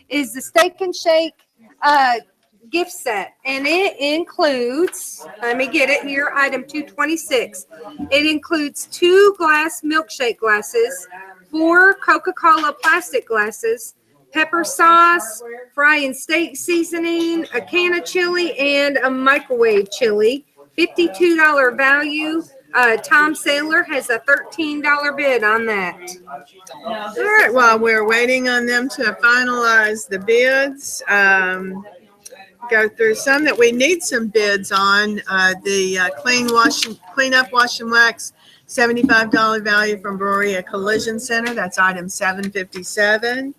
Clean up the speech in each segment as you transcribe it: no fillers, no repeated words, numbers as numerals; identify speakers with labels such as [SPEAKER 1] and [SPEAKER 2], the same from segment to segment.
[SPEAKER 1] is the Steak and Shake gift set, and it includes, let me get it here, item 226. It includes 2 glass milkshake glasses, 4 Coca-Cola plastic glasses, pepper sauce, frying steak seasoning, a can of chili, and a microwave chili. $52 value. Tom Saylor has a $13 bid on that.
[SPEAKER 2] All right, while we're waiting on them to finalize the bids, go through some that we need some bids on. The clean up wash and wax, $75 value from Berea Collision Center. That's item 757.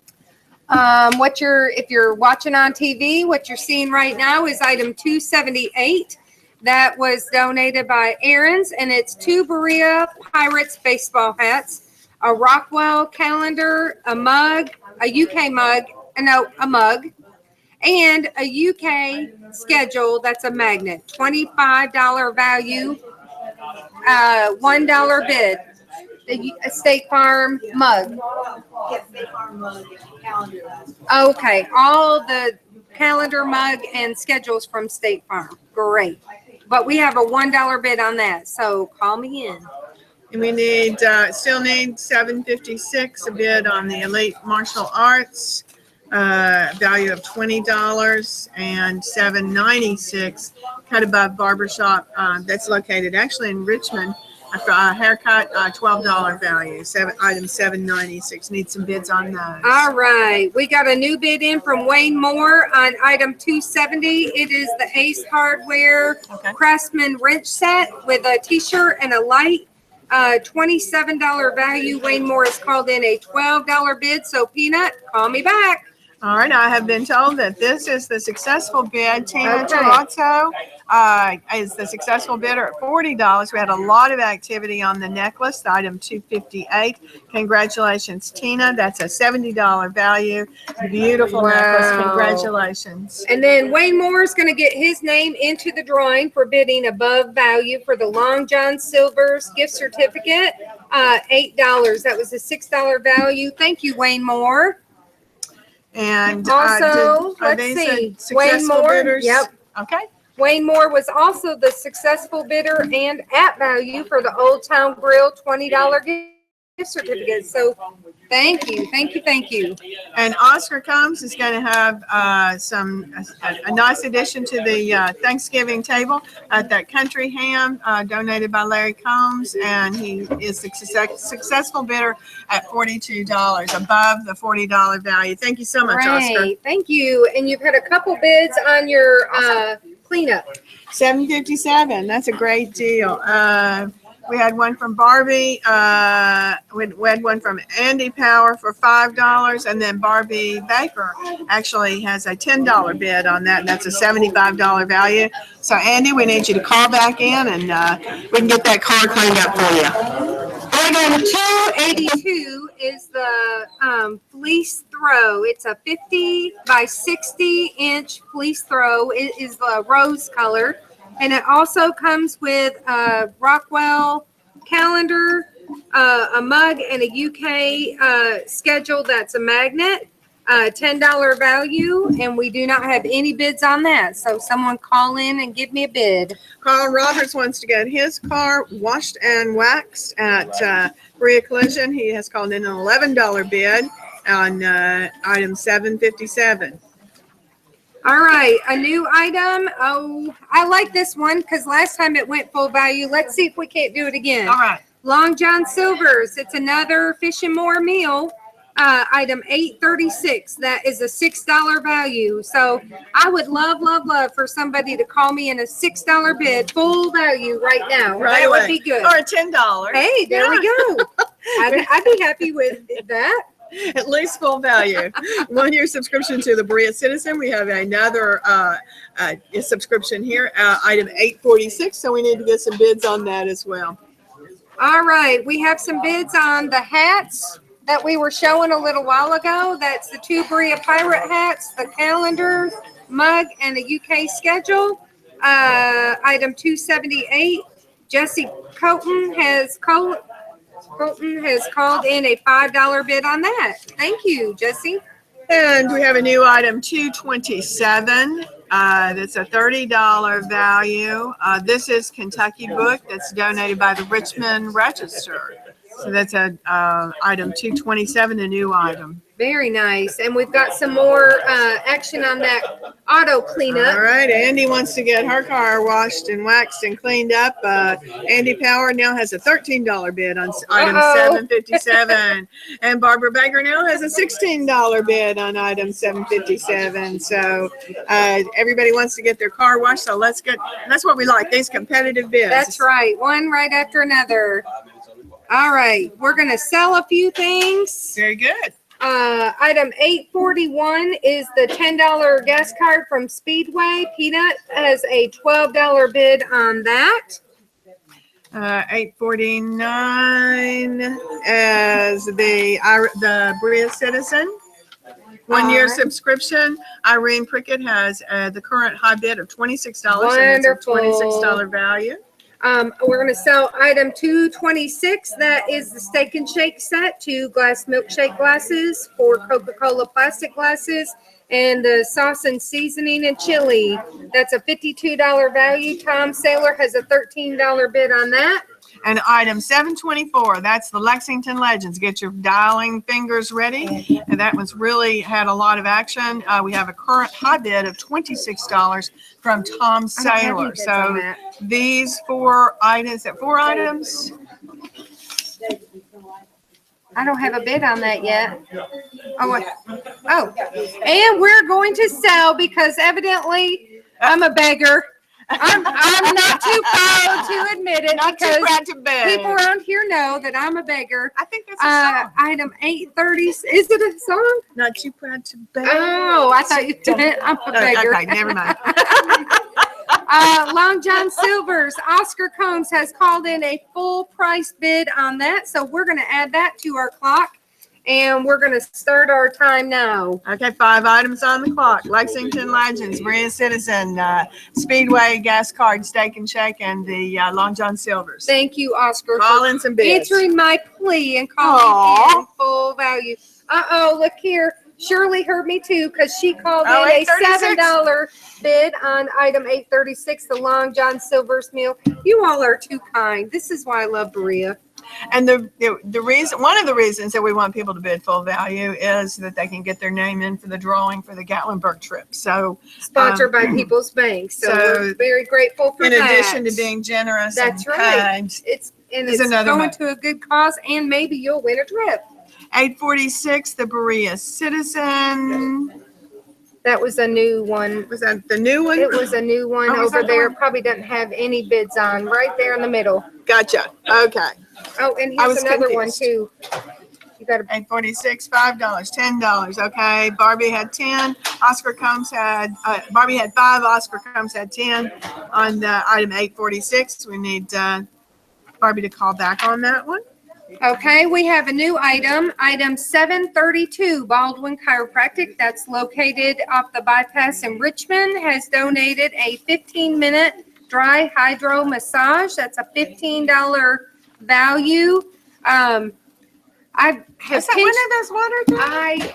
[SPEAKER 1] If you're watching on TV, what you're seeing right now is item 278. That was donated by Aaron's, and it's 2 Berea Pirates baseball hats, a Rockwell calendar, a mug, a UK mug, a mug, and a UK schedule. That's a magnet. $25 value, $1 bid. A State Farm mug. Okay, all the calendar, mug, and schedules from State Farm. Great. But we have a $1 bid on that, so call me in.
[SPEAKER 2] And we still need 756, a bid on the Elite Martial Arts, value of $20, and 796, Cut Above Barbershop, that's located actually in Richmond. Haircut, $12 value. Item 796. Need some bids on those.
[SPEAKER 1] All right, we got a new bid in from Wayne Moore on item 270. It is the Ace Hardware Craftsman wrench set with a T-shirt and a light. $27 value. Wayne Moore has called in a $12 bid. So Peanut, call me back.
[SPEAKER 2] All right, I have been told that this is the successful bid. Tina Toronto is the successful bidder at $40. We had a lot of activity on the necklace, item 258. Congratulations, Tina. That's a $70 value. Beautiful necklace. Congratulations.
[SPEAKER 1] And then Wayne Moore is going to get his name into the drawing for bidding above value for the Long John Silver's gift certificate, $8. That was a $6 value. Thank you, Wayne Moore.
[SPEAKER 2] And
[SPEAKER 1] also, let's see, Wayne Moore.
[SPEAKER 2] Bidders?
[SPEAKER 1] Yep.
[SPEAKER 2] Okay.
[SPEAKER 1] Wayne Moore was also the successful bidder and at value for the Old Town Grill $20 gift certificate. So thank you.
[SPEAKER 2] And Oscar Combs is going to have a nice addition to the Thanksgiving table at that country ham donated by Larry Combs, and he is the successful bidder at $42 above the $40 value. Thank you so much, Oscar.
[SPEAKER 1] Thank you. And you've had a couple bids on your cleanup.
[SPEAKER 2] 757. That's a great deal. We had one from Barbie. We had one from Andy Power for $5, and then Barbie Baker actually has a $10 bid on that, and that's a $75 value. So, Andy, we need you to call back in, and we can get that car cleaned up for you.
[SPEAKER 1] Item 282 is the fleece throw. It's a 50 by 60 inch fleece throw. It is the rose color. And it also comes with a Rockwell calendar, a mug, and a UK schedule that's a magnet, $10 value, and we do not have any bids on that. So someone call in and give me a bid.
[SPEAKER 2] Carl Roberts wants to get his car washed and waxed at Berea Collision. He has called in an $11 bid on item 757.
[SPEAKER 1] All right, a new item. Oh, I like this one because last time it went full value. Let's see if we can't do it again.
[SPEAKER 2] All right.
[SPEAKER 1] Long John Silver's. It's another Fish and More meal. Item 836. That is a $6 value. So I would love for somebody to call me in a $6 bid, full value right now.
[SPEAKER 2] Right
[SPEAKER 1] that
[SPEAKER 2] away.
[SPEAKER 1] would be good.
[SPEAKER 2] Or $10.
[SPEAKER 1] Hey, there we go. I'd be happy with that.
[SPEAKER 2] At least full value. 1 year subscription to the Berea Citizen. We have another subscription here, item 846. So we need to get some bids on that as well.
[SPEAKER 1] All right, we have some bids on the hats that we were showing a little while ago. That's the 2 Berea Pirate hats, the calendar, mug, and the UK schedule. Item 278. Jesse Colton has called in a $5 bid on that. Thank you, Jesse.
[SPEAKER 2] And we have a new item, 227. That's a $30 value. This is Kentucky book that's donated by the Richmond Register. So that's a item 227, a new item.
[SPEAKER 1] Very nice. And we've got some more action on that auto cleanup.
[SPEAKER 2] All right, Andy wants to get her car washed and waxed and cleaned up. Andy Power now has a $13 bid on item 757, and Barbara Baker now has a $16 bid on item 757. So everybody wants to get their car washed. So that's what we like, these competitive bids.
[SPEAKER 1] That's right. One right after another. All right, we're going to sell a few things.
[SPEAKER 2] Very good.
[SPEAKER 1] Item 841 is the $10 gas card from Speedway. Peanut has a $12 bid on that.
[SPEAKER 2] 849 as the Berea Citizen. 1 year subscription. Irene Prickett has the current high bid of $26.
[SPEAKER 1] Wonderful.
[SPEAKER 2] And it's a $26 value.
[SPEAKER 1] We're going to sell item 226. That is the Steak and Shake set, 2 glass milkshake glasses, 4 Coca-Cola plastic glasses, and the sauce and seasoning and chili. That's a $52 value. Tom Saylor has a $13 bid on that.
[SPEAKER 2] And item 724, that's the Lexington Legends. Get your dialing fingers ready. And that one's really had a lot of action. We have a current high bid of $26 from Tom Saylor. So these 4 items,
[SPEAKER 1] I don't have a bid on that yet. Oh, and we're going to sell because evidently I'm a beggar. I'm not too proud to admit it
[SPEAKER 2] not too
[SPEAKER 1] because
[SPEAKER 2] proud to beg.
[SPEAKER 1] people around here know that I'm a beggar.
[SPEAKER 2] I think that's a song.
[SPEAKER 1] Item 830. Is it a song?
[SPEAKER 2] Not too proud to beg.
[SPEAKER 1] Oh, I thought you did. I'm a beggar.
[SPEAKER 2] Okay, never mind.
[SPEAKER 1] Long John Silver's Oscar Combs has called in a full price bid on that. So we're going to add that to our clock. And we're going to start our time now.
[SPEAKER 2] Okay, 5 items on the clock. Lexington Legends, Berea Citizen, Speedway, Gas Card, Steak and Shake, and the Long John Silvers.
[SPEAKER 1] Thank you, Oscar,
[SPEAKER 2] Call in some bids.
[SPEAKER 1] answering my plea and calling in full value. Uh-oh, look here. Shirley heard me too because she called in a $7 bid on item 836, the Long John Silver's meal. You all are too kind. This is why I love Berea.
[SPEAKER 2] And the reason, one of the reasons that we want people to bid full value is that they can get their name in for the drawing for the Gatlinburg trip. So
[SPEAKER 1] sponsored by People's Bank. So we're very grateful for that.
[SPEAKER 2] In addition to being generous,
[SPEAKER 1] that's
[SPEAKER 2] and
[SPEAKER 1] right.
[SPEAKER 2] Kind,
[SPEAKER 1] it's going to a good cause, and maybe you'll win a trip.
[SPEAKER 2] 846, the Berea Citizen.
[SPEAKER 1] That was a new one.
[SPEAKER 2] Was that the new one?
[SPEAKER 1] It was a new one over there. Probably doesn't have any bids on. Right there in the middle.
[SPEAKER 2] Gotcha. Okay.
[SPEAKER 1] Oh, and here's another one too. You got
[SPEAKER 2] 846, $5, $10. Okay. Barbie had 10. Oscar Combs had Barbie had 5. Oscar Combs had 10 on the item 846. We need Barbie to call back on that one.
[SPEAKER 1] Okay, we have a new item, item 732, Baldwin Chiropractic, that's located off the bypass in Richmond, has donated a 15-minute dry hydro massage. That's a $15 value. I have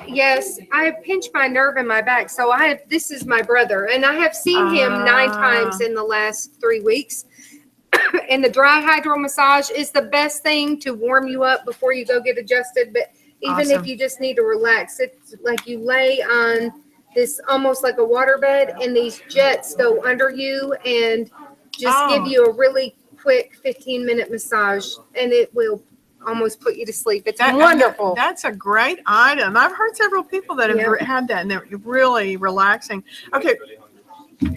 [SPEAKER 1] Yes, I pinched my nerve in my back. So this is my brother, and I have seen him 9 times in the last 3 weeks. And the dry hydro massage is the best thing to warm you up before you go get adjusted. But even if you just need to relax, it's like you lay on this almost like a water bed, and these jets go under you and just give you a really quick 15-minute massage, and it will almost put you to sleep. It's wonderful.
[SPEAKER 2] That's a great item. I've heard several people that have had that, and they're really relaxing. Okay.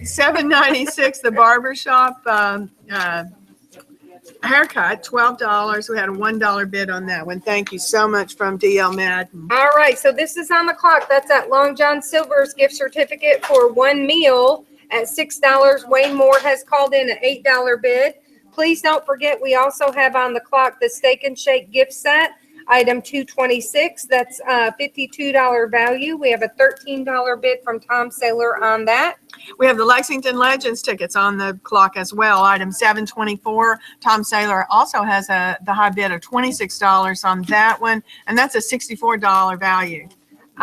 [SPEAKER 2] 796, the barbershop haircut, $12. We had a $1 bid on that one. Thank you so much from DL Madden.
[SPEAKER 1] All right, so this is on the clock. That's at Long John Silver's gift certificate for 1 meal at $6. Wayne Moore has called in an $8 bid. Please don't forget, we also have on the clock the Steak and Shake gift set. Item 226, that's $52 value. We have a $13 bid from Tom Saylor on that.
[SPEAKER 2] We have the Lexington Legends tickets on the clock as well. Item 724, Tom Saylor also has the high bid of $26 on that one, and that's a $64 value.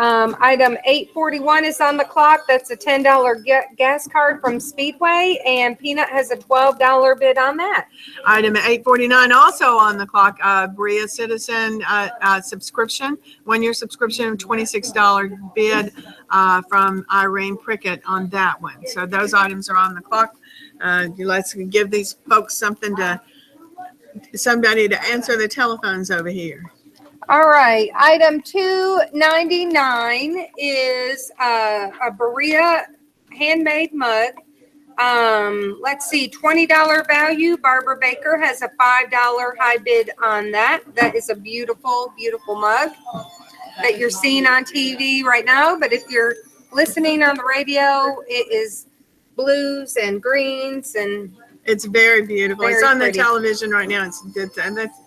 [SPEAKER 1] Item 841 is on the clock. That's a $10 gas card from Speedway, and Peanut has a $12 bid on that.
[SPEAKER 2] Item 849 also on the clock, Berea Citizen subscription, 1-year subscription, $26 bid from Irene Prickett on that one. So those items are on the clock. Let's give these folks somebody to answer the telephones over here.
[SPEAKER 1] All right, item 299 is a Berea handmade mug. Let's see, $20 value. Barbara Baker has a $5 high bid on that. That is a beautiful, beautiful mug that you're seeing on TV right now. But if you're listening on the radio, it is blues and greens, and
[SPEAKER 2] it's very beautiful. It's on the television right now. And that's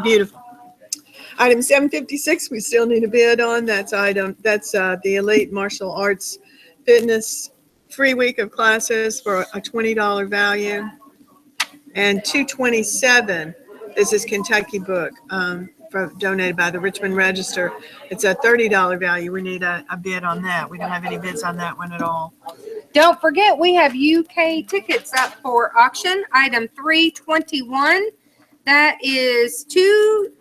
[SPEAKER 2] beautiful. Item 756, we still need a bid on. That's the Elite Martial Arts Fitness free week of classes for a $20 value. And 227, this is Kentucky book donated by the Richmond Register. It's a $30 value. We need a bid on that. We don't have any bids on that one at all.
[SPEAKER 1] Don't forget, we have UK tickets up for auction. Item 321, that is two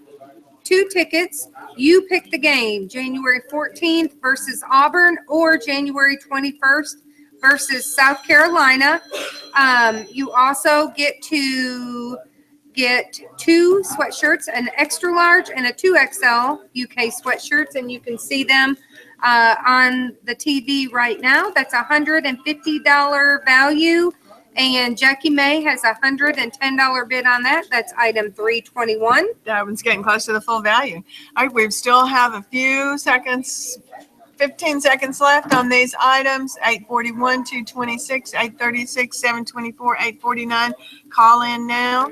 [SPEAKER 1] tickets. You pick the game, January 14th versus Auburn or January 21st versus South Carolina. You also get to get 2 sweatshirts, an extra large and a 2XL UK sweatshirts, and you can see them on the TV right now. That's a $150 value. And Jackie May has a $110 bid on that. That's item 321.
[SPEAKER 2] That one's getting close to the full value. All right, we still have a few seconds, 15 seconds left on these items. 841, 226, 836, 724, 849. Call in now.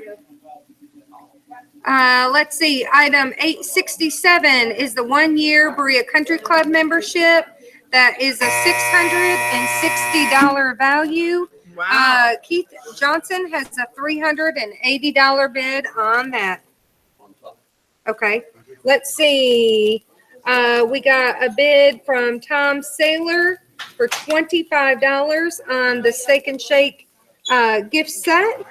[SPEAKER 1] Let's see. Item 867 is the 1-year Berea Country Club membership. That is a $660 value.
[SPEAKER 2] Wow.
[SPEAKER 1] Keith Johnson has a $380 bid on that. Okay. Let's see. We got a bid from Tom Saylor for $25 on the Steak and Shake gift set.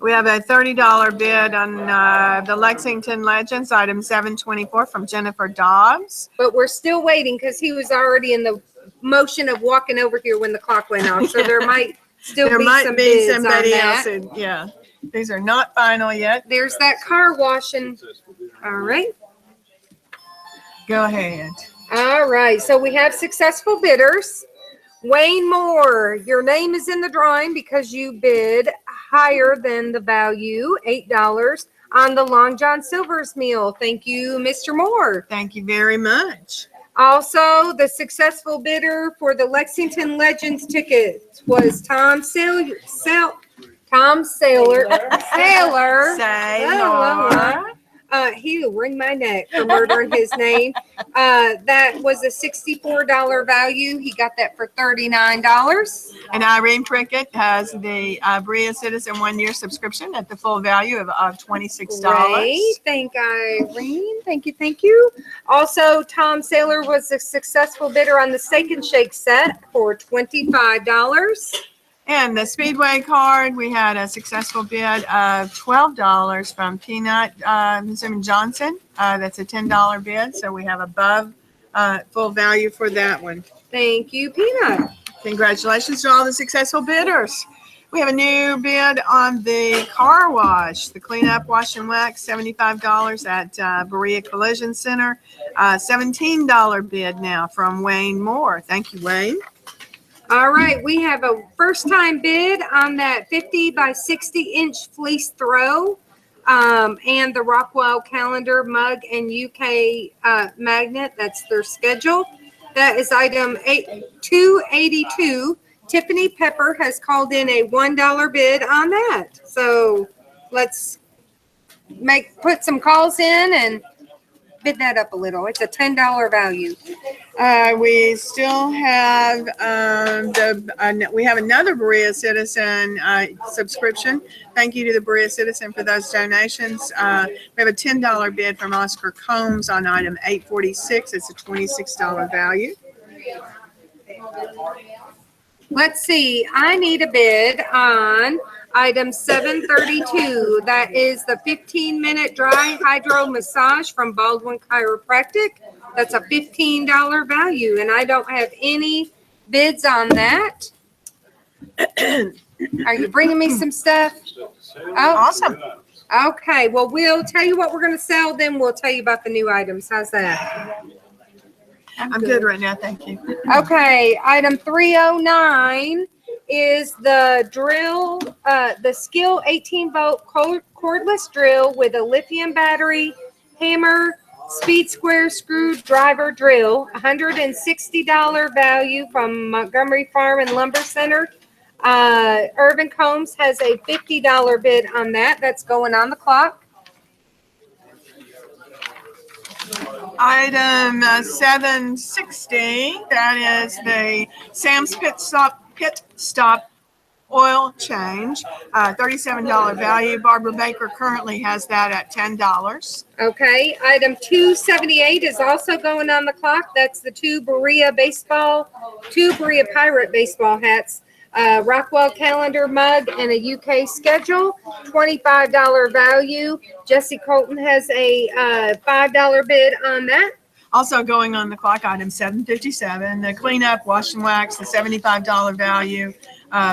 [SPEAKER 2] We have a $30 bid on the Lexington Legends, item 724 from Jennifer Dobbs.
[SPEAKER 1] But we're still waiting because he was already in the motion of walking over here when the clock went off. So there might still be some bids
[SPEAKER 2] somebody
[SPEAKER 1] on
[SPEAKER 2] else.
[SPEAKER 1] that.
[SPEAKER 2] Yeah, these are not final yet.
[SPEAKER 1] There's that car washing. All right.
[SPEAKER 2] Go ahead.
[SPEAKER 1] All right. So we have successful bidders. Wayne Moore, your name is in the drawing because you bid higher than the value, $8 on the Long John Silver's meal. Thank you, Mr. Moore.
[SPEAKER 2] Thank you very much.
[SPEAKER 1] Also, the successful bidder for the Lexington Legends tickets was Tom Saylor. He'll wring my neck for murdering his name. That was a $64 value. He got that for $39.
[SPEAKER 2] And Irene Prickett has the Berea Citizen 1-year subscription at the full value of $26.
[SPEAKER 1] Great. Thank Irene. Thank you. Thank you. Also, Tom Saylor was a successful bidder on the Steak and Shake set for $25.
[SPEAKER 2] And the Speedway card, we had a successful bid of $12 from Peanut Johnson. That's a $10 bid, so we have above full value for that one.
[SPEAKER 1] Thank you, Peanut.
[SPEAKER 2] Congratulations to all the successful bidders. We have a new bid on the car wash, the cleanup, wash and wax, $75 at Berea Collision Center. $17 bid now from Wayne Moore. Thank you, Wayne.
[SPEAKER 1] All right, we have a first-time bid on that 50 by 60-inch fleece throw and the Rockwell calendar mug and UK magnet. That's their schedule. That is item 282. Tiffany Pepper has called in a $1 bid on that. So let's put some calls in and bid that up a little. It's a $10 value.
[SPEAKER 2] We still have we have another Berea Citizen subscription. Thank you to the Berea Citizen for those donations. We have a $10 bid from Oscar Combs on item 846. It's a $26 value.
[SPEAKER 1] Let's see, I need a bid on item 732. That is the 15-minute dry hydro massage from Baldwin Chiropractic. That's a $15 value, and I don't have any bids on that. Are you bringing me some stuff? Oh,
[SPEAKER 2] Awesome.
[SPEAKER 1] okay. Well, we'll tell you what we're going to sell, then we'll tell you about the new items. How's that?
[SPEAKER 2] I'm good right now. Thank you.
[SPEAKER 1] Okay, item 309 is the drill, the Skill 18-volt cordless drill with a lithium battery, hammer, speed square screwdriver drill, $160 value from Montgomery Farm and Lumber Center. Irvin Combs has a $50 bid on that. That's going on the clock.
[SPEAKER 2] Item 760, that is the Sam's Pit Stop oil change, $37 value. Barbara Baker currently has that at $10.
[SPEAKER 1] Okay, item 278 is also going on the clock. That's the two Berea Pirate baseball hats, Rockwell calendar mug, and a UK schedule, $25 value. Jesse Colton has a $5 bid on that.
[SPEAKER 2] Also going on the clock, item 757, the cleanup, wash and wax, the $75 value.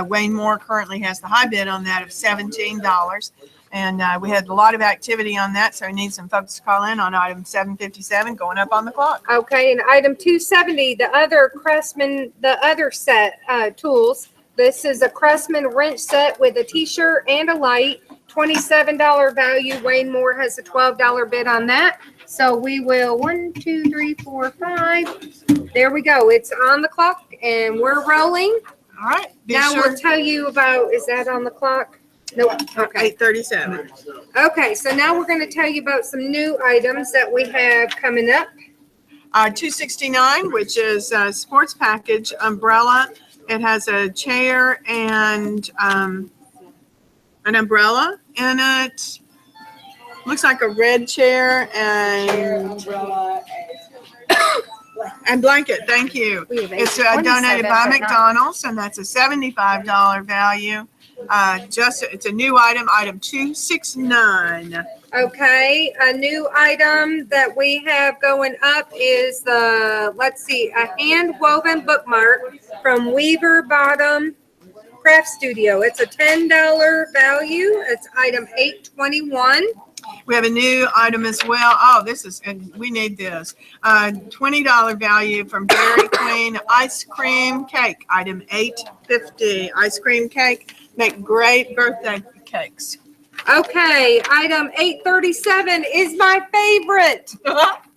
[SPEAKER 2] Wayne Moore currently has the high bid on that of $17. And we had a lot of activity on that, so we need some folks to call in on item 757 going up on the clock.
[SPEAKER 1] Okay, and item 270, the other Craftsman, the other set tools. This is a Craftsman wrench set with a t-shirt and a light, $27 value. Wayne Moore has a $12 bid on that. So we will 1, 2, 3, 4, 5. There we go. It's on the clock and we're rolling.
[SPEAKER 2] All right.
[SPEAKER 1] Now we'll tell you about, is that on the clock? Nope. Okay.
[SPEAKER 2] 8:37.
[SPEAKER 1] Okay, so now we're going to tell you about some new items that we have coming up.
[SPEAKER 2] 269, which is a sports package umbrella. It has a chair and an umbrella in it. Looks like a red chair and blanket. Thank you. It's donated by McDonald's, and that's a $75 value. It's a new item, item 269.
[SPEAKER 1] Okay, a new item that we have going up is the, let's see, a hand woven bookmark from Weaver Bottom Craft Studio. It's a $10 value. It's item 821.
[SPEAKER 2] We have a new item as well. Oh, and we need this. $20 value from Dairy Queen ice cream cake, item 850. Ice cream cake, make great birthday cakes.
[SPEAKER 1] Okay, item 837 is my favorite.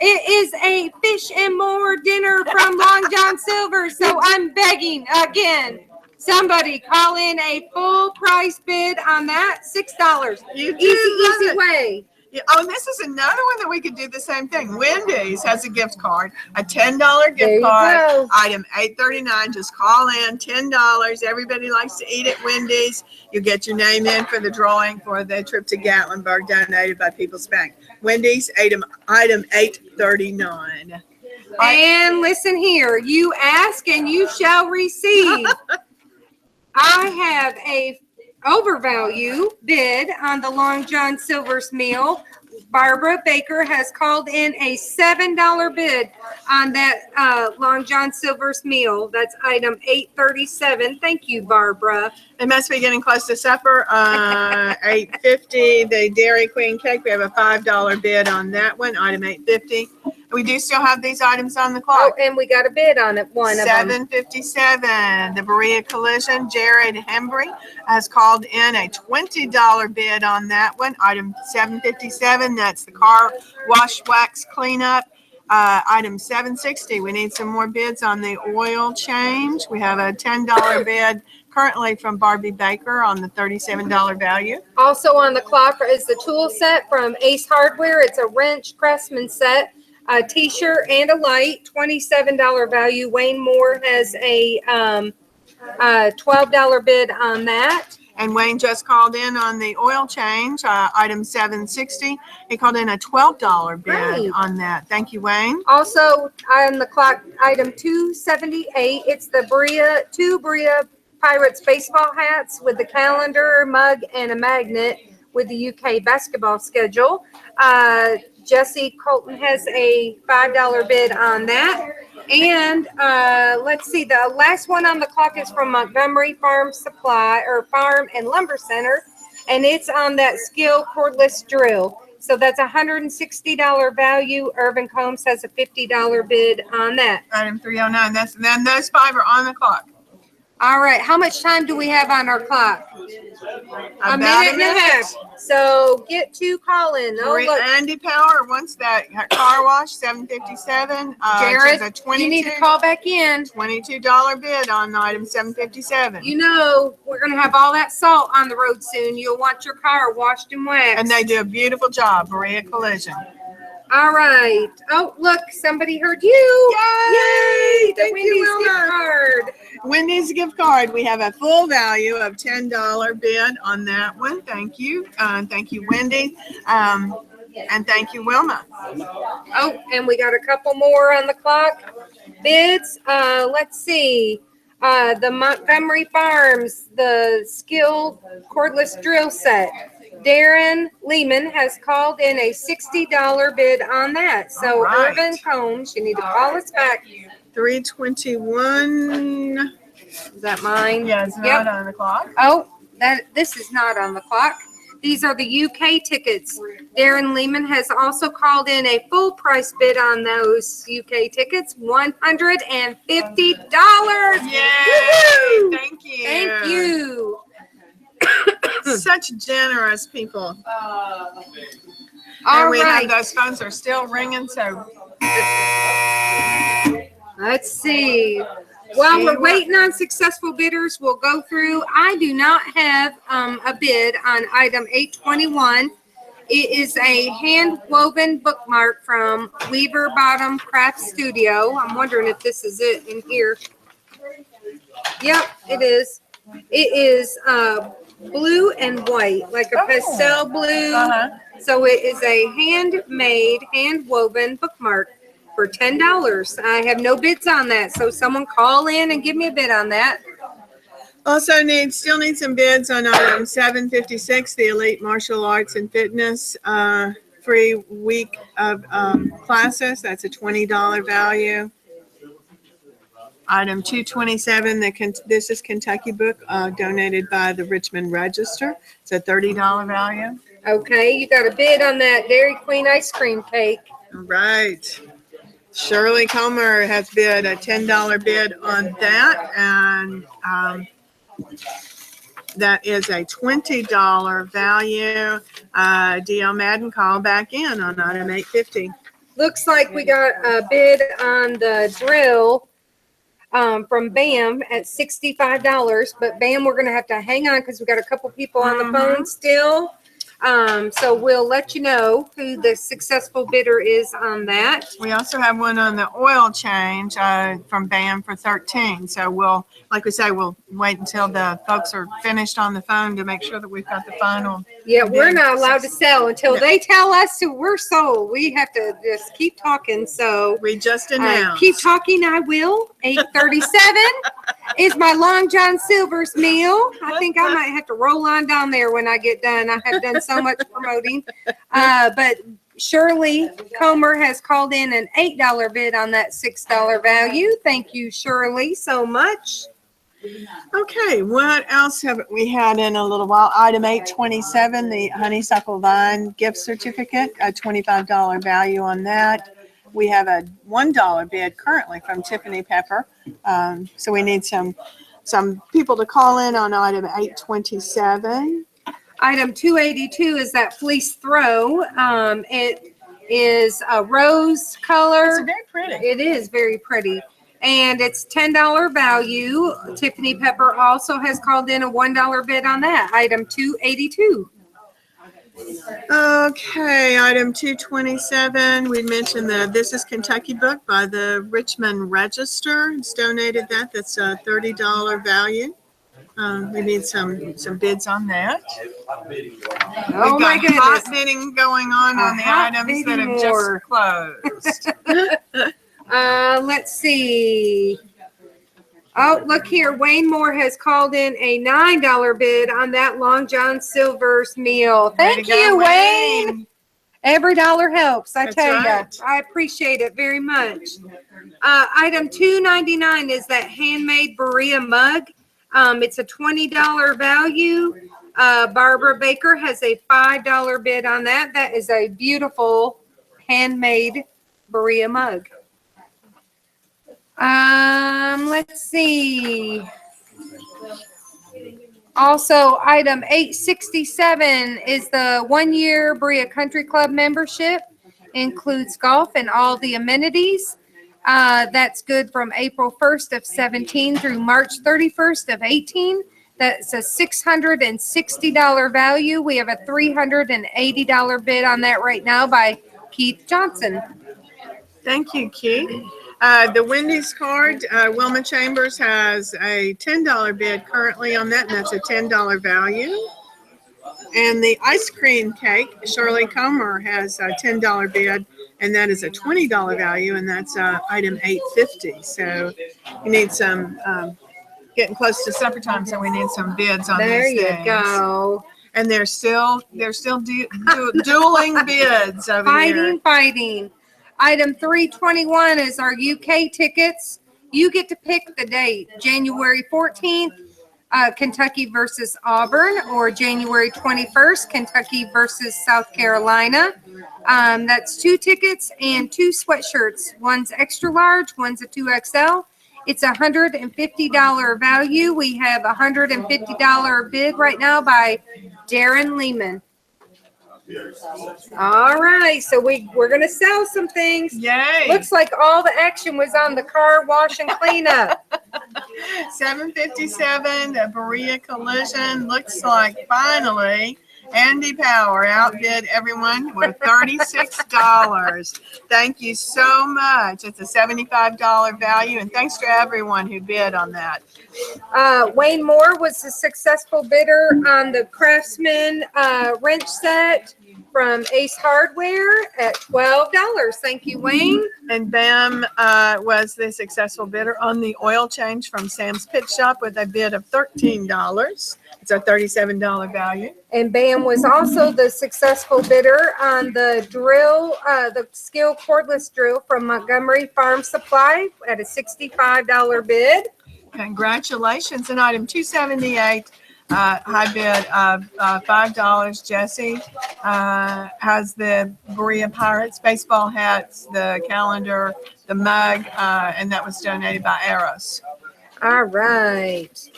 [SPEAKER 1] It is a fish and more dinner from Long John Silver. So I'm begging again. Somebody call in a full price bid on that, $6. Easy way.
[SPEAKER 2] Yeah, oh, and this is another one that we could do the same thing. Wendy's has a gift card, a $10 gift card,
[SPEAKER 1] go.
[SPEAKER 2] item 839. Just call in, $10. Everybody likes to eat at Wendy's. You get your name in for the drawing for the trip to Gatlinburg donated by People's Bank. Wendy's, item 839.
[SPEAKER 1] And listen here, you ask and you shall receive. I have a overvalue bid on the Long John Silver's meal. Barbara Baker has called in a $7 bid on that Long John Silver's meal. That's item 837. Thank you, Barbara.
[SPEAKER 2] It must be getting close to supper. 850, the Dairy Queen cake. We have a $5 bid on that one, item 850. We do still have these items on the clock.
[SPEAKER 1] Oh, and we got a bid on it, one of them.
[SPEAKER 2] 757, the Berea Collision. Jared Hembry has called in a $20 bid on that one, item 757. That's the car wash wax cleanup. Item 760, we need some more bids on the oil change. We have a $10 bid currently from Barbie Baker on the $37 value.
[SPEAKER 1] Also on the clock is the tool set from Ace Hardware. It's a wrench Craftsman set, a t-shirt and a light, $27 value. Wayne Moore has a $12 bid on that.
[SPEAKER 2] And Wayne just called in on the oil change, item 760. He called in a $12 bid
[SPEAKER 1] Great.
[SPEAKER 2] on that. Thank you, Wayne.
[SPEAKER 1] Also on the clock, item 278, it's the two Bria Pirates baseball hats with the calendar, mug, and a magnet with the UK basketball schedule. Jesse Colton has a $5 bid on that. And let's see, the last one on the clock is from Montgomery Farm and Lumber Center, and it's on that Skill cordless drill. So that's $160 value. Irvin Combs has a $50 bid on that.
[SPEAKER 2] Item 309. Then those 5 are on the clock.
[SPEAKER 1] All right, how much time do we have on our clock? A
[SPEAKER 2] About
[SPEAKER 1] minute and a half. So get to calling. Oh, look,
[SPEAKER 2] Andy Power wants that car wash, 757.
[SPEAKER 1] Jared,
[SPEAKER 2] which is a
[SPEAKER 1] you need to call back in.
[SPEAKER 2] $22 bid on item 757.
[SPEAKER 1] You know, we're going to have all that salt on the road soon. You'll want your car washed and waxed.
[SPEAKER 2] And they do a beautiful job, Berea Collision.
[SPEAKER 1] All right. Oh, look, somebody heard you.
[SPEAKER 2] Yay!
[SPEAKER 1] The
[SPEAKER 2] Thank you,
[SPEAKER 1] Wendy's gift
[SPEAKER 2] Wilma.
[SPEAKER 1] card.
[SPEAKER 2] Wendy's gift card. We have a full value of $10 bid on that one. Thank you. Thank you, Wendy. And thank you, Wilma.
[SPEAKER 1] Oh, and we got a couple more on the clock. Bids. Let's see. The Montgomery Farms, the Skill cordless drill set. Darren Lehman has called in a $60 bid on that. So,
[SPEAKER 2] All right.
[SPEAKER 1] Irvin Combs, you need to call us back.
[SPEAKER 2] 321.
[SPEAKER 1] Is that mine?
[SPEAKER 2] Yeah, it's not on the clock.
[SPEAKER 1] Oh, this is not on the clock. These are the UK tickets. Darren Lehman has also called in a full price bid on those UK tickets, $150.
[SPEAKER 2] Yay!
[SPEAKER 1] Woo-hoo!
[SPEAKER 2] Thank you.
[SPEAKER 1] Thank you.
[SPEAKER 2] Such generous people.
[SPEAKER 1] All
[SPEAKER 2] And we
[SPEAKER 1] right.
[SPEAKER 2] have those phones are still ringing, so
[SPEAKER 1] Let's see. While we're waiting on successful bidders, we'll go through. I do not have a bid on item 821. It is a hand-woven bookmark from Weaver Bottom Craft Studio. I'm wondering if this is it in here. Yep, it is. It is blue and white, like a pastel blue. So it is a handmade, hand-woven bookmark for $10. I have no bids on that, so someone call in and give me a bid on that.
[SPEAKER 2] also still need some bids on item 756, the Elite Martial Arts and Fitness free week of classes. That's a $20 value. Item 227, this is Kentucky book donated by the Richmond Register. It's a $30 value.
[SPEAKER 1] Okay, you got a bid on that Dairy Queen ice cream cake.
[SPEAKER 2] All right. Shirley Comer has bid a $10 bid on that, and that is a $20 value. D.L. Madden, call back in on item 850.
[SPEAKER 1] Looks like we got a bid on the drill from BAM at $65, but BAM, we're going to have to hang on because we got a couple people on the phone still. So we'll let you know who the successful bidder is on that.
[SPEAKER 2] We also have one on the oil change from BAM for 13. So we'll, like we say, we'll wait until the folks are finished on the phone to make sure that we've got the final.
[SPEAKER 1] Yeah, we're not allowed to sell until they tell us who we're sold. We have to just keep talking. So
[SPEAKER 2] We just announced.
[SPEAKER 1] keep talking, I will. 8:37 is my Long John Silver's meal. I think I might have to roll on down there when I get done. I have done so much promoting. But Shirley Comer has called in an $8 bid on that $6 value. Thank you, Shirley, so much.
[SPEAKER 2] Okay, what else have we had in a little while? Item 827, the Honeysuckle Vine gift certificate, a $25 value on that. We have a $1 bid currently from Tiffany Pepper. So we need some people to call in on item 827.
[SPEAKER 1] Item 282 is that fleece throw. It is a rose color.
[SPEAKER 2] It's very pretty.
[SPEAKER 1] It is very pretty. And it's $10 value. Tiffany Pepper also has called in a $1 bid on that. Item 282.
[SPEAKER 2] Okay, item 227, we mentioned the This is Kentucky book by the Richmond Register. It's donated that. That's a $30 value. We need some bids on that.
[SPEAKER 1] Oh my
[SPEAKER 2] We've got hot
[SPEAKER 1] goodness.
[SPEAKER 2] bidding going on
[SPEAKER 1] A
[SPEAKER 2] the
[SPEAKER 1] hot
[SPEAKER 2] items that
[SPEAKER 1] bidding
[SPEAKER 2] have
[SPEAKER 1] war.
[SPEAKER 2] just closed.
[SPEAKER 1] Let's see. Oh, look here. Wayne Moore has called in a $9 bid on that Long John Silver's meal.
[SPEAKER 2] Way
[SPEAKER 1] Thank
[SPEAKER 2] to go,
[SPEAKER 1] you, Wayne. Every dollar helps, I
[SPEAKER 2] That's
[SPEAKER 1] tell
[SPEAKER 2] right.
[SPEAKER 1] you. I appreciate it very much. Item 299 is that handmade Berea mug. It's a $20 value. Barbara Baker has a $5 bid on that. That is a beautiful handmade Berea mug. Let's see. Also, item 867 is the 1-year Berea Country Club membership. Includes golf and all the amenities. That's good from April 1st of 17 through March 31st of 18. That's a $660 value. We have a $380 bid on that right now by Keith Johnson.
[SPEAKER 2] Thank you, Keith. The Wendy's card, Wilma Chambers has a $10 bid currently on that, and that's a $10 value. And the ice cream cake, Shirley Comer has a $10 bid, and that is a $20 value, and that's item 850. So you need some, getting close to supper time, so we need some bids on
[SPEAKER 1] There
[SPEAKER 2] these
[SPEAKER 1] you
[SPEAKER 2] things.
[SPEAKER 1] go.
[SPEAKER 2] And they're still dueling bids over here.
[SPEAKER 1] Fighting. Item 321 is our UK tickets. You get to pick the date, January 14th, Kentucky versus Auburn, or January 21st, Kentucky versus South Carolina. That's 2 tickets and 2 sweatshirts. One's extra large, one's a 2XL. It's a $150 value. We have a $150 bid right now by Darren Lehman. All right, so we're gonna sell some things.
[SPEAKER 2] Yay!
[SPEAKER 1] Looks like all the action was on the car wash and cleanup.
[SPEAKER 2] 757, the Berea Collision. Looks like finally Andy Power outbid everyone with $36. Thank you so much. It's a $75 value, and thanks to everyone who bid on that.
[SPEAKER 1] Wayne Moore was a successful bidder on the Craftsman wrench set from Ace Hardware at $12. Thank you, Wayne.
[SPEAKER 2] And Bam was the successful bidder on the oil change from Sam's Pit Shop with a bid of $13. It's a $37 value.
[SPEAKER 1] And Bam was also the successful bidder on the drill, the Skill cordless drill from Montgomery Farm Supply at a $65 bid.
[SPEAKER 2] Congratulations. And item 278, high bid of $5. Jesse has the Berea Pirates baseball hats, the calendar, the mug, and that was donated by Eros.
[SPEAKER 1] All right.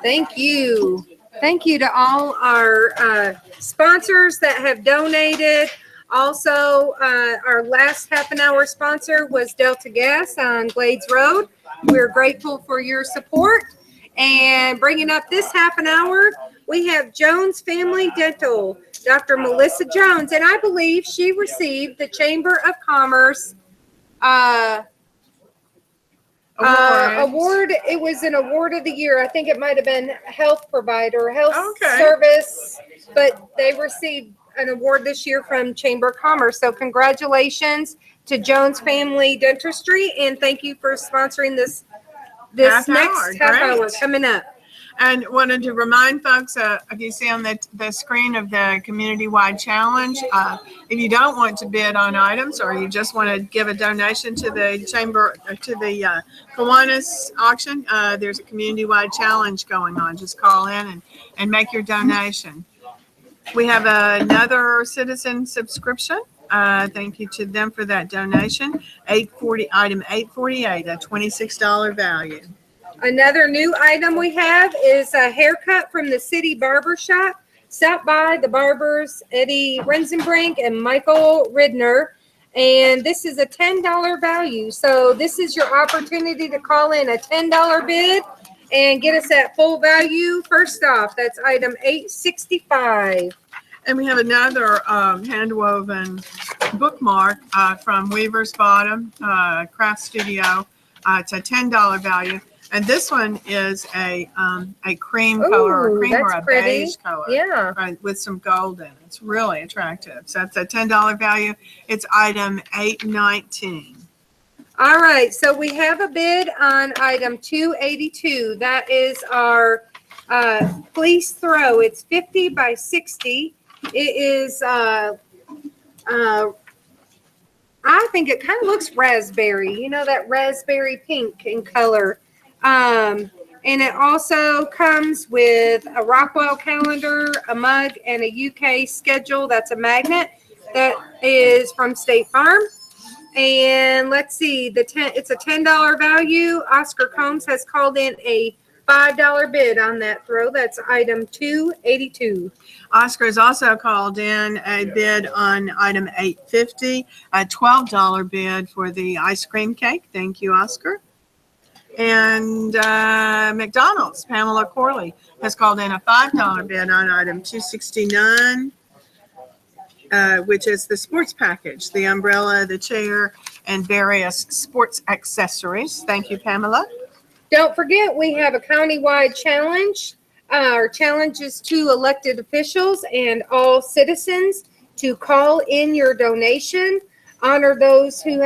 [SPEAKER 1] Thank you. Thank you to all our sponsors that have donated. Also, our last half an hour sponsor was Delta Gas on Glades Road. We're grateful for your support. And bringing up this half an hour, we have Jones Family Dental, Dr. Melissa Jones, and I believe she received the Chamber of Commerce award. It was an award of the year. I think it might have been health provider, health service, but they received an award this year from Chamber of Commerce. So congratulations to Jones Family Dentistry, and thank you for sponsoring this next half hour coming up.
[SPEAKER 2] And wanted to remind folks, if you see on the screen of the community-wide challenge, if you don't want to bid on items or you just want to give a donation to the chamber, to the Kiwanis auction, there's a community-wide challenge going on. Just call in and make your donation. We have another citizen subscription. Thank you to them for that donation. Item 848, a $26 value.
[SPEAKER 1] Another new item we have is a haircut from the City Barber Shop. Stop by the barbers, Eddie Renzenbrink and Michael Ridner. And this is a $10 value. So this is your opportunity to call in a $10 bid and get us at full value. First off, that's item 865.
[SPEAKER 2] And we have another hand-woven bookmark from Weaver's Bottom Craft Studio. It's a $10 value. And this one is a cream color, or
[SPEAKER 1] Ooh,
[SPEAKER 2] cream or
[SPEAKER 1] that's
[SPEAKER 2] a
[SPEAKER 1] pretty.
[SPEAKER 2] beige color.
[SPEAKER 1] Yeah.
[SPEAKER 2] With some gold in it. It's really attractive. So that's a $10 value. It's item 819.
[SPEAKER 1] All right, so we have a bid on item 282. That is our fleece throw. It's 50 by 60. It is, I think it kind of looks raspberry. You know, that raspberry pink in color. And it also comes with a Rockwell calendar, a mug, and a UK schedule. That's a magnet. That is from State Farm. And let's see, it's a $10 value. Oscar Combs has called in a $5 bid on that throw. That's item 282.
[SPEAKER 2] Oscar has also called in a bid on item 850, a $12 bid for the ice cream cake. Thank you, Oscar. And McDonald's, Pamela Corley, has called in a $5 bid on item 269. Which is the sports package, the umbrella, the chair, and various sports accessories. Thank you, Pamela.
[SPEAKER 1] Don't forget, we have a countywide challenge. Our challenge is to elected officials and all citizens to call in your donation. Honor those who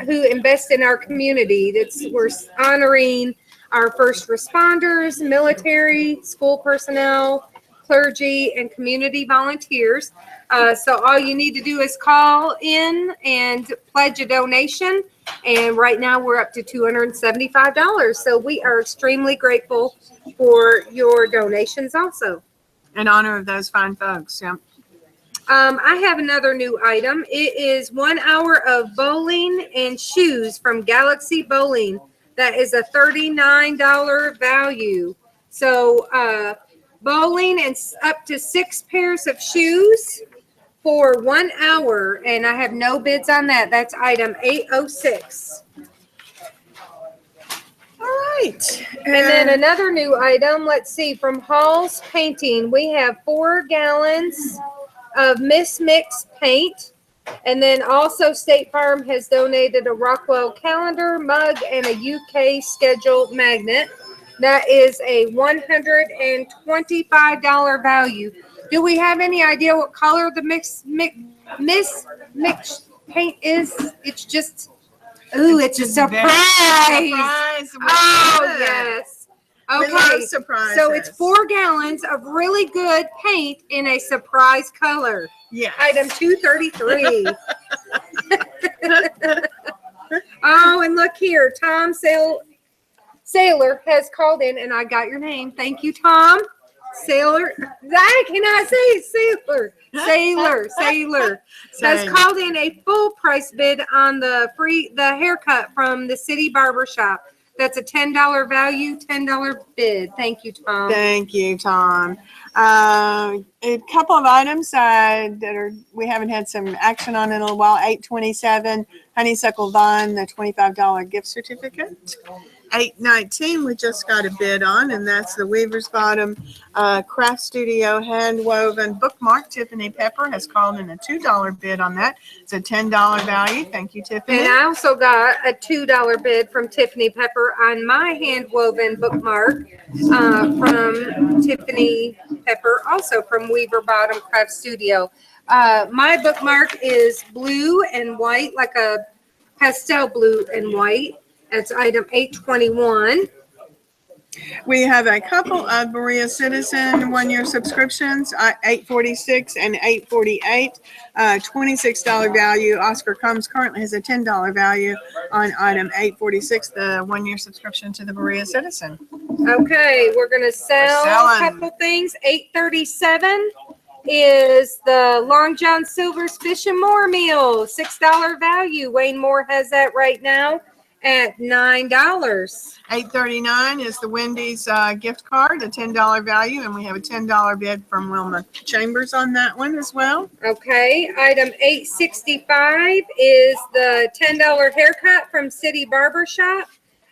[SPEAKER 1] invest in our community. We're honoring our first responders, military, school personnel, clergy, and community volunteers. So all you need to do is call in and pledge a donation. And right now we're up to $275. So we are extremely grateful for your donations also.
[SPEAKER 2] In honor of those fine folks. Yeah.
[SPEAKER 1] I have another new item. It is 1 hour of bowling and shoes from Galaxy Bowling. That is a $39 value. So bowling and up to 6 pairs of shoes for 1 hour, and I have no bids on that. That's item 806.
[SPEAKER 2] All right.
[SPEAKER 1] And then another new item, let's see, from Hall's Painting, we have 4 gallons of Miss Mix paint. And then also State Farm has donated a Rockwell calendar, mug, and a UK schedule magnet. That is a $125 value. Do we have any idea what color the Miss Mix paint is? It's just, ooh, it's a surprise. Oh, yes.
[SPEAKER 2] We
[SPEAKER 1] Okay,
[SPEAKER 2] love surprises.
[SPEAKER 1] so it's 4 gallons of really good paint in a surprise color.
[SPEAKER 2] Yes.
[SPEAKER 1] Item 233. Oh, and look here, Tom Sailor has called in, and I got your name. Thank you, Tom. Sailor. I cannot say Sailor. Sailor has called in a full price bid on the haircut from the City Barber Shop. That's a $10 value, $10 bid. Thank you, Tom.
[SPEAKER 2] Thank you, Tom. A couple of items we haven't had some action on in a little while. 827 Honeysuckle Vine, the $25 gift certificate. 819 we just got a bid on, and that's the Weaver's Bottom Craft Studio hand woven bookmark. Tiffany Pepper has called in a $2 bid on that. It's a $10 value. Thank you, Tiffany.
[SPEAKER 1] And I also got a $2 bid from Tiffany Pepper on my hand woven bookmark from Tiffany Pepper, also from Weaver Bottom Craft Studio. My bookmark is blue and white, like a pastel blue and white. That's item 821.
[SPEAKER 2] We have a couple of Berea Citizen 1-year subscriptions, 846 and 848, $26 value. Oscar Combs currently has a $10 value on item 846, the 1-year subscription to the Berea Citizen.
[SPEAKER 1] Okay, we're going to sell a couple things. 837 is the Long John Silver's Fish and More meal, $6 value. Wayne Moore has that right now at $9.
[SPEAKER 2] 839 is the Wendy's gift card, a $10 value, and we have a $10 bid from Wilma Chambers on that one as well.
[SPEAKER 1] Okay, item 865 is the $10 haircut from City Barber Shop.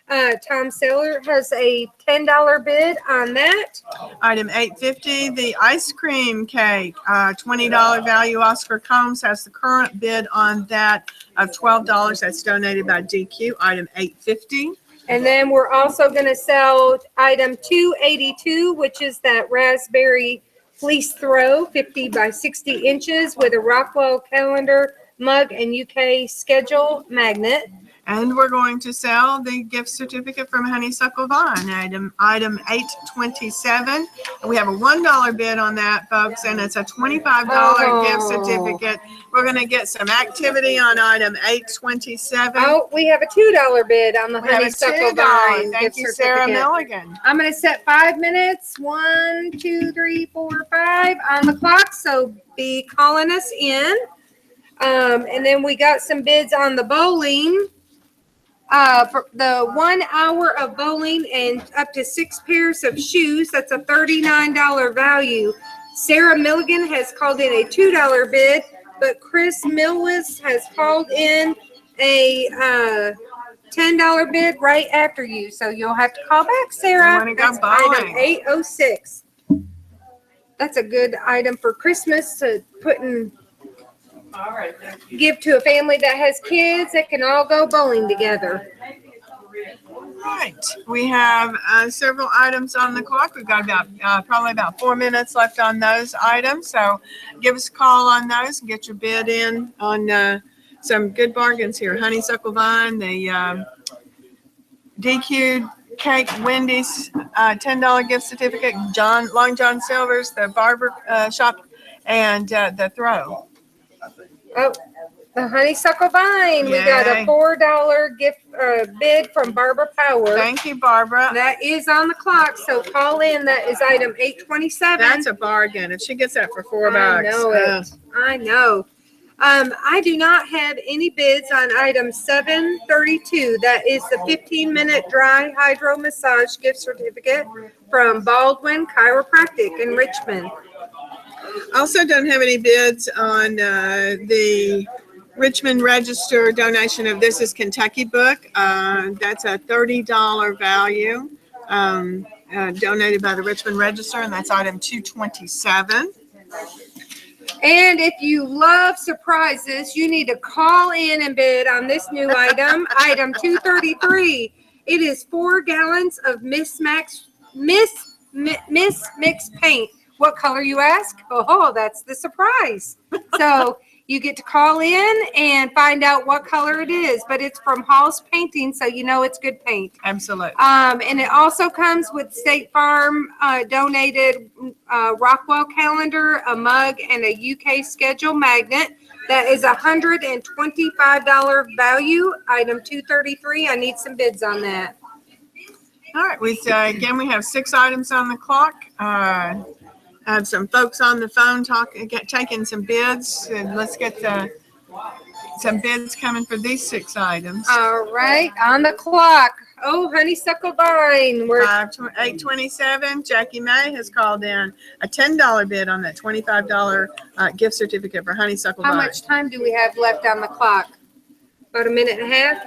[SPEAKER 1] Tom Saylor has a $10 bid on that.
[SPEAKER 2] Item 850, the ice cream cake, $20 value. Oscar Combs has the current bid on that of $12. That's donated by DQ. Item 850.
[SPEAKER 1] And then we're also going to sell item 282, which is that raspberry fleece throw, 50 by 60 inches with a Rockwell calendar, mug, and UK schedule magnet.
[SPEAKER 2] And we're going to sell the gift certificate from Honeysuckle Vine, item 827. We have a $1 bid on that, folks, and it's a $25 gift certificate. We're going to get some activity on item 827.
[SPEAKER 1] Oh, we have a $2 bid on the
[SPEAKER 2] We have a
[SPEAKER 1] Honeysuckle
[SPEAKER 2] $2.
[SPEAKER 1] Vine
[SPEAKER 2] Thank
[SPEAKER 1] gift
[SPEAKER 2] you, Sarah
[SPEAKER 1] certificate.
[SPEAKER 2] Milligan.
[SPEAKER 1] I'm going to set 5 minutes, 1, 2, 3, 4, 5 on the clock, so be calling us in. And then we got some bids on the bowling. For the 1 hour of bowling and up to 6 pairs of shoes, that's a $39 value. Sarah Milligan has called in a $2 bid, but Chris Millis has called in a $10 bid right after you. So you'll have to call back, Sarah.
[SPEAKER 2] I wanna go
[SPEAKER 1] That's item
[SPEAKER 2] bowling.
[SPEAKER 1] 806. That's a good item for Christmas to put in.
[SPEAKER 3] All right, thank you.
[SPEAKER 1] Give to a family that has kids that can all go bowling together.
[SPEAKER 2] Right. We have several items on the clock. We've got probably about 4 minutes left on those items. So give us a call on those and get your bid in on some good bargains here. Honeysuckle Vine, the DQ Cake, Wendy's, $10 gift certificate, Long John Silver's, the barber shop, and the throw.
[SPEAKER 1] Oh, the Honeysuckle Vine. We got a
[SPEAKER 2] Yay.
[SPEAKER 1] $4 gift bid from Barbara Power.
[SPEAKER 2] Thank you, Barbara.
[SPEAKER 1] That is on the clock, so call in. That is item 827.
[SPEAKER 2] That's a bargain. If she gets that for $4.
[SPEAKER 1] I know it. I know. I do not have any bids on item 732. That is the 15-minute dry hydro massage gift certificate from Baldwin Chiropractic in Richmond.
[SPEAKER 2] Also don't have any bids on the Richmond Register donation of This is Kentucky book. That's a $30 value donated by the Richmond Register, and that's item 227.
[SPEAKER 1] And if you love surprises, you need to call in and bid on this new item, item 233. It is 4 gallons of Miss Mix paint. What color, you ask? Oh, that's the surprise. So you get to call in and find out what color it is, but it's from Hall's Painting, so you know it's good paint.
[SPEAKER 2] Absolutely.
[SPEAKER 1] And it also comes with State Farm donated Rockwell calendar, a mug, and a UK schedule magnet. That is $125 value. Item 233. I need some bids on that.
[SPEAKER 2] All right. Again, we have 6 items on the clock. I have some folks on the phone taking some bids, and let's get some bids coming for these 6 items.
[SPEAKER 1] All right, on the clock. Oh, Honeysuckle Vine. We're
[SPEAKER 2] 827. Jackie May has called in a $10 bid on that $25 gift certificate for Honeysuckle
[SPEAKER 1] How
[SPEAKER 2] Vine.
[SPEAKER 1] much time do we have left on the clock? About a minute and a half?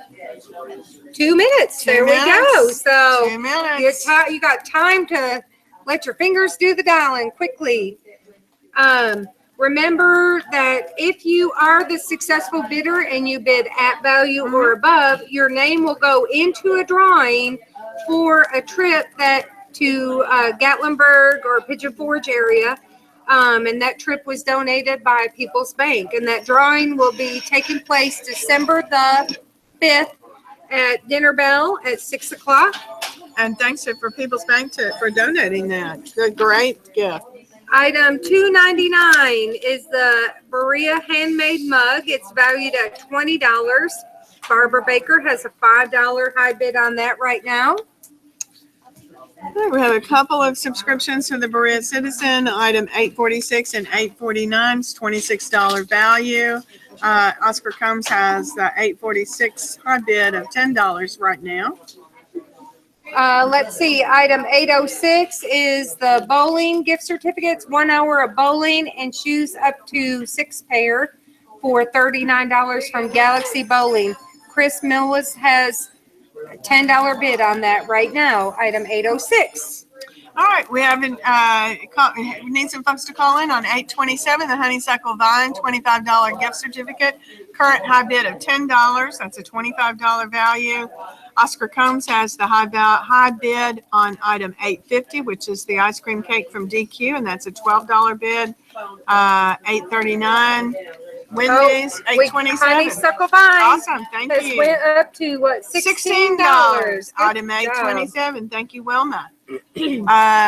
[SPEAKER 1] 2 minutes.
[SPEAKER 2] 2
[SPEAKER 1] There we go.
[SPEAKER 2] minutes.
[SPEAKER 1] So
[SPEAKER 2] 2 minutes.
[SPEAKER 1] you got time to let your fingers do the dialing quickly. Remember that if you are the successful bidder and you bid at value or above, your name will go into a drawing for a trip to Gatlinburg or Pigeon Forge area. And that trip was donated by People's Bank. And that drawing will be taking place December the 5th at Dinner Bell at 6 o'clock.
[SPEAKER 2] And thanks for People's Bank for donating that. Good, great gift.
[SPEAKER 1] Item 299 is the Berea handmade mug. It's valued at $20. Barbara Baker has a $5 high bid on that right now.
[SPEAKER 2] We have a couple of subscriptions to the Berea Citizen, item 846 and 849, it's $26 value. Oscar Combs has the 846 high bid of $10 right now.
[SPEAKER 1] Let's see, item 806 is the bowling gift certificates, 1 hour of bowling and shoes up to 6 pair for $39 from Galaxy Bowling. Chris Millis has $10 bid on that right now, item 806.
[SPEAKER 2] All right, we haven't, we need some folks to call in on 827, the Honeysuckle Vine, $25 gift certificate. Current high bid of $10. That's a $25 value. Oscar Combs has the high bid on item 850, which is the ice cream cake from DQ, and that's a $12 bid. 839. Wendy's, $827.
[SPEAKER 1] Honeysuckle Vine
[SPEAKER 2] Awesome, thank
[SPEAKER 1] has
[SPEAKER 2] you.
[SPEAKER 1] went up to what, $16?
[SPEAKER 2] Item
[SPEAKER 1] Good job.
[SPEAKER 2] 827. Thank you, Wilma.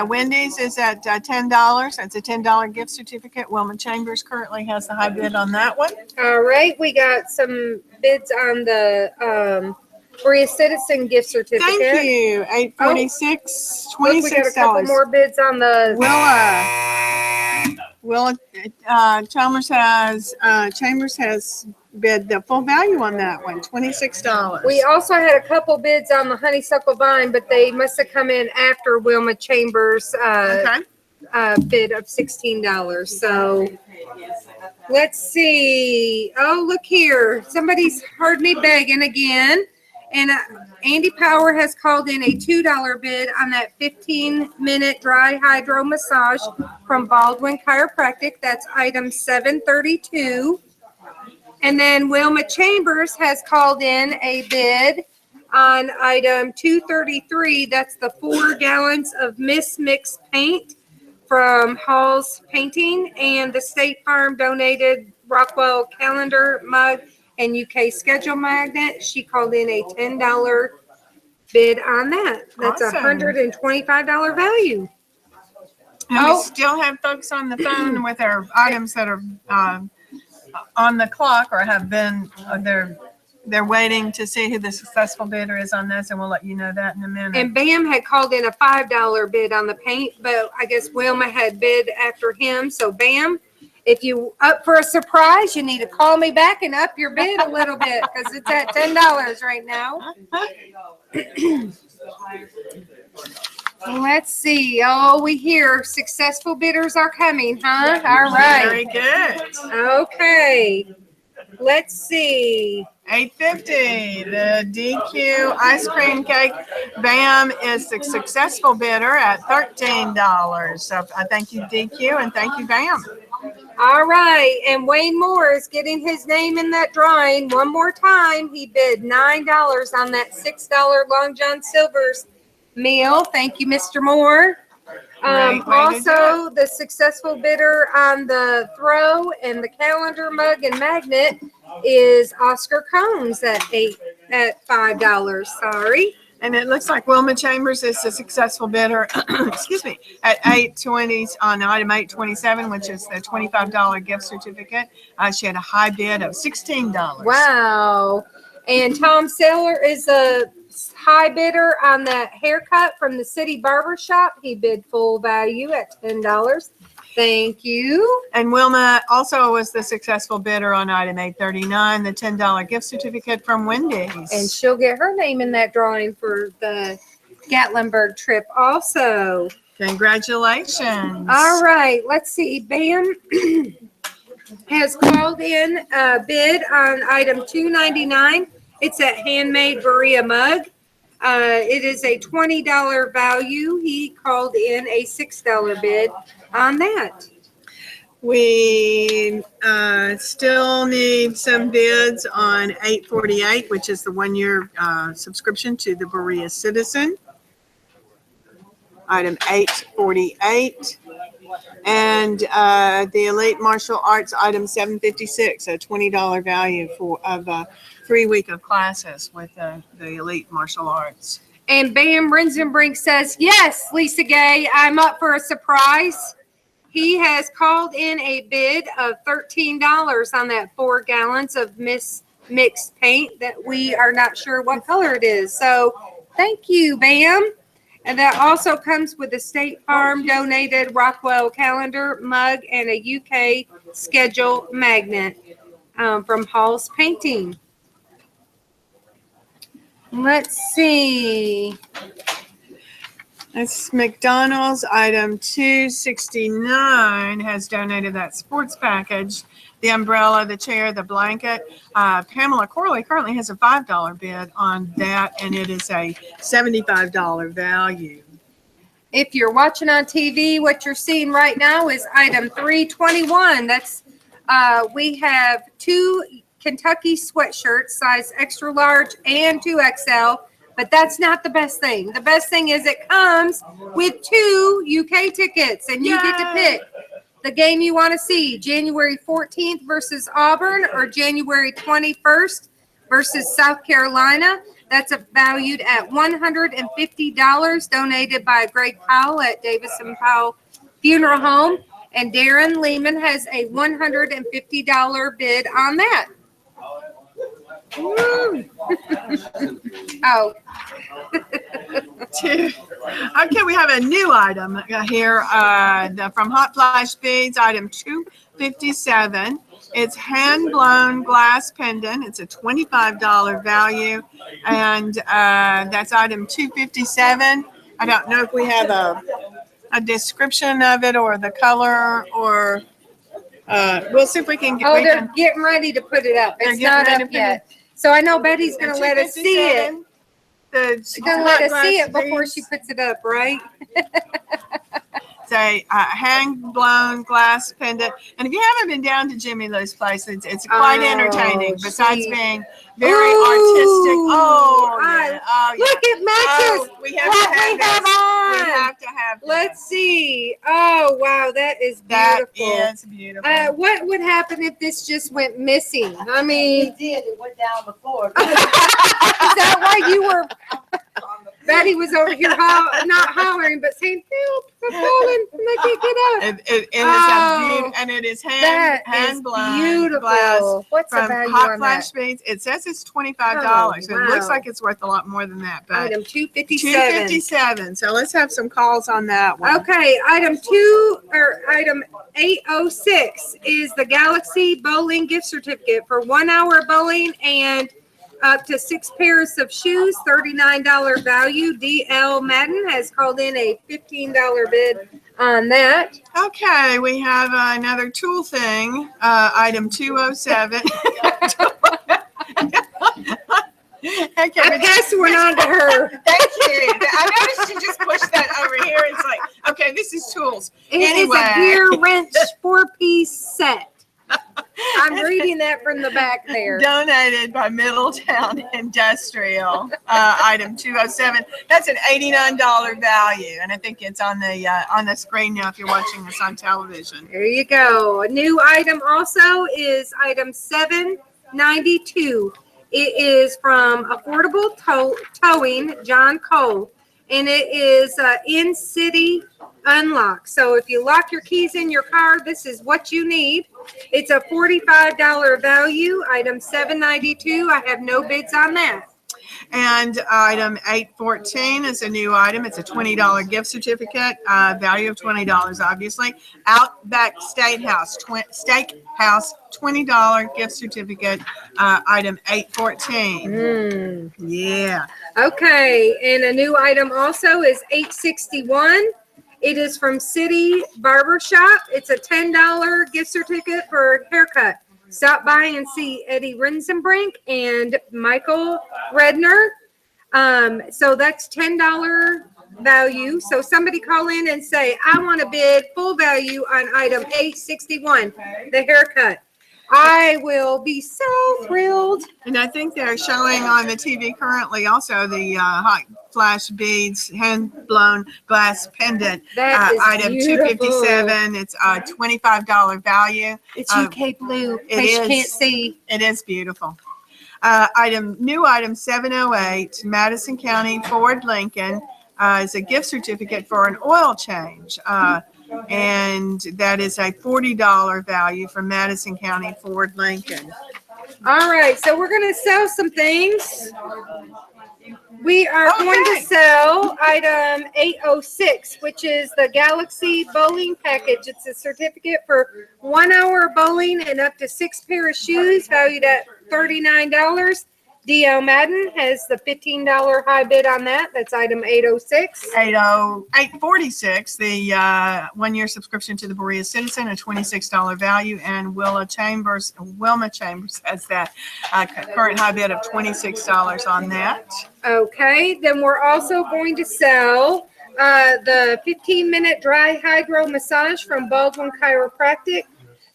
[SPEAKER 2] Wendy's is at $10. That's a $10 gift certificate. Wilma Chambers currently has the high bid on that one.
[SPEAKER 1] All right, we got some bids on the Berea Citizen gift certificate.
[SPEAKER 2] Thank you. 846,
[SPEAKER 1] Look, we got a couple
[SPEAKER 2] $26.
[SPEAKER 1] more bids on the.
[SPEAKER 2] Willa Chambers has bid the full value on that one, $26.
[SPEAKER 1] We also had a couple bids on the Honeysuckle Vine, but they must have come in after Wilma Chambers'
[SPEAKER 2] Okay.
[SPEAKER 1] bid of $16. So let's see. Oh, look here. Somebody's heard me begging again. And Andy Power has called in a $2 bid on that 15-minute dry hydro massage from Baldwin Chiropractic. That's item 732. And then Wilma Chambers has called in a bid on item 233. That's the 4 gallons of Miss Mix paint from Hall's Painting, and the State Farm donated Rockwell calendar mug and UK schedule magnet. She called in a $10 bid on that. That's
[SPEAKER 2] Awesome.
[SPEAKER 1] $125 value.
[SPEAKER 2] And we still have folks on the phone with their items that are on the clock or have been, they're waiting to see who the successful bidder is on this, and we'll let you know that in a minute.
[SPEAKER 1] And Bam had called in a $5 bid on the paint, but I guess Wilma had bid after him. So Bam, if you up for a surprise, you need to call me back and up your bid a little bit because it's at $10 right now. Let's see. Oh, we hear successful bidders are coming, huh? All
[SPEAKER 2] Very
[SPEAKER 1] right.
[SPEAKER 2] good.
[SPEAKER 1] Okay. Let's see.
[SPEAKER 2] 850, the DQ ice cream cake. Bam is the successful bidder at $13. So I thank you, DQ, and thank you, Bam.
[SPEAKER 1] All right, and Wayne Moore is getting his name in that drawing one more time. He bid $9 on that $6 Long John Silver's meal. Thank you, Mr. Moore.
[SPEAKER 2] Great way to
[SPEAKER 1] Also, the successful bidder on the throw and the calendar mug and magnet is Oscar Combs at $5. Sorry.
[SPEAKER 2] And it looks like Wilma Chambers is the successful bidder, excuse me, at 820 on item 827, which is the $25 gift certificate. She had a high bid of $16.
[SPEAKER 1] Wow. And Tom Saylor is a high bidder on that haircut from the City Barber Shop. He bid full value at $10. Thank you.
[SPEAKER 2] And Wilma also was the successful bidder on item 839, the $10 gift certificate from Wendy's.
[SPEAKER 1] And she'll get her name in that drawing for the Gatlinburg trip also.
[SPEAKER 2] Congratulations.
[SPEAKER 1] All right, let's see. Bam has called in a bid on item 299. It's a handmade Berea mug. It is a $20 value. He called in a $6 bid on that.
[SPEAKER 2] We still need some bids on 848, which is the 1-year subscription to the Berea Citizen. Item 848. And the Elite Martial Arts, item 756, a $20 value of a 3-week of classes with the Elite Martial Arts.
[SPEAKER 1] And Bam Rensenbrink says, yes, Lisa Gay, I'm up for a surprise. He has called in a bid of $13 on that 4 gallons of Miss Mixed paint that we are not sure what color it is. So thank you, Bam. And that also comes with a State Farm donated Rockwell calendar mug and a UK schedule magnet from Hall's Painting. Let's see.
[SPEAKER 2] That's McDonald's. Item 269 has donated that sports package the umbrella, the chair, the blanket. Pamela Corley currently has a $5 bid on that, and it is a $75 value.
[SPEAKER 1] If you're watching on TV, what you're seeing right now is item 321. That's we have 2 Kentucky sweatshirts, size extra large and 2XL. But that's not the best thing. The best thing is it comes with 2 UK tickets, and you get to pick the game you want to see. January 14th versus Auburn or January 21st versus South Carolina. That's valued at $150, donated by Greg Powell at Davis and Powell Funeral Home. And Darren Lehman has a $150 bid on that. Woo. Oh.
[SPEAKER 2] Okay, we have a new item here from Hot Flash Beads, item 257. It's hand-blown glass pendant. It's a $25 value, and that's item 257. I don't know if we have a description of it or the color, or we'll see if we can get.
[SPEAKER 1] Oh, they're getting ready to put it up. It's not up yet. So I know Betty's going to let us see it. She's going to let us see it before she puts it up, right?
[SPEAKER 2] It's a hand-blown glass pendant. And if you haven't been down to Jimmy Lou's place, it's quite entertaining, besides being very artistic. Oh, yeah. Oh, yeah.
[SPEAKER 1] Look, it matches
[SPEAKER 2] we have to have this.
[SPEAKER 1] on.
[SPEAKER 2] We have to have this.
[SPEAKER 1] Let's see. Oh, wow, that is beautiful.
[SPEAKER 2] That is beautiful.
[SPEAKER 1] What would happen if this just went missing? I mean,
[SPEAKER 3] It did. It went down before.
[SPEAKER 1] is that why you were? Betty was over here not hollering, but saying, "Help! I'm falling, and I can't get up."
[SPEAKER 2] It is and it is hand blown
[SPEAKER 1] beautiful.
[SPEAKER 2] glass
[SPEAKER 1] What's the
[SPEAKER 2] from
[SPEAKER 1] value
[SPEAKER 2] Hot
[SPEAKER 1] on
[SPEAKER 2] Flash
[SPEAKER 1] that?
[SPEAKER 2] Beads. It says it's $25.
[SPEAKER 1] Oh,
[SPEAKER 2] It looks
[SPEAKER 1] wow.
[SPEAKER 2] like it's worth a lot more than that, but
[SPEAKER 1] Item 257.
[SPEAKER 2] 257. So let's have some calls on that one.
[SPEAKER 1] Okay, item 806 is the Galaxy Bowling gift certificate for 1 hour bowling and up to 6 pairs of shoes, $39 value. DL Madden has called in a $15 bid on that.
[SPEAKER 2] Okay, we have another tool thing, item 207. Okay,
[SPEAKER 1] I passed one on to her.
[SPEAKER 2] Thank you. I noticed you just pushed that over here. It's like, okay, this is tools.
[SPEAKER 1] It is a gear wrench 4-piece set. I'm reading that from the back there.
[SPEAKER 2] Donated by Middletown Industrial, item 207. That's an $89 value, and I think it's on the screen now if you're watching this on television.
[SPEAKER 1] There you go. A new item also is item 792. It is from Affordable Towing, John Cole, and it is in-city unlock. So if you lock your keys in your car, this is what you need. It's a $45 value, item 792. I have no bids on that.
[SPEAKER 2] And item 814 is a new item. It's a $20 gift certificate, value of $20, obviously. Outback Steakhouse, $20 gift certificate, item 814. Yeah.
[SPEAKER 1] Okay, and a new item also is 861. It is from City Barbershop. It's a $10 gift certificate for a haircut. Stop by and see Eddie Rensenbrink and Michael Redner. So that's $10 value. So somebody call in and say, I want to bid full value on item 861, the haircut. I will be so thrilled.
[SPEAKER 2] And I think they're showing on the TV currently also the Hot Flash Beads hand-blown glass pendant,
[SPEAKER 1] That is
[SPEAKER 2] item
[SPEAKER 1] beautiful.
[SPEAKER 2] 257. It's a $25 value.
[SPEAKER 1] It's UK blue. In
[SPEAKER 2] it
[SPEAKER 1] case you
[SPEAKER 2] is.
[SPEAKER 1] can't see.
[SPEAKER 2] It is beautiful. New item 708, Madison County Ford Lincoln, is a gift certificate for an oil change. And that is a $40 value from Madison County Ford Lincoln.
[SPEAKER 1] All right, so we're going to sell some things. We are going to sell item 806, which is the Galaxy Bowling Package. It's a certificate for 1 hour bowling and up to 6 pair of shoes, valued at $39. DL Madden has the $15 high bid on that. That's item 806.
[SPEAKER 2] 846, the 1-year subscription to the Berea Citizen, a $26 value, and Wilma Chambers has that current high bid of $26 on that.
[SPEAKER 1] Okay, then we're also going to sell the 15-minute dry hydro massage from Baldwin Chiropractic.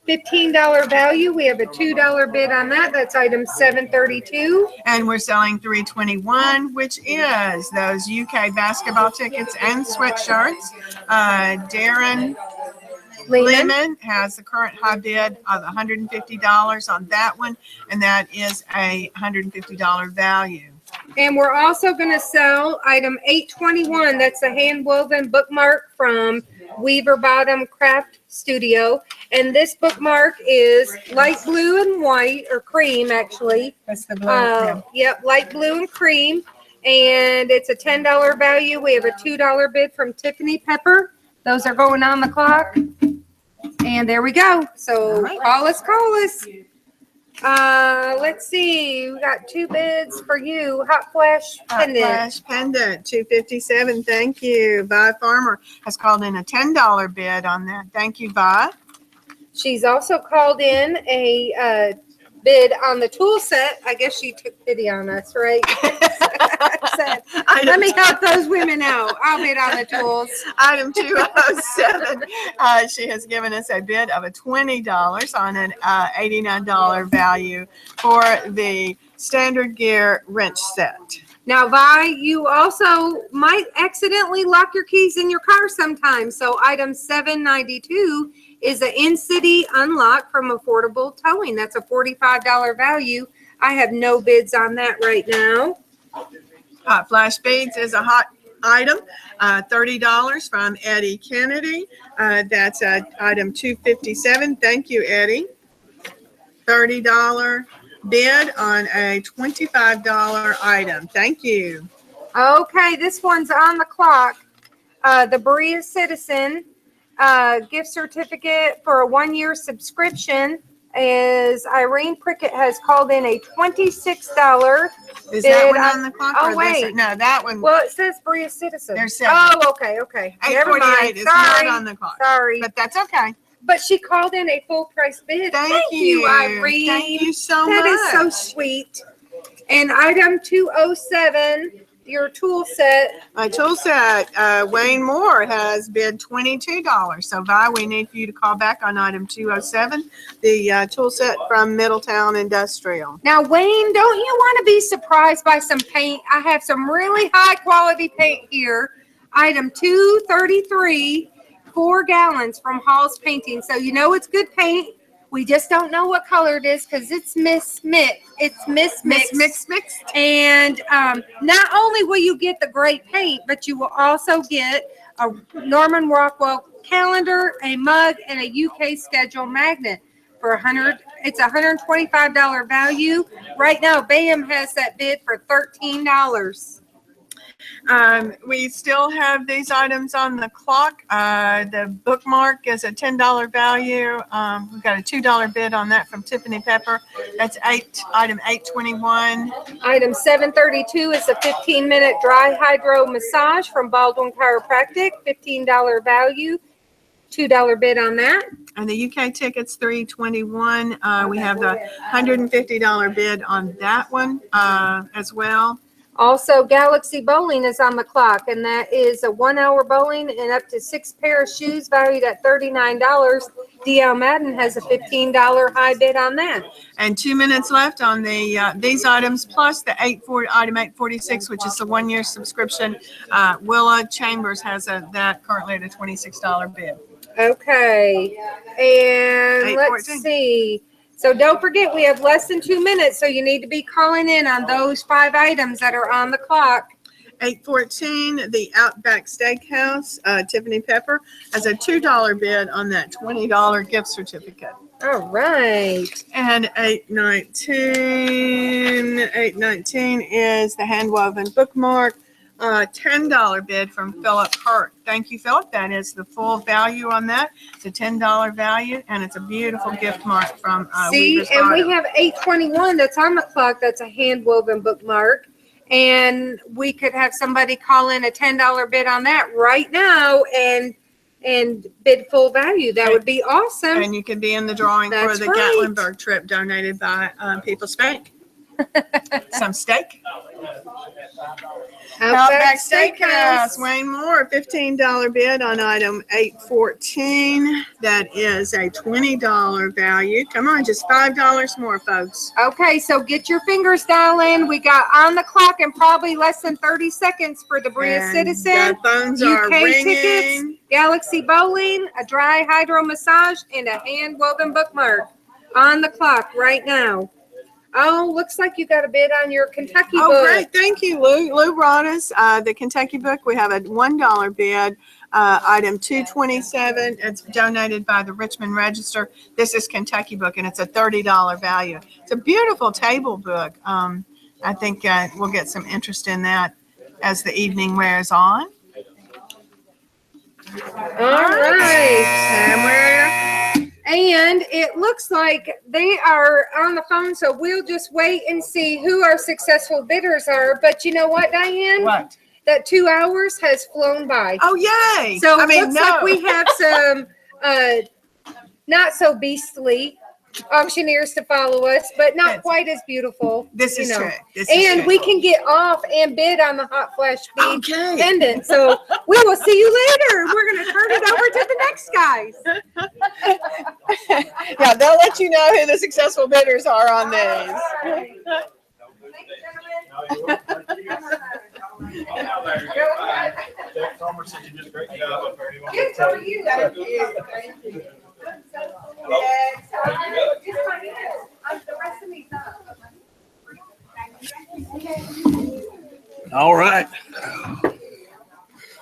[SPEAKER 1] $15 value. We have a $2 bid on that. That's item 732.
[SPEAKER 2] And we're selling 321, which is those UK basketball tickets and sweatshirts. Darren Lehman has the current high bid of $150 on that one, and that is a $150 value.
[SPEAKER 1] And we're also going to sell item 821. That's a hand-woven bookmark from Weaver Bottom Craft Studio. And this bookmark is light blue and white, or cream, actually.
[SPEAKER 2] That's the blue.
[SPEAKER 1] Yep, light blue and cream. And it's a $10 value. We have a $2 bid from Tiffany Pepper. Those are going on the clock. And there we go. So call us. Let's see. We got 2 bids for you. Hot Flash Pendant.
[SPEAKER 2] Flash Pendant, $257. Thank you. Vi Farmer has called in a $10 bid on that. Thank you, Vi.
[SPEAKER 1] She's also called in a bid on the tool set. I guess she took pity on us, right? Said, let me help those women out. I'll bid on the tools.
[SPEAKER 2] Item 207. She has given us a bid of a $20 on an $89 value for the standard gear wrench set.
[SPEAKER 1] Now, Vi, you also might accidentally lock your keys in your car sometimes. So item 792 is an in-city unlock from Affordable Towing. That's a $45 value. I have no bids on that right now.
[SPEAKER 2] Hot Flash Beads is a hot item, $30 from Eddie Kennedy. That's item 257. Thank you, Eddie. $30 bid on a $25 item. Thank you.
[SPEAKER 1] Okay, this one's on the clock. The Berea Citizen gift certificate for a 1-year subscription is Irene Prickett has called in a $26
[SPEAKER 2] Is
[SPEAKER 1] bid
[SPEAKER 2] that one on the clock?
[SPEAKER 1] Oh,
[SPEAKER 2] or
[SPEAKER 1] wait.
[SPEAKER 2] This? No, that one.
[SPEAKER 1] Well, it says Berea Citizen.
[SPEAKER 2] There's 7.
[SPEAKER 1] Oh, okay. Never mind.
[SPEAKER 2] 848 is
[SPEAKER 1] Sorry.
[SPEAKER 2] not on the clock.
[SPEAKER 1] Sorry.
[SPEAKER 2] But that's okay.
[SPEAKER 1] But she called in a full price bid.
[SPEAKER 2] Thank you,
[SPEAKER 1] Irene.
[SPEAKER 2] Thank you so much.
[SPEAKER 1] That is so sweet. And item 207, your tool set.
[SPEAKER 2] My tool set, Wayne Moore has bid $22. So, Vi, we need for you to call back on item 207, the tool set from Middletown Industrial.
[SPEAKER 1] Now, Wayne, don't you want to be surprised by some paint? I have some really high quality paint here. Item 233, 4 gallons from Hall's Painting. So you know it's good paint. We just don't know what color it is because it's mismixed. And not only will you get the great paint, but you will also get a Norman Rockwell calendar, a mug, and a UK schedule magnet for it's a $125 value. Right now, BAM has that bid for $13.
[SPEAKER 2] We still have these items on the clock. The bookmark is a $10 value. We've got a $2 bid on that from Tiffany Pepper. That's item 821.
[SPEAKER 1] Item 732 is a 15-minute dry hydro massage from Baldwin Chiropractic, $15 value, $2 bid on that.
[SPEAKER 2] And the UK tickets, $321. We have the $150 bid on that one as well.
[SPEAKER 1] Also, Galaxy Bowling is on the clock, and that is a 1-hour bowling and up to 6 pair of shoes valued at $39. DL Madden has a $15 high bid on that.
[SPEAKER 2] And 2 minutes left on the these items, plus the item 846, which is the 1-year subscription. Willa Chambers has that currently at a $26 bid.
[SPEAKER 1] Okay, and let's see. So don't forget, we have less than 2 minutes, so you need to be calling in on those 5 items that are on the clock.
[SPEAKER 2] 814, the Outback Steakhouse, Tiffany Pepper has a $2 bid on that $20 gift certificate.
[SPEAKER 1] All right.
[SPEAKER 2] And 819 is the hand-woven bookmark $10 bid from Philip Hurt. Thank you, Philip. That is the full value on that. It's a $10 value, and it's a beautiful gift mark from
[SPEAKER 1] See,
[SPEAKER 2] Weaver's
[SPEAKER 1] and we
[SPEAKER 2] Auto.
[SPEAKER 1] have 821 that's on the clock. That's a hand woven bookmark. And we could have somebody call in a $10 bid on that right now and bid full value. That would be awesome.
[SPEAKER 2] And you can be in the drawing for
[SPEAKER 1] That's
[SPEAKER 2] the
[SPEAKER 1] right.
[SPEAKER 2] Gatlinburg trip donated by People's Bank. Some steak. Outback Steakhouse, Wayne Moore, $15 bid on item 814. That is a $20 value. Come on, just $5 more, folks.
[SPEAKER 1] Okay, so get your fingers dialing. We got on the clock in probably less than 30 seconds for the Bria
[SPEAKER 2] And
[SPEAKER 1] Citizen.
[SPEAKER 2] the phones are
[SPEAKER 1] UK
[SPEAKER 2] ringing.
[SPEAKER 1] tickets, Galaxy Bowling, a dry hydro massage, and a hand woven bookmark on the clock right now. Oh, looks like you got a bid on your Kentucky
[SPEAKER 2] Oh,
[SPEAKER 1] book.
[SPEAKER 2] great. Thank you, Lou. Lou brought us the Kentucky book. We have a $1 bid, item 227. It's donated by the Richmond Register. This is Kentucky book, and it's a $30 value. It's a beautiful table book. I think we'll get some interest in that as the evening wears on.
[SPEAKER 1] All right.
[SPEAKER 2] And
[SPEAKER 1] And it looks like they are on the phone, so we'll just wait and see who our successful bidders are. But you know what, Diane?
[SPEAKER 2] what?
[SPEAKER 1] That 2 hours has flown by.
[SPEAKER 2] Oh, yay.
[SPEAKER 1] So
[SPEAKER 2] I
[SPEAKER 1] it
[SPEAKER 2] mean,
[SPEAKER 1] looks
[SPEAKER 2] no.
[SPEAKER 1] like we have some not so beastly auctioneers to follow us, but not quite as beautiful.
[SPEAKER 2] This
[SPEAKER 1] you
[SPEAKER 2] is
[SPEAKER 1] know.
[SPEAKER 2] true. This is
[SPEAKER 1] And
[SPEAKER 2] true.
[SPEAKER 1] we can get off and bid on the hot flash speed
[SPEAKER 2] Okay.
[SPEAKER 1] pendant. So we will see you later. We're going to turn it over to the next guys.
[SPEAKER 2] Yeah, they'll let you know who the successful bidders are on these.
[SPEAKER 1] Yes, how are you?
[SPEAKER 4] All right.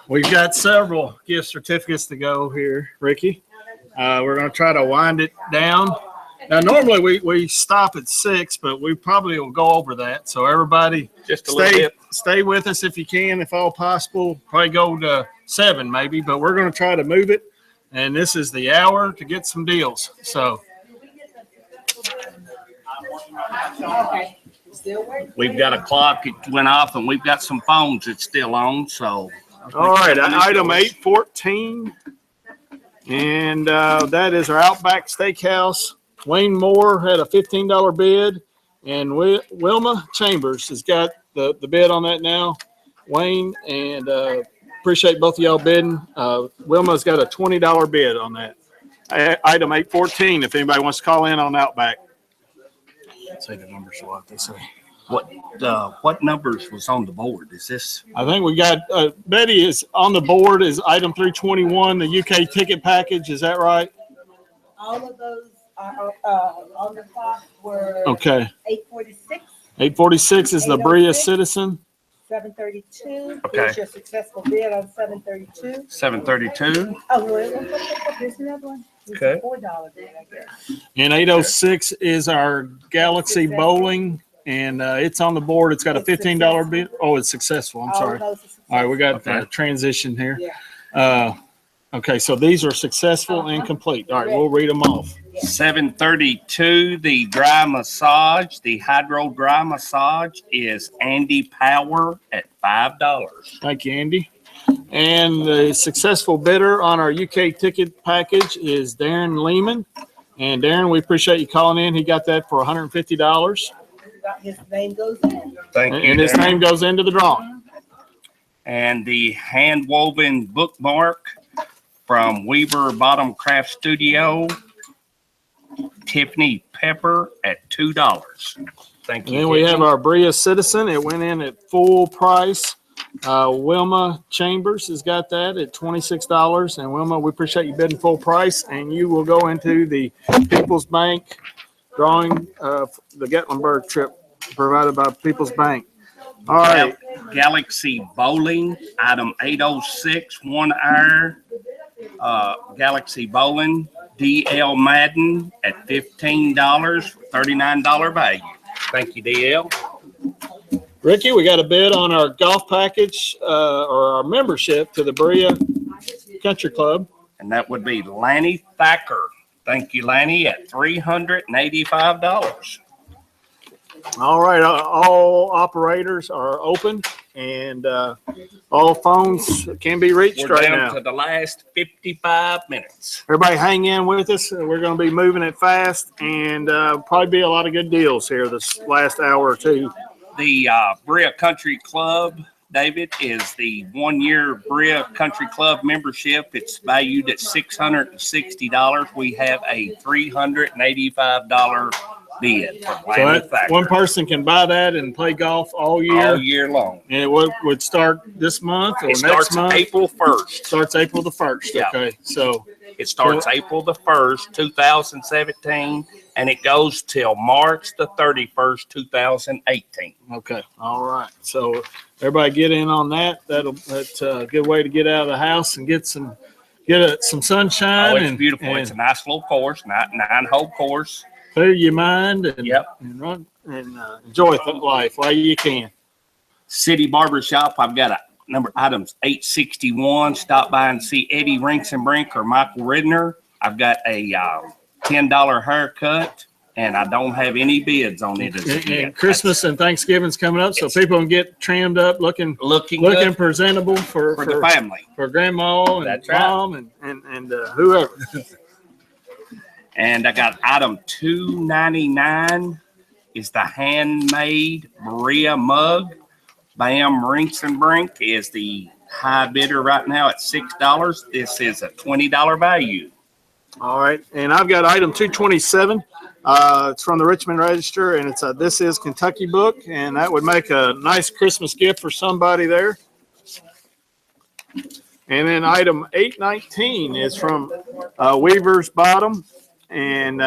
[SPEAKER 4] We've got several gift certificates to go here, Ricky. We're going to try to wind it down. Now, normally we stop at 6, but we probably will go over that. So everybody
[SPEAKER 5] Just a little bit.
[SPEAKER 4] stay with us if you can, if all possible. Probably go to 7 maybe, but we're going to try to move it. And this is the hour to get some deals. So
[SPEAKER 5] We've got a clock, it went off, and we've got some phones that's still on, so.
[SPEAKER 4] all right, item 814, and that is our Outback Steakhouse. Wayne Moore had a $15 bid, and Wilma Chambers has got the bid on that now. Wayne, and appreciate both of y'all bidding. Wilma's got a $20 bid on that. Item 814, if anybody wants to call in on Outback. Say the numbers a lot, they say.
[SPEAKER 5] What numbers was on the board? Is this?
[SPEAKER 4] I think we got, Betty is on the board is item 321, the UK ticket package. Is that right?
[SPEAKER 6] All of those are on the clock were
[SPEAKER 4] Okay.
[SPEAKER 6] 846,
[SPEAKER 4] 846 is the Bria Citizen.
[SPEAKER 6] 732.
[SPEAKER 5] Okay.
[SPEAKER 6] Here's your successful bid on 732.
[SPEAKER 5] 732?
[SPEAKER 6] Oh, wait, there's another one. It's
[SPEAKER 5] Okay.
[SPEAKER 6] a $4 bid, I guess.
[SPEAKER 4] And 806 is our Galaxy Bowling, and it's on the board. It's got a
[SPEAKER 6] It's
[SPEAKER 4] $15 bid. Oh, it's successful. I'm
[SPEAKER 6] All
[SPEAKER 4] sorry.
[SPEAKER 6] of those are
[SPEAKER 4] All right, we got
[SPEAKER 5] Okay.
[SPEAKER 4] transition here.
[SPEAKER 6] Yeah.
[SPEAKER 4] Okay, so these are successful and complete. All right, we'll read them off.
[SPEAKER 5] 732, the dry massage, the hydro dry massage is Andy Power at $5.
[SPEAKER 4] Thank you, Andy. And the successful bidder on our UK ticket package is Darren Lehman. And Darren, we appreciate you calling in. He got that for $150.
[SPEAKER 6] His name goes in.
[SPEAKER 5] Thank you.
[SPEAKER 4] And his
[SPEAKER 5] Darren.
[SPEAKER 4] name goes into the drawing.
[SPEAKER 5] And the hand woven bookmark from Weaver Bottom Craft Studio, Tiffany Pepper at $2. Thank
[SPEAKER 4] And
[SPEAKER 5] you.
[SPEAKER 4] then we have
[SPEAKER 5] Tiffany.
[SPEAKER 4] our Bria Citizen. It went in at full price. Wilma Chambers has got that at $26. And Wilma, we appreciate you bidding full price. And you will go into the People's Bank drawing of the Gatlinburg trip provided by People's Bank. All right.
[SPEAKER 5] Galaxy Bowling, item 806, 1 hour. Galaxy Bowling, DL Madden at $15, $39 value. Thank you, DL.
[SPEAKER 4] Ricky, we got a bid on our golf package, or our membership to the Berea Country Club.
[SPEAKER 5] And that would be Lanny Thacker. Thank you, Lanny, at $385.
[SPEAKER 4] All right, all operators are open, and all phones can be reached
[SPEAKER 5] We're
[SPEAKER 4] right
[SPEAKER 5] down
[SPEAKER 4] now.
[SPEAKER 5] to the last 55 minutes.
[SPEAKER 4] Everybody hang in with us. We're going to be moving it fast, and probably be a lot of good deals here this last hour or two.
[SPEAKER 5] The Berea Country Club, David, is the 1-year Berea Country Club membership. It's valued at $660. We have a $385 bid for
[SPEAKER 4] So
[SPEAKER 5] Lanny
[SPEAKER 4] that,
[SPEAKER 5] Thacker
[SPEAKER 4] one person can buy that and play golf all
[SPEAKER 5] all
[SPEAKER 4] year.
[SPEAKER 5] year long.
[SPEAKER 4] And it would start this month or
[SPEAKER 5] It
[SPEAKER 4] next
[SPEAKER 5] starts
[SPEAKER 4] month?
[SPEAKER 5] April 1st.
[SPEAKER 4] Starts April the 1st.
[SPEAKER 5] Yeah.
[SPEAKER 4] Okay, so
[SPEAKER 5] It starts April the 1st, 2017, and it goes till March the 31st, 2018.
[SPEAKER 4] okay, all right. So everybody get in on that. That's a good way to get out of the house and get some sunshine.
[SPEAKER 5] Oh, it's
[SPEAKER 4] and,
[SPEAKER 5] beautiful.
[SPEAKER 4] and
[SPEAKER 5] It's a nice little course, nine-hole course.
[SPEAKER 4] clear your mind and
[SPEAKER 5] Yep.
[SPEAKER 4] and run and enjoy life while you can.
[SPEAKER 5] City Barbershop, I've got items 861. Stop by and see Eddie Rinks and Brink or Michael Ridner. I've got a $10 haircut, and I don't have any bids on it as of
[SPEAKER 4] And
[SPEAKER 5] yet.
[SPEAKER 4] Christmas and Thanksgiving's coming up, so people can get trimmed up, looking
[SPEAKER 5] Looking good
[SPEAKER 4] presentable for
[SPEAKER 5] for the family.
[SPEAKER 4] for grandma and
[SPEAKER 5] That's right.
[SPEAKER 4] mom and whoever.
[SPEAKER 5] And I got item 299 is the handmade Berea mug. Bam Rinks and Brink is the high bidder right now at $6. This is a $20 value.
[SPEAKER 4] All right, and I've got item 227. It's from the Richmond Register, and it's a "This Is Kentucky" book, and that would make a nice Christmas gift for somebody there. And then item 819 is from Weaver's Bottom, and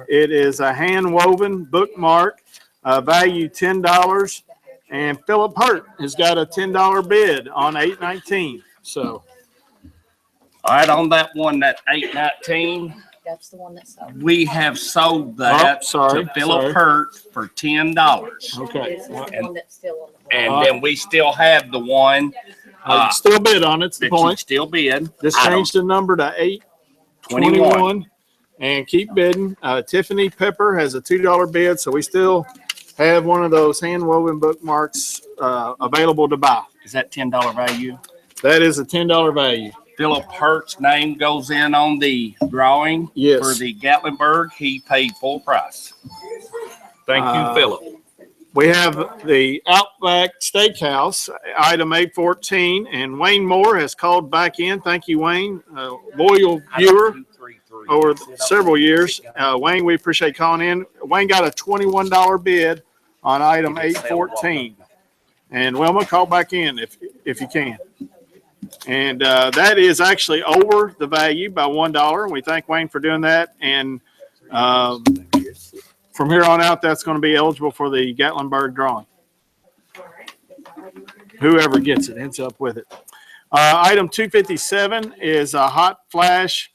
[SPEAKER 4] it is a hand-woven bookmark, value $10. And Philip Hurt has got a $10 bid on 819. So
[SPEAKER 5] All right, on that one, that 819,
[SPEAKER 6] That's the one that sold.
[SPEAKER 5] we have sold that
[SPEAKER 4] sorry,
[SPEAKER 5] to Philip
[SPEAKER 4] sorry.
[SPEAKER 5] Hurt for $10.
[SPEAKER 4] okay,
[SPEAKER 6] This is the one that's still on the.
[SPEAKER 5] And then we still have the one
[SPEAKER 4] still bid on it's the
[SPEAKER 5] that you
[SPEAKER 4] point.
[SPEAKER 5] still bid.
[SPEAKER 4] Just
[SPEAKER 5] Item
[SPEAKER 4] change the number to
[SPEAKER 5] 21.
[SPEAKER 4] 821 and keep bidding. Tiffany Pepper has a $2 bid, so we still have one of those hand-woven bookmarks available to buy.
[SPEAKER 5] Is that $10 value?
[SPEAKER 4] That is a $10 value.
[SPEAKER 5] Philip Hurt's name goes in on the drawing
[SPEAKER 4] Yes.
[SPEAKER 5] for the Gatlinburg. He paid full price. Thank you, Philip.
[SPEAKER 4] We have the Outback Steakhouse, item 814, and Wayne Moore has called back in. Thank you, Wayne. Loyal viewer over several years. Wayne, we appreciate calling in. Wayne got a $21 bid on item 814. And Wilma, call back in if you can. And that is actually over the value by $1. And we thank Wayne for doing that. And from here on out, that's going to be eligible for the Gatlinburg drawing. Whoever gets it ends up with it. Item 257 is a hot flash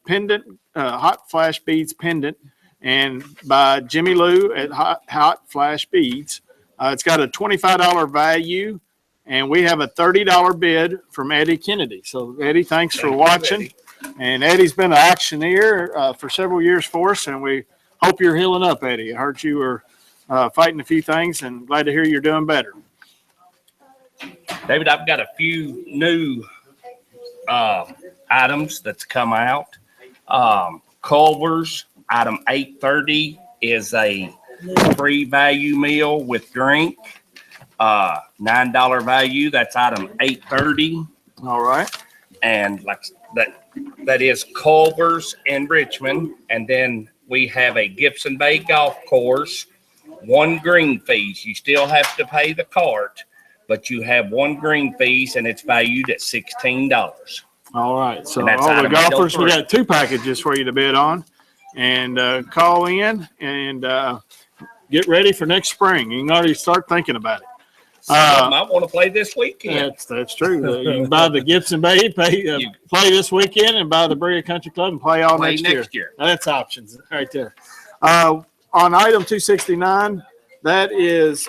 [SPEAKER 4] pendant, hot flash beads pendant, and by Jimmy Lou at Hot Flash Beads. It's got a $25 value, and we have a $30 bid from Eddie Kennedy. So Eddie, thanks for watching. And Eddie's been an auctioneer for several years for us, and we hope you're healing up, Eddie. I heard you were fighting a few things, and glad to hear you're doing better.
[SPEAKER 5] David, I've got a few new items that's come out. Culver's item 830 is a free value meal with drink. $9 value. That's item 830.
[SPEAKER 4] All right.
[SPEAKER 5] And like that is Culver's in Richmond. And then we have a Gibson Bay golf course, one green fees. You still have to pay the cart, but you have one green fees, and it's valued at $16.
[SPEAKER 4] All right. So
[SPEAKER 5] And that's
[SPEAKER 4] all the
[SPEAKER 5] item
[SPEAKER 4] golfers, we
[SPEAKER 5] 803.
[SPEAKER 4] got two packages for you to bid on, and call in and get ready for next spring. You can already start thinking about it.
[SPEAKER 5] I might want to play this weekend.
[SPEAKER 4] That's true. You can buy the Gibson Bay, play this weekend, and buy the Berea Country Club and play all
[SPEAKER 5] Play
[SPEAKER 4] next year. That's options right there. On item 269, that is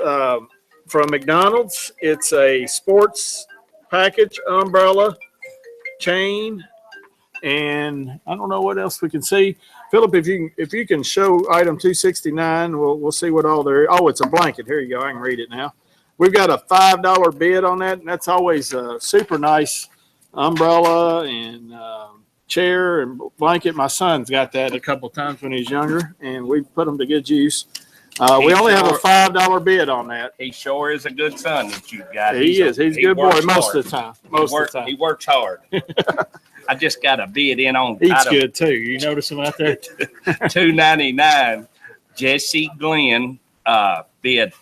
[SPEAKER 4] from McDonald's. It's a sports package, umbrella, chain, and I don't know what else we can see. Philip, if you can show item 269, we'll see what all there. Oh, it's a blanket. Here you go. I can read it now. We've got a $5 bid on that, and that's always a super nice umbrella and chair and blanket. My son's got that a couple times when he's younger, and we've put them to good use. We only have a $5 bid on that.
[SPEAKER 5] He sure is a good son that you've got.
[SPEAKER 4] He is. He's a good boy
[SPEAKER 5] works
[SPEAKER 4] most
[SPEAKER 5] hard.
[SPEAKER 4] of the time. Most of the time.
[SPEAKER 5] He works hard. I just got a bid in on
[SPEAKER 4] Eats
[SPEAKER 5] item
[SPEAKER 4] good too. You notice him out there?
[SPEAKER 5] $2.99. Jesse Glenn bid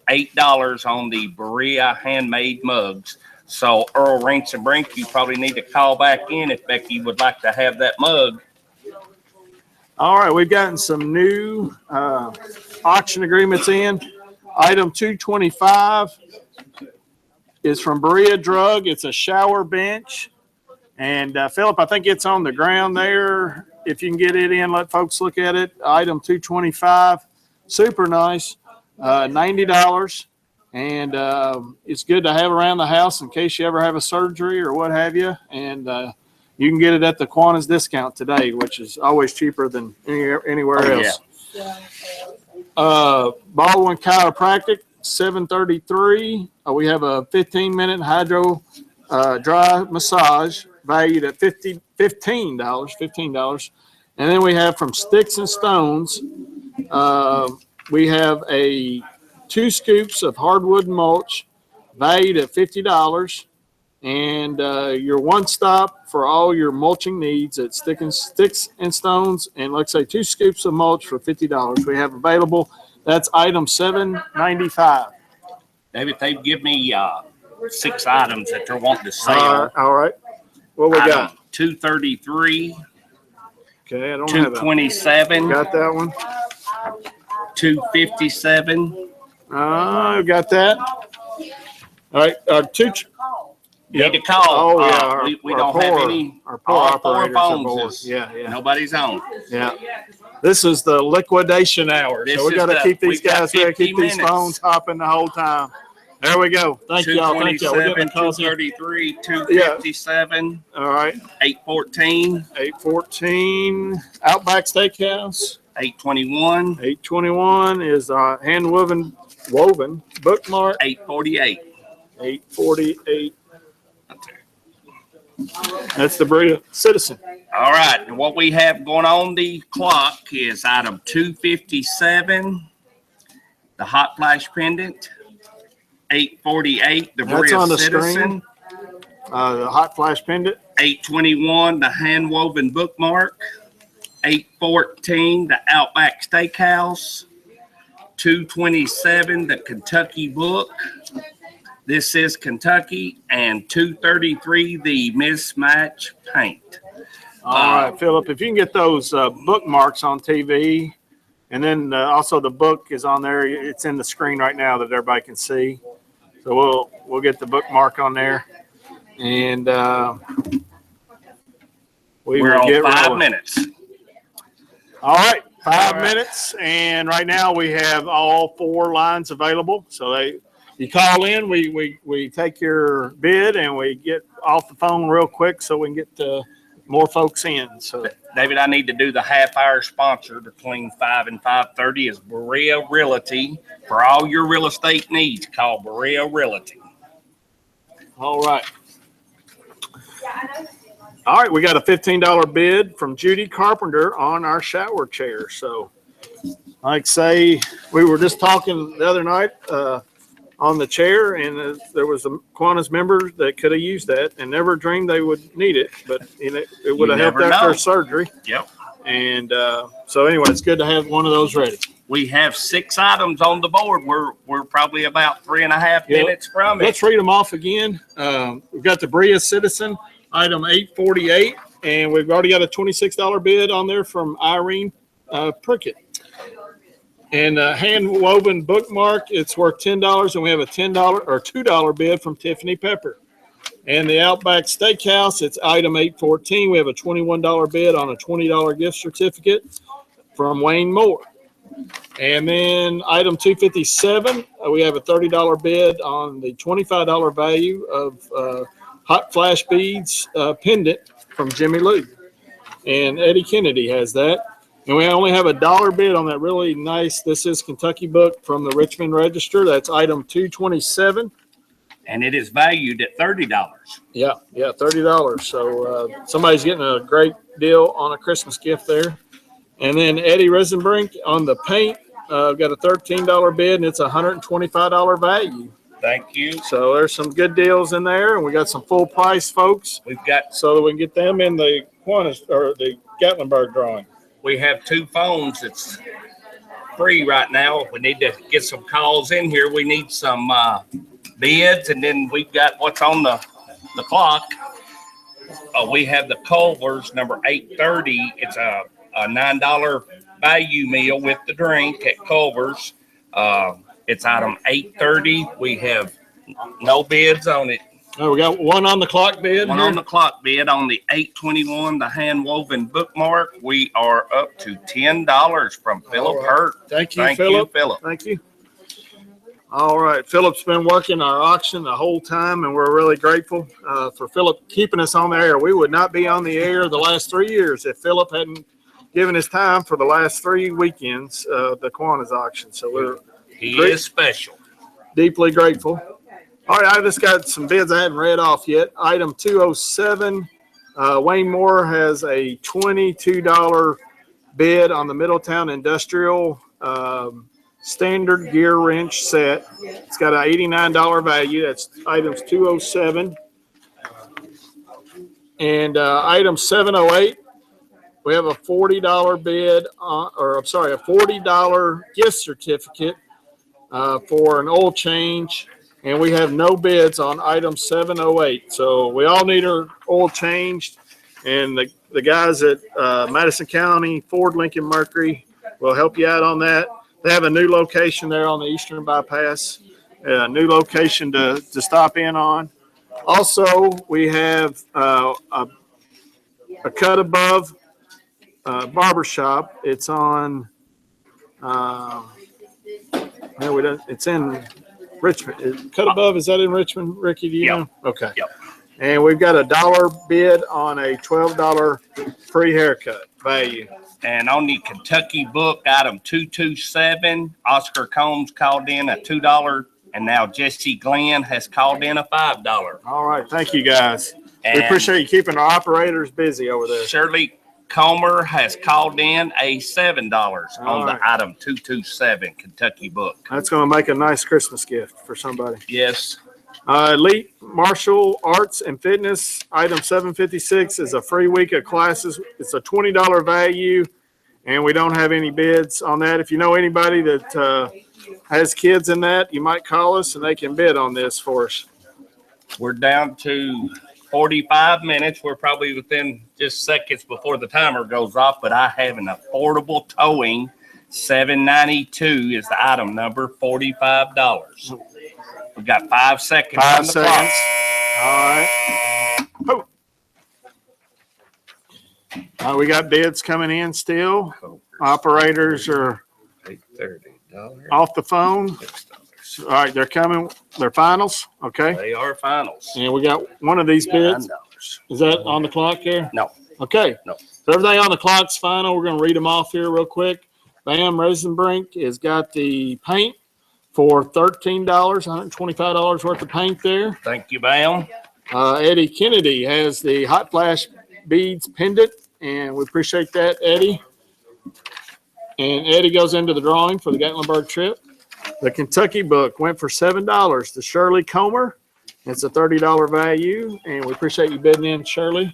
[SPEAKER 5] $8 on the Berea handmade mugs. So Earl Rinks and Brink, you probably need to call back in if Becky would like to have that mug.
[SPEAKER 4] All right, we've gotten some new auction agreements in. Item 225 is from Berea Drug. It's a shower bench. And Philip, I think it's on the ground there. If you can get it in, let folks look at it. Item 225, super nice, $90. And it's good to have around the house in case you ever have a surgery or what have you. And you can get it at the Kiwanis discount today, which is always cheaper than anywhere else. Baldwin Chiropractic, $733. We have a 15-minute hydro dry massage valued at $15. And then we have from Sticks and Stones, we have 2 scoops of hardwood mulch valued at $50. And your one stop for all your mulching needs at Sticks and Stones. And let's say 2 scoops of mulch for $50. We have available. That's item 795.
[SPEAKER 5] Maybe if they'd give me 6 items that they're wanting to sell.
[SPEAKER 4] All right. What we got?
[SPEAKER 5] 233,
[SPEAKER 4] Okay, I don't have that.
[SPEAKER 5] 227,
[SPEAKER 4] Got that one?
[SPEAKER 5] 257.
[SPEAKER 4] Got that. All right,
[SPEAKER 5] Need to call.
[SPEAKER 4] Oh, yeah.
[SPEAKER 5] We don't have any.
[SPEAKER 4] Our poor
[SPEAKER 5] all 4
[SPEAKER 4] operators are bored.
[SPEAKER 5] phones.
[SPEAKER 4] Yeah.
[SPEAKER 5] Nobody's on.
[SPEAKER 4] Yeah. This is the liquidation hour.
[SPEAKER 5] This
[SPEAKER 4] So we
[SPEAKER 5] is
[SPEAKER 4] got to keep these
[SPEAKER 5] we've got
[SPEAKER 4] guys there,
[SPEAKER 5] 50
[SPEAKER 4] keep these
[SPEAKER 5] minutes.
[SPEAKER 4] phones hopping the whole time. There we go. Thank y'all. Thank y'all. We're
[SPEAKER 5] 227,
[SPEAKER 4] getting calls in.
[SPEAKER 5] 233, 257,
[SPEAKER 4] All right.
[SPEAKER 5] 814,
[SPEAKER 4] 814 Outback Steakhouse.
[SPEAKER 5] 821,
[SPEAKER 4] 821 is hand woven bookmark.
[SPEAKER 5] 848.
[SPEAKER 4] 848. That's the Berea Citizen.
[SPEAKER 5] All right, and what we have going on the clock is item 257, the hot flash pendant, 848, the
[SPEAKER 4] That's
[SPEAKER 5] Berea
[SPEAKER 4] on the
[SPEAKER 5] Citizen,
[SPEAKER 4] screen. The hot flash pendant.
[SPEAKER 5] 821, the hand woven bookmark, 814, the Outback Steakhouse, 227, the Kentucky book. This is Kentucky, and 233, the mismatch paint.
[SPEAKER 4] All right, Philip, if you can get those bookmarks on TV, and then also the book is on there. It's in the screen right now that everybody can see. So we'll get the bookmark on there, and
[SPEAKER 5] we're on
[SPEAKER 4] get
[SPEAKER 5] 5
[SPEAKER 4] rolling.
[SPEAKER 5] minutes.
[SPEAKER 4] All right, 5 minutes, and right now we have all 4 lines available. So you call in, we take your bid, and we get off the phone real quick so we can get more folks in. So
[SPEAKER 5] David, I need to do the half-hour sponsor between 5 and 5:30 is Berea Realty. For all your real estate needs, call Berea Realty.
[SPEAKER 4] all right. All right, we got a $15 bid from Judy Carpenter on our shower chair. So, like say, we were just talking the other night on the chair, and there was some Kiwanis members that could have used that and never dreamed they would need it, but it would have helped
[SPEAKER 5] never
[SPEAKER 4] after
[SPEAKER 5] know.
[SPEAKER 4] surgery.
[SPEAKER 5] Yep.
[SPEAKER 4] And so anyway, it's good to have one of those ready.
[SPEAKER 5] We have 6 items on the board. We're probably about 3.5
[SPEAKER 4] Yep.
[SPEAKER 5] minutes from it.
[SPEAKER 4] Let's read them off again. We've got the Berea Citizen, item 848, and we've already got a $26 bid on there from Irene Prickett. And hand woven bookmark, it's worth $10, and we have a $10 or $2 bid from Tiffany Pepper. And the Outback Steakhouse, it's item 814. We have a $21 bid on a $20 gift certificate from Wayne Moore. And then item 257, we have a $30 bid on the $25 value of hot flash beads pendant from Jimmy Lou. And Eddie Kennedy has that. And we only have a $1 bid on that really nice, this is Kentucky book from the Richmond Register. That's item 227.
[SPEAKER 5] And it is valued at $30.
[SPEAKER 4] Yeah, $30. So somebody's getting a great deal on a Christmas gift there. And then Eddie Risenbrink on the paint, got a $13 bid, and it's a $125 value.
[SPEAKER 5] Thank you.
[SPEAKER 4] So there's some good deals in there, and we got some full price folks,
[SPEAKER 5] We've got,
[SPEAKER 4] so that we can get them in the Kiwanis or the Gatlinburg drawing.
[SPEAKER 5] we have 2 phones that's free right now. We need to get some calls in here. We need some bids, and then we've got what's on the clock. We have the Culver's number 830. It's a $9 value meal with the drink at Culver's. It's item 830. We have no bids on it.
[SPEAKER 4] Oh, we got one on the clock bid.
[SPEAKER 5] One
[SPEAKER 4] here.
[SPEAKER 5] on the clock bid on the 821, the hand woven bookmark. We are up to $10 from Philip
[SPEAKER 4] All right.
[SPEAKER 5] Hurt.
[SPEAKER 4] Thank you,
[SPEAKER 5] Thank
[SPEAKER 4] Philip.
[SPEAKER 5] you, Philip.
[SPEAKER 4] Thank you. All right, Philip's been working our auction the whole time, and we're really grateful for Philip keeping us on the air. We would not be on the air the last 3 years if Philip hadn't given his time for the last 3 weekends of the Kiwanis auction. So we're
[SPEAKER 5] He
[SPEAKER 4] Great.
[SPEAKER 5] is special.
[SPEAKER 4] deeply grateful. All right, I just got some bids I haven't read off yet. Item 207, Wayne Moore has a $22 bid on the Middletown Industrial standard gear wrench set. It's got an $89 value. That's items 207. And item 708, we have a $40 bid on, or I'm sorry, a $40 gift certificate for an oil change. And we have no bids on item 708. So we all need our oil changed. And the guys at Madison County Ford Lincoln Mercury will help you out on that. They have a new location there on the Eastern Bypass, a new location to stop in on. Also, we have a cut above barbershop. It's on, no, we don't, it's in Richmond. Cut above, is that in Richmond, Ricky? Do you know? Okay.
[SPEAKER 5] Yep.
[SPEAKER 4] And we've got a $1 bid on a $12 free haircut value.
[SPEAKER 5] And on the Kentucky book, item 227, Oscar Combs called in a $2, and now Jesse Glenn has called in a $5.
[SPEAKER 4] All right. Thank you, guys. We
[SPEAKER 5] And
[SPEAKER 4] appreciate you keeping our operators busy over there.
[SPEAKER 5] Shirley Comer has called in a $7
[SPEAKER 4] All
[SPEAKER 5] on
[SPEAKER 4] right.
[SPEAKER 5] the item 227 Kentucky book.
[SPEAKER 4] That's going to make a nice Christmas gift for somebody.
[SPEAKER 5] Yes.
[SPEAKER 4] Elite Martial Arts and Fitness, item 756 is a free week of classes. It's a $20 value, and we don't have any bids on that. If you know anybody that has kids in that, you might call us and they can bid on this for us.
[SPEAKER 5] We're down to 45 minutes. We're probably within just seconds before the timer goes off, but I have an affordable towing. $792 is the item number, $45. We got 5 seconds
[SPEAKER 4] 5
[SPEAKER 5] on the
[SPEAKER 4] seconds.
[SPEAKER 5] clock.
[SPEAKER 4] All right. We got bids coming in still. Operators are
[SPEAKER 5] $30.
[SPEAKER 4] off the phone. All right, they're coming. They're finals. Okay.
[SPEAKER 5] They are finals.
[SPEAKER 4] And we got one of these bids.
[SPEAKER 5] $9.
[SPEAKER 4] Is that on the clock here?
[SPEAKER 5] No.
[SPEAKER 4] Okay.
[SPEAKER 5] No.
[SPEAKER 4] So everything on the clock's final. We're going to read them off here real quick. Bam Rosenbrink has got the paint for $13, $125 worth of paint there.
[SPEAKER 5] Thank you, Bam.
[SPEAKER 4] Eddie Kennedy has the hot flash beads pendant, and we appreciate that, Eddie. And Eddie goes into the drawing for the Gatlinburg trip. The Kentucky book went for $7 to Shirley Comer. It's a $30 value, and we appreciate you bidding in, Shirley.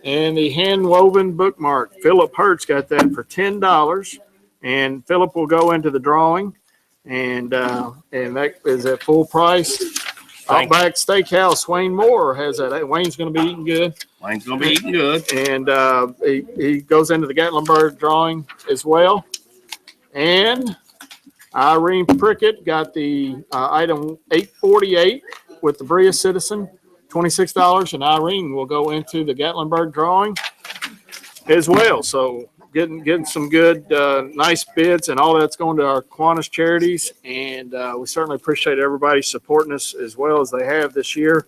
[SPEAKER 4] And the hand-woven bookmark, Philip Hertz got that for $10, and Philip will go into the drawing, and that is at full price. Outback Steakhouse, Wayne Moore has that. Wayne's going to be eating good.
[SPEAKER 5] Wayne's going to be eating good.
[SPEAKER 4] And he goes into the Gatlinburg drawing as well. And Irene Prickett got the item 848 with the Bria Citizen, $26. And Irene will go into the Gatlinburg drawing as well. So getting some good, nice bids, and all that's going to our Kiwanis charities. And we certainly appreciate everybody supporting us as well as they have this year.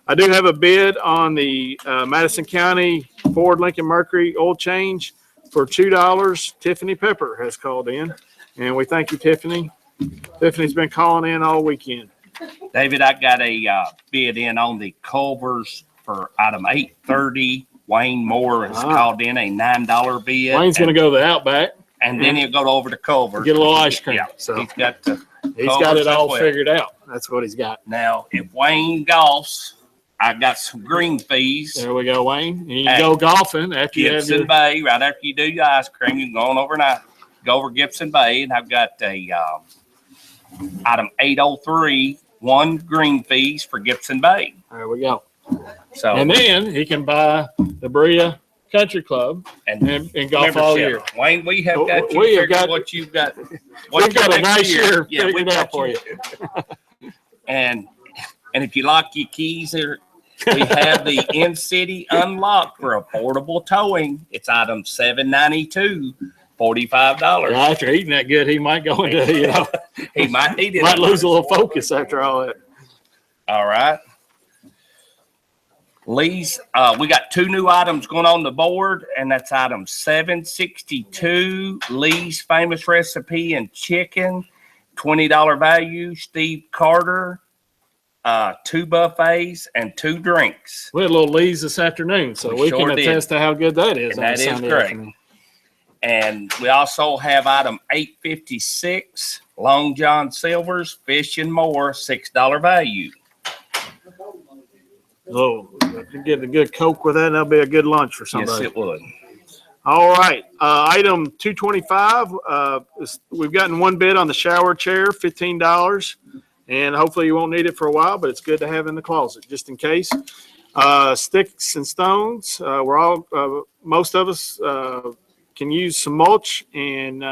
[SPEAKER 4] I do have a bid on the Madison County Ford Lincoln Mercury oil change for $2. Tiffany Pepper has called in, and we thank you, Tiffany. Tiffany's been calling in all weekend.
[SPEAKER 5] David, I got a bid in on the Culvers for item 830. Wayne Moore has called in a $9 bid.
[SPEAKER 4] Wayne's going to go to the Outback.
[SPEAKER 5] And then he'll go over to Culver's.
[SPEAKER 4] Get a little ice cream.
[SPEAKER 5] Yeah,
[SPEAKER 4] So
[SPEAKER 5] he's got the
[SPEAKER 4] he's got
[SPEAKER 5] Culver's
[SPEAKER 4] it all
[SPEAKER 5] as well.
[SPEAKER 4] figured out. That's what he's got.
[SPEAKER 5] Now, if Wayne golfs, I got some green fees.
[SPEAKER 4] There we go, Wayne. And you
[SPEAKER 5] Hey,
[SPEAKER 4] go golfing after you have
[SPEAKER 5] Gibson
[SPEAKER 4] your.
[SPEAKER 5] Bay, right after you do your ice cream, you can go on over and go over Gibson Bay, and I've got a item 803, 1 green fees for Gibson Bay.
[SPEAKER 4] There we go.
[SPEAKER 5] So
[SPEAKER 4] And then he can buy the Berea Country Club and golf all year.
[SPEAKER 5] membership. Wayne, we have got you
[SPEAKER 4] We have
[SPEAKER 5] figured
[SPEAKER 4] got-
[SPEAKER 5] what you've got.
[SPEAKER 4] We've got a
[SPEAKER 5] next
[SPEAKER 4] nice year
[SPEAKER 5] Yeah, we've
[SPEAKER 4] figured
[SPEAKER 5] got
[SPEAKER 4] out for you.
[SPEAKER 5] And if you lock your keys there, we have the in-city unlock for affordable towing. It's item 792, $45.
[SPEAKER 4] Yeah, after eating that good, he might go into,
[SPEAKER 5] He might need it.
[SPEAKER 4] might lose a little focus after all that.
[SPEAKER 5] All right. Lee's, we got 2 new items going on the board, and that's item 762, Lee's Famous Recipe and Chicken, $20 value, Steve Carter, 2 buffets and 2 drinks.
[SPEAKER 4] We had a little Lee's this afternoon, so
[SPEAKER 5] We
[SPEAKER 4] we
[SPEAKER 5] sure
[SPEAKER 4] can
[SPEAKER 5] did.
[SPEAKER 4] attest to how good that is.
[SPEAKER 5] And
[SPEAKER 4] on a
[SPEAKER 5] that is
[SPEAKER 4] Sunday
[SPEAKER 5] great.
[SPEAKER 4] afternoon.
[SPEAKER 5] And we also have item 856, Long John Silver's Fish and More, $6 value.
[SPEAKER 4] So get a good Coke with that, and that'll be a good lunch for
[SPEAKER 5] Yes,
[SPEAKER 4] somebody.
[SPEAKER 5] it would.
[SPEAKER 4] All right, item 225, we've gotten 1 bid on the shower chair, $15. And hopefully you won't need it for a while, but it's good to have in the closet just in case. Sticks and stones, most of us can use some mulch, and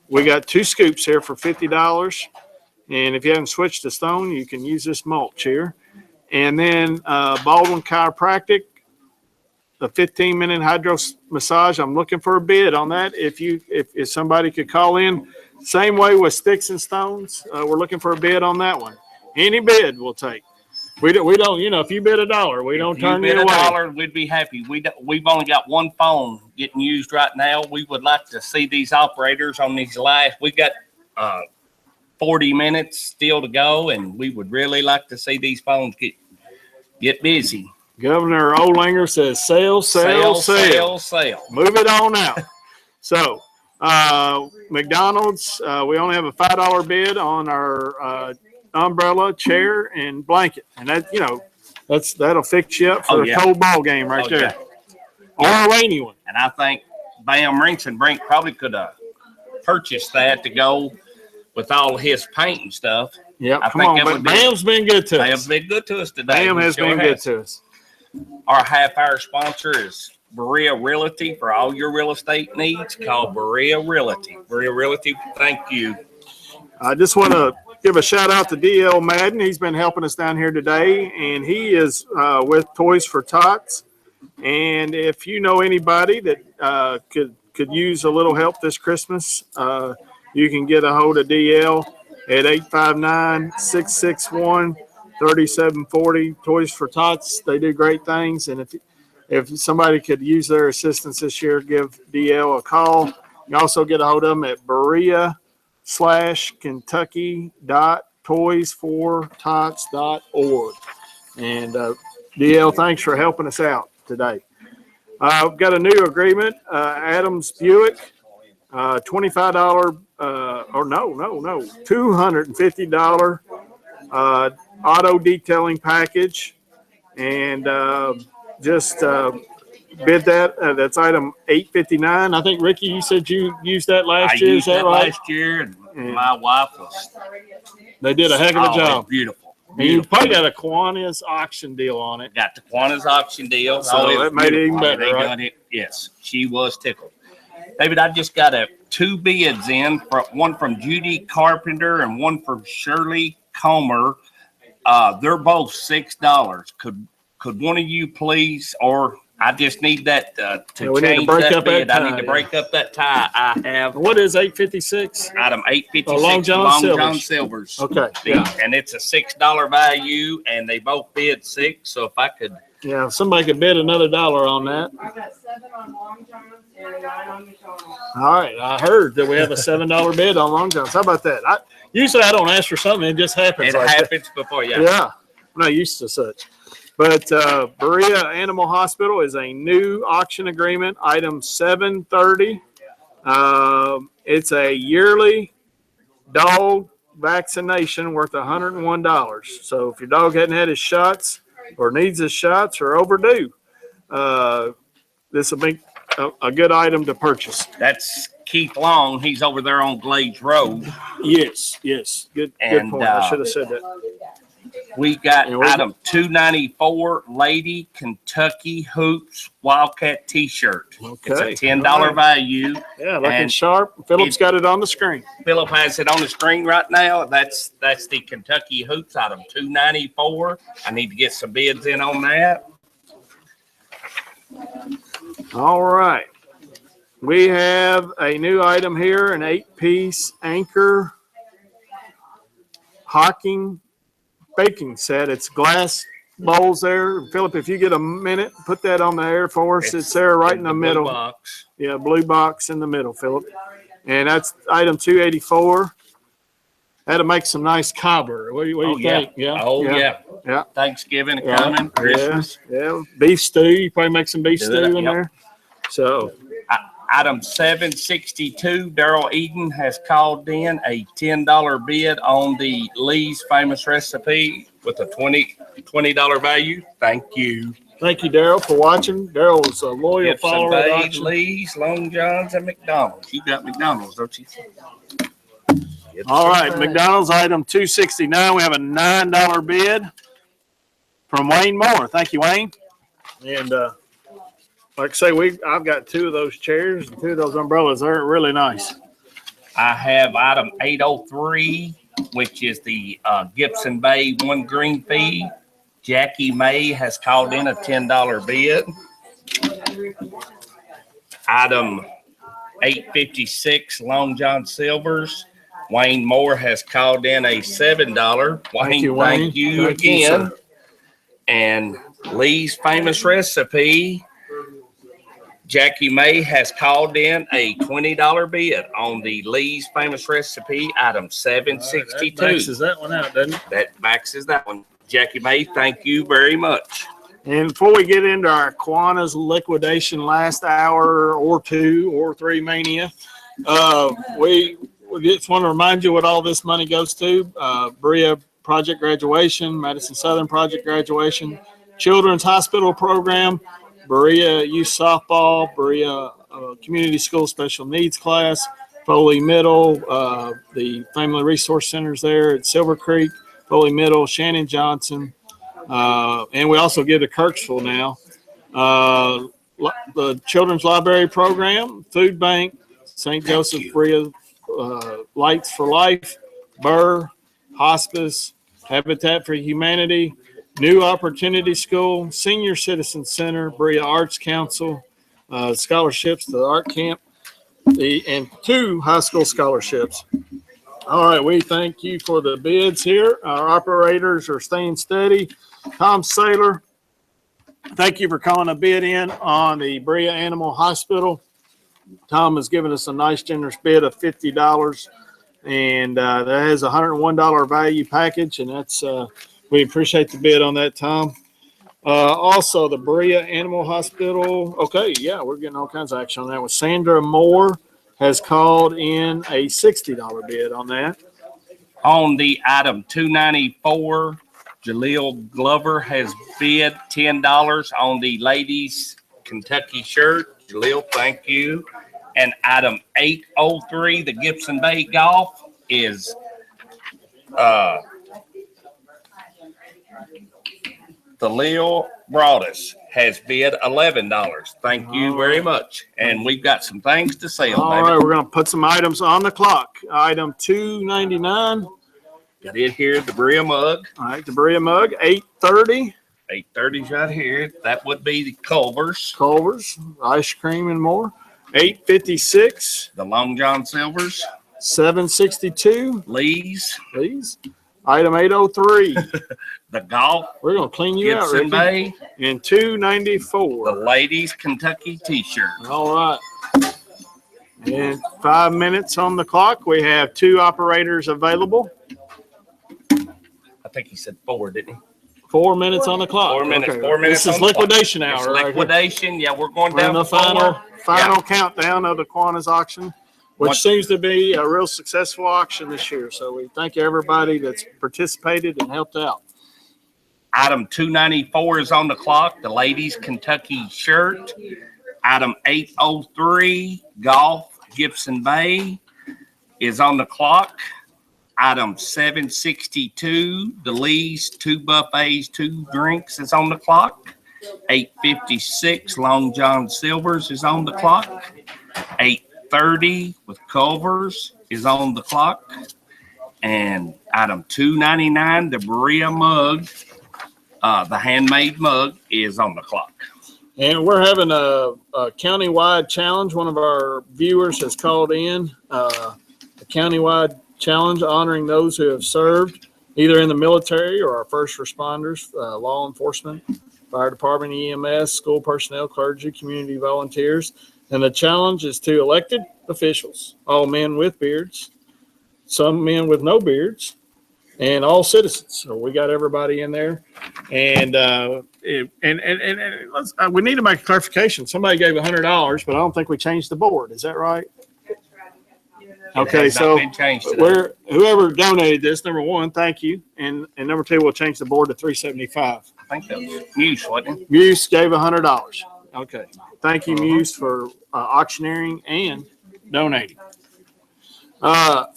[SPEAKER 4] we got 2 scoops here for $50. And if you haven't switched to stone, you can use this mulch here. And then Baldwin Chiropractic, a 15-minute hydro massage. I'm looking for a bid on that. If somebody could call in, same way with sticks and stones. We're looking for a bid on that one. Any bid we'll take. We don't. If you bid $1, we don't
[SPEAKER 5] If you
[SPEAKER 4] turn
[SPEAKER 5] bid
[SPEAKER 4] you away.
[SPEAKER 5] $1, we'd be happy. We've only got 1 phone getting used right now. We would like to see these operators on these last. We got 40 minutes still to go, and we would really like to see these phones get busy.
[SPEAKER 4] Governor Olinger says sale.
[SPEAKER 5] Sale.
[SPEAKER 4] Move it on out. So, McDonald's, we only have a $5 bid on our umbrella, chair, and blanket, and that'll fix you up for a cold ball game right there, or a rainy one.
[SPEAKER 5] And I think Bam Rinks and Brink probably could have purchased that to go with all his paint and stuff.
[SPEAKER 4] Yep,
[SPEAKER 5] I
[SPEAKER 4] come
[SPEAKER 5] think
[SPEAKER 4] on,
[SPEAKER 5] that
[SPEAKER 4] but
[SPEAKER 5] would be-
[SPEAKER 4] Bam's been good to
[SPEAKER 5] Bam's
[SPEAKER 4] us.
[SPEAKER 5] been good to us today.
[SPEAKER 4] Bam
[SPEAKER 5] He
[SPEAKER 4] has
[SPEAKER 5] sure
[SPEAKER 4] been good to us.
[SPEAKER 5] Our half-hour sponsor is Berea Realty. For all your real estate needs, call Berea Realty. Berea Realty, thank you.
[SPEAKER 4] I just want to give a shout out to DL Madden. He's been helping us down here today, and he is with Toys for Tots. And if you know anybody that could use a little help this Christmas, you can get a hold of DL at 859-661-3740. Toys for Tots, they do great things. And if somebody could use their assistance this year, give DL a call. You also get a hold of them at Berea/Kentucky.toysfortots.org. And DL, thanks for helping us out today. I've got a new agreement, Adams Buick, $25, $250 auto detailing package, and just bid that. That's item 859. I think, Ricky, you said you used that
[SPEAKER 5] I
[SPEAKER 4] last year. Is
[SPEAKER 5] used
[SPEAKER 4] that
[SPEAKER 5] that
[SPEAKER 4] right?
[SPEAKER 5] last year, and my wife was
[SPEAKER 4] They did a heck of a job.
[SPEAKER 5] Beautiful.
[SPEAKER 4] And you probably got a Kiwanis auction deal on it.
[SPEAKER 5] Got the Kiwanis auction deal.
[SPEAKER 4] So
[SPEAKER 5] was
[SPEAKER 4] that made it even
[SPEAKER 5] beautiful.
[SPEAKER 4] better,
[SPEAKER 5] They
[SPEAKER 4] right?
[SPEAKER 5] done it. Yes, she was tickled. David, I just got 2 bids in, one from Judy Carpenter and one from Shirley Comer. They're both $6. Could one of you please, or I just need that
[SPEAKER 4] Yeah,
[SPEAKER 5] to
[SPEAKER 4] we need to
[SPEAKER 5] change
[SPEAKER 4] break
[SPEAKER 5] that
[SPEAKER 4] up that
[SPEAKER 5] bid. I
[SPEAKER 4] tie,
[SPEAKER 5] need to
[SPEAKER 4] yeah.
[SPEAKER 5] break up that tie. I have
[SPEAKER 4] What is 856?
[SPEAKER 5] item 856,
[SPEAKER 4] Long John
[SPEAKER 5] Long
[SPEAKER 4] Silvers.
[SPEAKER 5] John Silvers.
[SPEAKER 4] Okay, yeah.
[SPEAKER 5] And it's a $6 value, and they both bid 6. So if I could,
[SPEAKER 4] Yeah, if somebody could bid another $1 on that.
[SPEAKER 3] I got 7 on Long John's and 9 on McDonald's.
[SPEAKER 4] All right, I heard that we have a $7 bid on Long John's. How about that? Usually I don't ask for something, it just happens.
[SPEAKER 5] it
[SPEAKER 4] like that.
[SPEAKER 5] happens before you.
[SPEAKER 4] Yeah, I'm not used to such. But Berea Animal Hospital is a new auction agreement, item 730. It's a yearly dog vaccination worth $101. So if your dog hadn't had his shots or needs his shots or overdue, this will be a good item to purchase.
[SPEAKER 5] That's Keith Long. He's over there on Glades Road.
[SPEAKER 4] Yes, yes. Good
[SPEAKER 5] And,
[SPEAKER 4] point. I should have said that.
[SPEAKER 5] We got
[SPEAKER 4] Yeah, we're-
[SPEAKER 5] item 294, Lady Kentucky Hoops Wildcat T-shirt. It's
[SPEAKER 4] Okay.
[SPEAKER 5] a $10 value.
[SPEAKER 4] Yeah, looking
[SPEAKER 5] And
[SPEAKER 4] sharp. Philip's got it on the screen.
[SPEAKER 5] Philip has it on the screen right now. That's the Kentucky Hoops item 294. I need to get some bids in on that.
[SPEAKER 4] All right. We have a new item here, an 8-piece anchor hocking baking set. It's glass bowls there. Philip, if you get a minute, put that on the air for us. It's there right in the
[SPEAKER 5] blue
[SPEAKER 4] middle.
[SPEAKER 5] box.
[SPEAKER 4] Yeah, blue box in the middle, Philip. And that's item 284. That'll make some nice cobbler. What do you
[SPEAKER 5] Oh, yeah.
[SPEAKER 4] think? Yeah.
[SPEAKER 5] Oh, yeah.
[SPEAKER 4] Yeah.
[SPEAKER 5] Thanksgiving
[SPEAKER 4] Yeah.
[SPEAKER 5] coming, Christmas.
[SPEAKER 4] Yeah. Beef stew. You probably make some beef
[SPEAKER 5] Do
[SPEAKER 4] stew
[SPEAKER 5] it,
[SPEAKER 4] in
[SPEAKER 5] yep.
[SPEAKER 4] there. So,
[SPEAKER 5] Item 762, Daryl Eden has called in a $10 bid on the Lee's famous recipe with a $20 value. Thank you.
[SPEAKER 4] thank you, Daryl, for watching. Daryl was a loyal
[SPEAKER 5] Gibson
[SPEAKER 4] follower of the
[SPEAKER 5] Bay,
[SPEAKER 4] auction.
[SPEAKER 5] Lee's, Long John's, and McDonald's. You got McDonald's, don't you? Gibson
[SPEAKER 4] All right,
[SPEAKER 5] Bay.
[SPEAKER 4] McDonald's item 269. We have a $9 bid from Wayne Moore. Thank you, Wayne. And like I say, I've got 2 of those chairs and 2 of those umbrellas. They're really nice.
[SPEAKER 5] I have item 803, which is the Gibson Bay 1 green fee. Jackie May has called in a $10 bid. Item 856, Long John Silvers. Wayne Moore has called in a $7.
[SPEAKER 4] Thank you,
[SPEAKER 5] Wayne,
[SPEAKER 4] Wayne.
[SPEAKER 5] thank you
[SPEAKER 4] Thank you,
[SPEAKER 5] again.
[SPEAKER 4] sir.
[SPEAKER 5] And Lee's famous recipe. Jackie May has called in a $20 bid on the Lee's famous recipe, item 762.
[SPEAKER 4] That maxes that one out, doesn't it?
[SPEAKER 5] That maxes that one. Jackie May, thank you very much.
[SPEAKER 4] And before we get into our Kiwanis liquidation last hour or 2 or 3 mania, we just want to remind you what all this money goes to. Berea Project Graduation, Madison Southern Project Graduation, Children's Hospital Program, Berea Youth Softball, Berea Community School Special Needs Class, Foley Middle, the Family Resource Centers there at Silver Creek, Foley Middle, Shannon Johnson, and we also give to Kirksville now. The Children's Library Program, Food Bank, St. Joseph Berea Lights for Life, Burr, Hospice, Habitat for Humanity, New Opportunity School, Senior Citizen Center, Berea Arts Council, scholarships to the art camp, and 2 high school scholarships. All right, we thank you for the bids here. Our operators are staying steady. Tom Saylor, thank you for calling a bid in on the Berea Animal Hospital. Tom has given us a nice generous bid of $50, and that has a $101 value package, and that's we appreciate the bid on that, Tom. Also, the Berea Animal Hospital. Okay, yeah, we're getting all kinds of action on that one. Sandra Moore has called in a $60 bid on that.
[SPEAKER 5] On the item 294, Jaleel Glover has bid $10 on the ladies' Kentucky shirt. Jaleel, thank you. And item 803, the Gibson Bay Golf, is Thalil Broadus has bid $11. Thank you very much. And we've got some things to sell,
[SPEAKER 4] All
[SPEAKER 5] baby.
[SPEAKER 4] right, we're going to put some items on the clock. Item 299.
[SPEAKER 5] Got it here, the Berea mug.
[SPEAKER 4] All right, the Berea mug, $830.
[SPEAKER 5] 830's right here. That would be the Culver's,
[SPEAKER 4] Culver's, ice cream and more. 856,
[SPEAKER 5] the Long John Silver's,
[SPEAKER 4] 762,
[SPEAKER 5] Lee's,
[SPEAKER 4] please. Item 803.
[SPEAKER 5] the Golf,
[SPEAKER 4] We're gonna clean you out,
[SPEAKER 5] Gibson
[SPEAKER 4] Ricky.
[SPEAKER 5] Bay,
[SPEAKER 4] And
[SPEAKER 5] the
[SPEAKER 4] 294.
[SPEAKER 5] Ladies Kentucky T-shirt.
[SPEAKER 4] All right. And 5 minutes on the clock. We have 2 operators available.
[SPEAKER 5] I think he said 4, didn't he?
[SPEAKER 4] 4 minutes on the clock.
[SPEAKER 5] 4 minutes.
[SPEAKER 4] Okay.
[SPEAKER 5] 4 minutes.
[SPEAKER 4] This is
[SPEAKER 5] on the clock.
[SPEAKER 4] liquidation
[SPEAKER 5] It's
[SPEAKER 4] hour. Right here.
[SPEAKER 5] liquidation. Yeah, we're going
[SPEAKER 4] We're in
[SPEAKER 5] down
[SPEAKER 4] the
[SPEAKER 5] to 4.
[SPEAKER 4] final countdown of the Kiwanis auction, which
[SPEAKER 5] What-
[SPEAKER 4] seems to be a real successful auction this year. So we thank everybody that's participated and helped out.
[SPEAKER 5] Item 294 is on the clock. The Ladies Kentucky shirt. Item 803, Golf Gibson Bay, is on the clock. Item 762, the Lee's 2 buffets, 2 drinks is on the clock. 856, Long John Silver's is on the clock. 830 with Culver's is on the clock. And item 299, the Berea mug, the handmade mug, is on the clock.
[SPEAKER 4] And we're having a countywide challenge. One of our viewers has called in a countywide challenge honoring those who have served either in the military or our first responders, law enforcement, fire department, EMS, school personnel, clergy, community volunteers. And the challenge is to elected officials, all men with beards, some men with no beards, and all citizens. So we got everybody in there. And let's, we need to make a clarification. Somebody gave $100, but I don't think we changed the board. Is that right? Okay,
[SPEAKER 5] It has not
[SPEAKER 4] so
[SPEAKER 5] been changed today.
[SPEAKER 4] we're, whoever donated this, number one, thank you. And number two, we'll change the board to 375.
[SPEAKER 5] I think that was Muse, wasn't it?
[SPEAKER 4] Muse gave $100. Okay. Thank you, Muse, for auctioneering and donating. All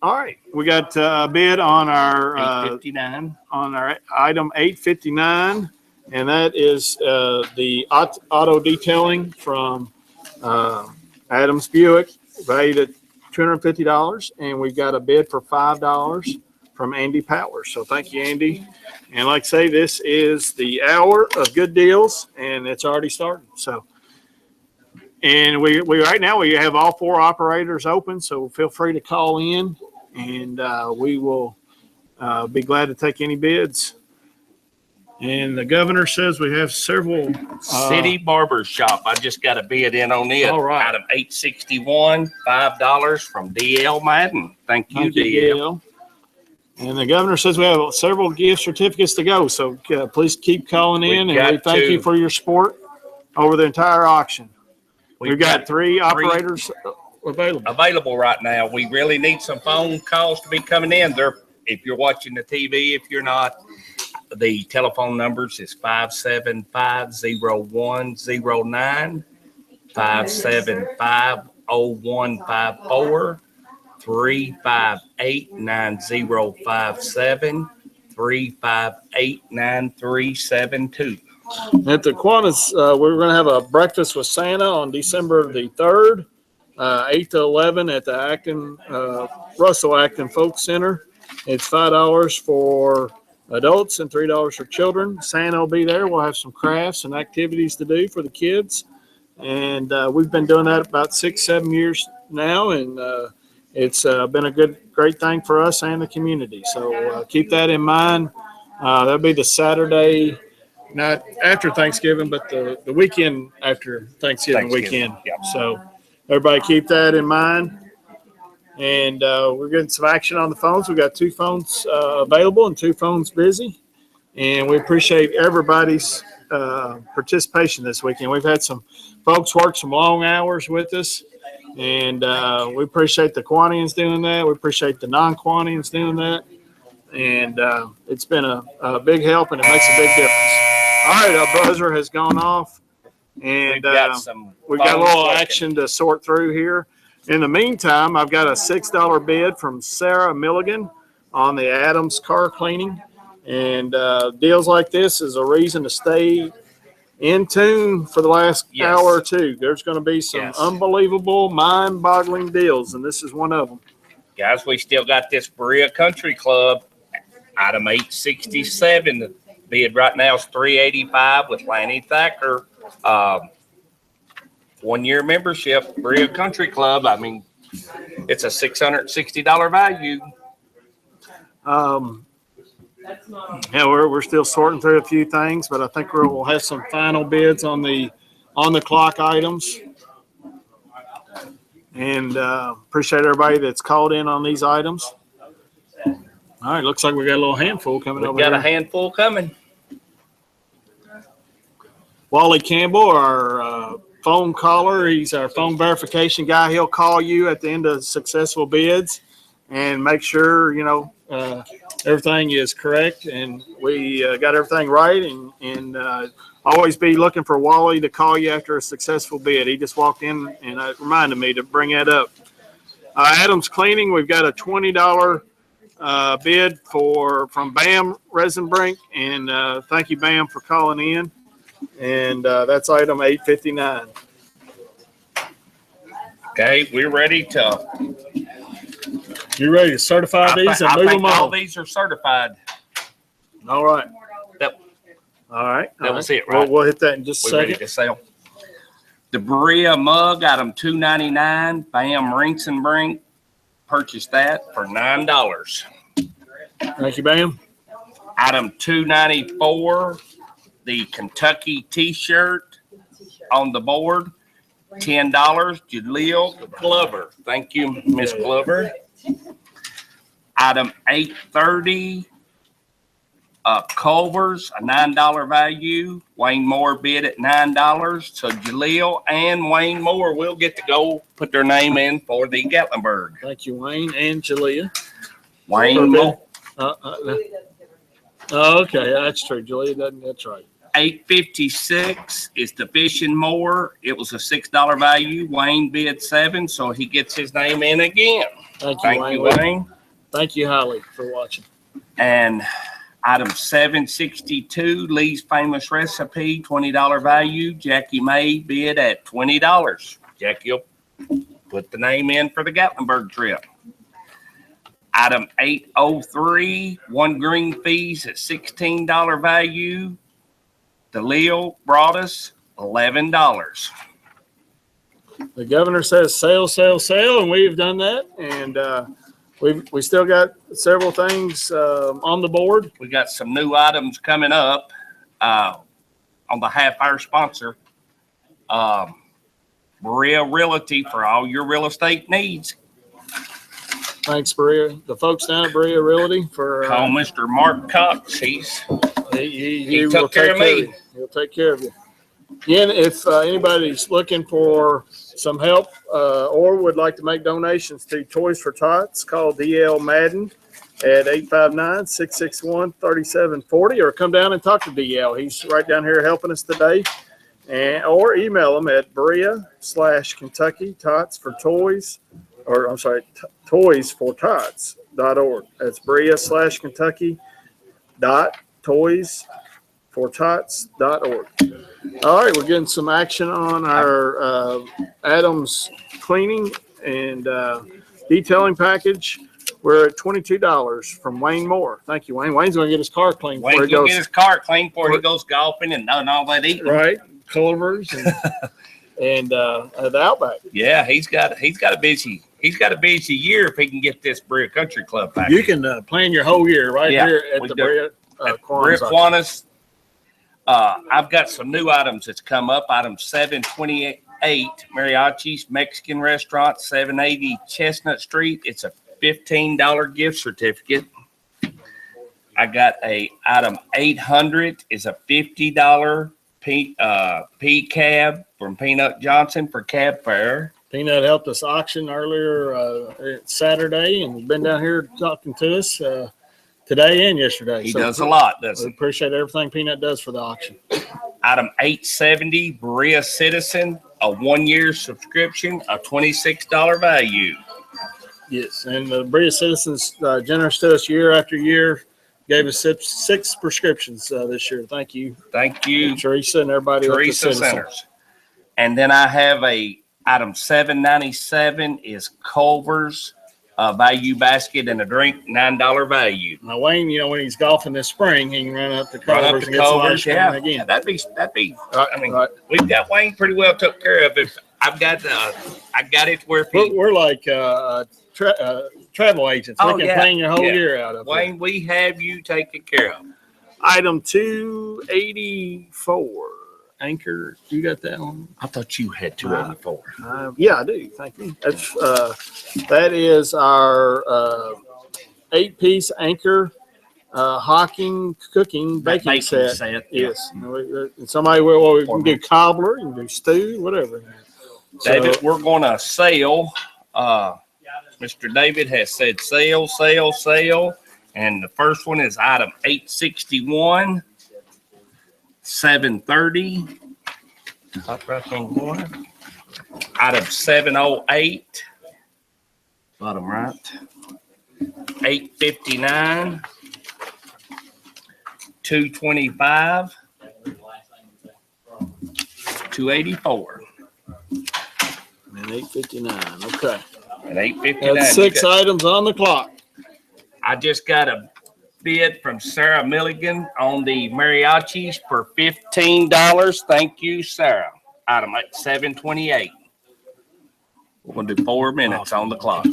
[SPEAKER 4] right, we got a bid on our
[SPEAKER 5] 859.
[SPEAKER 4] on our item 859, and that is the auto detailing from Adams Buick, valued at $250, and we've got a bid for $5 from Andy Powers. So thank you, Andy. And like I say, this is the hour of good deals, and it's already started. So, and we right now we have all 4 operators open, so feel free to call in, and we will be glad to take any bids. And the governor says we have several
[SPEAKER 5] City Barber Shop. I just got a bid in on it.
[SPEAKER 4] All right.
[SPEAKER 5] Item 861, $5 from DL Madden. Thank you,
[SPEAKER 4] Thank you,
[SPEAKER 5] DL.
[SPEAKER 4] DL. And the governor says we have several gift certificates to go, so please keep calling in,
[SPEAKER 5] We've
[SPEAKER 4] and we
[SPEAKER 5] got
[SPEAKER 4] thank you
[SPEAKER 5] to-
[SPEAKER 4] for your support over the entire auction. We've got 3
[SPEAKER 5] three
[SPEAKER 4] operators available.
[SPEAKER 5] available right now. We really need some phone calls to be coming in. If you're watching the TV, if you're not, the telephone numbers is 575-0109, 575-0154, 358-9057, 358-9372.
[SPEAKER 4] At the Kiwanis, we're going to have a breakfast with Santa on December the 3rd, 8 to 11 at the Russell Acton Folk Center. It's $5 for adults and $3 for children. Santa will be there. We'll have some crafts and activities to do for the kids. And we've been doing that about 6-7 years now, and it's been a great thing for us and the community. So keep that in mind. That'll be the Saturday, not after Thanksgiving, but the weekend after Thanksgiving weekend.
[SPEAKER 5] Yep.
[SPEAKER 4] So everybody keep that in mind. And we're getting some action on the phones. We've got 2 phones available and 2 phones busy. And we appreciate everybody's participation this weekend. We've had some folks work some long hours with us. And we appreciate the Kiwanians doing that. We appreciate the non-Kiwanians doing that. And it's been a big help, and it makes a big difference. All right, our buzzer has gone off. And
[SPEAKER 5] We've got some
[SPEAKER 4] we've got a
[SPEAKER 5] phones
[SPEAKER 4] little
[SPEAKER 5] working.
[SPEAKER 4] action to sort through here. In the meantime, I've got a $6 bid from Sarah Milligan on the Adams car cleaning. And deals like this is a reason to stay in tune for the last
[SPEAKER 5] Yes.
[SPEAKER 4] hour or two. There's going to be some
[SPEAKER 5] Yes.
[SPEAKER 4] unbelievable, mind-boggling deals, and this is one of them.
[SPEAKER 5] Guys, we still got this Berea Country Club, item 867. Bid right now is $385 with Lanny Thacker. 1 year membership, Berea Country Club. I mean, it's a $660 value.
[SPEAKER 4] Yeah, we're still sorting through a few things, but I think we'll have some final bids on the clock items. And appreciate everybody that's called in on these items. All right, looks like we got a little handful coming over
[SPEAKER 5] We've got
[SPEAKER 4] here.
[SPEAKER 5] a handful coming.
[SPEAKER 4] Wally Campbell, our phone caller. He's our phone verification guy. He'll call you at the end of successful bids and make sure, everything is correct and we got everything right. And always be looking for Wally to call you after a successful bid. He just walked in and reminded me to bring that up. Adams Cleaning, we've got a $20 bid from Bam Resinbrink. And thank you, Bam, for calling in. And that's item 859.
[SPEAKER 5] Okay, we're ready to.
[SPEAKER 4] You ready to certify these and
[SPEAKER 5] I
[SPEAKER 4] move
[SPEAKER 5] think
[SPEAKER 4] them
[SPEAKER 5] all
[SPEAKER 4] on?
[SPEAKER 5] these are certified.
[SPEAKER 4] All right.
[SPEAKER 5] That,
[SPEAKER 4] All right.
[SPEAKER 5] that was it, right?
[SPEAKER 4] We'll hit that in just a
[SPEAKER 5] We're ready
[SPEAKER 4] second.
[SPEAKER 5] to sell. The Berea mug, item $2.99. Bam Rinks and Brink. Purchased that for $9.
[SPEAKER 4] Thank you, Bam.
[SPEAKER 5] Item $2.94. The Kentucky T-shirt on the board. $10. Jaleel Glover. Thank you, Miss Glover. Item 830. Culver's, a $9 value. Wayne Moore bid at $9. So Jaleel and Wayne Moore will get to go put their name in for the Gatlinburg.
[SPEAKER 4] Thank you, Wayne and Jalea.
[SPEAKER 5] Wayne Moore.
[SPEAKER 4] Okay, that's true. Jalea doesn't. That's right.
[SPEAKER 5] 856 is the Fishing Mower. It was a $6 value. Wayne bid $7, so he gets his name in again.
[SPEAKER 4] Thank you,
[SPEAKER 5] Thank
[SPEAKER 4] Wayne.
[SPEAKER 5] you, Wayne.
[SPEAKER 4] Thank you, Holly, for watching.
[SPEAKER 5] And item 762, Lee's Famous Recipe, $20 value. Jackie May bid at $20. Jackie will put the name in for the Gatlinburg trip. Item 803, One Green Fees at $16 value. DeLeo brought us $11.
[SPEAKER 4] The governor says sale, sale, sale, and we've done that. And we still got several things on the board.
[SPEAKER 5] We got some new items coming up on behalf of our sponsor, Berea Realty, for all your real estate needs.
[SPEAKER 4] Thanks, Berea. The folks down at Berea Realty for
[SPEAKER 5] Call Mr. Mark Cox. He
[SPEAKER 4] will
[SPEAKER 5] took care of me.
[SPEAKER 4] He'll take care of you. Again, if anybody's looking for some help or would like to make donations to Toys for Tots, call DL Madden at 859-661-3740 or come down and talk to DL. He's right down here helping us today. Or email him at Berea/Kentucky Tots for Toys, or I'm sorry, toysfortots.org. That's Berea/Kentucky toysfortots.org. All right, we're getting some action on our Adams cleaning and detailing package. We're at $22 from Wayne Moore. Thank you, Wayne. Wayne's going to get his car cleaned before
[SPEAKER 5] Wayne
[SPEAKER 4] he
[SPEAKER 5] will
[SPEAKER 4] goes.
[SPEAKER 5] get his car cleaned before he goes golfing and all that eating.
[SPEAKER 4] Right, Culver's and the Outback.
[SPEAKER 5] Yeah, he's got a busy year if he can get this Berea Country Club back.
[SPEAKER 4] You can plan your whole year right here at
[SPEAKER 5] we
[SPEAKER 4] the
[SPEAKER 5] do.
[SPEAKER 4] Berea
[SPEAKER 5] Berea
[SPEAKER 4] Kiwanis.
[SPEAKER 5] Kiwanis. I've got some new items that's come up. Item 728, Mariachi's Mexican Restaurant, 780 Chestnut Street. It's a $15 gift certificate. I got item 800 is a $50 P-Cab from Peanut Johnson for cab fare.
[SPEAKER 4] Peanut helped us auction earlier Saturday and been down here talking to us today and yesterday.
[SPEAKER 5] He does a lot, doesn't
[SPEAKER 4] We
[SPEAKER 5] he?
[SPEAKER 4] appreciate everything Peanut does for the auction.
[SPEAKER 5] Item 870, Berea Citizen, a 1-year subscription, a $26 value.
[SPEAKER 4] Yes, and the Berea Citizens generous to us year after year. Gave us six prescriptions this year. Thank you.
[SPEAKER 5] Thank you,
[SPEAKER 4] Teresa and everybody at the
[SPEAKER 5] Teresa
[SPEAKER 4] Citizen.
[SPEAKER 5] Centers. And then I have item 797 is Culver's value basket and a drink, $9 value.
[SPEAKER 4] Now Wayne, you know, when he's golfing this spring, he can run up the
[SPEAKER 5] Run up
[SPEAKER 4] Culvers
[SPEAKER 5] to
[SPEAKER 4] and get some
[SPEAKER 5] Culver's,
[SPEAKER 4] ice
[SPEAKER 5] yeah.
[SPEAKER 4] cream again.
[SPEAKER 5] That'd be.
[SPEAKER 4] Right,
[SPEAKER 5] I mean,
[SPEAKER 4] right.
[SPEAKER 5] we've got Wayne pretty well took care of. If I got it where
[SPEAKER 4] We're like travel agents.
[SPEAKER 5] Oh,
[SPEAKER 4] We can
[SPEAKER 5] yeah,
[SPEAKER 4] plan your whole
[SPEAKER 5] yeah.
[SPEAKER 4] year out of it.
[SPEAKER 5] Wayne, we have you taken care of.
[SPEAKER 4] Item 284. Anchor, you got that one?
[SPEAKER 5] I thought you had 284.
[SPEAKER 4] Yeah, I do. Thank you. That's that is our 8-piece Anchor hocking, cooking, baking set. Yes. Somebody will. We can do cobbler, you can do stew, whatever.
[SPEAKER 5] David, we're going to sell. Mr. David has said sale. And the first one is item 861, 730. Top right hand corner. Item 708. Bottom right. 859. 225. 284.
[SPEAKER 4] And 859. Okay.
[SPEAKER 5] At 859.
[SPEAKER 4] That's 6 items on the clock.
[SPEAKER 5] I just got a bid from Sarah Milligan on the mariachis for $15. Thank you, Sarah. Item 728. We're going to do 4 minutes on the clock.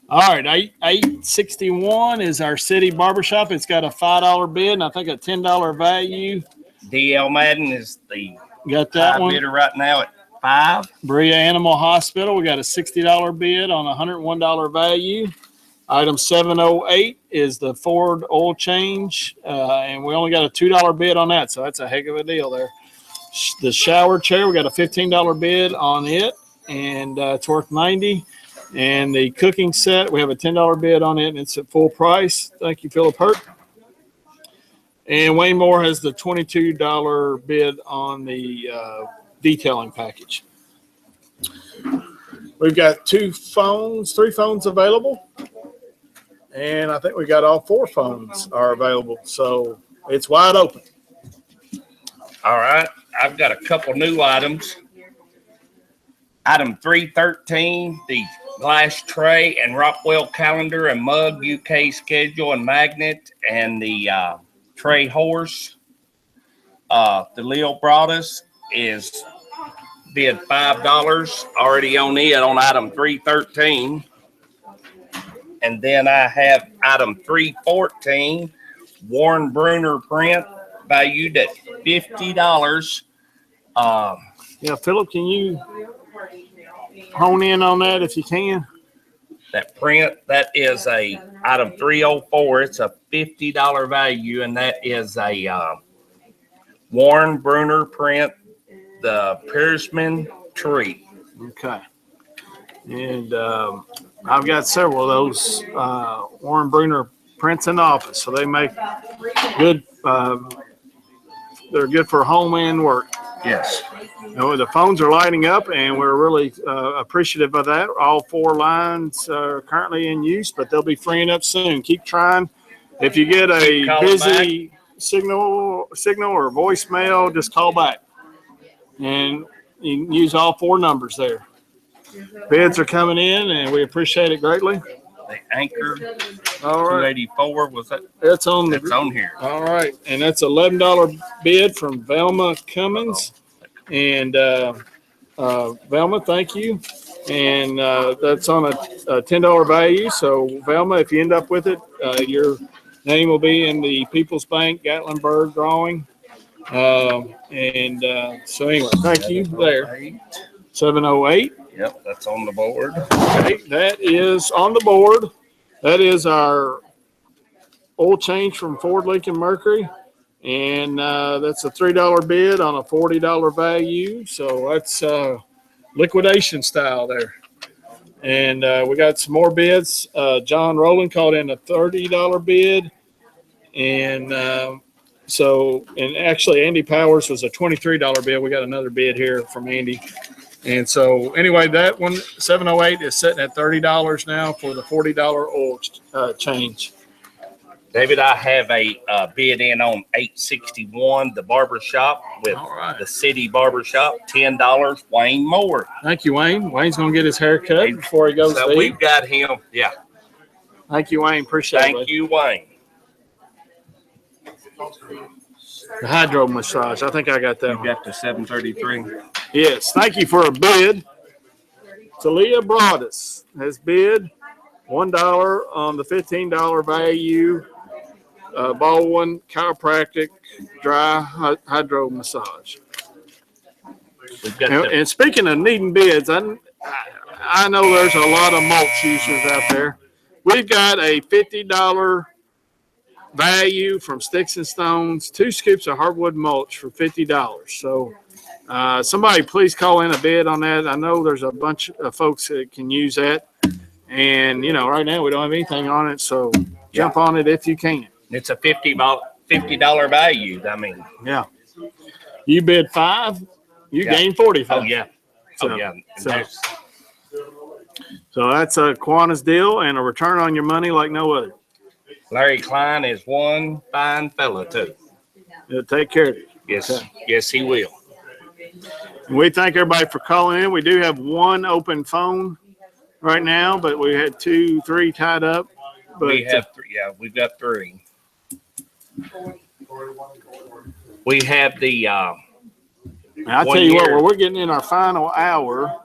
[SPEAKER 4] All right, 861 is our city barbershop. It's got a $5 bid and I think a $10 value.
[SPEAKER 5] DL Madden is the
[SPEAKER 4] Got that
[SPEAKER 5] high
[SPEAKER 4] one.
[SPEAKER 5] bidder right now at 5.
[SPEAKER 4] Bria Animal Hospital, we got a $60 bid on a $101 value. Item 708 is the Ford oil change, and we only got a $2 bid on that, so that's a heck of a deal there. The shower chair, we got a $15 bid on it, and it's worth $90. And the cooking set, we have a $10 bid on it, and it's at full price. Thank you, Philip Hurt. And Wayne Moore has the $22 bid on the detailing package. We've got 3 phones available. And I think we got all 4 phones are available. So it's wide open.
[SPEAKER 5] All right. I've got a couple new items. Item 313, the glass tray and Rockwell calendar and mug, UK schedule and magnet, and the tray horse. The Leo brought us is bid $5 already on it on item 313. And then I have item 314, Warren Bruner print, valued at $50.
[SPEAKER 4] Yeah, Philip, can you hone in on that if you can?
[SPEAKER 5] That print, that is a item 304. It's a $50 value, and that is a Warren Bruner print, the Pierceman tree.
[SPEAKER 4] Okay. And I've got several of those Warren Bruner prints in the office, so they make good. They're good for home and work.
[SPEAKER 5] Yes.
[SPEAKER 4] You know, the phones are lighting up, and we're really appreciative of that. All 4 lines are currently in use, but they'll be freeing up soon. Keep trying. If you get a busy signal or voicemail, just call back, and you can use all 4 numbers there. Bids are coming in, and we appreciate it greatly.
[SPEAKER 5] The Anchor
[SPEAKER 4] All right,
[SPEAKER 5] 284 was that?
[SPEAKER 4] it's on
[SPEAKER 5] It's on here.
[SPEAKER 4] All right, and that's $11 bid from Velma Cummins, and Velma, thank you. And that's on a $10 value. So Velma, if you end up with it, your name will be in the People's Bank Gatlinburg drawing. So anyway, thank you there. 708.
[SPEAKER 5] Yep, that's on the board.
[SPEAKER 4] Okay, that is on the board. That is our oil change from Ford Lincoln Mercury. And that's a $3 bid on a $40 value. So that's liquidation style there. And we got some more bids. John Rowland called in a $30 bid. And and actually Andy Powers was a $23 bid. We got another bid here from Andy. And so anyway, that one, 708, is sitting at $30 now for the $40 oil change.
[SPEAKER 5] David, I have a bid in on 861, the barber shop with
[SPEAKER 4] All right.
[SPEAKER 5] the city barber shop, $10, Wayne Moore.
[SPEAKER 4] Thank you, Wayne. Wayne's gonna get his hair cut before he goes
[SPEAKER 5] So
[SPEAKER 4] to eat.
[SPEAKER 5] we've got him. Yeah.
[SPEAKER 4] Thank you, Wayne. Appreciate it.
[SPEAKER 5] Thank
[SPEAKER 4] buddy.
[SPEAKER 5] you, Wayne.
[SPEAKER 4] The hydro massage. I think I got that
[SPEAKER 5] You
[SPEAKER 4] one.
[SPEAKER 5] got the 733.
[SPEAKER 4] Yes. Thank you for a bid. Talia Broadus has bid $1 on the $15 value Baldwin Chiropractic Dry Hydro Massage.
[SPEAKER 5] We've got
[SPEAKER 4] And, and speaking of needing bids, I know there's a lot of mulch users out there. We've got a $50 value from Sticks and Stones, 2 scoops of hardwood mulch for $50. So somebody please call in a bid on that. I know there's a bunch of folks that can use that. And, you know, right now we don't have anything on it. So jump on it if you can.
[SPEAKER 5] It's a $50 value. I mean,
[SPEAKER 4] Yeah. You bid 5, you
[SPEAKER 5] Yeah.
[SPEAKER 4] gain 45.
[SPEAKER 5] oh yeah.
[SPEAKER 4] So-
[SPEAKER 5] Oh yeah. And
[SPEAKER 4] so-
[SPEAKER 5] there's-
[SPEAKER 4] So that's a Kiwanis deal and a return on your money like no other.
[SPEAKER 5] Larry Klein is one fine fella too.
[SPEAKER 4] It'll take care of you.
[SPEAKER 5] Yes,
[SPEAKER 4] Okay.
[SPEAKER 5] yes, he will.
[SPEAKER 4] And we thank everybody for calling in. We do have one open phone right now, but we had 2, 3 tied up. But
[SPEAKER 5] We have three. Yeah, we've got 3. We have the
[SPEAKER 4] I'll
[SPEAKER 5] one
[SPEAKER 4] tell you what,
[SPEAKER 5] year.
[SPEAKER 4] when we're getting in our final hour,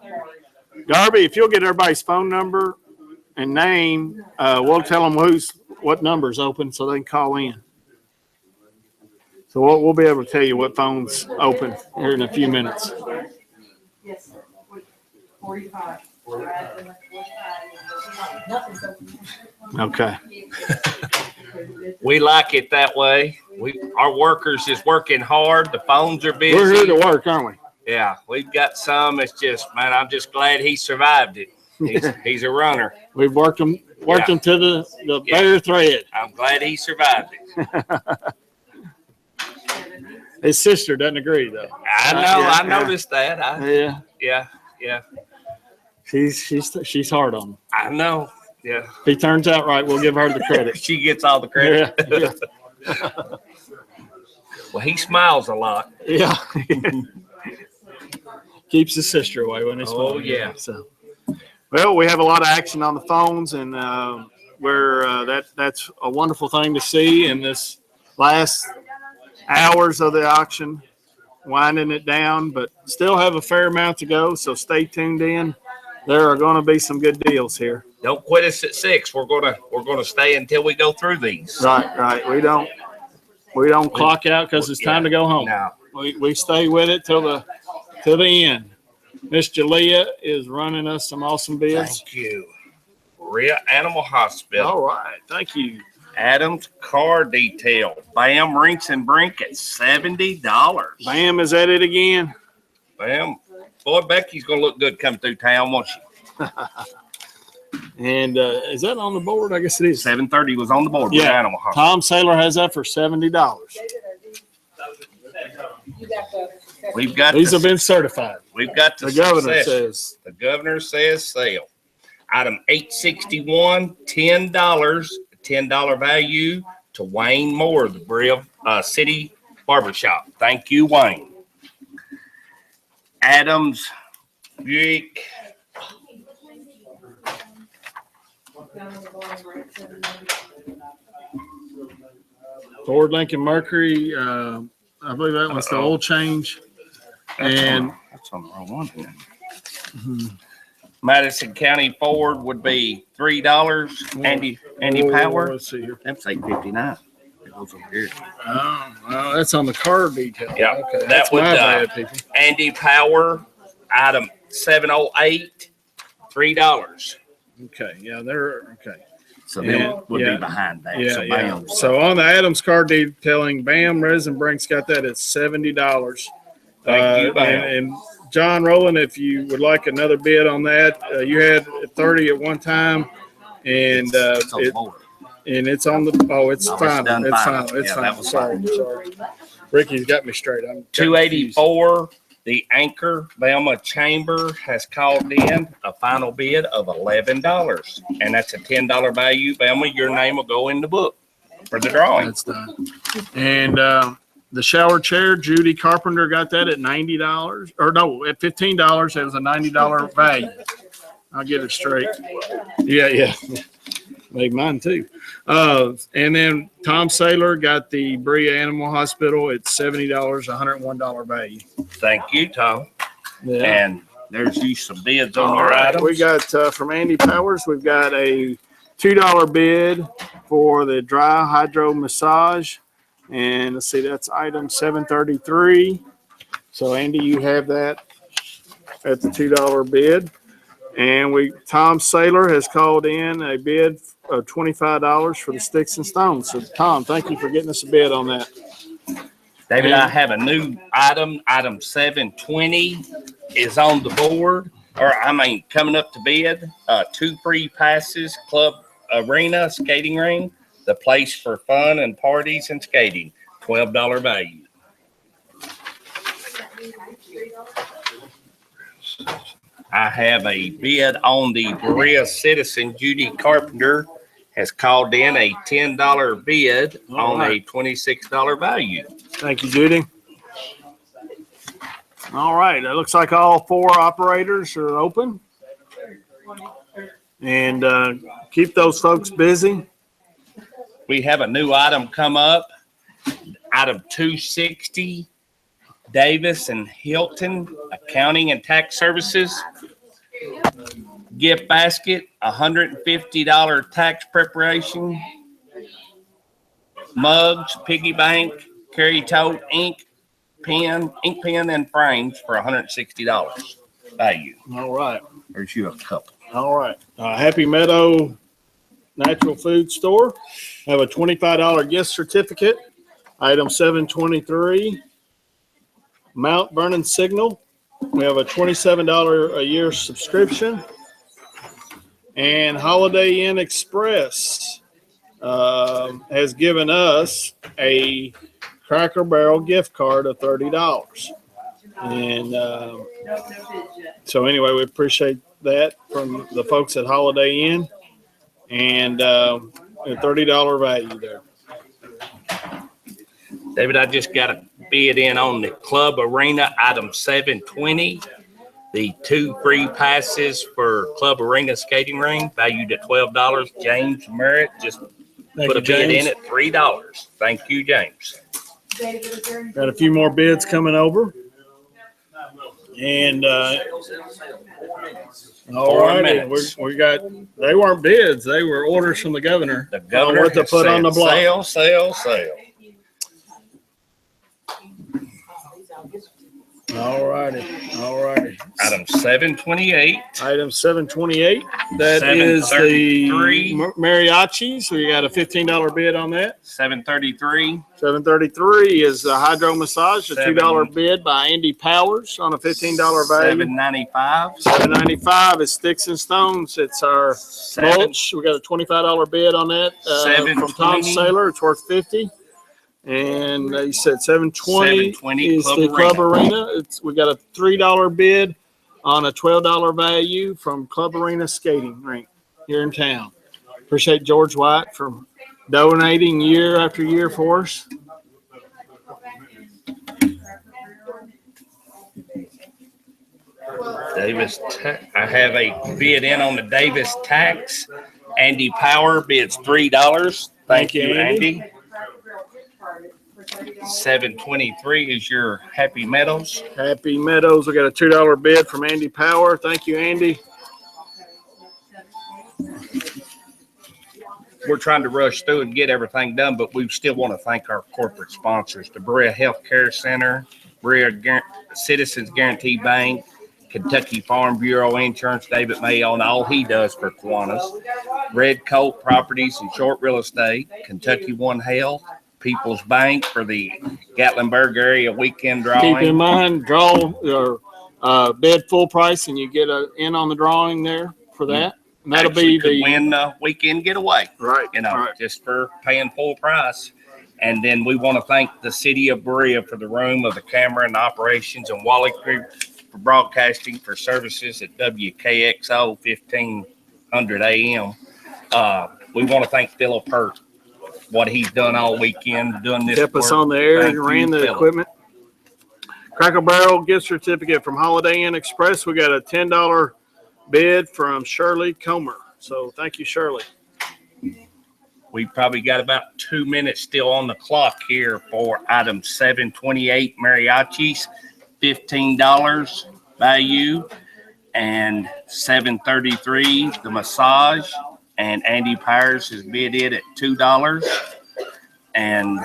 [SPEAKER 4] Darby, if you'll get everybody's phone number and name, we'll tell them what number's open so they can call in. So we'll be able to tell you what phone's open here in a few minutes.
[SPEAKER 3] Yes, sir. 45.
[SPEAKER 4] Okay.
[SPEAKER 5] we like it that way. Our workers is working hard. The phones are busy.
[SPEAKER 4] We're here to work, aren't we?
[SPEAKER 5] Yeah, we've got some. It's just, man, I'm just glad he survived it. He's a runner.
[SPEAKER 4] We've worked them to the
[SPEAKER 5] Yeah.
[SPEAKER 4] bare thread.
[SPEAKER 5] I'm glad he survived it.
[SPEAKER 4] His sister doesn't agree though.
[SPEAKER 5] I know.
[SPEAKER 4] Yeah,
[SPEAKER 5] I noticed that.
[SPEAKER 4] Yeah,
[SPEAKER 5] Yeah.
[SPEAKER 4] she's hard on him.
[SPEAKER 5] I know. Yeah.
[SPEAKER 4] If he turns out right, we'll give her the credit.
[SPEAKER 5] She gets all the credit.
[SPEAKER 4] Yeah,
[SPEAKER 5] Well, he smiles a lot.
[SPEAKER 4] yeah. Keeps his sister away when it's
[SPEAKER 5] Oh,
[SPEAKER 4] fun.
[SPEAKER 5] yeah.
[SPEAKER 4] So, well, we have a lot of action on the phones, and that's a wonderful thing to see in this last hours of the auction, winding it down, but still have a fair amount to go. So stay tuned in. There are going to be some good deals here.
[SPEAKER 5] Don't quit us at 6. We're gonna stay until we go through these.
[SPEAKER 4] Right. We don't clock out because it's time to go home.
[SPEAKER 5] No.
[SPEAKER 4] We stay with it till the end. Miss Jalea is running us some awesome bids.
[SPEAKER 5] Thank you. Real Animal Hospital.
[SPEAKER 4] All right, thank you.
[SPEAKER 5] Adams Car Detail. Bam Rinks and Brink at $70.
[SPEAKER 4] Bam is at it again.
[SPEAKER 5] Bam. Boy, Becky's gonna look good coming through town, won't she?
[SPEAKER 4] And is that on the board? I guess it is.
[SPEAKER 5] 7:30 was on the board with
[SPEAKER 4] Yeah.
[SPEAKER 5] Animal Hospital.
[SPEAKER 4] Tom Saylor has that for $70.
[SPEAKER 5] We've got
[SPEAKER 4] These have
[SPEAKER 5] the,
[SPEAKER 4] been certified.
[SPEAKER 5] we've got
[SPEAKER 4] The governor
[SPEAKER 5] success.
[SPEAKER 4] says.
[SPEAKER 5] The governor says sale. Item 861, $10 value to Wayne Moore, the Brill City Barbershop. Thank you, Wayne. Adams Buick.
[SPEAKER 4] Ford Lincoln Mercury. I believe that was the oil change. And
[SPEAKER 5] That's on the wrong one here. Madison County Ford would be $3. Andy Power.
[SPEAKER 4] Let's see here.
[SPEAKER 5] That's 859. It goes over here.
[SPEAKER 4] Oh, well, that's on the car detail.
[SPEAKER 5] Yeah,
[SPEAKER 4] Okay,
[SPEAKER 5] that
[SPEAKER 4] that's
[SPEAKER 5] would,
[SPEAKER 4] my bad, people.
[SPEAKER 5] Andy Power, item 708, $3.
[SPEAKER 4] Okay, yeah, they're okay.
[SPEAKER 5] So
[SPEAKER 4] Yeah,
[SPEAKER 5] they would
[SPEAKER 4] yeah.
[SPEAKER 5] be behind that.
[SPEAKER 4] Yeah,
[SPEAKER 5] So
[SPEAKER 4] yeah.
[SPEAKER 5] bam.
[SPEAKER 4] So on the Adams car detailing, Bam Resin Brink's got that at $70.
[SPEAKER 5] Thank you, Bam.
[SPEAKER 4] And John Rowland, if you would like another bid on that, you had 30 at one time, and
[SPEAKER 5] It's on the board.
[SPEAKER 4] it's on the. Oh, it's
[SPEAKER 5] No, it's
[SPEAKER 4] final.
[SPEAKER 5] done
[SPEAKER 4] It's
[SPEAKER 5] final.
[SPEAKER 4] final. It's
[SPEAKER 5] Yeah,
[SPEAKER 4] final.
[SPEAKER 5] that was
[SPEAKER 4] Sorry. Ricky's got me straight. I'm
[SPEAKER 5] 284, the Anchor Velma Chamber has called in a final bid of $11. And that's a $10 value. Velma, your name will go in the book. for the drawing.
[SPEAKER 4] That's done. And the shower chair, Judy Carpenter got that at $90, or no, at $15. It was a $90 value. I'll get it straight. Yeah. Made mine too. And then Tom Saylor got the Brea Animal Hospital at $70, $101 value.
[SPEAKER 5] Thank you, Tom.
[SPEAKER 4] Yeah.
[SPEAKER 5] And there's you some bids on
[SPEAKER 4] All
[SPEAKER 5] your
[SPEAKER 4] right,
[SPEAKER 5] items.
[SPEAKER 4] we got from Andy Powers, we've got a $2 bid for the dry hydro massage. And let's see, that's item 733. So Andy, you have that at the $2 bid. And Tom Saylor has called in a bid of $25 for the sticks and stones. So Tom, thank you for getting us a bid on that.
[SPEAKER 5] David, I have a new item. Item 720 is on the board, coming up to bid. 2 free passes, Club Arena Skating Ring, the place for fun and parties and skating, $12 value. I have a bid on the Berea citizen. Judy Carpenter has called in a $10 bid on a $26 value.
[SPEAKER 4] Thank you, Judy. All right, it looks like all 4 operators are open. And keep those folks busy.
[SPEAKER 5] We have a new item come up. Item 260, Davis and Hilton Accounting and Tax Services. Gift basket, $150 tax preparation. Mugs, piggy bank, carry tote, ink pen, and frames for $160 value.
[SPEAKER 4] All right.
[SPEAKER 5] There's you a couple.
[SPEAKER 4] All right. Happy Meadow Natural Food Store. Have a $25 gift certificate. Item 723. Mount Vernon Signal. We have a $27 a year subscription. And Holiday Inn Express has given us a Cracker Barrel gift card of $30. And so anyway, we appreciate that from the folks at Holiday Inn. And a $30 value there.
[SPEAKER 5] David, I just got a bid in on the Club Arena, item 720. The 2 free passes for Club Arena Skating Ring, valued at $12. James Merritt just put a bid in at $3. Thank you, James.
[SPEAKER 4] Got a few more bids coming over. And all
[SPEAKER 5] 4
[SPEAKER 4] right,
[SPEAKER 5] minutes.
[SPEAKER 4] we got, they weren't bids, they were orders from the governor.
[SPEAKER 5] The governor
[SPEAKER 4] what to
[SPEAKER 5] has
[SPEAKER 4] put on
[SPEAKER 5] said,
[SPEAKER 4] the block.
[SPEAKER 5] sale, sale, sale.
[SPEAKER 4] All righty.
[SPEAKER 5] Item 728.
[SPEAKER 4] Item 728, that is the
[SPEAKER 5] 733.
[SPEAKER 4] mariachis. We got a $15 bid on that.
[SPEAKER 5] 733.
[SPEAKER 4] 733 is the hydro massage, a $2 bid by Andy Powers on a $15 value.
[SPEAKER 5] 795.
[SPEAKER 4] 795 is sticks and stones. It's our mulch. We got a $25 bid on that from Tom
[SPEAKER 5] 720.
[SPEAKER 4] Saylor. It's worth $50. And you said 720 is
[SPEAKER 5] Club
[SPEAKER 4] the Club
[SPEAKER 5] Arena.
[SPEAKER 4] Arena. We got a $3 bid on a $12 value from Club Arena Skating Rink here in town. Appreciate George White for donating year after year for us.
[SPEAKER 5] I have a bid in on the Davis tax. Andy Power bids $3. Thank you, Andy. 723 is your Happy Meadows.
[SPEAKER 4] Happy Meadows. We got a $2 bid from Andy Power. Thank you, Andy.
[SPEAKER 5] We're trying to rush through and get everything done, but we still want to thank our corporate sponsors, the Berea Healthcare Center, Berea Citizens Guarantee Bank, Kentucky Farm Bureau Insurance, David Mayo, and all he does for Kiwanis, Red Coat Properties and Short Real Estate, Kentucky One Health, People's Bank for the Gatlinburg area weekend drawing.
[SPEAKER 4] Keep in mind, draw your bid full price, and you get in on the drawing there for that. And that'll
[SPEAKER 5] Actually
[SPEAKER 4] be
[SPEAKER 5] could
[SPEAKER 4] the
[SPEAKER 5] win the weekend getaway.
[SPEAKER 4] right.
[SPEAKER 5] Right. Just for paying full price. And then we want to thank the city of Berea for the room of the camera and operations, and Wally Group for broadcasting for services at WKXO 1500 AM. We want to thank Philip Hurt what he's done all weekend, doing this.
[SPEAKER 4] Kept us
[SPEAKER 5] work.
[SPEAKER 4] on the air
[SPEAKER 5] Thank
[SPEAKER 4] and
[SPEAKER 5] you,
[SPEAKER 4] ran the
[SPEAKER 5] Philip.
[SPEAKER 4] equipment. Cracker Barrel gift certificate from Holiday Inn Express. We got a $10 bid from Shirley Comer. So thank you, Shirley.
[SPEAKER 5] We probably got about 2 minutes still on the clock here for item 728 mariachis, $15 value, and 733 the massage, and Andy Powers has bid it at $2, and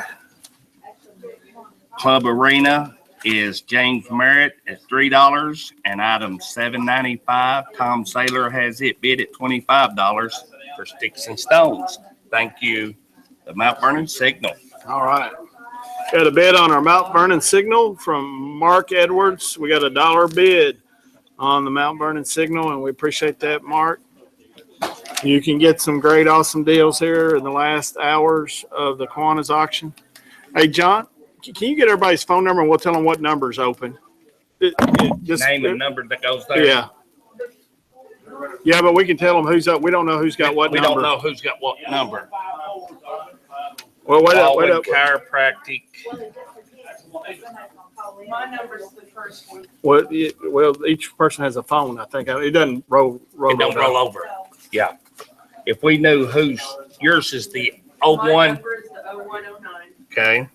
[SPEAKER 5] Club Arena is James Merritt at $3, and item 795 Tom Saylor has it bid at $25 for Sticks and Stones. Thank you, the Mount Vernon Signal.
[SPEAKER 4] All right. Got a bid on our Mount Vernon Signal from Mark Edwards. We got a $1 bid on the Mount Vernon Signal, and we appreciate that, Mark. You can get some great, awesome deals here in the last hours of the Kiwanis auction. Hey, John, can you get everybody's phone number and we'll tell them what number's open?
[SPEAKER 5] Name and number that goes there.
[SPEAKER 4] Yeah. Yeah, but we can tell them who's up. We don't know who's got what
[SPEAKER 5] We
[SPEAKER 4] number.
[SPEAKER 5] don't know who's got what number.
[SPEAKER 4] Well, wait up, wait
[SPEAKER 5] Baldwin
[SPEAKER 4] up.
[SPEAKER 5] Chiropractic.
[SPEAKER 3] My number's the first one.
[SPEAKER 4] Well, each person has a phone, I think. It doesn't roll
[SPEAKER 5] It don't
[SPEAKER 4] over.
[SPEAKER 5] roll over. Yeah. If we knew yours is the
[SPEAKER 3] My
[SPEAKER 5] 01,
[SPEAKER 3] number is the 0109.
[SPEAKER 5] okay.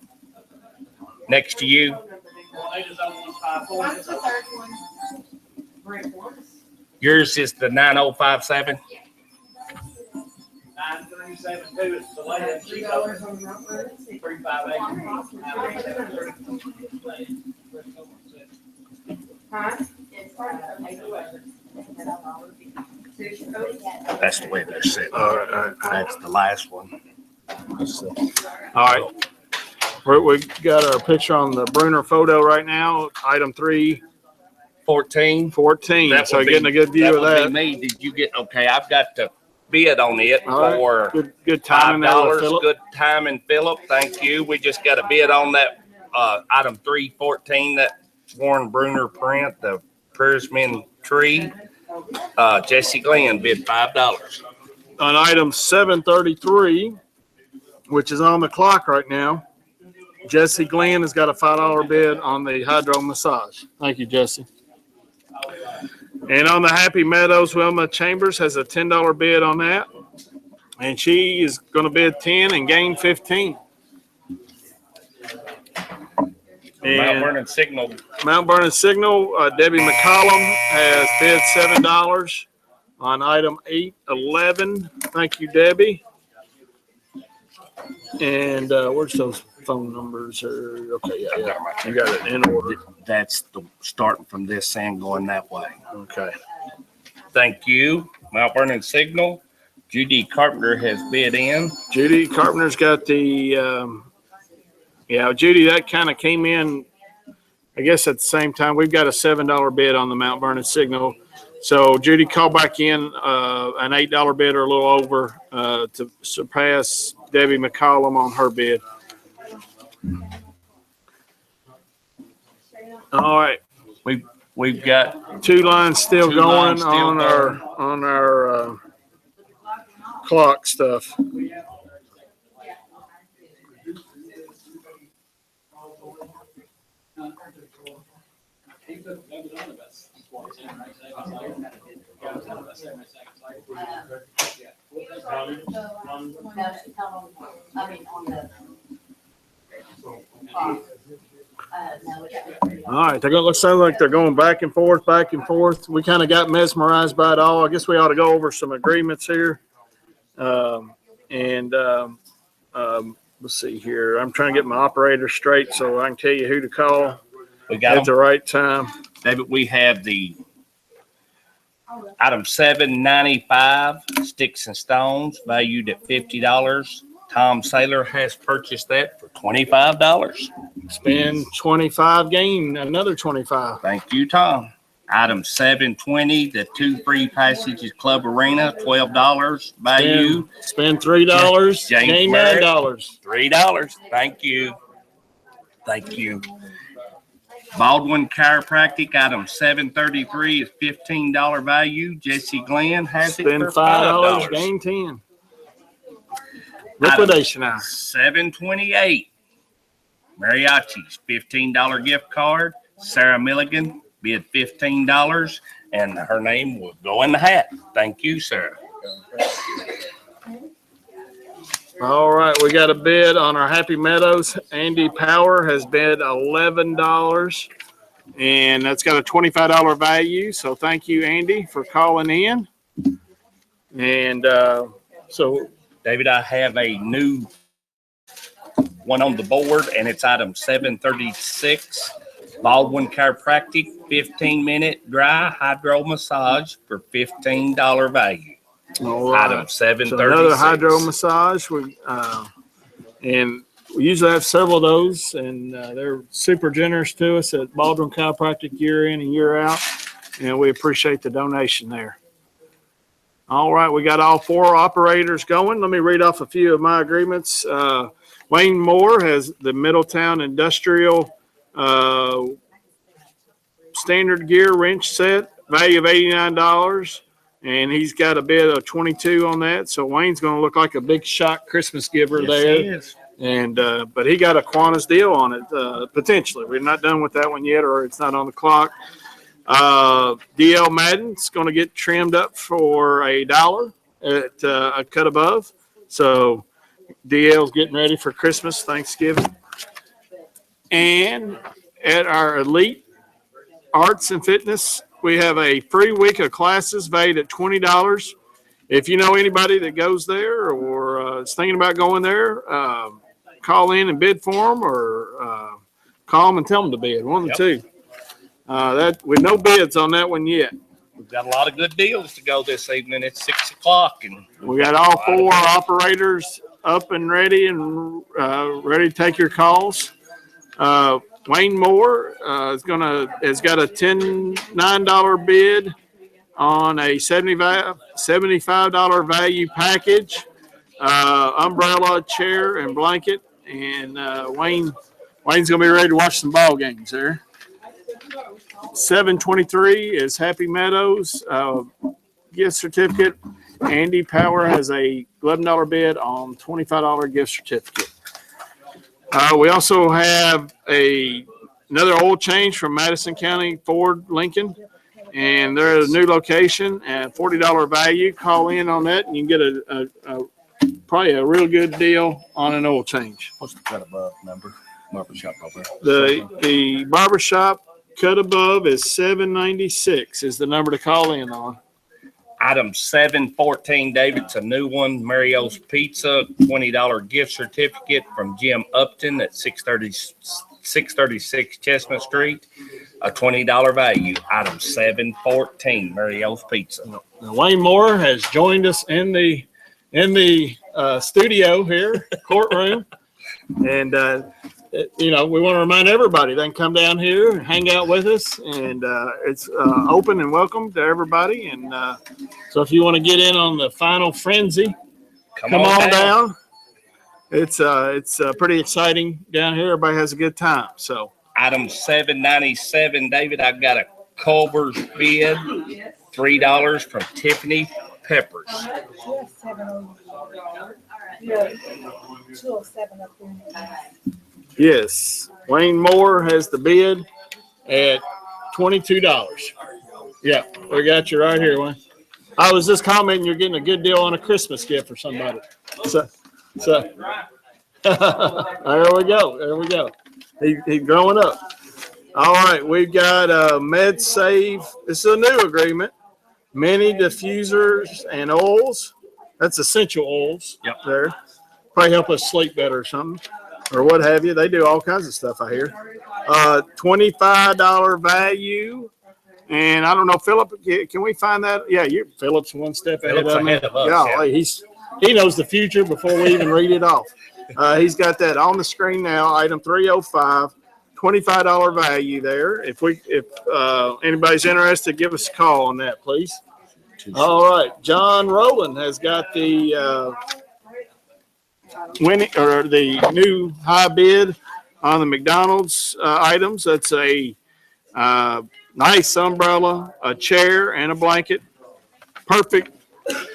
[SPEAKER 5] Next to you,
[SPEAKER 3] What's the third one? Rick wants.
[SPEAKER 5] yours is the 9057.
[SPEAKER 7] 9372 is the latest.
[SPEAKER 3] $3 on Mount Vernon.
[SPEAKER 7] 358.
[SPEAKER 3] Huh?
[SPEAKER 5] That's the way they're sitting.
[SPEAKER 4] All right.
[SPEAKER 5] That's the last one.
[SPEAKER 4] All right. We got our picture on the Bruner photo right now, item
[SPEAKER 5] 14.
[SPEAKER 4] 314.
[SPEAKER 5] That
[SPEAKER 4] So
[SPEAKER 5] would
[SPEAKER 4] getting
[SPEAKER 5] be-
[SPEAKER 4] a good view of
[SPEAKER 5] would be
[SPEAKER 4] that.
[SPEAKER 5] me. Did you get, okay, I've got to bid on it
[SPEAKER 4] All right.
[SPEAKER 5] for
[SPEAKER 4] Good timing there with
[SPEAKER 5] $5.
[SPEAKER 4] Philip.
[SPEAKER 5] Good timing, Philip. Thank you. We just got a bid on that, item 314, that Warren Bruner print, the Prayersman tree. Jesse Glenn bid $5.
[SPEAKER 4] On item 733, which is on the clock right now, Jesse Glenn has got a $5 bid on the hydro massage. Thank you, Jesse. And on the Happy Meadows, Wilma Chambers has a $10 bid on that. And she is going to bid 10 and gain 15.
[SPEAKER 5] Mount
[SPEAKER 4] And
[SPEAKER 5] Vernon Signal,
[SPEAKER 4] Mount Vernon Signal, Debbie McCollum has bid $7 on item 811. Thank you, Debbie. And where's those phone numbers? Okay, yeah. You got it in order.
[SPEAKER 5] that's the starting from this and going that way.
[SPEAKER 4] Okay.
[SPEAKER 5] Thank you. Mount Vernon Signal. Judy Carpenter has bid in.
[SPEAKER 4] Judy Carpenter's got the, Judy, that kind of came in, I guess at the same time. We've got a $7 bid on the Mount Vernon Signal. So Judy called back in an $8 bid or a little over to surpass Debbie McCollum on her bid. All right.
[SPEAKER 5] We've got
[SPEAKER 4] Two lines still
[SPEAKER 5] Two
[SPEAKER 4] going
[SPEAKER 5] lines still
[SPEAKER 4] on our clock stuff. All right, looks like they're going back and forth, back and forth. We kind of got mesmerized by it all. I guess we ought to go over some agreements here. Let's see here. I'm trying to get my operator straight so I can tell you who to call
[SPEAKER 5] we got
[SPEAKER 4] at the
[SPEAKER 5] them.
[SPEAKER 4] right time.
[SPEAKER 5] David, we have the item 795 Sticks and Stones valued at $50. Tom Saylor has purchased that for $25.
[SPEAKER 4] Spend 25, gain another 25.
[SPEAKER 5] Thank you, Tom. Item 720, the 2 free passages Club Arena, $12 value.
[SPEAKER 4] Spend $3,
[SPEAKER 5] James
[SPEAKER 4] gain
[SPEAKER 5] Merritt.
[SPEAKER 4] $9.
[SPEAKER 5] $3. Thank you. Thank you. Baldwin Chiropractic, item 733 is $15 value. Jesse Glenn has it
[SPEAKER 4] Spend
[SPEAKER 5] for
[SPEAKER 4] $5,
[SPEAKER 5] $5.
[SPEAKER 4] gain 10. Liquidation hour.
[SPEAKER 5] 728. Mariachi's $15 gift card. Sarah Milligan bid $15, and her name will go in the hat. Thank you, Sarah.
[SPEAKER 4] All right, we got a bid on our Happy Meadows. Andy Power has bid $11, and that's got a $25 value. So thank you, Andy, for calling in. And so,
[SPEAKER 5] David, I have a new one on the board, and it's item 736. Baldwin Chiropractic, 15-minute dry hydro massage for $15 value.
[SPEAKER 4] all right.
[SPEAKER 5] Item
[SPEAKER 4] So
[SPEAKER 5] 736.
[SPEAKER 4] another hydro massage. And we usually have several of those, and they're super generous to us at Baldwin Chiropractic year in and year out, and we appreciate the donation there. All right, we got all 4 operators going. Let me read off a few of my agreements. Wayne Moore has the Middletown Industrial standard gear wrench set, value of $89. And he's got a bid of 22 on that. So Wayne's going to look like a big shot Christmas giver there.
[SPEAKER 5] Yes, he is.
[SPEAKER 4] And but he got a Kiwanis deal on it potentially. We're not done with that one yet, or it's not on the clock. DL Madden's going to get trimmed up for $1 at a cut above. So DL's getting ready for Christmas, Thanksgiving. And at our Elite Arts and Fitness, we have a free week of classes valued at $20. If you know anybody that goes there or is thinking about going there, call in and bid for them, or call them and tell them to bid. One of the two. That with no bids on that one yet.
[SPEAKER 5] We've got a lot of good deals to go this evening. It's 6 o'clock, and
[SPEAKER 4] We got all 4 operators up and ready and ready to take your calls. Wayne Moore has got a $9 bid on a $75 value package, umbrella, chair, and blanket. And Wayne's gonna be ready to watch some ball games there. 723 is Happy Meadows gift certificate. Andy Power has a $11 bid on $25 gift certificate. We also have another oil change from Madison County Ford Lincoln, and they're at a new location at $40 value. Call in on that, and you can get probably a real good deal on an oil change.
[SPEAKER 5] what's the cut above number? Barbershop over.
[SPEAKER 4] The barbershop cut above is $796 is the number to call in on.
[SPEAKER 5] Item 714, David, it's a new one. Mario's Pizza, $20 gift certificate from Jim Upton at 636 Chestnut Street, a $20 value. Item 714, Mario's Pizza.
[SPEAKER 4] Now, Wayne Moore has joined us in the studio here, courtroom, and we want to remind everybody they can come down here and hang out with us, and it's open and welcome to everybody. And so if you want to get in on the final frenzy, come on down. It's pretty exciting down here. Everybody has a good time. So
[SPEAKER 5] Item 797, David, I've got a Culver's bid, $3 from Tiffany Peppers.
[SPEAKER 6] She has 7 on. Yeah, 207 up there.
[SPEAKER 4] yes, Wayne Moore has the bid at $22. Yeah, we got you right here, Wayne. I was just commenting you're getting a good deal on a Christmas gift for somebody. So there we go. There we go. He's growing up. All right, we've got MedSave. This is a new agreement. Many diffusers and oils. That's essential oils.
[SPEAKER 5] Yep.
[SPEAKER 4] There. Probably help us sleep better or something, or what have you. They do all kinds of stuff, I hear. $25 value. And I don't know, Philip, can we find that? Yeah, Philip's one step ahead
[SPEAKER 5] Philip's
[SPEAKER 4] of me.
[SPEAKER 5] ahead of us,
[SPEAKER 4] Yeah, he knows the future before we even read it off. He's got that on the screen now, item 305, $25 value there. If anybody's interested, give us a call on that, please. All right, John Rowland has got the the new high bid on the McDonald's items. That's a nice umbrella, a chair, and a blanket. Perfect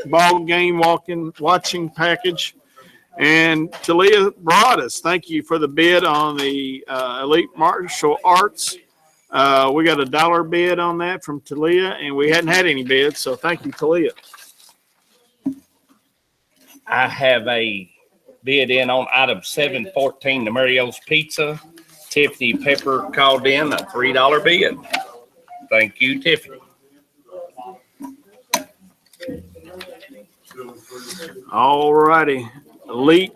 [SPEAKER 4] ball game watching package. And Talia Broadus, thank you for the bid on the Elite Martial Arts. We got $1 bid on that from Talia, and we hadn't had any bids, so thank you, Talia.
[SPEAKER 5] I have a bid in on item 714, the Mario's Pizza. Tiffany Pepper called in a $3 bid. Thank you, Tiffany.
[SPEAKER 4] All righty. Elite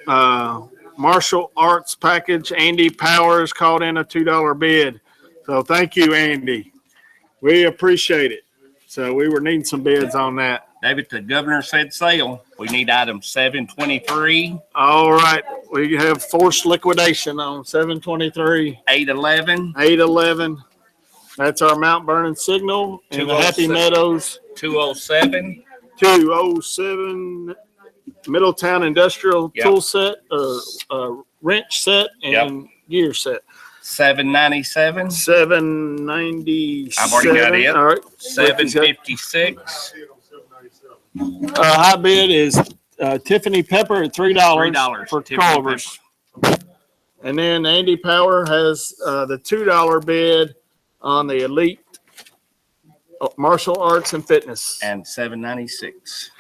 [SPEAKER 4] Martial Arts Package. Andy Powers called in a $2 bid. So thank you, Andy. We appreciate it. So we were needing some bids on that.
[SPEAKER 5] David, the governor said sale. We need item 723,
[SPEAKER 4] All right. We have forced liquidation on 723,
[SPEAKER 5] 811,
[SPEAKER 4] 811. That's our Mount Vernon signal and the Happy
[SPEAKER 5] 207.
[SPEAKER 4] Meadows
[SPEAKER 5] 207,
[SPEAKER 4] 207 Middletown Industrial
[SPEAKER 5] Yep.
[SPEAKER 4] Tool Set or wrench set and gear set.
[SPEAKER 5] 797,
[SPEAKER 4] 797.
[SPEAKER 5] I've already got it.
[SPEAKER 4] All right.
[SPEAKER 5] 756,
[SPEAKER 4] High bid is Tiffany Pepper at $3
[SPEAKER 5] $3
[SPEAKER 4] for
[SPEAKER 5] Tiffany
[SPEAKER 4] Culver's. And then Andy Power has the $2 bid on the Elite Martial Arts and Fitness.
[SPEAKER 5] and 796.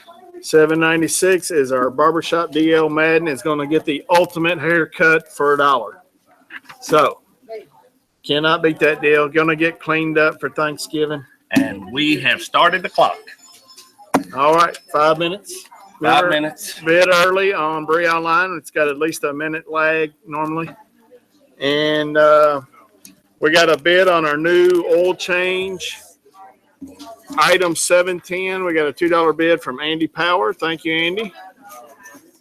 [SPEAKER 4] 796 is our barbershop. DL Madden is going to get the ultimate haircut for $1. So cannot beat that deal. Going to get cleaned up for Thanksgiving.
[SPEAKER 5] And we have started the clock.
[SPEAKER 4] All right, 5 minutes.
[SPEAKER 5] 5 minutes.
[SPEAKER 4] Bid early on Bree Online. It's got at least a minute lag normally. And we got a bid on our new oil change. Item 710. We got a $2 bid from Andy Power. Thank you, Andy.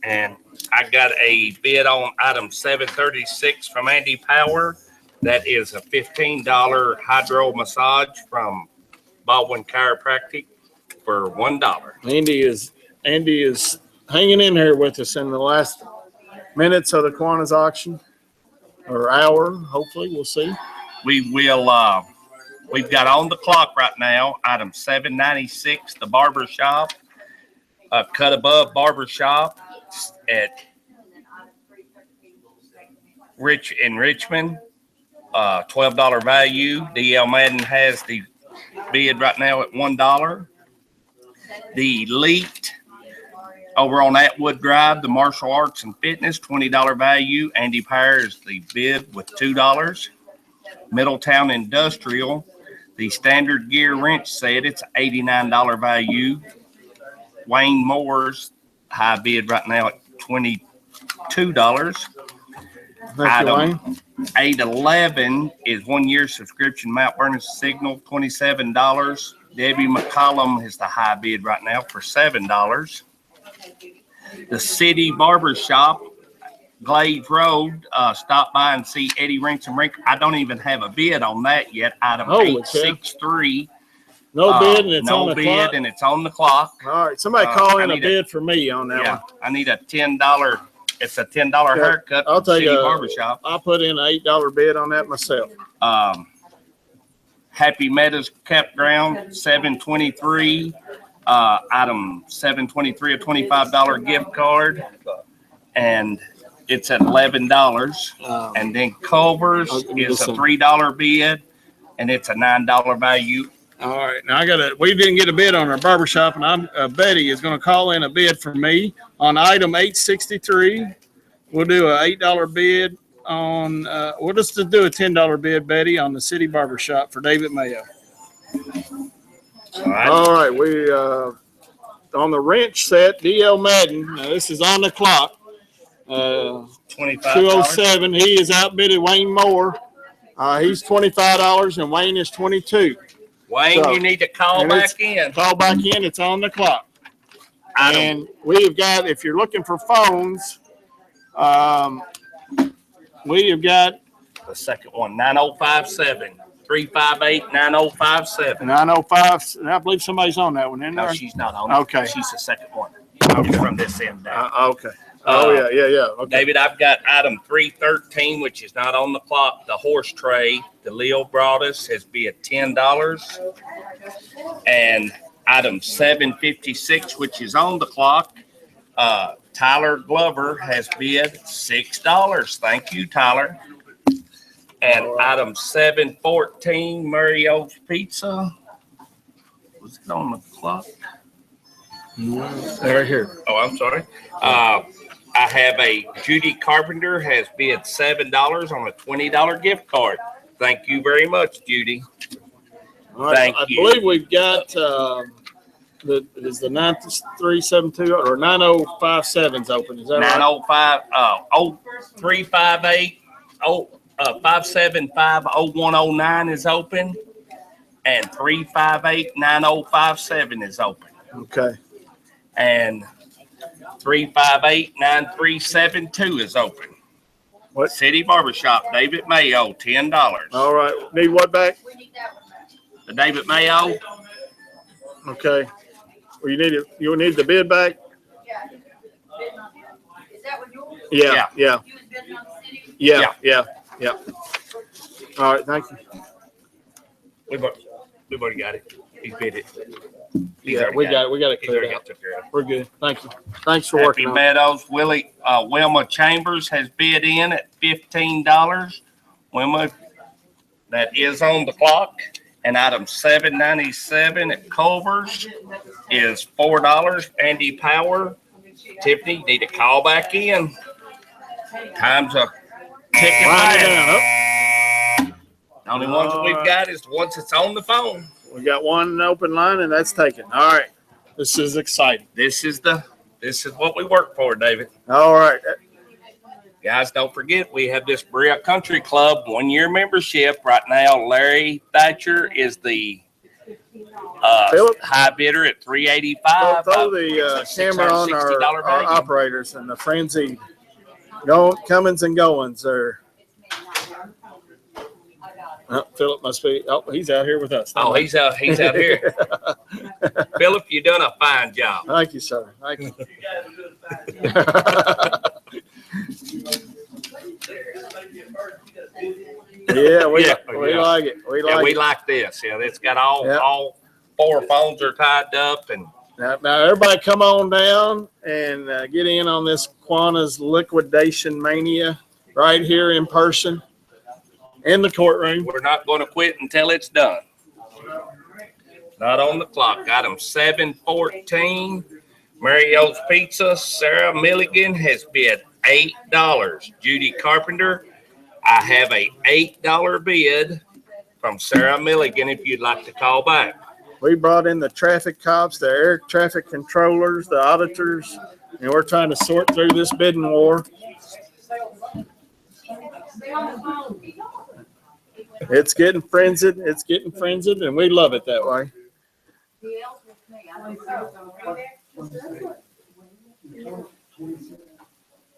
[SPEAKER 5] And I got a bid on item 736 from Andy Power. That is a $15 hydro massage from Baldwin Chiropractic for $1.
[SPEAKER 4] Andy is hanging in here with us in the last minutes of the Kiwanis auction, or hour. Hopefully, we'll see.
[SPEAKER 5] We will, we've got on the clock right now, item 796, the barber shop, cut above barber shop at Richmond, $12 value. DL Madden has the bid right now at $1. The Elite over on Atwood Drive, the Martial Arts and Fitness, $20 value. Andy Power is the bid with $2. Middletown Industrial, the standard gear wrench set, it's $89 value. Wayne Moore's high bid right now at $22.
[SPEAKER 4] Thank you,
[SPEAKER 5] Item
[SPEAKER 4] Wayne.
[SPEAKER 5] 811 is 1 year subscription, Mount Vernon Signal, $27. Debbie McCollum is the high bid right now for $7. The City Barber Shop, Glade Road, stop by and see Eddie Rinks and Rink. I don't even have a bid on that yet. Item
[SPEAKER 4] Holy cow.
[SPEAKER 5] 863.
[SPEAKER 4] No bid, and it's
[SPEAKER 5] no
[SPEAKER 4] on the
[SPEAKER 5] bid,
[SPEAKER 4] clock.
[SPEAKER 5] and it's on the clock.
[SPEAKER 4] All right, somebody
[SPEAKER 5] I
[SPEAKER 4] call in a
[SPEAKER 5] need
[SPEAKER 4] bid for me on that
[SPEAKER 5] Yeah,
[SPEAKER 4] one.
[SPEAKER 5] I need a $10. It's a $10 haircut.
[SPEAKER 4] I'll
[SPEAKER 5] from
[SPEAKER 4] tell
[SPEAKER 5] City
[SPEAKER 4] you,
[SPEAKER 5] Barber Shop.
[SPEAKER 4] I'll put in an $8 bid on that myself.
[SPEAKER 5] Happy Meadows Campground, 723. Item 723, a $25 gift card, and it's at $11. And then Culver's is a $3 bid, and it's a $9 value.
[SPEAKER 4] All right, now we didn't get a bid on our barbershop, and Betty is going to call in a bid for me on item 863. We'll do a $8 bid on, we'll just do a $10 bid, Betty, on the City Barbershop for David Mayo.
[SPEAKER 5] All right.
[SPEAKER 4] All right, we, on the wrench set, DL Madden, now this is on the clock.
[SPEAKER 5] $25.
[SPEAKER 4] 207, he is outbidded Wayne Moore. He's $25 and Wayne is $22.
[SPEAKER 5] Wayne,
[SPEAKER 4] So,
[SPEAKER 5] you need to call
[SPEAKER 4] and
[SPEAKER 5] back in.
[SPEAKER 4] Call back in, it's on the clock. And we've got, if you're looking for phones, we have got
[SPEAKER 5] The second one, 9057 358 9057.
[SPEAKER 4] 905, and I believe somebody's on that one, isn't
[SPEAKER 5] No,
[SPEAKER 4] there?
[SPEAKER 5] she's not on.
[SPEAKER 4] Okay.
[SPEAKER 5] She's the second one.
[SPEAKER 4] Okay.
[SPEAKER 5] From this end down.
[SPEAKER 4] Okay. Oh, yeah. Okay.
[SPEAKER 5] David, I've got item 313, which is not on the clock. The horse tray, the Leo Broadus has bid $10. And item 756, which is on the clock, Tyler Glover has bid $6. Thank you, Tyler. And item 714, Mario's Pizza. Was it on the clock?
[SPEAKER 4] Right here.
[SPEAKER 5] Oh, I'm sorry. I have a Judy Carpenter has bid $7 on a $20 gift card. Thank you very much, Judy.
[SPEAKER 4] All right,
[SPEAKER 5] Thank
[SPEAKER 4] I
[SPEAKER 5] you.
[SPEAKER 4] believe we've got, is the 9372 or 9057's open, is that right?
[SPEAKER 5] 905, 0358, 5750109 is open. And 358-9057 is open.
[SPEAKER 4] Okay,
[SPEAKER 5] And 358-9372 is open.
[SPEAKER 4] What?
[SPEAKER 5] City Barbershop, David Mayo, $10.
[SPEAKER 4] all right, need what back?
[SPEAKER 5] The David Mayo,
[SPEAKER 4] Okay, well, you need the bid back? Yeah, yeah, yeah. All right, thank you.
[SPEAKER 5] we've already got it. He's bid it.
[SPEAKER 4] Yeah, we got it
[SPEAKER 5] He's
[SPEAKER 4] cleared
[SPEAKER 5] already
[SPEAKER 4] out.
[SPEAKER 5] took care of it.
[SPEAKER 4] We're good, thank you. Thanks for
[SPEAKER 5] Happy
[SPEAKER 4] working on it.
[SPEAKER 5] Meadows, Wilma Chambers has bid in at $15. Wilma, that is on the clock. And item 797 at Culver's is $4. Andy Power, Tiffany, need to call back in. Time's a ticking
[SPEAKER 4] Wind it
[SPEAKER 5] down.
[SPEAKER 4] down.
[SPEAKER 5] The only ones that we've got is the ones that's on the phone.
[SPEAKER 4] We got one open line and that's taken. All right, this is exciting.
[SPEAKER 5] This is what we work for, David.
[SPEAKER 4] All right,
[SPEAKER 5] Guys, don't forget, we have this Berea Country Club 1-year membership. Right now, Larry Thatcher is the
[SPEAKER 4] Philip?
[SPEAKER 5] high bidder at $385.
[SPEAKER 4] throw the camera on our operators and the frenzy comings and goings there. Philip must be, he's out here with us.
[SPEAKER 5] Oh, he's out here. Philip, you done a fine job.
[SPEAKER 4] Thank you, sir. Thank you. Yeah, we
[SPEAKER 5] Yeah.
[SPEAKER 4] like it. We
[SPEAKER 5] Yeah,
[SPEAKER 4] like
[SPEAKER 5] we
[SPEAKER 4] it.
[SPEAKER 5] like this. Yeah, it's got
[SPEAKER 4] Yeah.
[SPEAKER 5] all 4 phones are tied up and
[SPEAKER 4] Now, everybody come on down and get in on this Kiwanis liquidation mania right here in person in the courtroom.
[SPEAKER 5] we're not going to quit until it's done. Not on the clock. Item 714, Mario's Pizza. Sarah Milligan has bid $8. Judy Carpenter, I have a $8 bid from Sarah Milligan if you'd like to call back.
[SPEAKER 4] We brought in the traffic cops, the air traffic controllers, the auditors, and we're trying to sort through this bidding war. It's getting frenzied. It's getting frenzied, and we love it that way.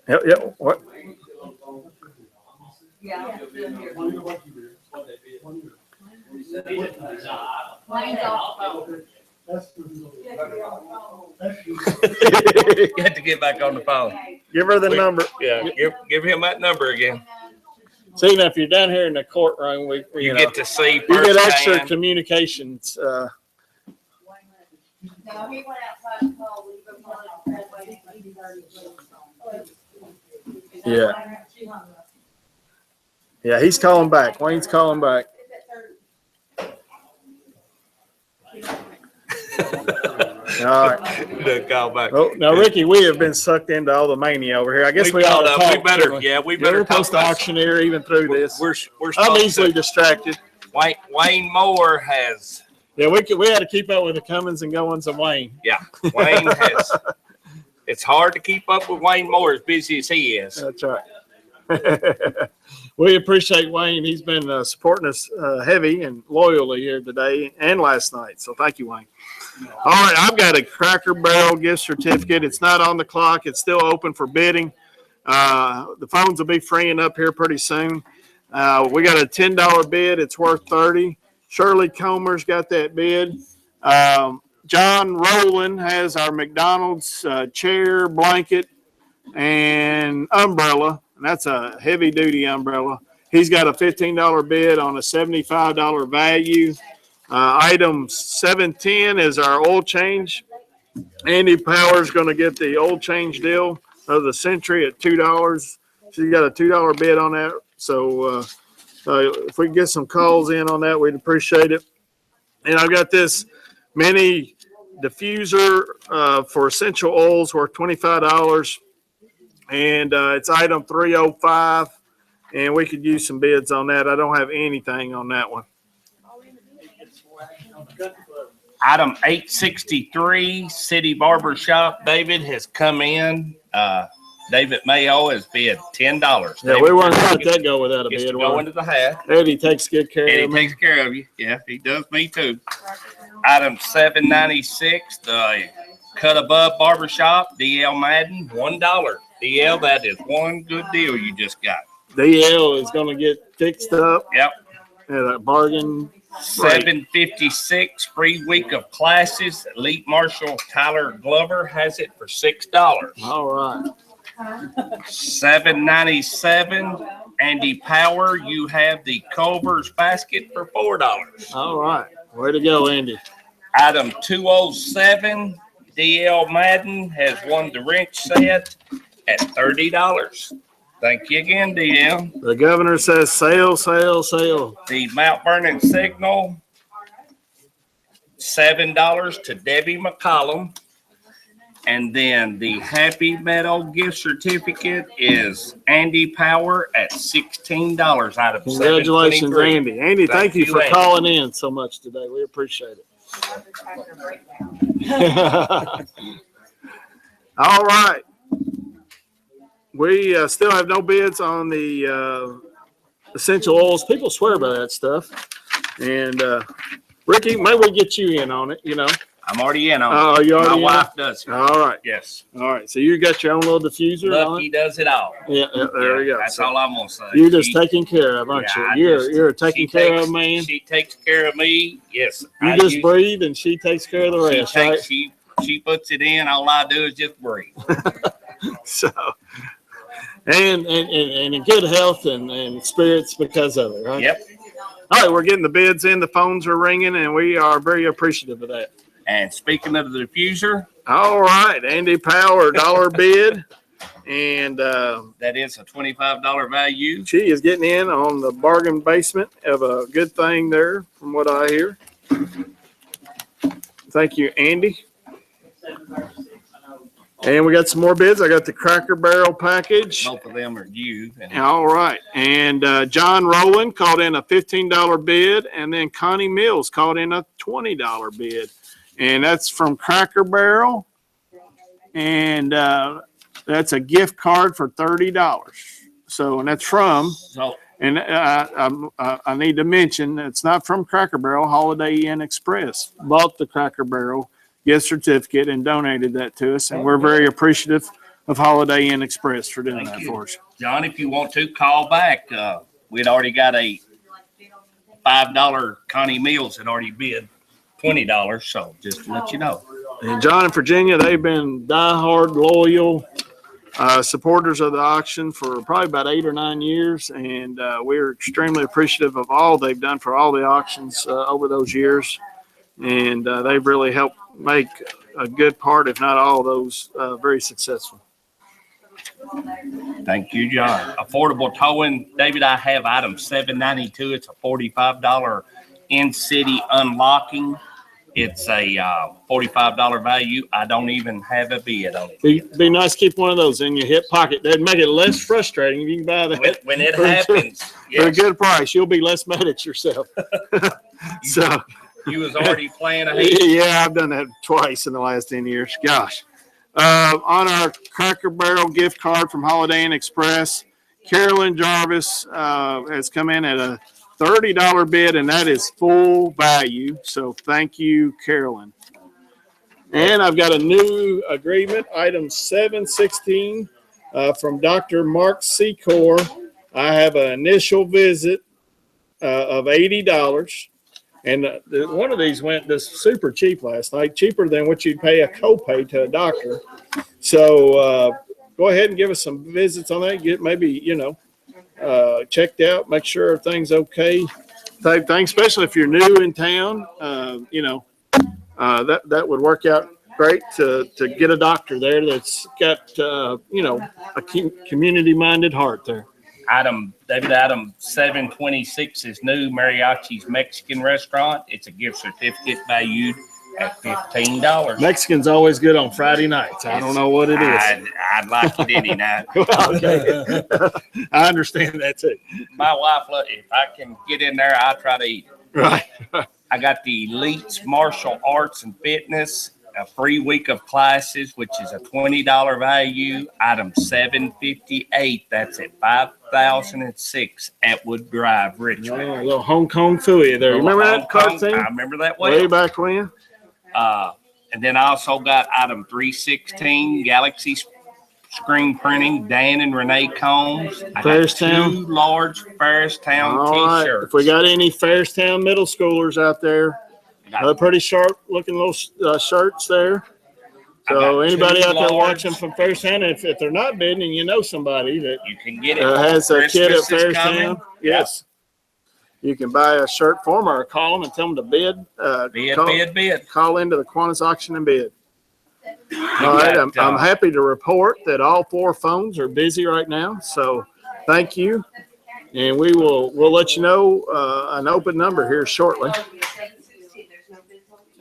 [SPEAKER 4] Yep. What?
[SPEAKER 5] You have to get back on the phone.
[SPEAKER 4] Give her the number.
[SPEAKER 5] Yeah, give him that number again.
[SPEAKER 4] See, now if you're down here in the courtroom, we
[SPEAKER 5] You
[SPEAKER 4] know,
[SPEAKER 5] get to see
[SPEAKER 4] you get extra
[SPEAKER 5] firsthand.
[SPEAKER 4] communications.
[SPEAKER 6] No, he went outside and called.
[SPEAKER 4] Yeah, he's calling back. Wayne's calling back. All right.
[SPEAKER 5] The call back.
[SPEAKER 4] Oh, now, Ricky, we have been sucked into all the mania over here. I guess we ought to
[SPEAKER 5] caught up.
[SPEAKER 4] talk.
[SPEAKER 5] We better,
[SPEAKER 4] shouldn't we?
[SPEAKER 5] yeah, we
[SPEAKER 4] Yeah,
[SPEAKER 5] better
[SPEAKER 4] we're supposed to
[SPEAKER 5] talk about-
[SPEAKER 4] auctioneer even through this.
[SPEAKER 5] We're
[SPEAKER 4] I'm
[SPEAKER 5] supposed
[SPEAKER 4] easily
[SPEAKER 5] to.
[SPEAKER 4] distracted.
[SPEAKER 5] Wayne Moore has,
[SPEAKER 4] Yeah, we had to keep up with the comings and goings of Wayne.
[SPEAKER 5] Wayne has, it's hard to keep up with Wayne Moore as busy as he is.
[SPEAKER 4] That's right. We appreciate Wayne. He's been supporting us heavy and loyally here today and last night. So thank you, Wayne. All right, I've got a Cracker Barrel gift certificate. It's not on the clock. It's still open for bidding. The phones will be freeing up here pretty soon. We got a $10 bid. It's worth $30. Shirley Comer's got that bid. John Rowland has our McDonald's chair, blanket, and umbrella. And that's a heavy duty umbrella. He's got a $15 bid on a $75 value. Item 710 is our oil change. Andy Power's going to get the oil change deal. of the century at $2. She's got a $2 bid on that. So if we can get some calls in on that, we'd appreciate it. And I've got this mini diffuser for essential oils worth $25. And it's item 305. And we could use some bids on that. I don't have anything on that one.
[SPEAKER 5] Item 863, City Barber Shop. David has come in. David Mayo has bid $10.
[SPEAKER 4] Yeah, we weren't going to let that go without a
[SPEAKER 5] Gets
[SPEAKER 4] bid.
[SPEAKER 5] to go into the hat.
[SPEAKER 4] Eddie takes good care
[SPEAKER 5] Eddie
[SPEAKER 4] of me.
[SPEAKER 5] takes care of you. Yeah, he does me too. Item 796, the Cut Above Barbershop, DL Madden, $1. DL, that is one good deal you just got.
[SPEAKER 4] DL is going to get fixed up
[SPEAKER 5] Yep.
[SPEAKER 4] at a bargain.
[SPEAKER 5] 756, free week of classes. Elite Marshal Tyler Glover has it for $6.
[SPEAKER 4] All right.
[SPEAKER 5] 797, Andy Power, you have the Culver's basket for $4.
[SPEAKER 4] All right. Way to go, Andy.
[SPEAKER 5] Item 207, DL Madden has won the wrench set at $30. Thank you again, DL.
[SPEAKER 4] The governor says sail, sail, sail.
[SPEAKER 5] The Mount Vernon Signal, $7 to Debbie McCollum. And then the Happy Meadow gift certificate is Andy Power at $16 out of
[SPEAKER 4] Congratulations,
[SPEAKER 5] $723.
[SPEAKER 4] Andy. Andy, thank you for
[SPEAKER 5] Andy.
[SPEAKER 4] calling in so much today. We appreciate it. All right. We still have no bids on the essential oils. People swear by that stuff. And Ricky, maybe we'll get you in on it, you know.
[SPEAKER 5] I'm already in on
[SPEAKER 4] Oh,
[SPEAKER 5] it.
[SPEAKER 4] you already
[SPEAKER 5] My
[SPEAKER 4] in?
[SPEAKER 5] wife does it.
[SPEAKER 4] All right.
[SPEAKER 5] Yes.
[SPEAKER 4] All right. So you got your own little diffuser on
[SPEAKER 5] Lucky
[SPEAKER 4] it?
[SPEAKER 5] does it all.
[SPEAKER 4] Yeah, there we go.
[SPEAKER 5] That's
[SPEAKER 4] So
[SPEAKER 5] all I'm gonna say.
[SPEAKER 4] you're just
[SPEAKER 5] She-
[SPEAKER 4] taking care of, aren't
[SPEAKER 5] yeah, I
[SPEAKER 4] you?
[SPEAKER 5] just-
[SPEAKER 4] You're a taking
[SPEAKER 5] she
[SPEAKER 4] care
[SPEAKER 5] takes-
[SPEAKER 4] of man.
[SPEAKER 5] She takes care of me. Yes.
[SPEAKER 4] You
[SPEAKER 5] I
[SPEAKER 4] just
[SPEAKER 5] use-
[SPEAKER 4] breathe and she takes care of the
[SPEAKER 5] she
[SPEAKER 4] rest, right?
[SPEAKER 5] takes- She puts it in. All I do is just breathe.
[SPEAKER 4] So, and in good health and spirits because of it, right?
[SPEAKER 5] Yep.
[SPEAKER 4] All right, we're getting the bids in, the phones are ringing, and we are very appreciative of that.
[SPEAKER 5] And speaking of the diffuser,
[SPEAKER 4] All right, Andy Power, dollar bid, and
[SPEAKER 5] that is a $25 value.
[SPEAKER 4] she is getting in on the bargain basement of a good thing there, from what I hear. Thank you, Andy. And we got some more bids. I got the Cracker Barrel package.
[SPEAKER 5] Both of them are you. And
[SPEAKER 4] All right. And John Rowland called in a $15 bid, and then Connie Mills called in a $20 bid. And that's from Cracker Barrel. And that's a gift card for $30. So, and that's from,
[SPEAKER 5] so
[SPEAKER 4] and I need to mention, it's not from Cracker Barrel. Holiday Inn Express bought the Cracker Barrel gift certificate and donated that to us. And we're very appreciative of Holiday Inn Express for doing
[SPEAKER 5] Thank
[SPEAKER 4] that
[SPEAKER 5] you.
[SPEAKER 4] for us.
[SPEAKER 5] John, if you want to call back, we'd already got a $5 Connie Mills had already bid $20. So just to let you know.
[SPEAKER 4] And John and Virginia, they've been diehard, loyal supporters of the auction for probably about 8 or 9 years. And we're extremely appreciative of all they've done for all the auctions over those years. And they've really helped make a good part, if not all of those, very successful.
[SPEAKER 5] Thank you, John. Affordable towing, David, I have item 792. It's a $45 in-city unlocking. It's a $45 value. I don't even have a bid on it.
[SPEAKER 4] Be nice to keep one of those in your hip pocket. That'd make it less frustrating if you can buy that
[SPEAKER 5] When it
[SPEAKER 4] For-
[SPEAKER 5] happens,
[SPEAKER 4] for a
[SPEAKER 5] yes,
[SPEAKER 4] good price. You'll be less mad at yourself. So,
[SPEAKER 5] you was already playing ahead.
[SPEAKER 4] yeah, I've done that twice in the last 10 years. Gosh. On our Cracker Barrel gift card from Holiday Inn Express, Carolyn Jarvis has come in at a $30 bid, and that is full value. So thank you, Carolyn. And I've got a new agreement, item 716, from Dr. Mark Secor. I have an initial visit of $80. And one of these went this super cheap last night, cheaper than what you'd pay a copay to a doctor. So go ahead and give us some visits on that. Get maybe, checked out, make sure everything's okay type thing, especially if you're new in town. That would work out great to get a doctor there that's got, a community-minded heart there.
[SPEAKER 5] Item 726 is new Mariachi's Mexican restaurant. It's a gift certificate valued at $15.
[SPEAKER 4] Mexican's always good on Friday nights. I don't know what it is.
[SPEAKER 5] I'd like it any night.
[SPEAKER 4] Well, okay. I understand that too.
[SPEAKER 5] My wife, if I can get in there, I try to eat.
[SPEAKER 4] Right.
[SPEAKER 5] I got the Elites Martial Arts and Fitness, a free week of classes, which is a $20 value. Item 758, that's at 5006 Atwood Drive, Richmond.
[SPEAKER 4] Oh, a little Hong Kong Phooey there. You remember that cartoon?
[SPEAKER 5] I remember that
[SPEAKER 4] Way back when?
[SPEAKER 5] And then I also got item 316, Galaxy Screen Printing, Dan and Renee Combs. I got
[SPEAKER 4] Fairstown.
[SPEAKER 5] 2 large Fairstown
[SPEAKER 4] All right.
[SPEAKER 5] t-shirts.
[SPEAKER 4] If we got any Fairstown middle schoolers out there, pretty sharp looking little shirts there.
[SPEAKER 5] I
[SPEAKER 4] So
[SPEAKER 5] got
[SPEAKER 4] anybody
[SPEAKER 5] 2
[SPEAKER 4] out there
[SPEAKER 5] large.
[SPEAKER 4] watching from Fairstown, if they're not bidding and you know somebody that
[SPEAKER 5] You can get it.
[SPEAKER 4] has a kid at
[SPEAKER 5] Christmas is coming.
[SPEAKER 4] Fairstown, yes, you can buy a shirt for them or call them and tell them to bid.
[SPEAKER 5] Bid.
[SPEAKER 4] Call into the Kiwanis auction and bid. All
[SPEAKER 5] got,
[SPEAKER 4] right, I'm happy to report that all 4 phones are busy right now. So thank you, and we'll let you know an open number here shortly.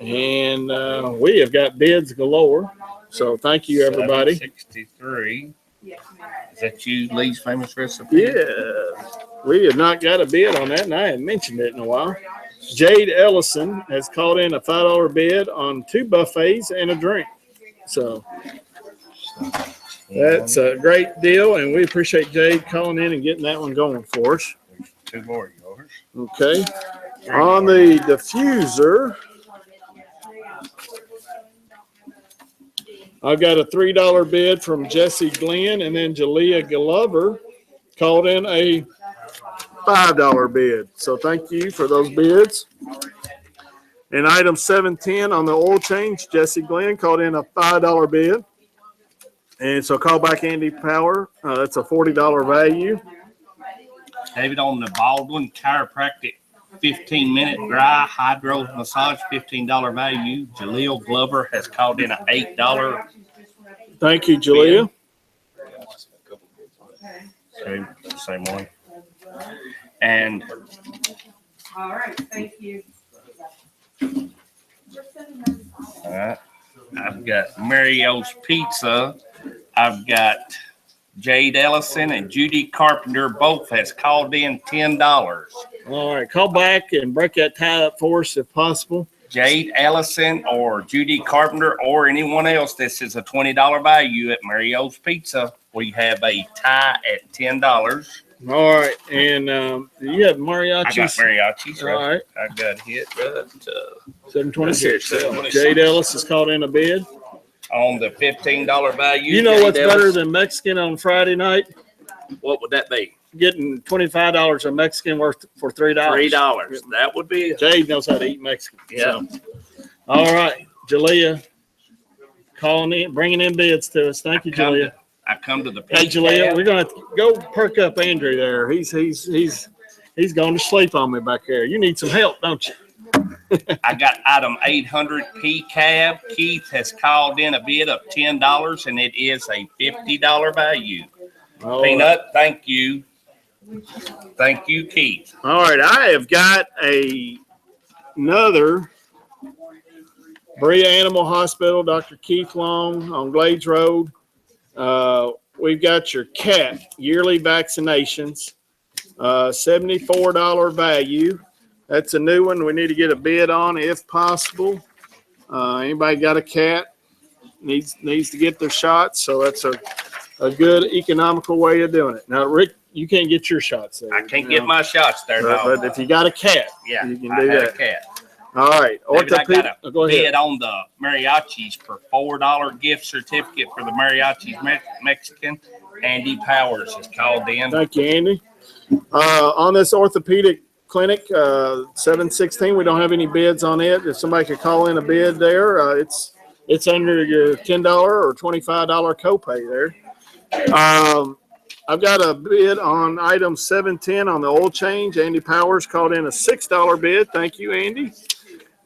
[SPEAKER 4] And we have got bids galore. So thank you, everybody.
[SPEAKER 5] 763. Is that you, Lee's famous recipe?
[SPEAKER 4] Yeah, we have not got a bid on that, and I haven't mentioned it in a while. Jade Ellison has called in a $5 bid on 2 buffets and a drink. So that's a great deal, and we appreciate Jade calling in and getting that one going for us.
[SPEAKER 5] 2 more yours.
[SPEAKER 4] Okay. On the diffuser, I got a $3 bid from Jesse Glenn, and then Jalea Glover called in a $5 bid. So thank you for those bids. And item 710 on the oil change, Jesse Glenn called in a $5 bid. And so call back Andy Power. That's a $40 value.
[SPEAKER 5] David, on the Baldwin Chiropractic 15-minute dry hydro massage, $15 value. Jaleel Glover has called in an $8.
[SPEAKER 4] Thank you, Jalea.
[SPEAKER 5] Same one. And
[SPEAKER 3] All right, thank you.
[SPEAKER 5] all right, I've got Mario's Pizza. I've got Jade Ellison and Judy Carpenter both has called in $10.
[SPEAKER 4] All right, call back and break that tie up for us if possible.
[SPEAKER 5] Jade Ellison or Judy Carpenter or anyone else, this is a $20 value at Mario's Pizza. We have a tie at $10.
[SPEAKER 4] All right, and you have mariachis.
[SPEAKER 5] I got mariachis.
[SPEAKER 4] All right,
[SPEAKER 5] I got hit right
[SPEAKER 4] 726.
[SPEAKER 5] 726.
[SPEAKER 4] Jade Ellis has called in a bid.
[SPEAKER 5] on the $15 value.
[SPEAKER 4] You know
[SPEAKER 5] Jade
[SPEAKER 4] what's
[SPEAKER 5] Ellis.
[SPEAKER 4] better than Mexican on Friday night?
[SPEAKER 5] What would that be?
[SPEAKER 4] Getting $25 of Mexican worth for $3.
[SPEAKER 5] $3. That would be.
[SPEAKER 4] Jade knows how to eat Mexican.
[SPEAKER 5] Yeah.
[SPEAKER 4] So. All right, Jalea, calling in, bringing in bids to us. Thank you, Jalea.
[SPEAKER 5] I come to the.
[SPEAKER 4] Hey, Jalea, we're gonna go perk up Andrew there. He's going to sleep on me back there. You need some help, don't you?
[SPEAKER 5] I got item 800 P cab. Keith has called in a bid of $10 and it is a $50 value.
[SPEAKER 4] All
[SPEAKER 5] Peanut, thank you. Thank you, Keith.
[SPEAKER 4] All right, I have got another Berea Animal Hospital, Dr. Keith Long on Glades Road. We've got your cat yearly vaccinations, $74 value. That's a new one. We need to get a bid on if possible. Anybody got a cat needs to get their shots, so that's a good economical way of doing it. Now, Rick, you can't get your shots there.
[SPEAKER 5] I can't get my shots there, no.
[SPEAKER 4] But if you got a cat,
[SPEAKER 5] Yeah,
[SPEAKER 4] you can
[SPEAKER 5] I
[SPEAKER 4] do
[SPEAKER 5] had a
[SPEAKER 4] that.
[SPEAKER 5] cat.
[SPEAKER 4] All right.
[SPEAKER 5] David, I got a
[SPEAKER 4] Go ahead.
[SPEAKER 5] bid on the mariachis for $4 gift certificate for the mariachis Mexican. Andy Powers has called in.
[SPEAKER 4] Thank you, Andy. On this orthopedic clinic, 716, we don't have any bids on it. If somebody could call in a bid there, it's under your $10 or $25 copay there. I've got a bid on item 710 on the oil change. Andy Powers called in a $6 bid. Thank you, Andy.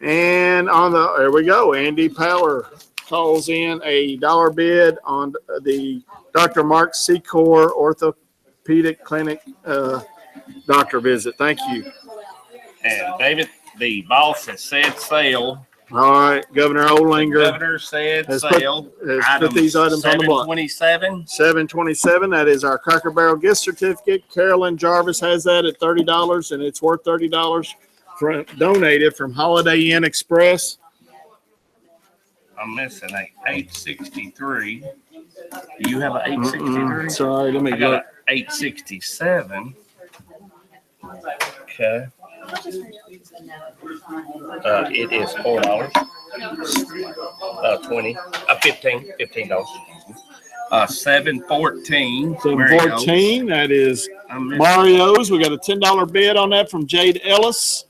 [SPEAKER 4] And there we go. Andy Power calls in a dollar bid on the Dr. Mark Secor Orthopedic Clinic doctor visit. Thank you.
[SPEAKER 5] And David, the boss has said sale.
[SPEAKER 4] All right, Governor
[SPEAKER 5] The
[SPEAKER 4] Olinger
[SPEAKER 5] governor said
[SPEAKER 4] has
[SPEAKER 5] sale.
[SPEAKER 4] put these items on the block.
[SPEAKER 5] 727.
[SPEAKER 4] 727. That is our Cracker Barrel gift certificate. Carolyn Jarvis has that at $30, and it's worth $30 donated from Holiday Inn Express.
[SPEAKER 5] I'm missing a 863. Do you have an 863?
[SPEAKER 4] Sorry, let me
[SPEAKER 5] I got
[SPEAKER 4] look.
[SPEAKER 5] a 867. Okay. It is $4. 15 $15. 714.
[SPEAKER 4] 714. That is
[SPEAKER 5] I'm missing.
[SPEAKER 4] Mario's. We got a $10 bid on that from Jade Ellis,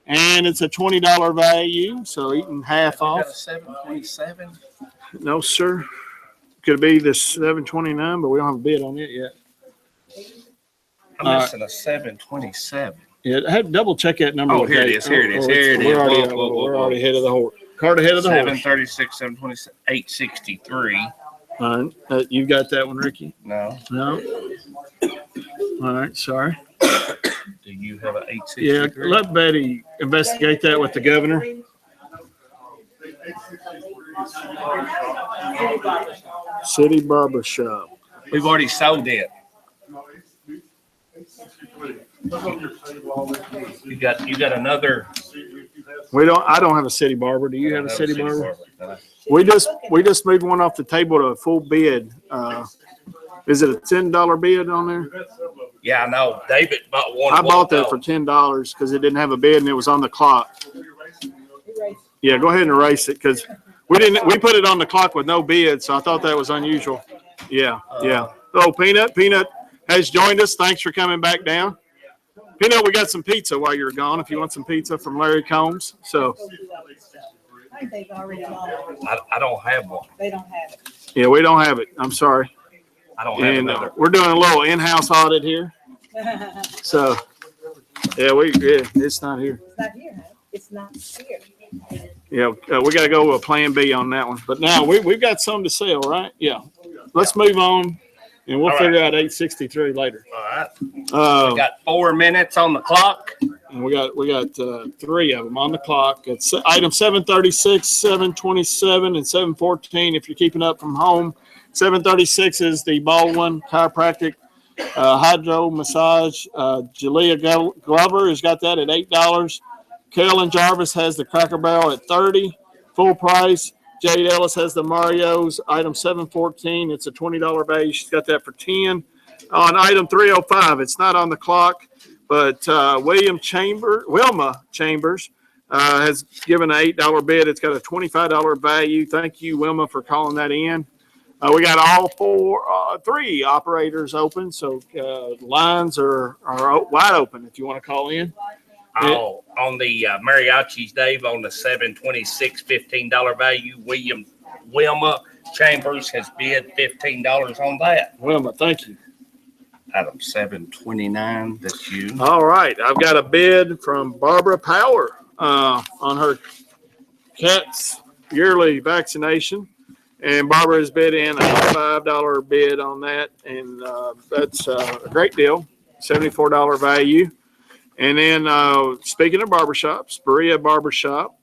[SPEAKER 4] and it's a $20 value, so eating half
[SPEAKER 5] Got
[SPEAKER 4] off.
[SPEAKER 5] a 727.
[SPEAKER 4] No, sir. Could be the 729, but we don't have a bid on it yet.
[SPEAKER 5] I'm missing a 727.
[SPEAKER 4] Yeah, I had to double check that number.
[SPEAKER 5] Oh,
[SPEAKER 4] with
[SPEAKER 5] here it
[SPEAKER 4] Dave.
[SPEAKER 5] is, here it is, here it is.
[SPEAKER 4] We're already,
[SPEAKER 5] Whoa, whoa, whoa,
[SPEAKER 4] we're
[SPEAKER 5] whoa.
[SPEAKER 4] already ahead of the horse. Card ahead of the horse.
[SPEAKER 5] 736, 727, 863.
[SPEAKER 4] All right, you got that one, Ricky?
[SPEAKER 5] No.
[SPEAKER 4] No. All right, sorry.
[SPEAKER 5] Do you have an
[SPEAKER 4] Yeah,
[SPEAKER 5] 863?
[SPEAKER 4] let Betty investigate that with the governor. City Barber Shop.
[SPEAKER 5] We've already sold it. You got another.
[SPEAKER 4] I don't have a city barber. Do you have a city barber?
[SPEAKER 5] No.
[SPEAKER 4] We just moved one off the table to a full bid. Is it a $10 bid on there?
[SPEAKER 5] Yeah, I know. David bought one.
[SPEAKER 4] I bought that for $10 because it didn't have a bid and it was on the clock. Yeah, go ahead and erase it because we put it on the clock with no bid, so I thought that was unusual. Yeah. Oh, Peanut has joined us. Thanks for coming back down. Peanut, we got some pizza while you're gone. If you want some pizza from Larry Combs, so
[SPEAKER 6] I think they've already gone.
[SPEAKER 5] I don't have one.
[SPEAKER 6] They don't have it.
[SPEAKER 4] yeah, we don't have it. I'm sorry.
[SPEAKER 5] I don't have
[SPEAKER 4] And
[SPEAKER 5] another.
[SPEAKER 4] we're doing a little in-house audit here, so yeah, it's not here.
[SPEAKER 6] It's not here, huh? It's not here.
[SPEAKER 4] Yeah, we got to go with a plan B on that one. But now we've got some to sell, right? Yeah. Let's move on, and we'll
[SPEAKER 5] All
[SPEAKER 4] figure
[SPEAKER 5] right.
[SPEAKER 4] out 863 later.
[SPEAKER 5] All right.
[SPEAKER 4] Uh,
[SPEAKER 5] We got 4 minutes on the clock.
[SPEAKER 4] and we got 3 of them on the clock. It's item 736, 727, and 714. If you're keeping up from home, 736 is the Baldwin Chiropractic Hydro Massage. Jalea Glover has got that at $8. Carolyn Jarvis has the Cracker Barrel at $30, full price. Jade Ellis has the Mario's, item 714. It's a $20 value. She's got that for $10. On item 305, it's not on the clock, but Wilma Chambers has given an $8 bid. It's got a $25 value. Thank you, Wilma, for calling that in. We got all 3 operators open, so lines are wide open if you want to call in.
[SPEAKER 5] Oh, on the mariachis, Dave, on the 726, $15 value. Wilma Chambers has bid $15 on that.
[SPEAKER 4] Wilma, thank you.
[SPEAKER 5] Out of 729, that's you.
[SPEAKER 4] All right, I've got a bid from Barbara Power on her cat's yearly vaccination, and Barbara has bid in a $5 bid on that, and that's a great deal, $74 value. And then speaking of barbershops, Berea Barbershop,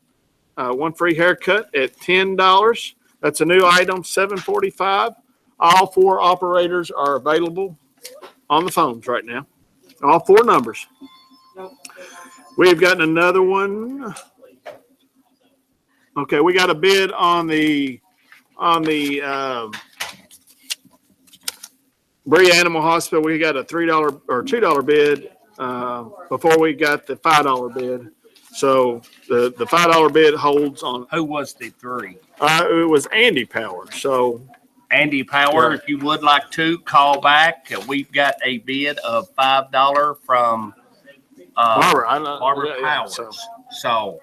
[SPEAKER 4] one free haircut at $10. That's a new item, $745. All 4 operators are available on the phones right now. All 4 numbers. We've gotten another one. Okay, we got a bid on the Berea Animal Hospital. We got a $3 or $2 bid before we got the $5 bid. So the $5 bid holds on.
[SPEAKER 5] Who was the 3?
[SPEAKER 4] It was Andy Power. So
[SPEAKER 5] Andy Power,
[SPEAKER 4] Yeah.
[SPEAKER 5] if you would like to call back, we've got a bid of $5 from
[SPEAKER 4] Barbara, I know.
[SPEAKER 5] Barbara
[SPEAKER 4] yeah,
[SPEAKER 5] Powers.
[SPEAKER 4] so.
[SPEAKER 5] So,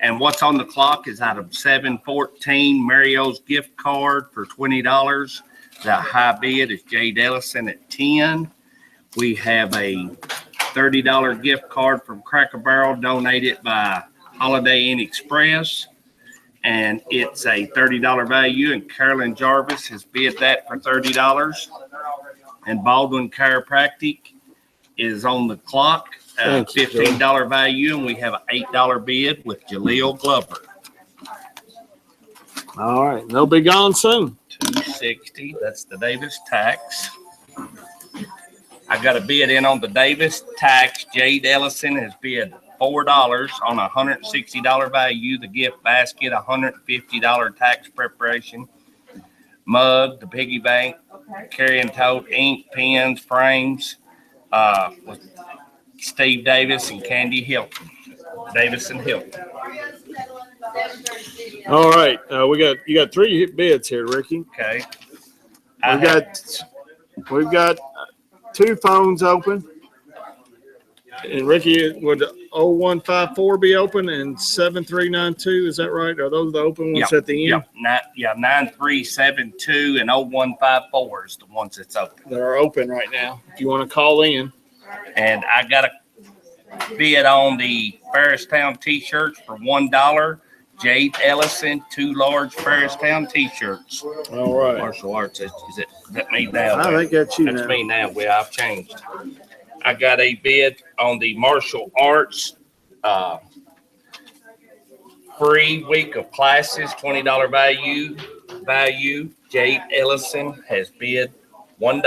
[SPEAKER 5] and what's on the clock is item 714, Mario's gift card for $20. The high bid is Jade Ellison at 10. We have a $30 gift card from Cracker Barrel donated by Holiday Inn Express. and it's a $30 value, and Carolyn Jarvis has bid that for $30. And Baldwin Chiropractic is on the clock,
[SPEAKER 4] Thank you, Joe.
[SPEAKER 5] $15 value, and we have an $8 bid with Jaleel Glover.
[SPEAKER 4] All right, they'll be gone soon.
[SPEAKER 5] $260, that's the Davis tax. I got a bid in on the Davis tax. Jade Ellison has bid $4 on a $160 value. The gift basket, $150 tax preparation. Mug, the piggy bank, carrying tote, ink, pens, frames, with Steve Davis and Candy Hilton. Davis and Hilton.
[SPEAKER 4] All right, you got 3 bids here, Ricky.
[SPEAKER 5] Okay.
[SPEAKER 4] We've got 2 phones open. And Ricky, would 0154 be open and 7392? Is that right? Are those the open ones at the end?
[SPEAKER 5] Yep. 9372 and 0154 is the ones that's open.
[SPEAKER 4] They're open right now. If you want to call in.
[SPEAKER 5] And I got a bid on the Ferristown t-shirts for $1. Jade Ellison, 2 large Ferristown t-shirts.
[SPEAKER 4] All right.
[SPEAKER 5] Martial Arts, is that me now?
[SPEAKER 4] I think that's you
[SPEAKER 5] That's
[SPEAKER 4] now.
[SPEAKER 5] me now. Well, I've changed. I got a bid on the martial arts free week of classes, $20 value. Jade Ellison has bid $1.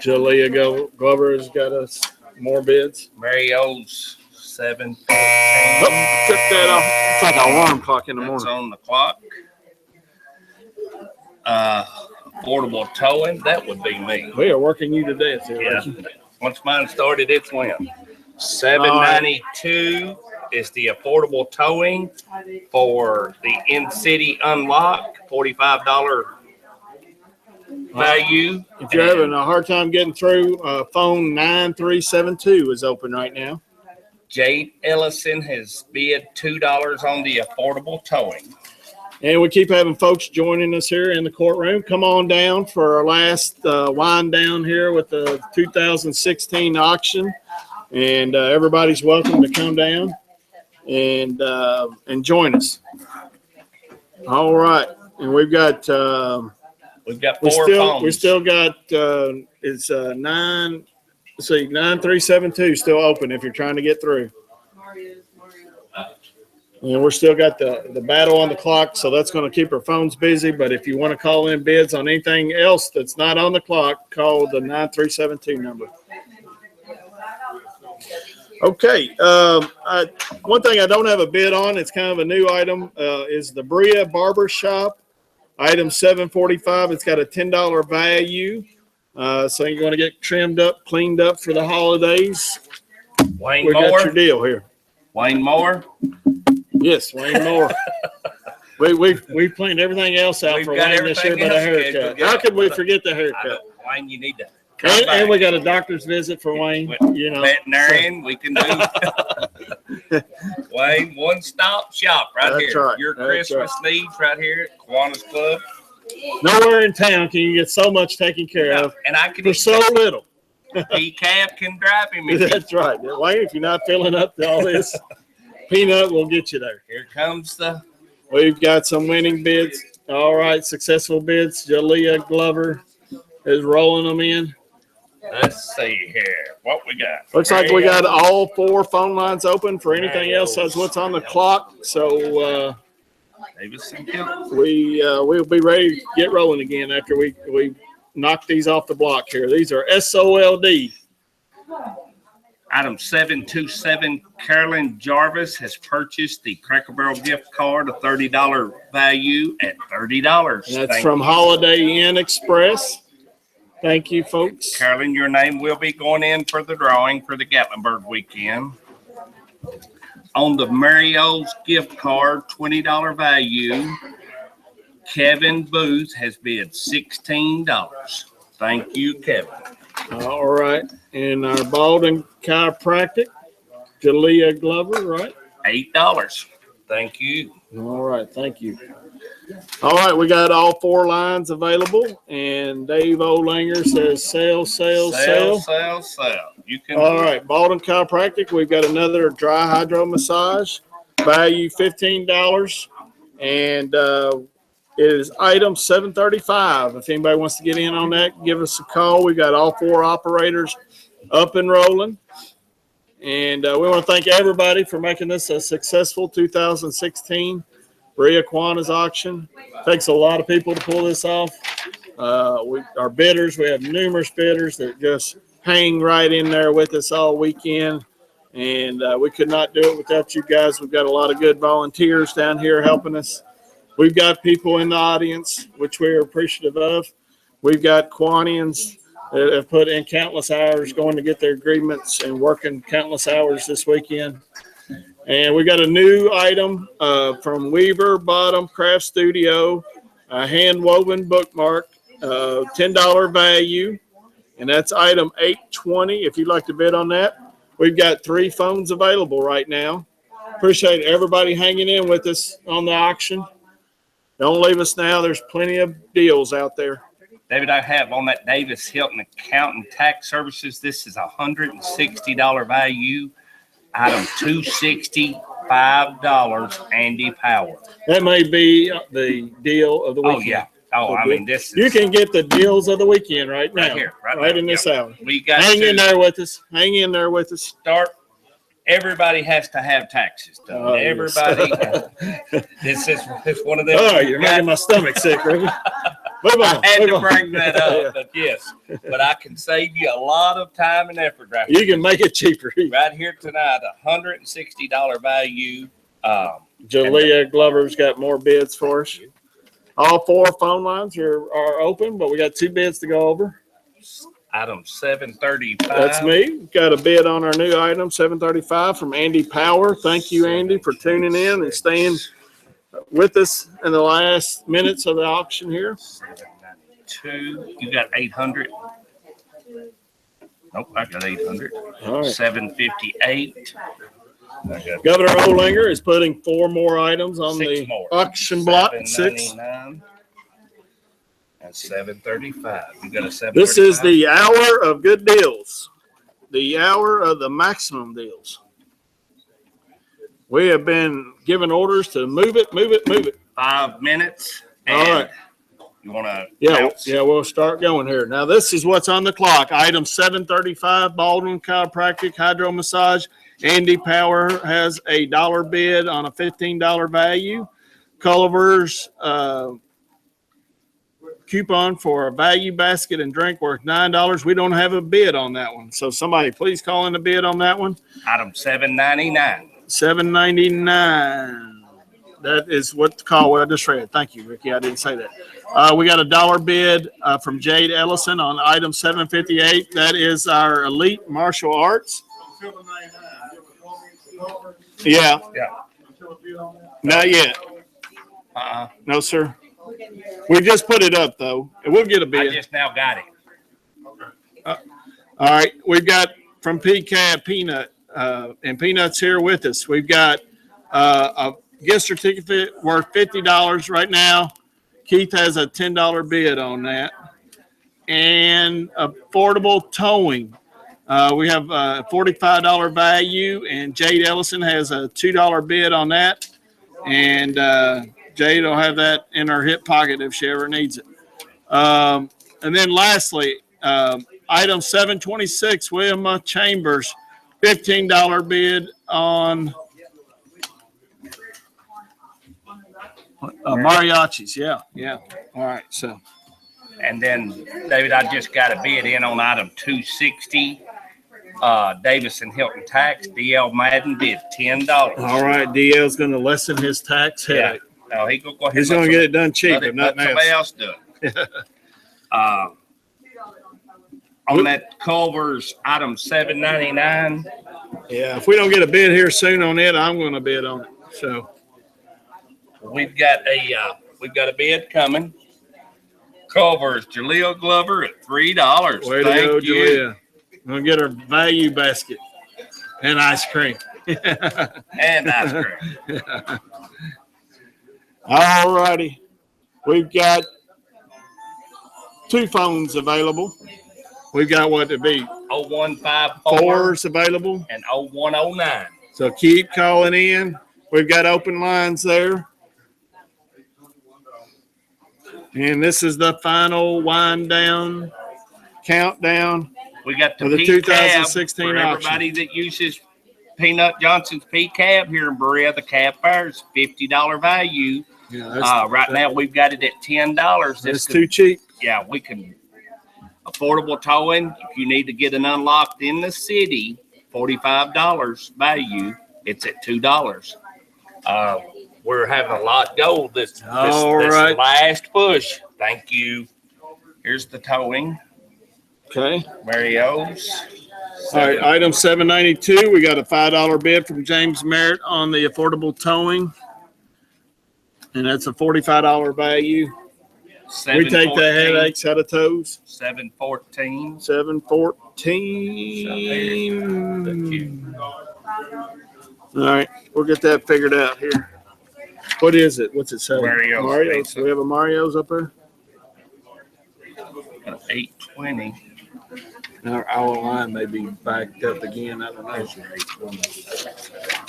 [SPEAKER 4] Jalea Glover has got us more bids.
[SPEAKER 5] Mario's $7.14.
[SPEAKER 4] Oh, took that off. It's like an alarm clock in the
[SPEAKER 5] That's
[SPEAKER 4] morning.
[SPEAKER 5] on the clock. Affordable towing, that would be me.
[SPEAKER 4] We are working you to death here,
[SPEAKER 5] Yeah.
[SPEAKER 4] Ricky.
[SPEAKER 5] Once mine started, it's went. $7.92 is the affordable towing for the in-city unlock, $45 value.
[SPEAKER 4] If you're having a hard time getting through, phone 9372 is open right now.
[SPEAKER 5] Jade Ellison has bid $2 on the affordable towing.
[SPEAKER 4] And we keep having folks joining us here in the courtroom. Come on down for our last wind down here with the 2016 auction. And everybody's welcome to come down and join us. All right. And we've got
[SPEAKER 5] We've got 4 phones.
[SPEAKER 4] we still got it's 9372 still open if you're trying to get through. And we're still got the battle on the clock, so that's going to keep our phones busy. But if you want to call in bids on anything else that's not on the clock, call the 9372 number. Okay. One thing I don't have a bid on, it's kind of a new item, is the Bria Barber Shop. Item 745. It's got a $10 value. So you're going to get trimmed up, cleaned up for the holidays.
[SPEAKER 5] Wayne
[SPEAKER 4] We got your
[SPEAKER 5] Moore.
[SPEAKER 4] deal here.
[SPEAKER 5] Wayne Moore.
[SPEAKER 4] Yes, Wayne Moore. we planned everything else out
[SPEAKER 5] We've
[SPEAKER 4] for
[SPEAKER 5] got
[SPEAKER 4] Wayne this year
[SPEAKER 5] everything
[SPEAKER 4] but a
[SPEAKER 5] else
[SPEAKER 4] haircut.
[SPEAKER 5] scheduled,
[SPEAKER 4] How
[SPEAKER 5] yeah.
[SPEAKER 4] could we forget the haircut?
[SPEAKER 5] Wayne, you need to come
[SPEAKER 4] And
[SPEAKER 5] back.
[SPEAKER 4] we got a doctor's visit for Wayne. You know,
[SPEAKER 5] Veterinarian, we can do. Wayne, one-stop shop right
[SPEAKER 4] That's
[SPEAKER 5] here.
[SPEAKER 4] right.
[SPEAKER 5] Your
[SPEAKER 4] That's
[SPEAKER 5] Christmas needs right here at Kiwanis Club.
[SPEAKER 4] nowhere in town can you get so much taken care of
[SPEAKER 5] And I can
[SPEAKER 4] for so little.
[SPEAKER 5] P-Cab can drive him. If he-
[SPEAKER 4] That's right. Wayne, if you're not filling up to all this, Peanut will get you there.
[SPEAKER 5] Here comes the
[SPEAKER 4] We've got some winning bids. All right, successful bids. Jalea Glover is rolling them in.
[SPEAKER 5] let's see here. What we got?
[SPEAKER 4] Looks like we got all 4 phone lines open for anything else as what's on the clock. So
[SPEAKER 5] Davis and Hill.
[SPEAKER 4] we'll be ready to get rolling again after we knock these off the block here. These are SOLD.
[SPEAKER 5] Item 727, Carolyn Jarvis has purchased the Cracker Barrel gift card, a $30 value at $30.
[SPEAKER 4] And that's
[SPEAKER 5] Thank
[SPEAKER 4] from
[SPEAKER 5] you.
[SPEAKER 4] Holiday Inn Express. Thank you, folks.
[SPEAKER 5] Carolyn, your name will be going in for the drawing for the Gatlinburg weekend. On the Mario's gift card, $20 value, Kevin Booth has bid $16. Thank you, Kevin.
[SPEAKER 4] All right. And our Baldwin Chiropractic, Jalea Glover, right?
[SPEAKER 5] $8. Thank you.
[SPEAKER 4] All right. Thank you. All right. We got all 4 lines available. And Dave Olanger says sell.
[SPEAKER 5] Sell. You can.
[SPEAKER 4] All right. Baldwin Chiropractic, we've got another dry hydro massage, value $15. And it is item 735. If anybody wants to get in on that, give us a call. We got all 4 operators up and rolling. And we want to thank everybody for making this a successful 2016 Kiwanis auction. Takes a lot of people to pull this off. Our bidders, we have numerous bidders that just hang right in there with us all weekend. And we could not do it without you guys. We've got a lot of good volunteers down here helping us. We've got people in the audience, which we're appreciative of. We've got Kiwanians that have put in countless hours going to get their agreements and working countless hours this weekend. And we got a new item from Weaver Bottom Craft Studio, a hand-woven bookmark, $10 value, and that's item 820 if you'd like to bid on that. We've got 3 phones available right now. Appreciate everybody hanging in with us on the auction. Don't leave us now. There's plenty of deals out there.
[SPEAKER 5] David, I have on that Davis Hilton Accountant Tax Services. This is $160 value. Item $265, Andy Power.
[SPEAKER 4] That may be the deal of the weekend.
[SPEAKER 5] Oh, yeah. Oh, I mean, this is.
[SPEAKER 4] You can get the deals of the weekend right now.
[SPEAKER 5] Right here.
[SPEAKER 4] Right in this hour.
[SPEAKER 5] We got
[SPEAKER 4] Hang in
[SPEAKER 5] to
[SPEAKER 4] there with us. Hang in there with us.
[SPEAKER 5] start. Everybody has to have taxes done.
[SPEAKER 4] Oh, yes.
[SPEAKER 5] Everybody. This is one of them.
[SPEAKER 4] Oh, you're making my stomach sick, Ricky. Move on.
[SPEAKER 5] I had
[SPEAKER 4] move
[SPEAKER 5] to
[SPEAKER 4] on.
[SPEAKER 5] bring that up, but yes. But I can save you a lot of time and effort right
[SPEAKER 4] You can make it cheaper.
[SPEAKER 5] right here tonight. $160 value.
[SPEAKER 4] Jalea Glover's got more bids for us. All 4 phone lines are open, but we got 2 bids to go over.
[SPEAKER 5] Item 735.
[SPEAKER 4] That's me. Got a bid on our new item, 735 from Andy Power. Thank you, Andy, for tuning in and staying with us in the last minutes of the auction here.
[SPEAKER 5] 792. You got 800. Nope, I got 800.
[SPEAKER 4] All right.
[SPEAKER 5] 758. I got
[SPEAKER 4] Governor Olinger is putting 4 more items on
[SPEAKER 5] 6
[SPEAKER 4] the
[SPEAKER 5] more.
[SPEAKER 4] auction block. 6.
[SPEAKER 5] 799 and 735. You got a 735.
[SPEAKER 4] This is the hour of good deals, the hour of the maximum deals. We have been given orders to move it.
[SPEAKER 5] 5 minutes.
[SPEAKER 4] All right.
[SPEAKER 5] You want to?
[SPEAKER 4] Yeah, we'll start going here. Now, this is what's on the clock. Item 735, Baldwin Chiropractic Hydro Massage. Andy Power has a $1 bid on a $15 value. Culver's coupon for a value basket and drink worth $9. We don't have a bid on that one. So somebody please call in a bid on that one.
[SPEAKER 5] Item 799.
[SPEAKER 4] $7.99. That is what the call I just read. Thank you, Ricky. I didn't say that. We got a $1 bid from Jade Ellison on item 758. That is our Elite Martial Arts. Yeah. Not yet. No, sir. We just put it up, though. And we'll get a
[SPEAKER 5] I
[SPEAKER 4] bid.
[SPEAKER 5] just now got it.
[SPEAKER 4] All right. We've got from PCAB Peanut, and Peanut's here with us. We've got a gift certificate worth $50 right now. Keith has a $10 bid on that. And affordable towing. We have a $45 value, and Jade Ellison has a $2 bid on that. And Jade will have that in her hip pocket if she ever needs it. And then lastly, item 726, Wilma Chambers, $15 bid on mariachis. Yeah. All right, so.
[SPEAKER 5] And then, David, I just got a bid in on item 260. Davis and Hilton Tax. DL Madden bid $10.
[SPEAKER 4] All right, DL's going to lessen his tax headache.
[SPEAKER 5] No, he's going to go ahead.
[SPEAKER 4] He's going to get it done cheap, if
[SPEAKER 5] Let
[SPEAKER 4] nothing
[SPEAKER 5] somebody
[SPEAKER 4] else.
[SPEAKER 5] else do it. On that Culver's item 799.
[SPEAKER 4] Yeah, if we don't get a bid here soon on it, I'm going to bid on it. So
[SPEAKER 5] We've got a bid coming. Culver's Jaleel Glover at $3.
[SPEAKER 4] way to go, Julia. We'll get our value basket and ice cream.
[SPEAKER 5] And ice cream.
[SPEAKER 4] All righty. We've got 2 phones available. We've got what to be
[SPEAKER 5] 0154
[SPEAKER 4] 4s available.
[SPEAKER 5] and 0109.
[SPEAKER 4] So keep calling in. We've got open lines there. And this is the final wind down, countdown.
[SPEAKER 5] We got the
[SPEAKER 4] For the
[SPEAKER 5] P-Cab
[SPEAKER 4] 2016
[SPEAKER 5] for
[SPEAKER 4] auction.
[SPEAKER 5] everybody that uses Peanut Johnson's P-Cab here in Berea. The cab fare is $50 value.
[SPEAKER 4] Yeah,
[SPEAKER 5] Right now, we've got it at $10.
[SPEAKER 4] that's too cheap.
[SPEAKER 5] Yeah, we can. Affordable towing, if you need to get an unlocked in the city, $45 value, it's at $2. We're having a lot go this
[SPEAKER 4] All right.
[SPEAKER 5] last push. Thank you. Here's the towing,
[SPEAKER 4] Okay.
[SPEAKER 5] Mario's.
[SPEAKER 4] All right, item 792, we got a $5 bid from James Merritt on the affordable towing. And that's a $45 value. We take the headaches out of tows.
[SPEAKER 5] 714.
[SPEAKER 4] 714. All right, we'll get that figured out here. What is it? What's it say?
[SPEAKER 5] Mario's
[SPEAKER 4] Mario's.
[SPEAKER 5] Pizza.
[SPEAKER 4] We have a Mario's up there?
[SPEAKER 5] 820.
[SPEAKER 4] Our line may be backed up again. I don't know.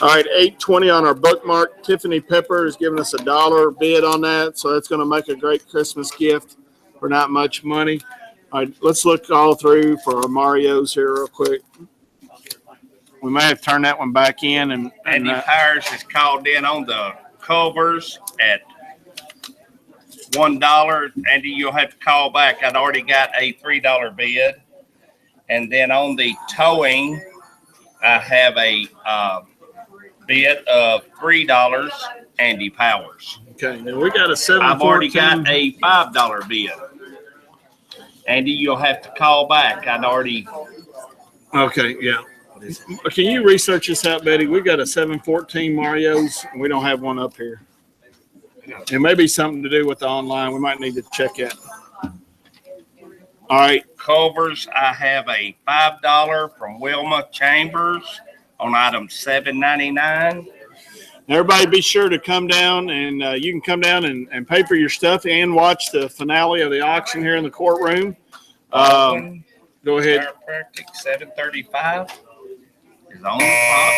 [SPEAKER 4] All right, 820 on our bookmark. Tiffany Pepper is giving us $1 bid on that, so that's going to make a great Christmas gift for not much money. All right, let's look all through for our Mario's here real quick. We may have turned that one back in. And
[SPEAKER 5] Andy Powers has called in on the covers at $1. Andy, you'll have to call back. I'd already got a $3 bid. And then on the towing, I have a bid of $3, Andy Powers.
[SPEAKER 4] Okay, now we got a 714.
[SPEAKER 5] I've already got a $5 bid. Andy, you'll have to call back. I'd already.
[SPEAKER 4] Okay, yeah. Can you research this out, Betty? We got a 714 Mario's, and we don't have one up here. It may be something to do with the online. We might need to check it. All right.
[SPEAKER 5] Culvers, I have a $5 from Wilma Chambers on item 799.
[SPEAKER 4] Everybody be sure to come down, and you can come down and pay for your stuff and watch the finale of the auction here in the courtroom. Go ahead.
[SPEAKER 5] Chiropractic 735 is on the clock.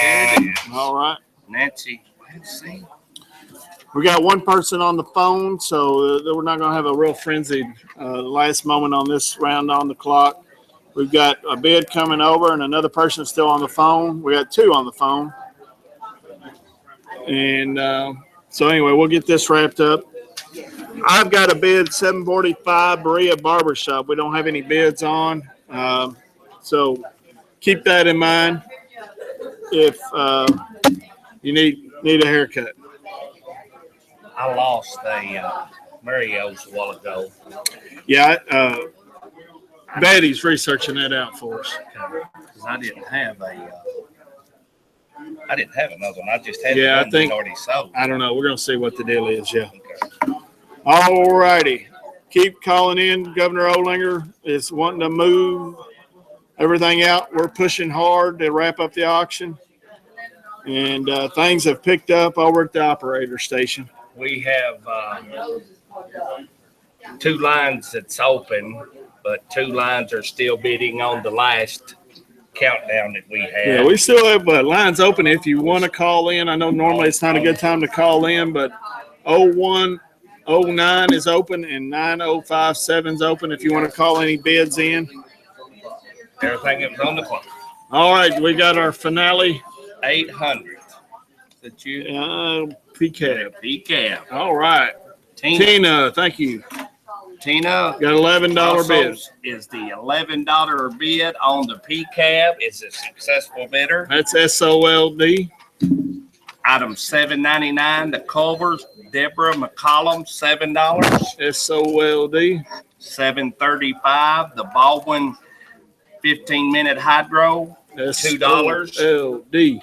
[SPEAKER 5] Here it is.
[SPEAKER 4] All right.
[SPEAKER 5] Nancy, let's see.
[SPEAKER 4] We got one person on the phone, so we're not going to have a real frenzied last moment on this round on the clock. We've got a bid coming over and another person still on the phone. We got two on the phone. And so anyway, we'll get this wrapped up. I've got a bid 745 Berea Barbershop. We don't have any bids on. So keep that in mind if you need a haircut.
[SPEAKER 5] I lost a Mario's a while ago.
[SPEAKER 4] Yeah, Betty's researching that out for us.
[SPEAKER 5] Because I didn't have another one. I just had
[SPEAKER 4] Yeah, I
[SPEAKER 5] one
[SPEAKER 4] think-
[SPEAKER 5] that's already sold.
[SPEAKER 4] I don't know. We're going to see what the deal is, yeah. All righty. Keep calling in. Governor Olinger is wanting to move everything out. We're pushing hard to wrap up the auction. And things have picked up over at the operator station.
[SPEAKER 5] We have 2 lines that's open, but 2 lines are still bidding on the last countdown that we had.
[SPEAKER 4] Yeah, we still have lines open if you want to call in. I know normally it's not a good time to call in, but 0109 is open and 9057 is open if you want to call any bids in.
[SPEAKER 5] Everything that was on the clock.
[SPEAKER 4] All right, we got our finale.
[SPEAKER 5] 800. That you
[SPEAKER 4] PCAB.
[SPEAKER 5] P-Cab.
[SPEAKER 4] All right. Tina, thank you.
[SPEAKER 5] Tina
[SPEAKER 4] Got $11
[SPEAKER 5] also
[SPEAKER 4] bids.
[SPEAKER 5] is the $11 bid on the P-Cab. Is a successful bidder.
[SPEAKER 4] That's SOLD.
[SPEAKER 5] Item 799, the Culvers, Deborah McCollum, $7.
[SPEAKER 4] SOLD.
[SPEAKER 5] 735, the Baldwin 15-minute hydro, $2.
[SPEAKER 4] SOLD.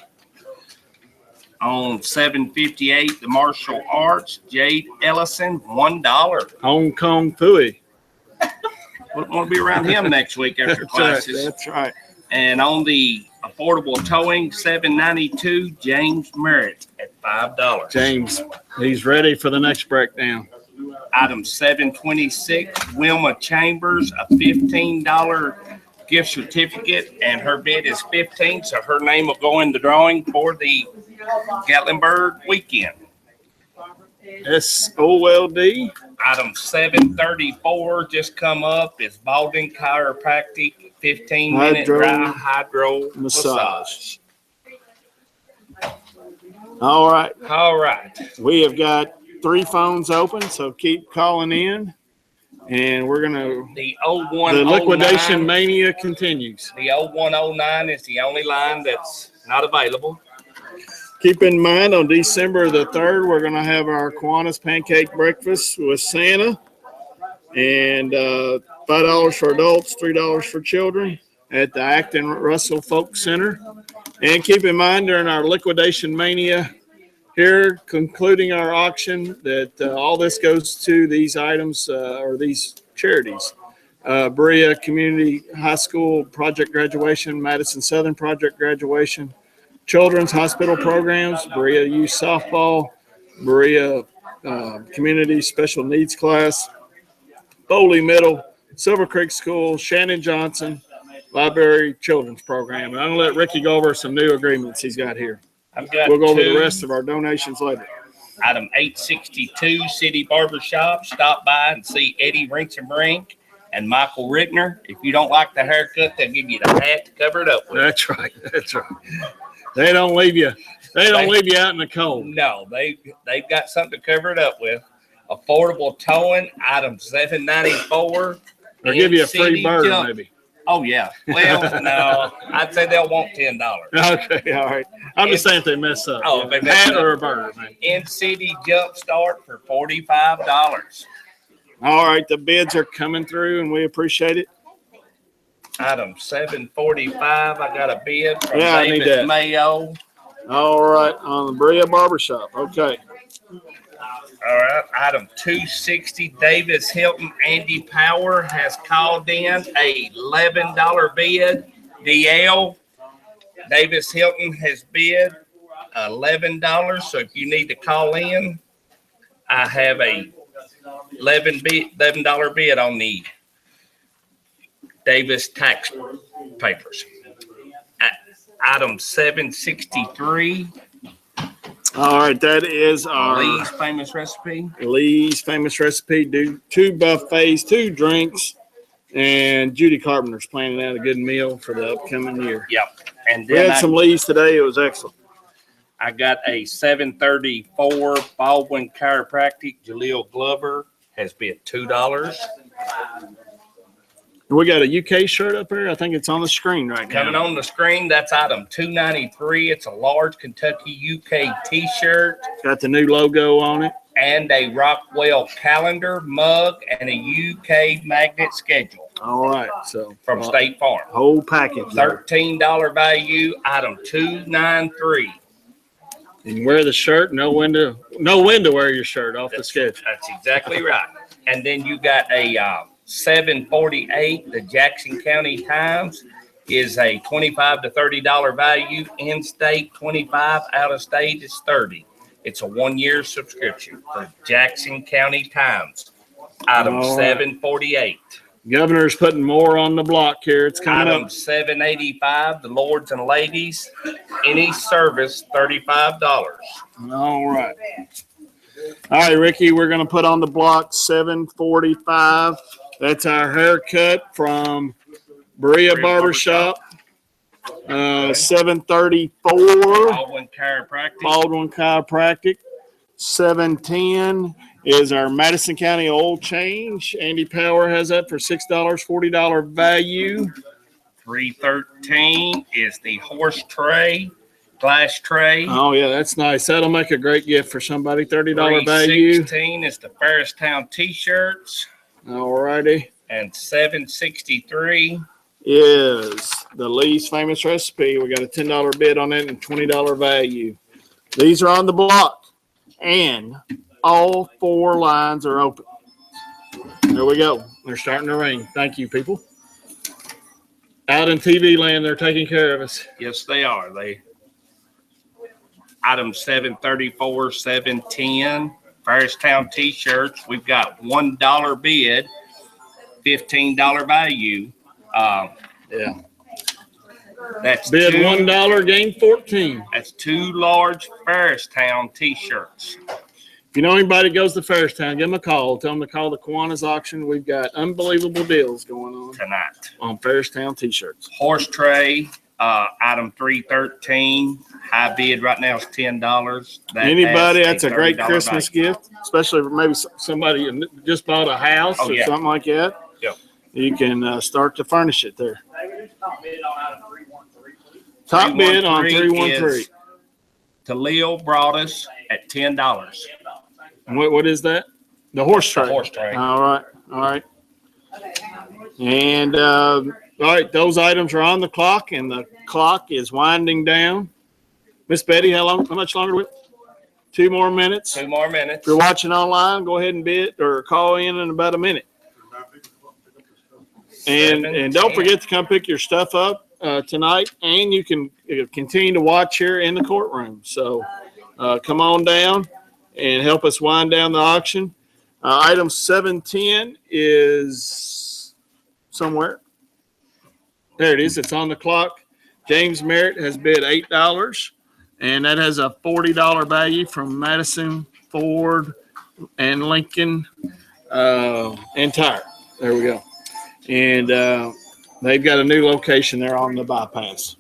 [SPEAKER 5] On 758, the Martial Arts, Jade Ellison, $1.
[SPEAKER 4] Hong Kong Phooey.
[SPEAKER 5] Wouldn't want to be around him next week after classes.
[SPEAKER 4] That's right.
[SPEAKER 5] And on the affordable towing, 792, James Merritt at $5.
[SPEAKER 4] James, he's ready for the next breakdown.
[SPEAKER 5] Item 726, Wilma Chambers, a $15 gift certificate, and her bid is 15, so her name will go in the drawing for the Gatlinburg weekend.
[SPEAKER 4] SOLD.
[SPEAKER 5] Item 734 just come up is Baldwin Chiropractic, 15-minute dry hydro massage.
[SPEAKER 4] All right.
[SPEAKER 5] All right.
[SPEAKER 4] We have got 3 phones open, so keep calling in. And we're going to,
[SPEAKER 5] The
[SPEAKER 4] the liquidation
[SPEAKER 5] 0109,
[SPEAKER 4] mania continues.
[SPEAKER 5] the 0109 is the only line that's not available.
[SPEAKER 4] Keep in mind, on December the 3rd, we're going to have our Kiwanis pancake breakfast with Santa. And $5 for adults, $3 for children at the Acton Russell Folk Center. And keep in mind, during our liquidation mania here, concluding our auction, that all this goes to these items or these charities. Berea Community High School project graduation, Madison Southern project graduation, Children's Hospital programs, Berea Youth Softball, Berea Community Special Needs Class, Foley Middle, Silver Creek School, Shannon Johnson, Library Children's Program. And I'm going to let Ricky go over some new agreements he's got here.
[SPEAKER 5] I've got
[SPEAKER 4] We'll go over the
[SPEAKER 5] two.
[SPEAKER 4] rest of our donations later.
[SPEAKER 5] Item 862, City Barbershop. Stop by and see Eddie Rinks and Brink and Michael Rickner. If you don't like the haircut, they'll give you the hat to cover it up with.
[SPEAKER 4] That's right. That's right. They don't leave you. They don't leave you out in the cold.
[SPEAKER 5] No, they've got something to cover it up with. Affordable towing, item 794.
[SPEAKER 4] Or give you a
[SPEAKER 5] In-city
[SPEAKER 4] free bird,
[SPEAKER 5] jump-
[SPEAKER 4] maybe.
[SPEAKER 5] Oh, yeah. Well, no, I'd say they'll want $10.
[SPEAKER 4] Okay, all right. I'm just saying if they mess up.
[SPEAKER 5] Oh, if they mess
[SPEAKER 4] Hat
[SPEAKER 5] up.
[SPEAKER 4] or a bird, man.
[SPEAKER 5] In-city jump start for $45.
[SPEAKER 4] All right, the bids are coming through, and we appreciate it.
[SPEAKER 5] Item 745, I got a bid from
[SPEAKER 4] Yeah, I need
[SPEAKER 5] David
[SPEAKER 4] that.
[SPEAKER 5] Mayo.
[SPEAKER 4] All right, on the Berea Barbershop. Okay.
[SPEAKER 5] All right, item 260, Davis Hilton, Andy Power has called in a $11 bid. DL, Davis Hilton has bid $11. So if you need to call in, I have a $11 bid on the Davis tax papers. Item 763,
[SPEAKER 4] All right, that is our
[SPEAKER 5] Lee's famous recipe.
[SPEAKER 4] Lee's famous recipe. Do 2 buffets, 2 drinks, and Judy Carpenter's planning out a good meal for the upcoming year.
[SPEAKER 5] Yep. And
[SPEAKER 4] We
[SPEAKER 5] then
[SPEAKER 4] had some Lee's today. It was excellent.
[SPEAKER 5] I got a 734 Baldwin Chiropractic. Jaleel Glover has bid $2.
[SPEAKER 4] We got a UK shirt up here. I think it's on the screen right now.
[SPEAKER 5] Coming on the screen, that's item 293. It's a large Kentucky UK t-shirt
[SPEAKER 4] Got the new logo on it.
[SPEAKER 5] and a Rockwell calendar, mug, and a UK magnet schedule
[SPEAKER 4] All right, so
[SPEAKER 5] from State Farm.
[SPEAKER 4] whole package. there.
[SPEAKER 5] $13 value, item 293.
[SPEAKER 4] And wear the shirt. Know when to wear your shirt off the schedule.
[SPEAKER 5] That's exactly right. And then you got a 748. The Jackson County Times is a $25 to $30 value. In-state 25, out-of-state is 30. It's a 1-year subscription for Jackson County Times. Item
[SPEAKER 4] All right.
[SPEAKER 5] 748.
[SPEAKER 4] Governor's putting more on the block here. It's coming
[SPEAKER 5] Item
[SPEAKER 4] up.
[SPEAKER 5] 785. The Lords and Ladies, any service, $35.
[SPEAKER 4] All right. All right, Ricky, we're going to put on the block 745. That's our haircut from Berea Barbershop. 734,
[SPEAKER 5] Baldwin Chiropractic.
[SPEAKER 4] Baldwin Chiropractic. 710 is our Madison County oil change. Andy Power has that for $6, $40 value.
[SPEAKER 5] 313 is the horse tray, glass tray.
[SPEAKER 4] Oh, yeah, that's nice. That'll make a great gift for somebody. $30 value.
[SPEAKER 5] 316 is the Ferristown t-shirts,
[SPEAKER 4] All righty.
[SPEAKER 5] and 763
[SPEAKER 4] Is the Lee's famous recipe. We got a $10 bid on it and $20 value. These are on the block, and all 4 lines are open. There we go. They're starting to ring. Thank you, people. Out in TV land, they're taking care of us.
[SPEAKER 5] Yes, they are. Item 734, 710 Ferristown t-shirts. We've got $1 bid, $15 value.
[SPEAKER 4] Yeah.
[SPEAKER 5] That's
[SPEAKER 4] Bid
[SPEAKER 5] two,
[SPEAKER 4] $1, gain 14.
[SPEAKER 5] That's 2 large Ferristown t-shirts.
[SPEAKER 4] If you know anybody that goes to Fairstown, give them a call. Tell them to call the Kiwanis auction. We've got unbelievable deals going on
[SPEAKER 5] Tonight.
[SPEAKER 4] Fairstown t-shirts.
[SPEAKER 5] Horse tray, item 313. High bid right now is $10.
[SPEAKER 4] Anybody,
[SPEAKER 5] has
[SPEAKER 4] that's a great
[SPEAKER 5] $30
[SPEAKER 4] Christmas
[SPEAKER 5] value.
[SPEAKER 4] gift, especially for maybe somebody who just bought a house
[SPEAKER 5] Oh,
[SPEAKER 4] or
[SPEAKER 5] yeah.
[SPEAKER 4] something like that.
[SPEAKER 5] Yep.
[SPEAKER 4] You can start to furnish it there.
[SPEAKER 7] David, top bid on item 313, please.
[SPEAKER 4] Top bid on 313.
[SPEAKER 5] is Talil brought us at $10.
[SPEAKER 4] What is that? The horse
[SPEAKER 5] The
[SPEAKER 4] tray.
[SPEAKER 5] horse tray.
[SPEAKER 4] All right. All right. And all right, those items are on the clock, and the clock is winding down. Miss Betty, how much longer? 2 more minutes.
[SPEAKER 5] 2 more minutes.
[SPEAKER 4] If you're watching online, go ahead and bid or call in about a minute. And don't forget to come pick your stuff up tonight, and you can continue to watch here in the courtroom. So come on down and help us wind down the auction. Item 710 is somewhere. There it is. It's on the clock. James Merritt has bid $8, and that has a $40 value from Madison, Ford, and Lincoln and Tire. There we go. And they've got a new location there on the bypass.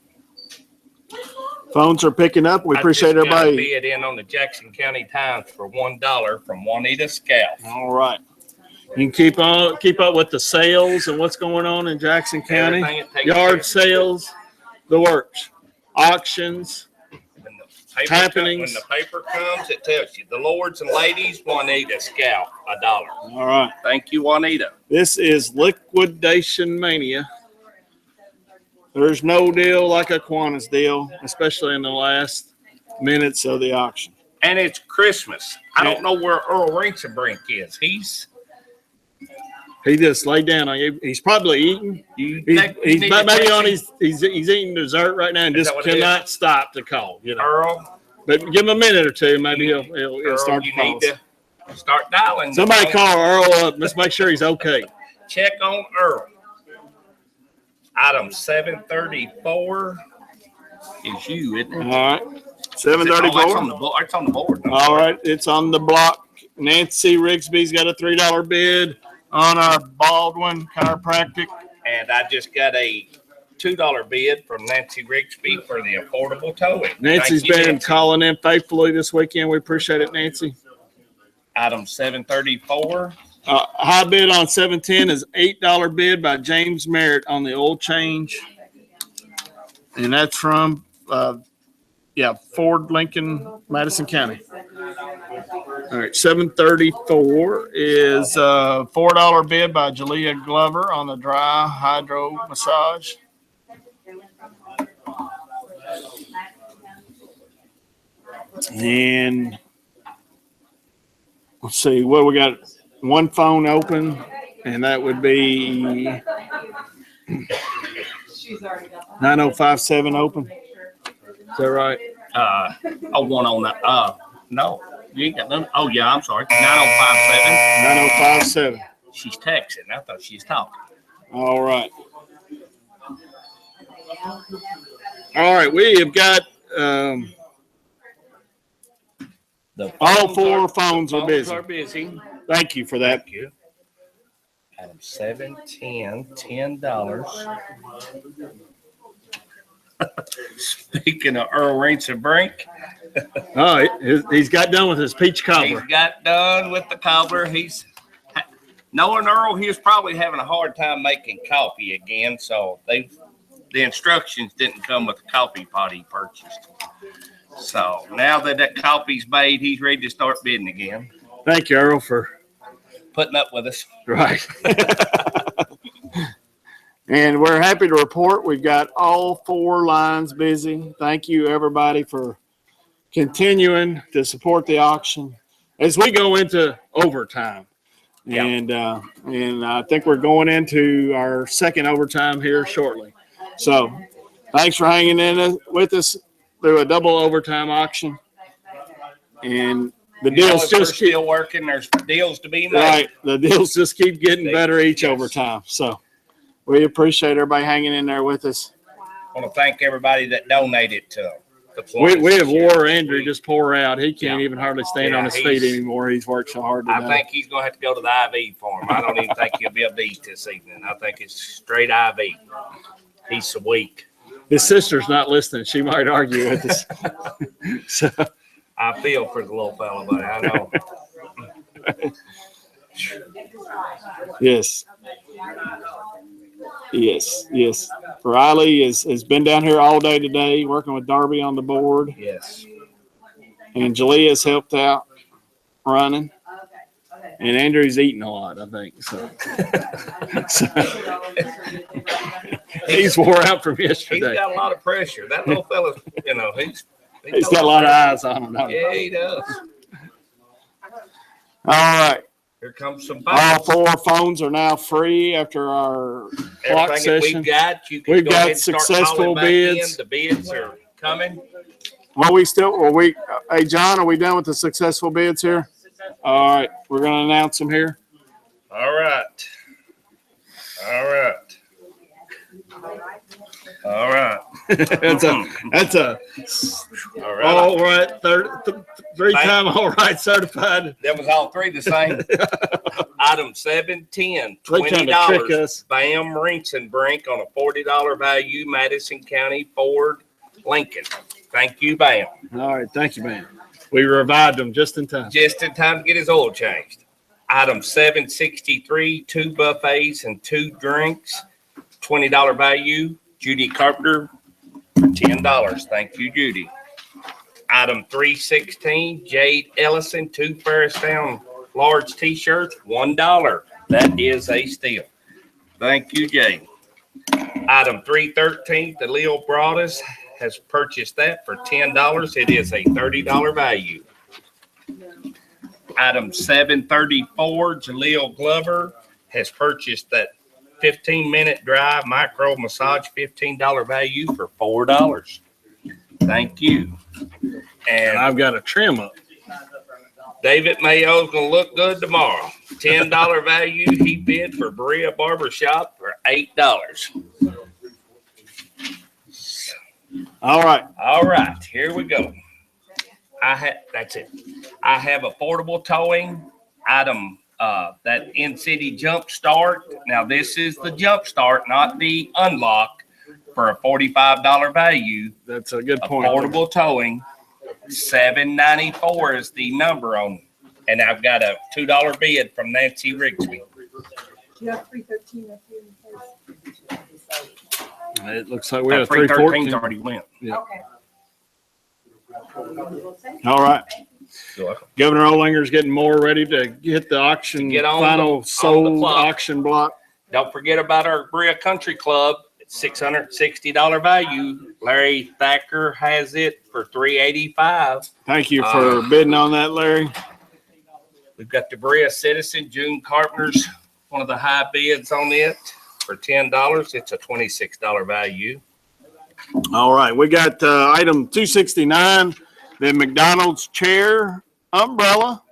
[SPEAKER 4] Phones are picking up. We appreciate
[SPEAKER 5] I just got a
[SPEAKER 4] everybody.
[SPEAKER 5] bid in on the Jackson County Times for $1 from Juanita Scout.
[SPEAKER 4] All right. You can keep up with the sales and what's going on in Jackson County.
[SPEAKER 5] Everything it takes
[SPEAKER 4] Yard
[SPEAKER 5] care.
[SPEAKER 4] sales, the works, auctions.
[SPEAKER 5] When the paper
[SPEAKER 4] Happenings.
[SPEAKER 5] When the paper comes, it tells you the lords and ladies, Juanita Scout, $1.
[SPEAKER 4] All right.
[SPEAKER 5] Thank you, Juanita.
[SPEAKER 4] This is liquidation mania. There's no deal like a Kiwanis deal, especially in the last minutes of the auction.
[SPEAKER 5] And it's Christmas. I don't know where Earl Rinsenbrink is.
[SPEAKER 4] He just laid down on you. He's probably eating.
[SPEAKER 5] You
[SPEAKER 4] He's
[SPEAKER 5] need to
[SPEAKER 4] maybe
[SPEAKER 5] text
[SPEAKER 4] on
[SPEAKER 5] him.
[SPEAKER 4] he's eating dessert right now and
[SPEAKER 5] Is
[SPEAKER 4] just
[SPEAKER 5] that what it
[SPEAKER 4] cannot stop to call. You know,
[SPEAKER 5] Earl,
[SPEAKER 4] but give him a minute or two. Maybe he'll
[SPEAKER 5] Earl,
[SPEAKER 4] start
[SPEAKER 5] you
[SPEAKER 4] to call.
[SPEAKER 5] need to start dialing.
[SPEAKER 4] Somebody call Earl up. Let's make sure he's okay.
[SPEAKER 5] Check on Earl. Item 734 is you, isn't it?
[SPEAKER 4] All right.
[SPEAKER 5] Oh, that's
[SPEAKER 4] 734.
[SPEAKER 5] on the board. It's on the board.
[SPEAKER 4] All right. It's on the block. Nancy Rigsby's got a $3 bid on our Baldwin chiropractic.
[SPEAKER 5] And I just got a $2 bid from Nancy Rigsby for the affordable towing.
[SPEAKER 4] Nancy's
[SPEAKER 5] Thank you,
[SPEAKER 4] been
[SPEAKER 5] Nancy.
[SPEAKER 4] calling in faithfully this weekend. We appreciate it, Nancy.
[SPEAKER 5] Item 734.
[SPEAKER 4] High bid on 710 is $8 bid by James Merritt on the oil change. And that's from, Ford, Lincoln, Madison County. All right, 734 is $4 bid by Jalea Glover on the dry hydro massage. And let's see, what we got. One phone open, and that would be 9057 open. Is that right?
[SPEAKER 5] One on the, no, you ain't got none. Oh, yeah, I'm sorry. 9057.
[SPEAKER 4] 9057.
[SPEAKER 5] She's texting. I thought she was talking.
[SPEAKER 4] All right. All right, we have got all 4 phones are busy.
[SPEAKER 5] busy.
[SPEAKER 4] Thank you for that.
[SPEAKER 5] Thank you. Item 710, $10. Speaking of Earl Rinsenbrink,
[SPEAKER 4] Oh, he's got done with his peach
[SPEAKER 5] he's
[SPEAKER 4] cobbler.
[SPEAKER 5] got done with the cobbler. Knowing Earl, he was probably having a hard time making coffee again. So the instructions didn't come with the coffee pot he purchased. So now that coffee's made, he's ready to start bidding again.
[SPEAKER 4] Thank you, Earl, for
[SPEAKER 5] Putting up with us.
[SPEAKER 4] right. And we're happy to report we've got all 4 lines busy. Thank you, everybody, for continuing to support the auction as we go into overtime.
[SPEAKER 5] Yeah.
[SPEAKER 4] And I think we're going into our second overtime here shortly. So thanks for hanging in with us through a double overtime auction. And the deals
[SPEAKER 5] We're
[SPEAKER 4] just keep
[SPEAKER 5] still working. There's deals to be made.
[SPEAKER 4] right. The deals just keep getting better each overtime. So we appreciate everybody hanging in there with us.
[SPEAKER 5] I want to thank everybody that donated to them. the
[SPEAKER 4] We
[SPEAKER 5] Kiwanis
[SPEAKER 4] have
[SPEAKER 5] this year.
[SPEAKER 4] wore Andrew just pour out. He can't
[SPEAKER 5] Yeah.
[SPEAKER 4] even hardly stand
[SPEAKER 5] Yeah,
[SPEAKER 4] on his feet
[SPEAKER 5] he's-
[SPEAKER 4] anymore. He's worked so hard
[SPEAKER 5] I
[SPEAKER 4] today.
[SPEAKER 5] think he's gonna have to go to the IV for him. I don't even think he'll be able to eat this evening. I think it's straight IV. He's so weak.
[SPEAKER 4] His sister's not listening. She might argue with us. So,
[SPEAKER 5] I feel for the little fella, buddy. I know.
[SPEAKER 4] yes. Yes. Riley has been down here all day today working with Darby on the board.
[SPEAKER 5] Yes.
[SPEAKER 4] And Jalea's helped out running. And Andrew's eating a lot, I think. So, he's wore out from
[SPEAKER 5] He's
[SPEAKER 4] yesterday.
[SPEAKER 5] got a lot of pressure. That little fella,
[SPEAKER 4] He's got a lot of eyes on him. Don't he?
[SPEAKER 5] Yeah, he does.
[SPEAKER 4] All right.
[SPEAKER 5] Here comes some
[SPEAKER 4] All
[SPEAKER 5] bites.
[SPEAKER 4] 4 phones are now free after our clock
[SPEAKER 5] Everything that
[SPEAKER 4] session.
[SPEAKER 5] we've got, you can
[SPEAKER 4] We've
[SPEAKER 5] go
[SPEAKER 4] got
[SPEAKER 5] ahead and start
[SPEAKER 4] successful
[SPEAKER 5] calling back in.
[SPEAKER 4] bids.
[SPEAKER 5] The bids are coming.
[SPEAKER 4] Hey, John, are we done with the successful bids here? All right. We're going to announce them here.
[SPEAKER 5] All right.
[SPEAKER 4] That's a
[SPEAKER 5] All right.
[SPEAKER 4] all right. 3-time all right certified.
[SPEAKER 5] That was all three the same. Item 710,
[SPEAKER 4] They trying to trick
[SPEAKER 5] $20.
[SPEAKER 4] us.
[SPEAKER 5] Bam Rinse and Brink on a $40 value, Madison County Ford Lincoln. Thank you, Bam.
[SPEAKER 4] All right. Thank you, man. We revived them just in time.
[SPEAKER 5] Just in time to get his oil changed. Item 763, 2 buffets and 2 drinks, $20 value, Judy Carpenter, $10. Thank you, Judy. Item 316, Jade Ellison, 2 Ferristown large t-shirts, $1. That is a steal. Thank you, Jade. Item 313, the Leo Broadus has purchased that for $10. It is a $30 value. Item 734, Jaleel Glover has purchased that 15-minute drive micro massage, $15 value for $4. Thank you.
[SPEAKER 4] And
[SPEAKER 5] And
[SPEAKER 4] I've got a trim up.
[SPEAKER 5] David Mayo's gonna look good tomorrow. $10 value. He bid for Berea Barbershop for $8.
[SPEAKER 4] All right.
[SPEAKER 5] All right, here we go. That's it. I have affordable towing item, that in-city jump start. Now, this is the jump start, not the unlock, for a $45 value.
[SPEAKER 4] That's a good point.
[SPEAKER 5] Affordable towing, $794 is the number on, and I've got a $2 bid from Nancy Rigsby.
[SPEAKER 6] You have 313 up here in place.
[SPEAKER 4] It looks like we have
[SPEAKER 5] 313's
[SPEAKER 4] 314.
[SPEAKER 5] already went.
[SPEAKER 6] Okay.
[SPEAKER 4] All right.
[SPEAKER 5] You're welcome.
[SPEAKER 4] Governor Olinger's getting more ready to get the auction,
[SPEAKER 5] Get on
[SPEAKER 4] final
[SPEAKER 5] the
[SPEAKER 4] sold
[SPEAKER 5] clock.
[SPEAKER 4] auction block.
[SPEAKER 5] Don't forget about our Berea Country Club. It's $660 value. Larry Thacker has it for $385.
[SPEAKER 4] Thank you for bidding on that, Larry.
[SPEAKER 5] We've got the Berea Citizen, June Carpenter's one of the high bids on it for $10. It's a $26 value.
[SPEAKER 4] All right. We got item 269, the McDonald's chair umbrella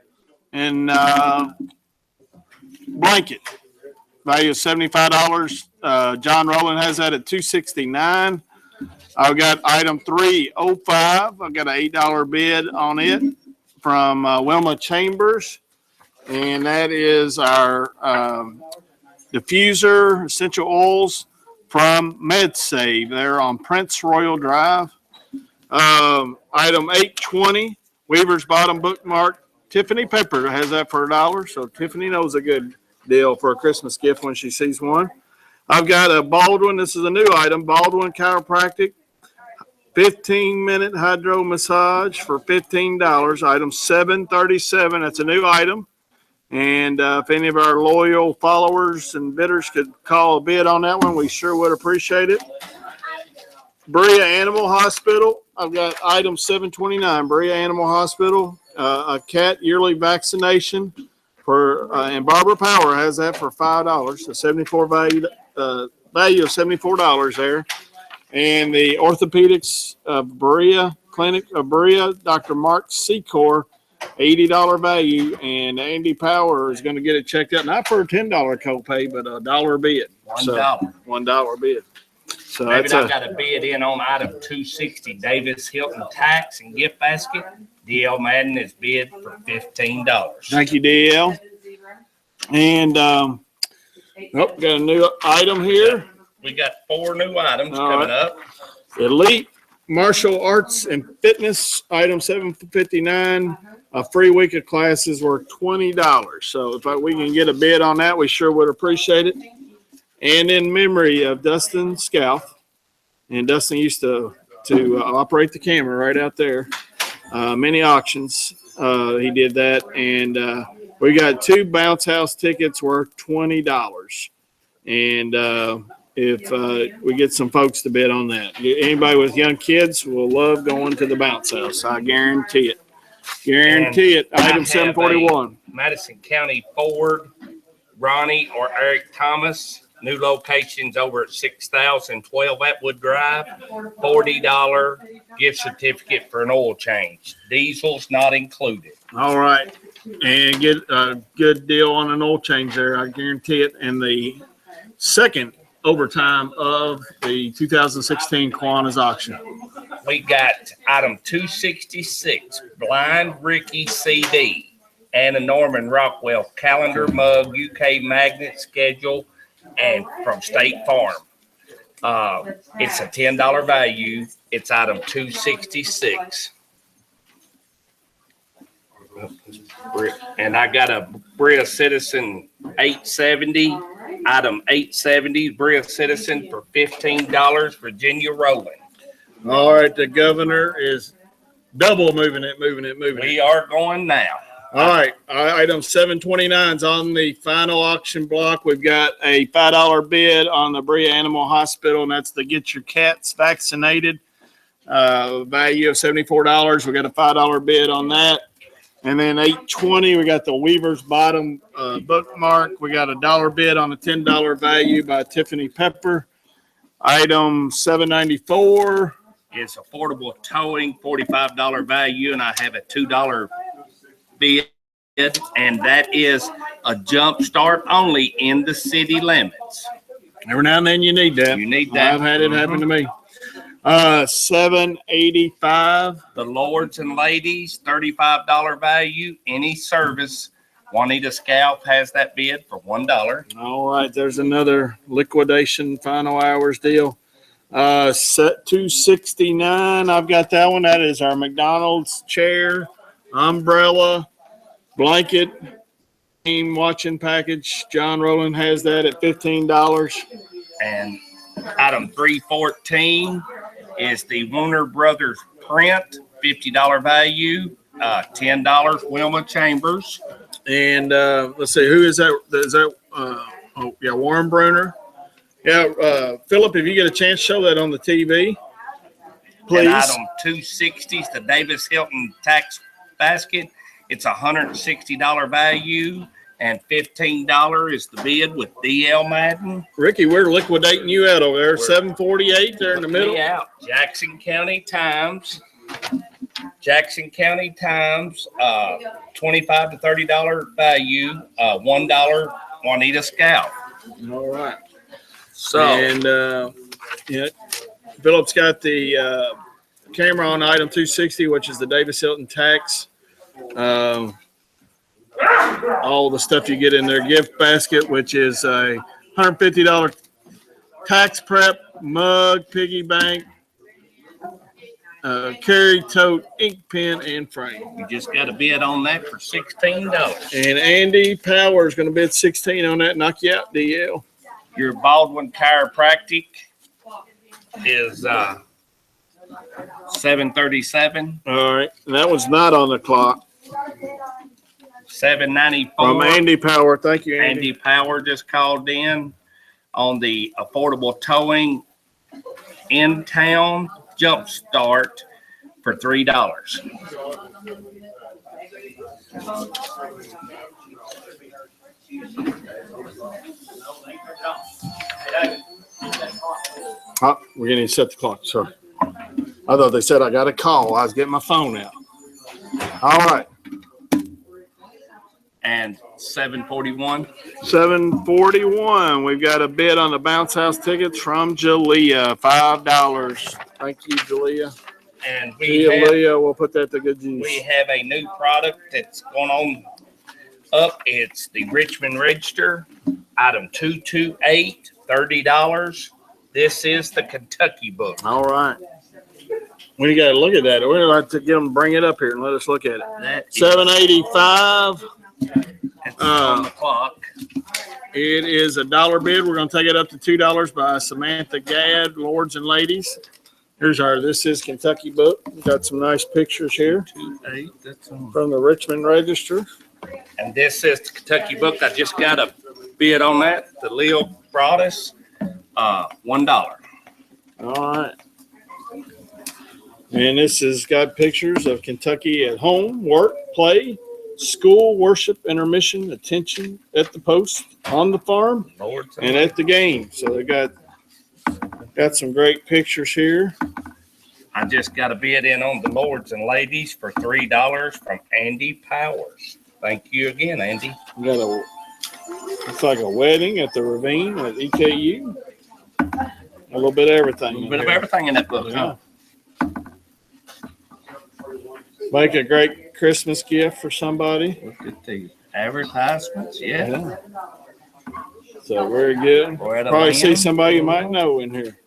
[SPEAKER 4] and blanket. Value of $75. John Rowland has that at $269. I've got item 305. I've got an $8 bid on it from Wilma Chambers. And that is our diffuser essential oils from MedSave. They're on Prince Royal Drive. Item 820, Weaver's Bottom bookmark. Tiffany Pepper has that for $1. So Tiffany knows a good deal for a Christmas gift when she sees one. I've got a Baldwin. This is a new item. Baldwin Chiropractic, 15-minute hydro massage for $15. Item 737. That's a new item. And if any of our loyal followers and bidders could call a bid on that one, we sure would appreciate it. Berea Animal Hospital. I've got item 729. Berea Animal Hospital, a cat yearly vaccination for, and Barbara Power has that for $5. A 74 value of $74 there. And the orthopedics of Berea Clinic of Berea, Dr. Mark Secor, $80 value, and Andy Power is going to get it checked out. Not for a $10 copay, but $1 bid.
[SPEAKER 5] $1.
[SPEAKER 4] $1 bid. So
[SPEAKER 5] David,
[SPEAKER 4] that's
[SPEAKER 5] I've got a bid in on item 260, Davis Hilton tax and gift basket. DL Madden is bid for $15.
[SPEAKER 4] thank you, DL. And, got a new item here.
[SPEAKER 5] We got 4 new items
[SPEAKER 4] All
[SPEAKER 5] coming
[SPEAKER 4] right.
[SPEAKER 5] up.
[SPEAKER 4] Elite Martial Arts and Fitness, item 759. A free week of classes worth $20. So if we can get a bid on that, we sure would appreciate it. And in memory of Dustin Scalf, and Dustin used to operate the camera right out there. Many auctions, he did that, and we got 2 bounce house tickets worth $20. And if we get some folks to bid on that, anybody with young kids will love going to the bounce house. I guarantee it. Guarantee it.
[SPEAKER 5] I
[SPEAKER 4] Item
[SPEAKER 5] have
[SPEAKER 4] 741.
[SPEAKER 5] Madison County Ford, Ronnie or Eric Thomas. New locations over at 6012 Atwood Drive. $40 gift certificate for an oil change. Diesel's not included.
[SPEAKER 4] All right, and get a good deal on an oil change there. I guarantee it. And the second overtime of the 2016 Kiwanis auction.
[SPEAKER 5] We got item 266, Blind Ricky CD, Anna Norman Rockwell calendar mug, UK magnet schedule, and from State Farm. It's a $10 value. It's item 266. And I got a Bria Citizen 870, item 870, Bria Citizen for $15, Virginia Rolling.
[SPEAKER 4] All right, the governor is double moving it.
[SPEAKER 5] We are going now.
[SPEAKER 4] All right, item 729 is on the final auction block. We've got a $5 bid on the Bria Animal Hospital, and that's to get your cats vaccinated. Value of $74. We got a $5 bid on that. And then 820, we got the Weaver's Bottom bookmark. We got a $1 bid on a $10 value by Tiffany Pepper. Item 794
[SPEAKER 5] is affordable towing, $45 value, and I have a $2 bid, and that is a jump start only in the city limits.
[SPEAKER 4] Every now and then you need that.
[SPEAKER 5] You need that.
[SPEAKER 4] I've had it happen to me. 785.
[SPEAKER 5] The Lords and Ladies, $35 value, any service. Juanita Scalp has that bid for $1.
[SPEAKER 4] All right, there's another liquidation final hours deal. Set 269. I've got that one. That is our McDonald's chair, umbrella, blanket, team watching package. John Rowland has that at $15.
[SPEAKER 5] And item 314 is the Warner Brothers print, $50 value, $10 Wilma Chambers.
[SPEAKER 4] And let's see, who is that? Is that Warren Bruner? Yeah, Philip, if you get a chance, show that on the TV, please.
[SPEAKER 5] And item 260 is the Davis Hilton tax basket. It's $160 value, and $15 is the bid with DL Madden.
[SPEAKER 4] Ricky, we're liquidating you out over there. 748 there in the middle.
[SPEAKER 5] Out. Jackson County Times. $25 to $30 value, $1 Juanita Scalp.
[SPEAKER 4] All right.
[SPEAKER 5] So,
[SPEAKER 4] And Philip's got the camera on item 260, which is the Davis Hilton tax. All the stuff you get in their gift basket, which is a $150 tax prep, mug, piggy bank, carry tote, ink pen, and frame.
[SPEAKER 5] you just got a bid on that for $16.
[SPEAKER 4] And Andy Power is going to bid 16 on that. Knock you out, DL.
[SPEAKER 5] Your Baldwin Chiropractic is $737.
[SPEAKER 4] All right. And that one's not on the clock.
[SPEAKER 5] $794.
[SPEAKER 4] From Andy Power. Thank you, Andy.
[SPEAKER 5] Andy Power just called in on the affordable towing in town jump start for $3.
[SPEAKER 4] We're going to set the clock. Sorry. I thought they said I got a call. I was getting my phone out. All right.
[SPEAKER 5] And $7.41.
[SPEAKER 4] $7.41. We've got a bid on the bounce house tickets from Jalea, $5. Thank you, Jalea.
[SPEAKER 5] And we have,
[SPEAKER 4] Jalea, we'll put that to good
[SPEAKER 5] we
[SPEAKER 4] use.
[SPEAKER 5] have a new product that's going on up. It's the Richmond Register, item 228, $30. This is the Kentucky book.
[SPEAKER 4] All right. We got to look at that. We'd like to get them, bring it up here and let us look at it.
[SPEAKER 5] That is,
[SPEAKER 4] $7.85.
[SPEAKER 5] it's on the clock.
[SPEAKER 4] It is $1 bid. We're going to take it up to $2 by Samantha Gadd, Lords and Ladies. Here's our, this is Kentucky book. We've got some nice pictures here
[SPEAKER 5] 2.8. That's on.
[SPEAKER 4] from the Richmond Register.
[SPEAKER 5] And this is the Kentucky book. I just got a bid on that. The Leo brought us $1.
[SPEAKER 4] All right. And this has got pictures of Kentucky at home, work, play, school, worship, intermission, attention, at the post, on the farm,
[SPEAKER 5] Lords
[SPEAKER 4] and at the game. So they got some great pictures here.
[SPEAKER 5] I just got a bid in on the Lords and Ladies for $3 from Andy Powers. Thank you again, Andy.
[SPEAKER 4] We got a, it's like a wedding at the Ravine at EKU. A little bit of everything.
[SPEAKER 5] A little
[SPEAKER 4] in
[SPEAKER 5] bit of
[SPEAKER 4] here.
[SPEAKER 5] everything in that book,
[SPEAKER 4] Yeah.
[SPEAKER 5] huh?
[SPEAKER 4] Make a great Christmas gift for somebody.
[SPEAKER 5] Look at the advertisements. Yeah.
[SPEAKER 4] Yeah. So very good.
[SPEAKER 5] We're at a
[SPEAKER 4] Probably see
[SPEAKER 5] land.
[SPEAKER 4] somebody you might know in here.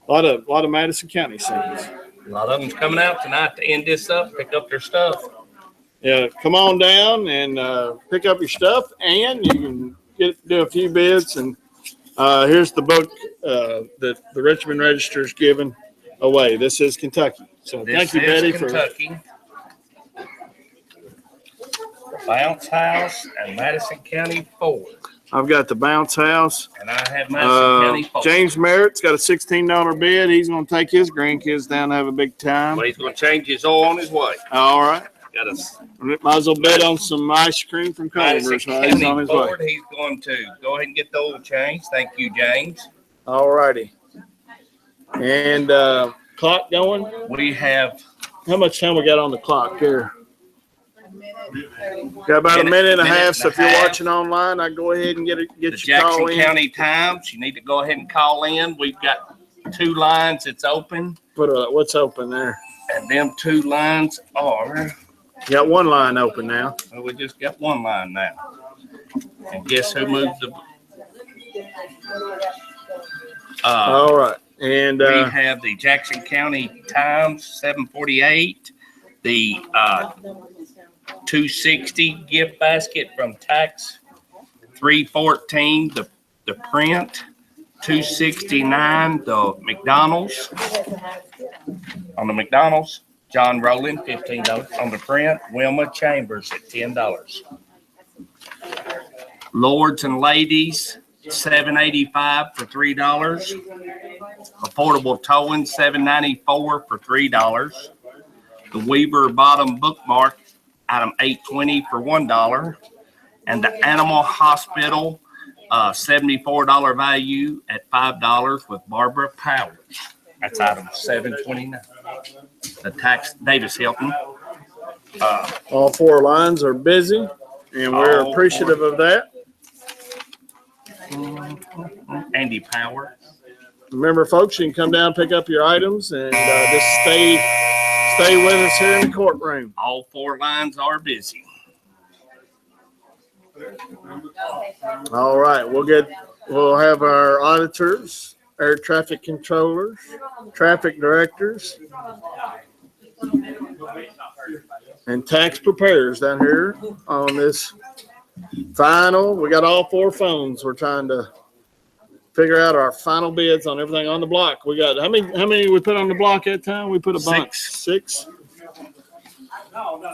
[SPEAKER 4] A lot of Madison County scenes.
[SPEAKER 5] A lot of them's coming out tonight to end this up, pick up their stuff.
[SPEAKER 4] Yeah, come on down and pick up your stuff, and you can do a few bids. And here's the book that the Richmond Register is giving away. This is Kentucky. So
[SPEAKER 5] This
[SPEAKER 4] thank you,
[SPEAKER 5] is
[SPEAKER 4] Betty,
[SPEAKER 5] Kentucky. Bounce House and Madison County Ford.
[SPEAKER 4] I've got the bounce house.
[SPEAKER 5] And I have Madison County Ford.
[SPEAKER 4] James Merritt's got a $16 bid. He's going to take his grandkids down to have a big time.
[SPEAKER 5] Well, he's going to change his oil on his way.
[SPEAKER 4] All right.
[SPEAKER 5] Got a
[SPEAKER 4] Might as well bid on some ice cream from
[SPEAKER 5] Madison
[SPEAKER 4] Culver's while he's on
[SPEAKER 5] County
[SPEAKER 4] his way.
[SPEAKER 5] Ford. He's going to go ahead and get the oil changed. Thank you, James.
[SPEAKER 4] All righty. And clock going.
[SPEAKER 5] We have
[SPEAKER 4] How much time we got on the clock here? Got about a minute and a half. So if you're watching online, I go ahead and get
[SPEAKER 5] the
[SPEAKER 4] your
[SPEAKER 5] Jackson
[SPEAKER 4] call in.
[SPEAKER 5] County Times. You need to go ahead and call in. We've got 2 lines that's open,
[SPEAKER 4] What's open there?
[SPEAKER 5] and them 2 lines are.
[SPEAKER 4] You got one line open now.
[SPEAKER 5] Well, we just got 1 line now. And guess who moved the?
[SPEAKER 4] All right. And
[SPEAKER 5] We have the Jackson County Times, 748. The 260 gift basket from Tax, 314. The print, 269. The McDonald's. On the McDonald's, John Rowland, $15. On the print, Wilma Chambers at $10. Lords and Ladies, $7.85 for $3. Affordable Towing, $7.94 for $3. The Weaver Bottom Bookmark, item 820 for $1. And the Animal Hospital, $74 value at $5 with Barbara Powers. That's item 729. The Tax Davis Hilton.
[SPEAKER 4] all 4 lines are busy, and we're
[SPEAKER 5] All
[SPEAKER 4] appreciative of that.
[SPEAKER 5] Andy Power.
[SPEAKER 4] Remember, folks, you can come down, pick up your items, and just stay with us here in the courtroom.
[SPEAKER 5] All 4 lines are busy.
[SPEAKER 4] All right, we'll have our auditors, air traffic controllers, traffic directors, and tax preparers down here on this final. We got all 4 phones. We're trying to figure out our final bids on everything on the block. We got how many we put on the block that time? We put a bunch. 6.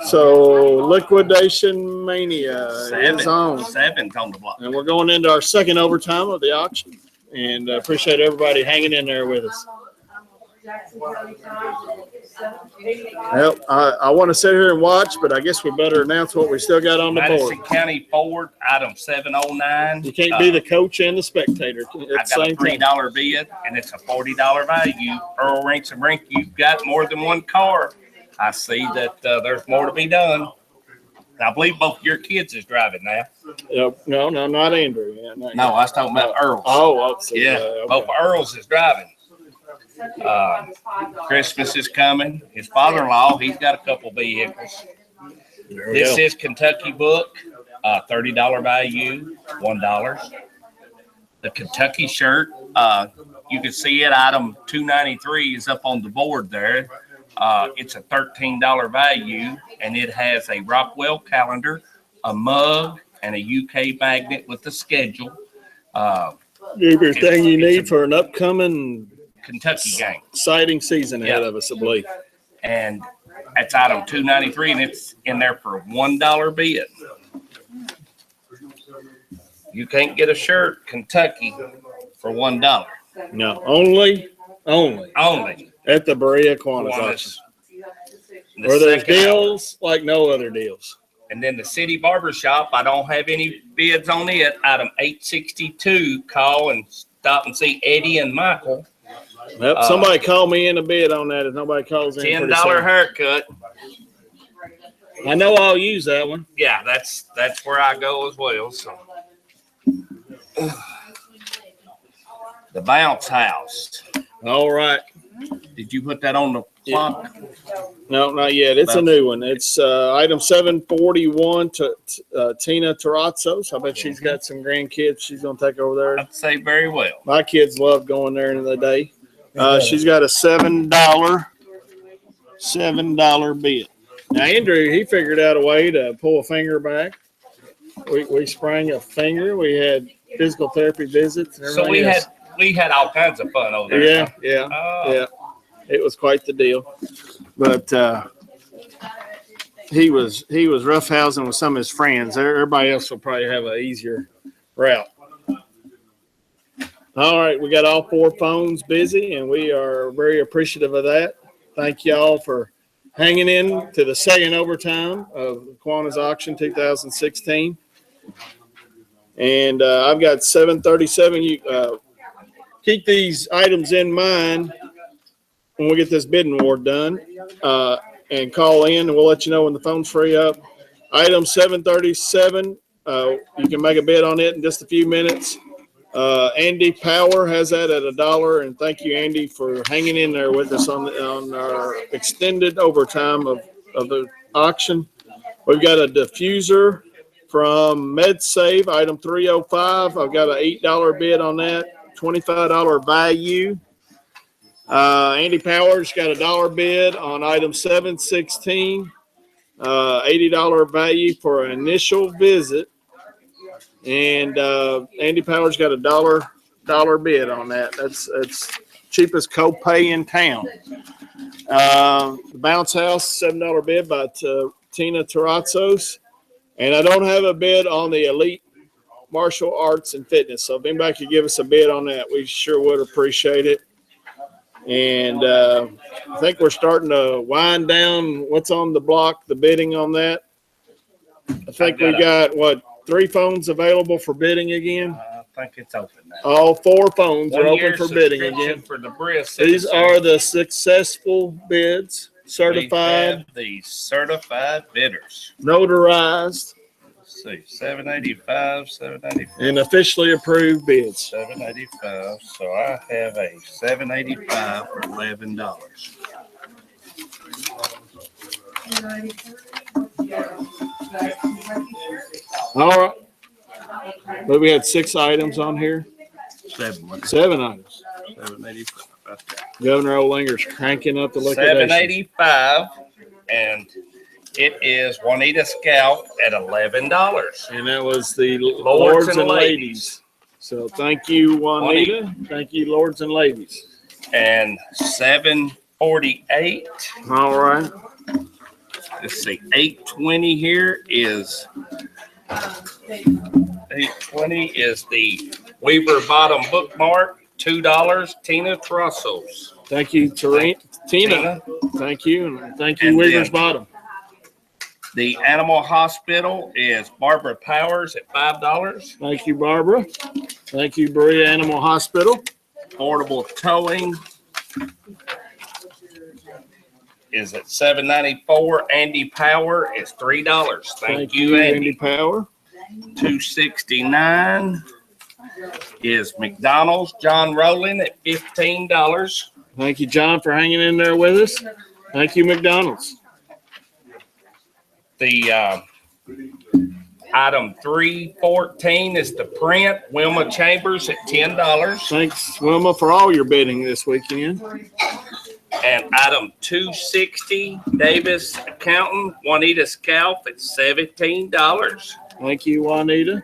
[SPEAKER 4] So liquidation mania is on.
[SPEAKER 5] 7's on the block.
[SPEAKER 4] And we're going into our second overtime of the auction, and appreciate everybody hanging in there with us. Well, I want to sit here and watch, but I guess we better announce what we still got on the board.
[SPEAKER 5] Madison County Ford, item 709.
[SPEAKER 4] You can't be the coach and the spectator
[SPEAKER 5] I
[SPEAKER 4] at the
[SPEAKER 5] got a
[SPEAKER 4] same time.
[SPEAKER 5] $3 bid, and it's a $40 value. Earl Rinks and Rink, you've got more than 1 car. I see that there's more to be done. I believe both your kids is driving now.
[SPEAKER 4] No, not Andrew. Yeah,
[SPEAKER 5] No, I was talking about Earl's.
[SPEAKER 4] Oh, see,
[SPEAKER 5] Yeah,
[SPEAKER 4] okay.
[SPEAKER 5] both Earl's is driving. Christmas is coming. His father-in-law, he's got a couple vehicles.
[SPEAKER 4] There we
[SPEAKER 5] This
[SPEAKER 4] go.
[SPEAKER 5] is Kentucky book, $30 value, $1. The Kentucky shirt, you can see it. Item 293 is up on the board there. It's a $13 value, and it has a Rockwell calendar, a mug, and a UK magnet with the schedule.
[SPEAKER 4] Everything you
[SPEAKER 5] it's
[SPEAKER 4] need for an upcoming
[SPEAKER 5] Kentucky game.
[SPEAKER 4] exciting season ahead
[SPEAKER 5] Yeah.
[SPEAKER 4] of us, I believe.
[SPEAKER 5] And that's item 293, and it's in there for a $1 bid. You can't get a shirt Kentucky for $1.
[SPEAKER 4] No, only
[SPEAKER 5] Only.
[SPEAKER 4] at the Berea Kiwanis auction.
[SPEAKER 5] The
[SPEAKER 4] Where there's
[SPEAKER 5] second-
[SPEAKER 4] deals like no other deals.
[SPEAKER 5] And then the city barber shop, I don't have any bids on it. Item 862, call and stop and see Eddie and Michael.
[SPEAKER 4] Yep, somebody call me in a bid on that if nobody calls in. pretty
[SPEAKER 5] $10
[SPEAKER 4] soon.
[SPEAKER 5] haircut.
[SPEAKER 4] I know I'll use that one.
[SPEAKER 5] Yeah, that's where I go as well. So the bounce house.
[SPEAKER 4] All right.
[SPEAKER 5] Did you put that on the clock?
[SPEAKER 4] No, not yet. It's a new one. It's item 741 to Tina Terrazzo's. I bet she's got some grandkids she's going to take over there.
[SPEAKER 5] I'd say very well.
[SPEAKER 4] My kids love going there in the day. She's got a $7 bid. Now, Andrew, he figured out a way to pull a finger back. We sprang a finger. We had physical therapy visits and
[SPEAKER 5] So
[SPEAKER 4] everything else.
[SPEAKER 5] we had all kinds of fun over there.
[SPEAKER 4] Yeah, yeah,
[SPEAKER 5] Oh,
[SPEAKER 4] yeah. It was quite the deal. But he was roughhousing with some of his friends. Everybody else will probably have an easier route. All right, we got all 4 phones busy, and we are very appreciative of that. Thank y'all for hanging in to the second overtime of the Kiwanis auction 2016. And I've got 737. You keep these items in mind when we get this bidding war done, and call in, and we'll let you know when the phones free up. Item 737, you can make a bid on it in just a few minutes. Andy Power has that at $1, and thank you, Andy, for hanging in there with us on our extended overtime of the auction. We've got a diffuser from MedSave, item 305. I've got an $8 bid on that, $25 value. Andy Powers got a $1 bid on item 716, $80 value for an initial visit. And Andy Powers got a $1 bid on that. That's cheapest copay in town. The Bounce House, $7 bid by Tina Terrazzo's. And I don't have a bid on the Elite Martial Arts and Fitness. So if anybody could give us a bid on that, we sure would appreciate it. And I think we're starting to wind down what's on the block, the bidding on that. I think we got, 3 phones available for bidding again?
[SPEAKER 5] I think it's open now.
[SPEAKER 4] All 4 phones are
[SPEAKER 5] 1 year
[SPEAKER 4] open for bidding
[SPEAKER 5] subscription
[SPEAKER 4] again.
[SPEAKER 5] for the Berea
[SPEAKER 4] These
[SPEAKER 5] citizens.
[SPEAKER 4] are the successful bids,
[SPEAKER 5] We
[SPEAKER 4] certified,
[SPEAKER 5] have the certified bidders.
[SPEAKER 4] notarized,
[SPEAKER 5] Let's see, 785, 785,
[SPEAKER 4] and officially approved bids.
[SPEAKER 5] 785. So I have a 785 for $11.
[SPEAKER 4] All right. But we had 6 items on here, 7 items.
[SPEAKER 5] 785.
[SPEAKER 4] Governor Olinger's cranking up the liquidation.
[SPEAKER 5] 785, and it is Juanita Scout at $11.
[SPEAKER 4] And that was the Lords and Ladies. So thank you, Juanita. Thank you, Lords and Ladies.
[SPEAKER 5] And 748.
[SPEAKER 4] All right.
[SPEAKER 5] Let's see, 820 here is 820 is the Weaver Bottom bookmark, $2. Tina Terrazzo's.
[SPEAKER 4] Thank you, Tina. Thank you. And thank you,
[SPEAKER 5] And
[SPEAKER 4] Weaver's
[SPEAKER 5] then-
[SPEAKER 4] Bottom.
[SPEAKER 5] The Animal Hospital is Barbara Powers at $5.
[SPEAKER 4] Thank you, Barbara. Thank you, Berea Animal Hospital.
[SPEAKER 5] Portable towing is at $7.94. Andy Power is $3. Thank you, Andy.
[SPEAKER 4] Power.
[SPEAKER 5] $2.69 is McDonald's John Rowland at $15.
[SPEAKER 4] Thank you, John, for hanging in there with us. Thank you, McDonald's.
[SPEAKER 5] The item 314 is the print Wilma Chambers at $10.
[SPEAKER 4] Thanks, Wilma, for all your bidding this weekend.
[SPEAKER 5] And item 260 Davis Accountant Juanita Scalp at $17.
[SPEAKER 4] Thank you, Juanita.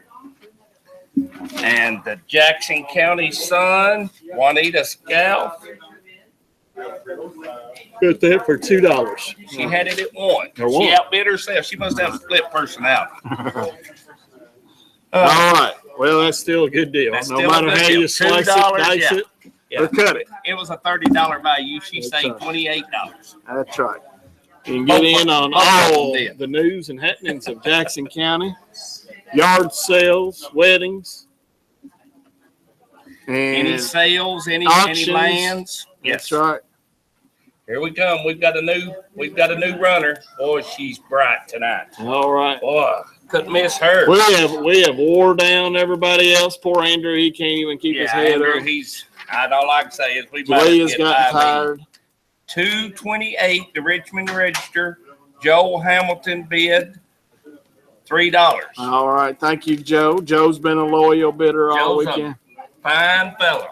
[SPEAKER 5] And the Jackson County Sun Juanita Scalp,
[SPEAKER 4] Good there for $2.
[SPEAKER 5] she had it at one.
[SPEAKER 4] Or one.
[SPEAKER 5] She outbid herself. She must have a split personality.
[SPEAKER 4] All right. Well, that's still a good deal.
[SPEAKER 5] That's
[SPEAKER 4] No
[SPEAKER 5] still a
[SPEAKER 4] matter
[SPEAKER 5] good
[SPEAKER 4] how
[SPEAKER 5] deal.
[SPEAKER 4] you slice it,
[SPEAKER 5] $2,
[SPEAKER 4] dice
[SPEAKER 5] yeah.
[SPEAKER 4] it,
[SPEAKER 5] Yeah.
[SPEAKER 4] or cut it.
[SPEAKER 5] It was a $30 value. She
[SPEAKER 4] That's
[SPEAKER 5] saved
[SPEAKER 4] right.
[SPEAKER 5] $28.
[SPEAKER 4] That's right. You can get in on
[SPEAKER 5] Both of them
[SPEAKER 4] all
[SPEAKER 5] did.
[SPEAKER 4] the news and happenings of Jackson County, yard sales, weddings,
[SPEAKER 5] Any
[SPEAKER 4] and
[SPEAKER 5] sales, any
[SPEAKER 4] auctions.
[SPEAKER 5] lands?
[SPEAKER 4] that's
[SPEAKER 5] Yes.
[SPEAKER 4] right.
[SPEAKER 5] Here we come. We've got a new runner. Boy, she's bright tonight.
[SPEAKER 4] All right.
[SPEAKER 5] Boy, couldn't miss her.
[SPEAKER 4] We have wore down everybody else. Poor Andrew, he can't even keep his
[SPEAKER 5] Yeah,
[SPEAKER 4] head
[SPEAKER 5] Andrew,
[SPEAKER 4] up.
[SPEAKER 5] I don't like to say is we might
[SPEAKER 4] Julia's
[SPEAKER 5] get
[SPEAKER 4] gotten
[SPEAKER 5] by me.
[SPEAKER 4] tired.
[SPEAKER 5] 228, the Richmond Register. Joel Hamilton bid $3.
[SPEAKER 4] All right. Thank you, Joe. Joe's been a loyal bidder all
[SPEAKER 5] Joe's a
[SPEAKER 4] weekend.
[SPEAKER 5] fine fella.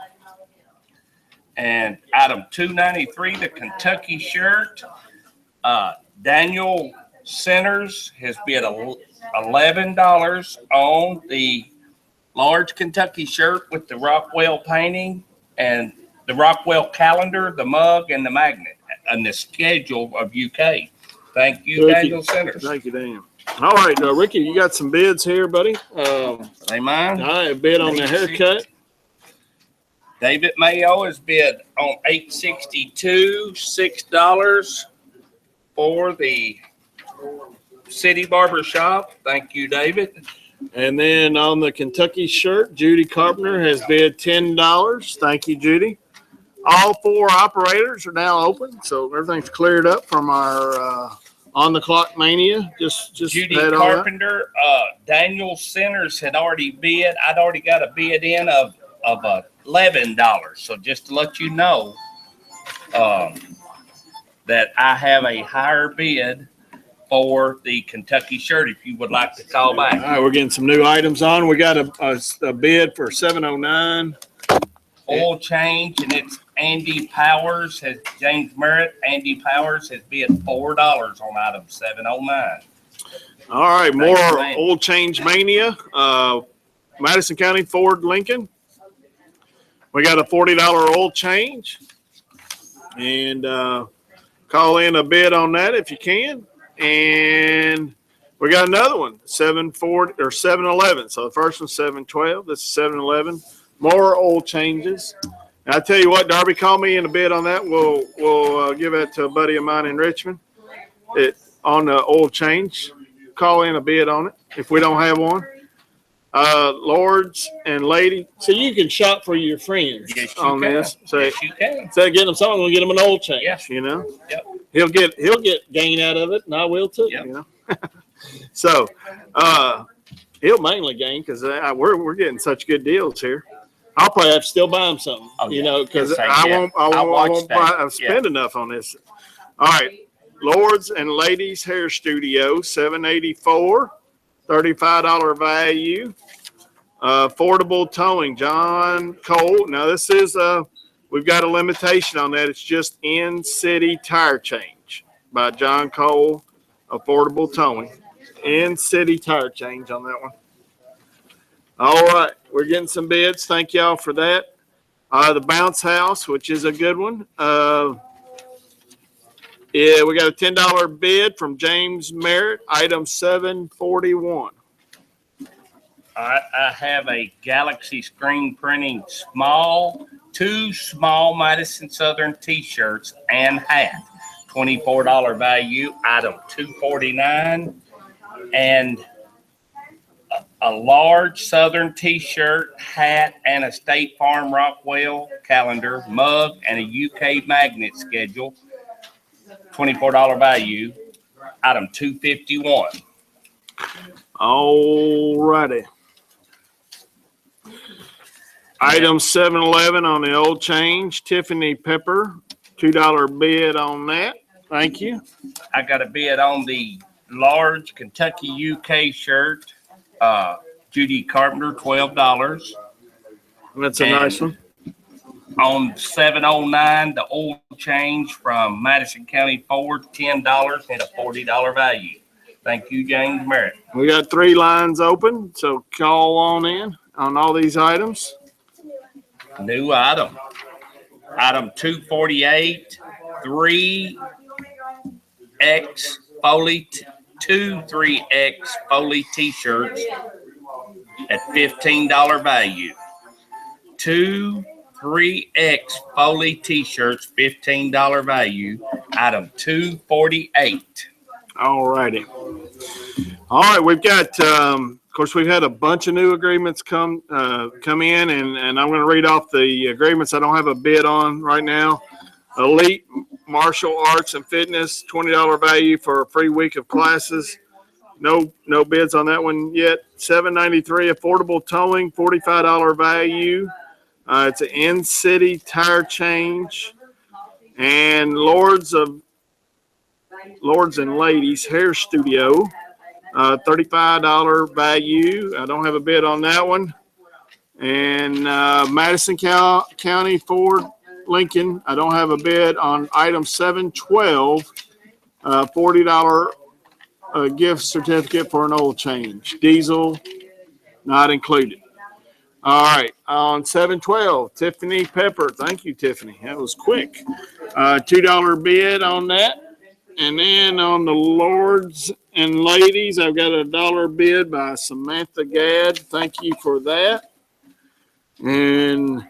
[SPEAKER 5] And item 293, the Kentucky shirt. Daniel Centers has bid $11 on the large Kentucky shirt with the Rockwell painting and the Rockwell calendar, the mug, and the magnet, and the schedule of UK. Thank you,
[SPEAKER 4] Thank
[SPEAKER 5] Daniel Centers.
[SPEAKER 4] Thank you, Dan. All right, Ricky, you got some bids here, buddy.
[SPEAKER 5] They mine?
[SPEAKER 4] I have bid on the haircut.
[SPEAKER 5] David Mayo has bid on 862, $6 for the City Barber Shop. Thank you, David.
[SPEAKER 4] And then on the Kentucky shirt, Judy Carpenter has bid $10. Thank you, Judy. All four operators are now open, so everything's cleared up from our on the clock mania. Just
[SPEAKER 5] Judy
[SPEAKER 4] had all that.
[SPEAKER 5] Carpenter, Daniel Centers had already bid. I'd already got a bid in of $11. So just to let you know that I have a higher bid for the Kentucky shirt if you would like to call
[SPEAKER 4] All
[SPEAKER 5] back.
[SPEAKER 4] right, we're getting some new items on. We got a bid for $709.
[SPEAKER 5] Oil change, and it's Andy Powers, James Merritt. Andy Powers has bid $4 on item 709.
[SPEAKER 4] All right,
[SPEAKER 5] Thanks,
[SPEAKER 4] more
[SPEAKER 5] man.
[SPEAKER 4] oil change mania. Madison County Ford Lincoln. We got a $40 oil change, and call in a bid on that if you can. And we got another one, 740 or 711. So the first one's 712. This is 711. More oil changes. And I tell you what, Darby, call me in a bid on that. We'll give that to a buddy of mine in Richmond. On the oil change. Call in a bid on it if we don't have one. Lords and lady, so you can shop for your friends
[SPEAKER 5] Yes, you
[SPEAKER 4] on
[SPEAKER 5] can.
[SPEAKER 4] this. So
[SPEAKER 5] Yes, you can.
[SPEAKER 4] instead of getting them something, we'll get them an oil change.
[SPEAKER 5] Yes.
[SPEAKER 4] You know.
[SPEAKER 5] Yep.
[SPEAKER 4] He'll get gain out of it, and I will too.
[SPEAKER 5] Yep.
[SPEAKER 4] You know. So he'll mainly gain because we're getting such good deals here. I'll probably have to still buy him something.
[SPEAKER 5] Oh,
[SPEAKER 4] you
[SPEAKER 5] yeah.
[SPEAKER 4] know, because
[SPEAKER 5] Yes,
[SPEAKER 4] I
[SPEAKER 5] yeah.
[SPEAKER 4] won't
[SPEAKER 5] I'll watch that.
[SPEAKER 4] spend enough on this. All right, Lords and Ladies Hair Studio, $784, $35 value. Affordable towing, John Cole. Now this is we've got a limitation on that. It's just in-city tire change by John Cole. Affordable towing, in-city tire change on that one. All right, we're getting some bids. Thank y'all for that. The Bounce House, which is a good one. Yeah, we got a $10 bid from James Merritt, item 741.
[SPEAKER 5] I have a Galaxy screen printing two small Madison Southern t-shirts and hat, $24 value, item 249, and a large Southern t-shirt, hat, and a State Farm Rockwell calendar, mug, and a UK magnet schedule, $24 value. Item 251.
[SPEAKER 4] All righty. Item 711 on the old change, Tiffany Pepper, $2 bid on that. Thank you.
[SPEAKER 5] I got a bid on the large Kentucky UK shirt. Judy Carpenter, $12.
[SPEAKER 4] That's a nice one.
[SPEAKER 5] On 709, the oil change from Madison County Ford, $10 and a $40 value. Thank you, James Merritt.
[SPEAKER 4] We got 3 lines open, so call on in on all these items.
[SPEAKER 5] New item. Item 248, 3X Foley, 3X Foley t-shirts at $15 value. 3X Foley t-shirts, $15 value. Item 248.
[SPEAKER 4] All righty. All right, we've got, of course, we've had a bunch of new agreements come in, and I'm going to read off the agreements I don't have a bid on right now. Elite Martial Arts and Fitness, $20 value for a free week of classes. No bids on that one yet. $793 Affordable Towing, $45 value. It's an in-city tire change. And Lords and Ladies Hair Studio, $35 value. I don't have a bid on that one. And Madison County Ford Lincoln, I don't have a bid on item 712, $40 gift certificate for an oil change. Diesel, not included. All right, on 712, Tiffany Pepper. Thank you, Tiffany. That was quick. $2 bid on that. And then on the Lords and Ladies, I've got a $1 bid by Samantha Gadd. Thank you for that. And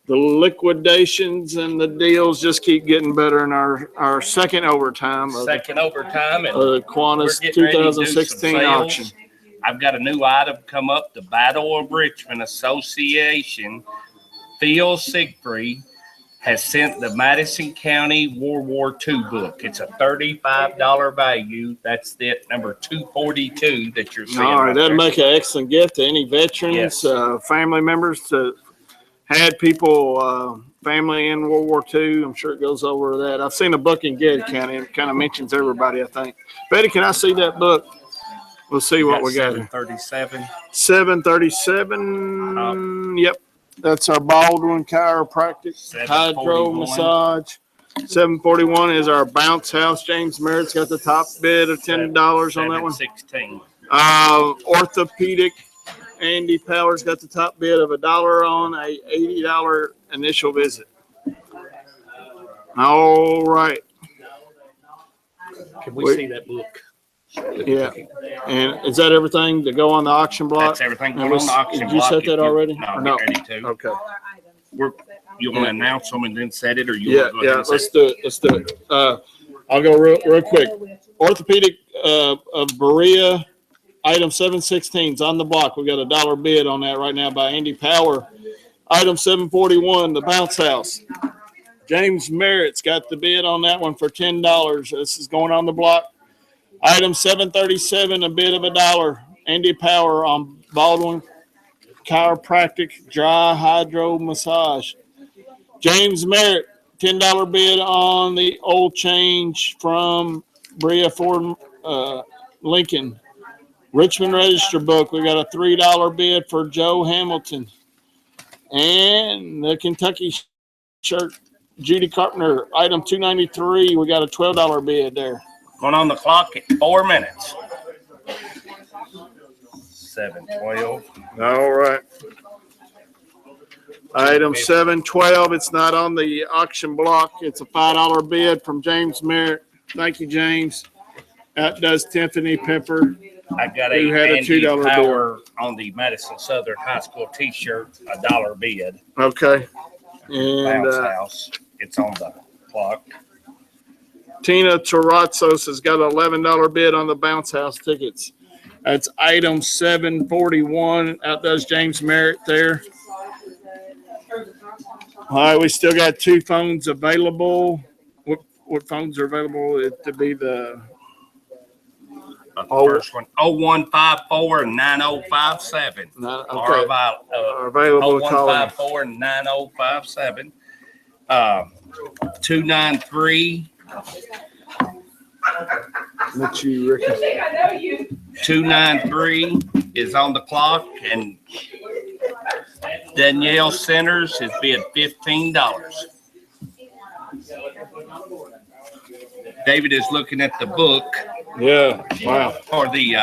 [SPEAKER 4] the liquidations and the deals just keep getting better in our second overtime of the Kiwanis 2016 auction.
[SPEAKER 5] I've got a new item come up, the Battle of Richmond Association. Phil Siegfried has sent the Madison County World War II book. It's a $35 value. That's the number 242 that you're seeing.
[SPEAKER 4] All right, that'd make an excellent gift to any veterans,
[SPEAKER 5] Yes.
[SPEAKER 4] family members that had people, family in World War II. I'm sure it goes over that. I've seen a book in Getty County. It kind of mentions everybody, I think. Betty, can I see that book? We'll see what we got here.
[SPEAKER 5] 737.
[SPEAKER 4] 737. Yep. That's our Baldwin Chiropractic Hydro
[SPEAKER 5] 741.
[SPEAKER 4] Massage. 741 is our Bounce House. James Merritt's got the top bid of $10 on that one.
[SPEAKER 5] 716.
[SPEAKER 4] Orthopedic. Andy Power's got the top bid of $1 on a $80 initial visit. All right.
[SPEAKER 7] Can we see that book?
[SPEAKER 4] Yeah. And is that everything to go on the auction block?
[SPEAKER 5] That's everything
[SPEAKER 4] And
[SPEAKER 5] going on the auction
[SPEAKER 4] Did you
[SPEAKER 5] block.
[SPEAKER 4] set
[SPEAKER 5] If
[SPEAKER 4] that already?
[SPEAKER 5] No,
[SPEAKER 4] Or
[SPEAKER 5] I'm
[SPEAKER 4] no?
[SPEAKER 5] ready to.
[SPEAKER 4] Okay.
[SPEAKER 5] You want to announce them and then set it, or you
[SPEAKER 4] Yeah,
[SPEAKER 5] want to go ahead
[SPEAKER 4] yeah.
[SPEAKER 5] and set
[SPEAKER 4] Let's
[SPEAKER 5] it?
[SPEAKER 4] do it. Let's do it. I'll go real quick. Orthopedic of Berea, item 716 is on the block. We got a $1 bid on that right now by Andy Power. Item 741, the Bounce House. James Merritt's got the bid on that one for $10. This is going on the block. Item 737, a bid of $1. Andy Power on Baldwin Chiropractic Dry Hydro Massage. James Merritt, $10 bid on the oil change from Brea Ford Lincoln. Richmond Register book, we got a $3 bid for Joe Hamilton. And the Kentucky shirt, Judy Carpenter, item 293, we got a $12 bid there.
[SPEAKER 5] Going on the clock at 4 minutes. 712.
[SPEAKER 4] All right. Item 712, it's not on the auction block. It's a $5 bid from James Merritt. Thank you, James. That does Tiffany Pepper.
[SPEAKER 5] I got
[SPEAKER 4] Who
[SPEAKER 5] a
[SPEAKER 4] had a
[SPEAKER 5] Andy
[SPEAKER 4] $2
[SPEAKER 5] Power on the Madison Southern High School t-shirt, a $1 bid.
[SPEAKER 4] Okay. And
[SPEAKER 5] Bounce House. It's on the clock.
[SPEAKER 4] Tina Terrazos has got an $11 bid on the Bounce House tickets. That's item 741. Outdoes James Merritt there. All right, we still got 2 phones available. what phones are available? It to be the
[SPEAKER 5] The first one, 0154 and 9057.
[SPEAKER 4] not
[SPEAKER 5] Are
[SPEAKER 4] okay. Are available to call them.
[SPEAKER 5] 0154 and 9057. 293
[SPEAKER 4] Let you, Ricky.
[SPEAKER 5] 293 is on the clock, and Danielle Centers has bid $15. David is looking at the book
[SPEAKER 4] Yeah. Wow.
[SPEAKER 5] for the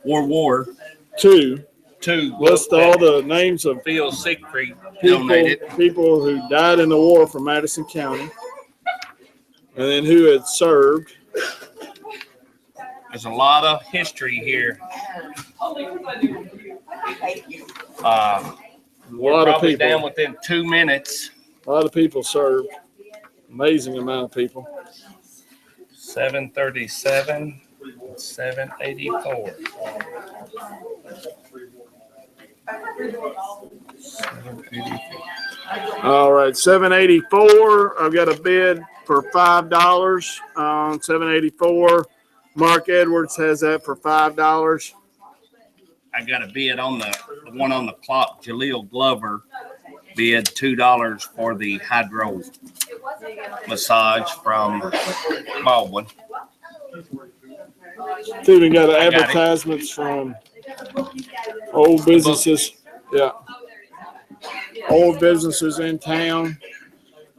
[SPEAKER 5] World War
[SPEAKER 4] Two.
[SPEAKER 5] II.
[SPEAKER 4] List all the names of
[SPEAKER 5] Phil Siegfried donated.
[SPEAKER 4] people who died in the war from Madison County, and then who had served.
[SPEAKER 5] There's a lot of history here.
[SPEAKER 4] A
[SPEAKER 5] We're
[SPEAKER 4] lot of
[SPEAKER 5] probably
[SPEAKER 4] people.
[SPEAKER 5] down within 2 minutes.
[SPEAKER 4] A lot of people served. Amazing amount of people.
[SPEAKER 5] 737, 784. 784.
[SPEAKER 4] All right, 784. I've got a bid for $5 on 784. Mark Edwards has that for $5.
[SPEAKER 5] I got a bid on the one on the clock. Jaleel Glover bid $2 for the hydro massage from Baldwin.
[SPEAKER 4] Even got
[SPEAKER 5] I got it.
[SPEAKER 4] advertisements from old businesses. Yeah. Old businesses in town.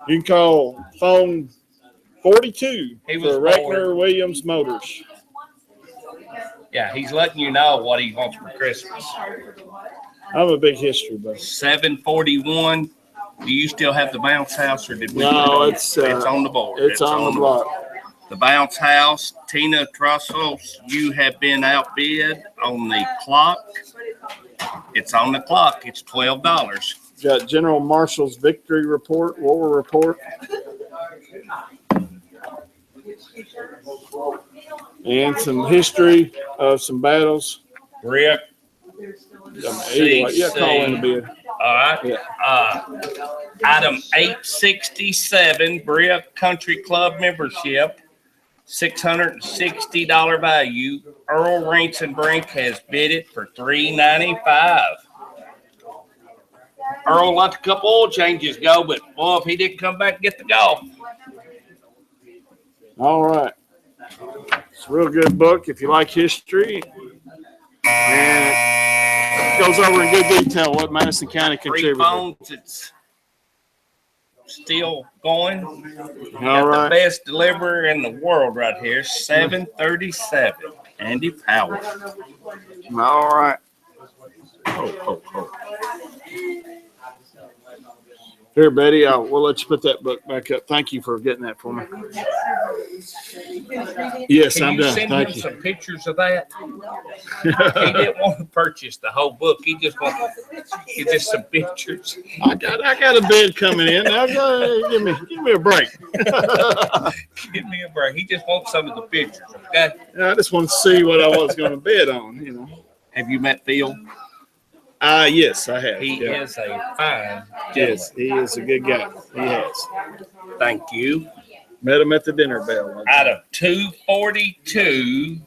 [SPEAKER 4] You can call phone 42
[SPEAKER 5] He was
[SPEAKER 4] for Reckner
[SPEAKER 5] bored.
[SPEAKER 4] Williams Motors.
[SPEAKER 5] Yeah, he's letting you know what he wants for Christmas.
[SPEAKER 4] I'm a big history buff.
[SPEAKER 5] 741. Do you still have the bounce house, or did we?
[SPEAKER 4] No,
[SPEAKER 5] put it on?
[SPEAKER 4] it's
[SPEAKER 5] on the board.
[SPEAKER 4] It's on the block.
[SPEAKER 5] The bounce house, Tina Trussell, you have been outbid on the clock. It's on the clock. It's $12.
[SPEAKER 4] Got General Marshall's victory report, war report. And some history of some battles.
[SPEAKER 5] Rick,
[SPEAKER 4] Either way, yeah, call in a bid.
[SPEAKER 5] all right.
[SPEAKER 4] Yeah.
[SPEAKER 5] Item 867, Bria Country Club membership, $660 value. Earl Rinks and Brink has bid it for $395. Earl let a couple oil changes go, but boy, if he didn't come back and get the golf.
[SPEAKER 4] All right. It's a real good book if you like history. And it goes over in good detail what Madison County
[SPEAKER 5] Three
[SPEAKER 4] contributed.
[SPEAKER 5] phones, it's still going.
[SPEAKER 4] All
[SPEAKER 5] Got the
[SPEAKER 4] right.
[SPEAKER 5] best deliverer in the world right here, 737, Andy Powell.
[SPEAKER 4] All right.
[SPEAKER 5] Oh.
[SPEAKER 4] Here, Betty, we'll let you put that book back up. Thank you for getting that for me. Yes,
[SPEAKER 5] Can
[SPEAKER 4] I'm
[SPEAKER 5] you
[SPEAKER 4] done.
[SPEAKER 5] send
[SPEAKER 4] Thank
[SPEAKER 5] him
[SPEAKER 4] you.
[SPEAKER 5] some pictures of that? He didn't want to purchase the whole book. He just wanted just some pictures.
[SPEAKER 4] I got a bid coming in. Now, give me a break.
[SPEAKER 5] Give me a break. He just wants some of the pictures, okay?
[SPEAKER 4] I just want to see what I was going to bid on.
[SPEAKER 5] Have you met Phil?
[SPEAKER 4] Yes, I have.
[SPEAKER 5] He
[SPEAKER 4] Yeah.
[SPEAKER 5] is a fine
[SPEAKER 4] Yes,
[SPEAKER 5] gentleman.
[SPEAKER 4] he is a good guy. He has.
[SPEAKER 5] Thank you.
[SPEAKER 4] Met him at the dinner bell.
[SPEAKER 5] Out of 242,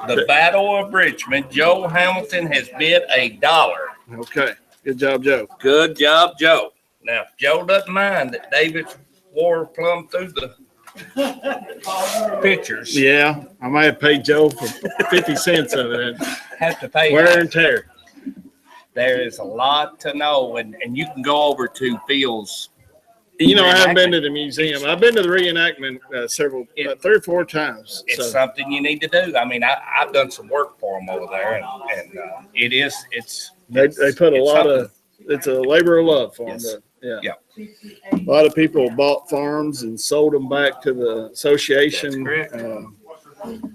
[SPEAKER 5] the Battle of Richmond, Joe Hamilton has bid $1.
[SPEAKER 4] Okay. Good job, Joe.
[SPEAKER 5] Good job, Joe. Now, if Joe doesn't mind that David's wore plumb through the pictures,
[SPEAKER 4] Yeah, I might have paid Joe for 50 cents of it.
[SPEAKER 5] have to pay.
[SPEAKER 4] Wear and tear.
[SPEAKER 5] There is a lot to know, and you can go over to Phil's.
[SPEAKER 4] I haven't been to the museum. I've been to the reenactment several, 3 or 4 times.
[SPEAKER 5] It's
[SPEAKER 4] So,
[SPEAKER 5] something you need to do. I mean, I've done some work for them over there, and it's
[SPEAKER 4] they put a
[SPEAKER 5] it's
[SPEAKER 4] lot
[SPEAKER 5] something.
[SPEAKER 4] of, it's a labor of love for
[SPEAKER 5] Yes.
[SPEAKER 4] them. Yeah.
[SPEAKER 5] Yeah.
[SPEAKER 4] A lot of people bought farms and sold them back to the association
[SPEAKER 5] That's correct.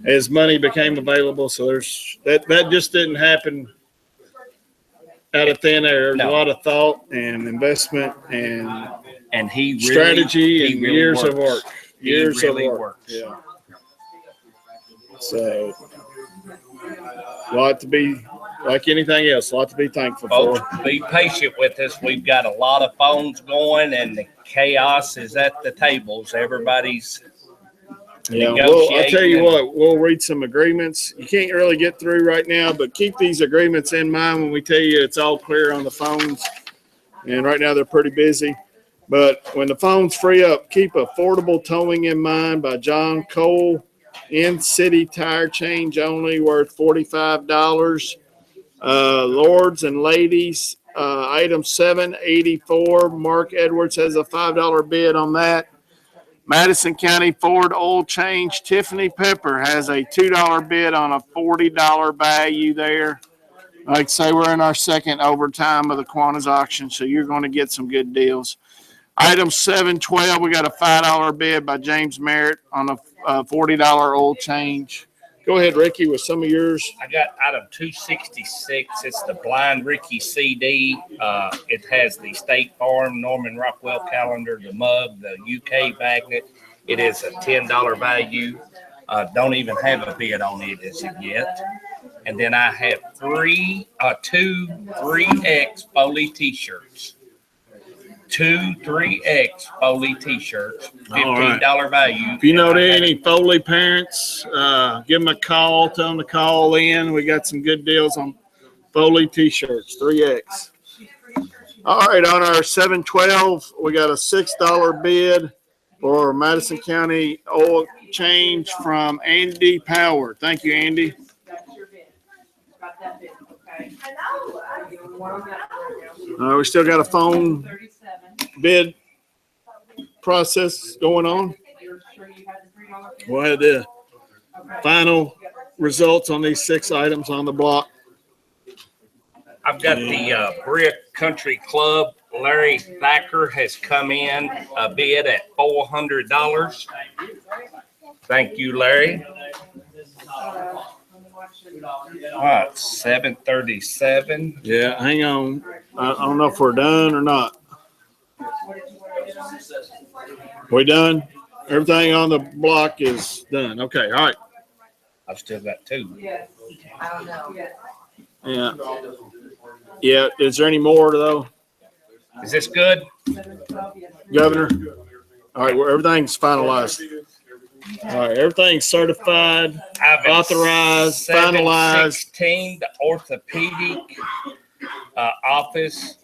[SPEAKER 4] As money became available. So there's that just didn't happen out of thin air. There's
[SPEAKER 5] No.
[SPEAKER 4] a lot of thought and investment and
[SPEAKER 5] he really,
[SPEAKER 4] strategy
[SPEAKER 5] he
[SPEAKER 4] and
[SPEAKER 5] really
[SPEAKER 4] years of
[SPEAKER 5] works.
[SPEAKER 4] work.
[SPEAKER 5] He
[SPEAKER 4] Years
[SPEAKER 5] really
[SPEAKER 4] of work.
[SPEAKER 5] works.
[SPEAKER 4] Yeah. So, a lot to be, like anything else, a lot to be thankful
[SPEAKER 5] Folks,
[SPEAKER 4] for.
[SPEAKER 5] be patient with us. We've got a lot of phones going, and chaos is at the tables. Everybody's
[SPEAKER 4] Yeah, well, I'll tell you what, we'll read some agreements. You can't really get through right now, but keep these agreements in mind when we tell you it's all clear on the phones. And right now they're pretty busy. But when the phones free up, keep Affordable Towing in Mind by John Cole. In-city tire change only, worth $45. Lords and ladies, item 784. Mark Edwards has a $5 bid on that. Madison County Ford oil change. Tiffany Pepper has a $2 bid on a $40 value there. Like I say, we're in our second overtime of the Kiwanis auction, so you're going to get some good deals. Item 712, we got a $5 bid by James Merritt on a $40 oil change. Go ahead, Ricky, with some of yours.
[SPEAKER 5] I got item 266. It's the Blind Ricky CD. It has the State Farm, Norman Rockwell calendar, the mug, the UK magnet. It is a $10 value. Don't even have a bid on it as of yet. And then I have two 3X Foley t-shirts. Two 3X Foley t-shirts, $15 value.
[SPEAKER 4] If you know any Foley parents, give them a call. Tell them to call in. We got some good deals on Foley t-shirts, 3X. All right, on our 712, we got a $6 bid for Madison County oil change from Andy Power. Thank you, Andy. We still got a phone bid process going on. We'll have the final results on these 6 items on the block.
[SPEAKER 5] I've got the Brick Country Club. Larry Thacker has come in a bid at $400. Thank you, Larry. All right, 737.
[SPEAKER 4] Yeah, hang on. I don't know if we're done or not. We done? Everything on the block is done. Okay, all right.
[SPEAKER 5] I've still got 2.
[SPEAKER 4] Yeah. Yeah, is there any more though?
[SPEAKER 5] Is this good?
[SPEAKER 4] Governor? All right, well, everything's finalized. All right, everything's certified, authorized, finalized.
[SPEAKER 5] 716, the orthopedic office,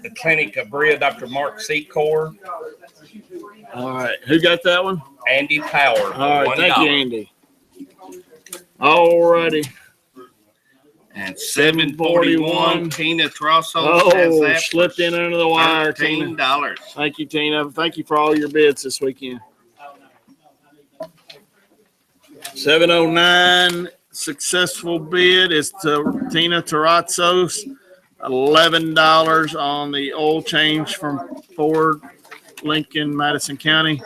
[SPEAKER 5] the clinic of Bria, Dr. Mark Secor.
[SPEAKER 4] All right, who got that one?
[SPEAKER 5] Andy Power.
[SPEAKER 4] All right, thank
[SPEAKER 5] $1.
[SPEAKER 4] you, Andy. All righty.
[SPEAKER 5] And 741, Tina Trosso has
[SPEAKER 4] Oh,
[SPEAKER 5] that.
[SPEAKER 4] slipped in under the wire, Tina.
[SPEAKER 5] $13.
[SPEAKER 4] Thank you, Tina. Thank you for all your bids this weekend. 709, successful bid is to Tina Terrazos, $11 on the oil change from Ford, Lincoln, Madison County.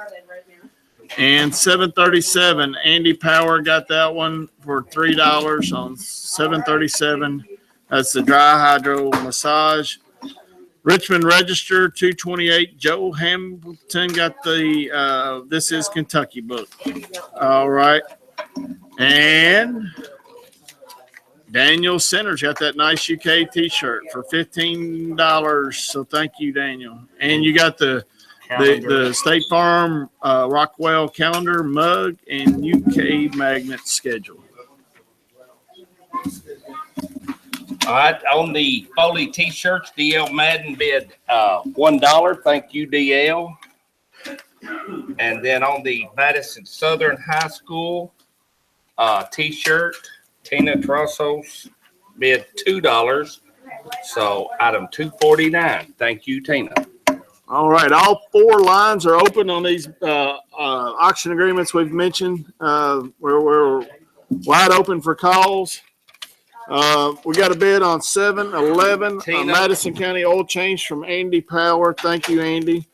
[SPEAKER 4] And 737, Andy Power got that one for $3 on 737. That's the dry hydro massage. Richmond Register, 228, Joe Hamilton got the This Is Kentucky book. All right. And Daniel Centers got that nice UK t-shirt for $15. So thank you, Daniel. And you got the State Farm Rockwell calendar, mug, and UK magnet schedule.
[SPEAKER 5] All right, on the Foley t-shirts, DL Madden bid $1. Thank you, DL. And then on the Madison Southern High School t-shirt, Tina Trossos bid $2. So item 249. Thank you, Tina.
[SPEAKER 4] All right, all 4 lines are open on these auction agreements we've mentioned. We're wide open for calls. We got a bid on 711 Madison County oil change from Andy Power. Thank you, Andy.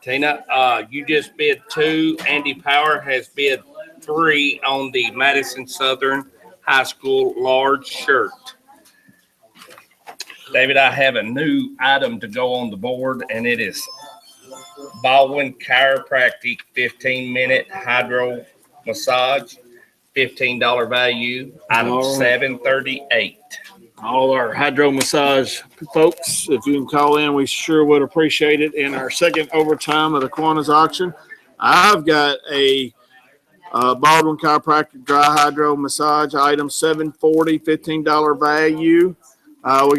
[SPEAKER 5] Tina, you just bid 2. Andy Power has bid 3 on the Madison Southern High School large shirt. David, I have a new item to go on the board, and it is Baldwin Chiropractic 15-minute hydro massage, $15 value, item 738.
[SPEAKER 4] all our hydro massage folks, if you can call in, we sure would appreciate it. In our second overtime of the Kiwanis auction, I've got a Baldwin Chiropractic dry hydro massage item 740, $15 value. We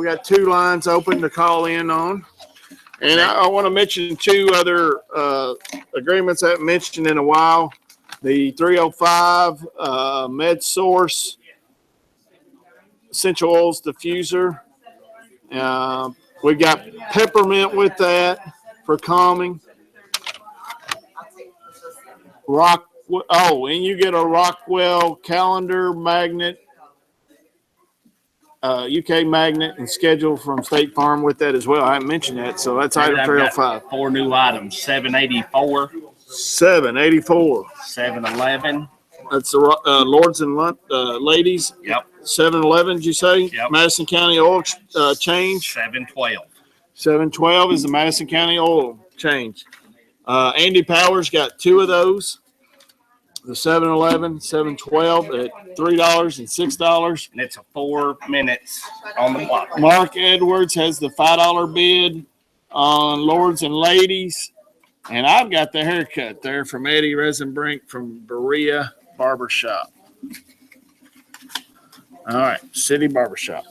[SPEAKER 4] got two lines open to call in on. And I want to mention two other agreements I haven't mentioned in a while. The 305 Med Source Essential Oils Diffuser. We got peppermint with that for calming. And you get a Rockwell calendar magnet, UK magnet, and schedule from State Farm with that as well. I haven't mentioned that, so that's item 305.
[SPEAKER 5] 4 new items, 784,
[SPEAKER 4] 784.
[SPEAKER 5] 711.
[SPEAKER 4] That's the Lords and Ladies.
[SPEAKER 5] Yep.
[SPEAKER 4] 711, did you say?
[SPEAKER 5] Yep.
[SPEAKER 4] Madison County Oil Change.
[SPEAKER 5] 712.
[SPEAKER 4] 712 is the Madison County Oil Change. Andy Powers got two of those. The 711, 712 at $3 and $6.
[SPEAKER 5] And it's a 4 minutes on the clock.
[SPEAKER 4] Mark Edwards has the $5 bid on Lords and Ladies. And I've got the haircut there from Eddie Resenbrink from Berea Barbershop. All right, City Barbershop.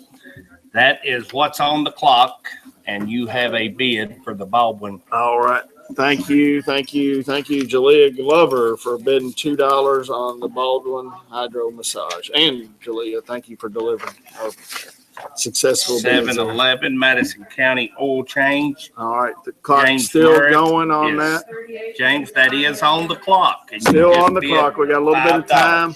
[SPEAKER 5] That is what's on the clock, and you have a bid for the Baldwin.
[SPEAKER 4] All right. Thank you, Jalea Glover, for bidding $2 on the Baldwin Hydro Massage. And Jalea, thank you for delivering our successful bids.
[SPEAKER 5] 711 Madison County Oil Change.
[SPEAKER 4] All right, the clock's
[SPEAKER 5] James
[SPEAKER 4] still
[SPEAKER 5] Merritt
[SPEAKER 4] going on
[SPEAKER 5] is-
[SPEAKER 4] that.
[SPEAKER 5] James, that is on the clock. And you
[SPEAKER 4] Still
[SPEAKER 5] just
[SPEAKER 4] on the
[SPEAKER 5] bid
[SPEAKER 4] clock. We got a little bit of
[SPEAKER 5] $5.
[SPEAKER 4] time.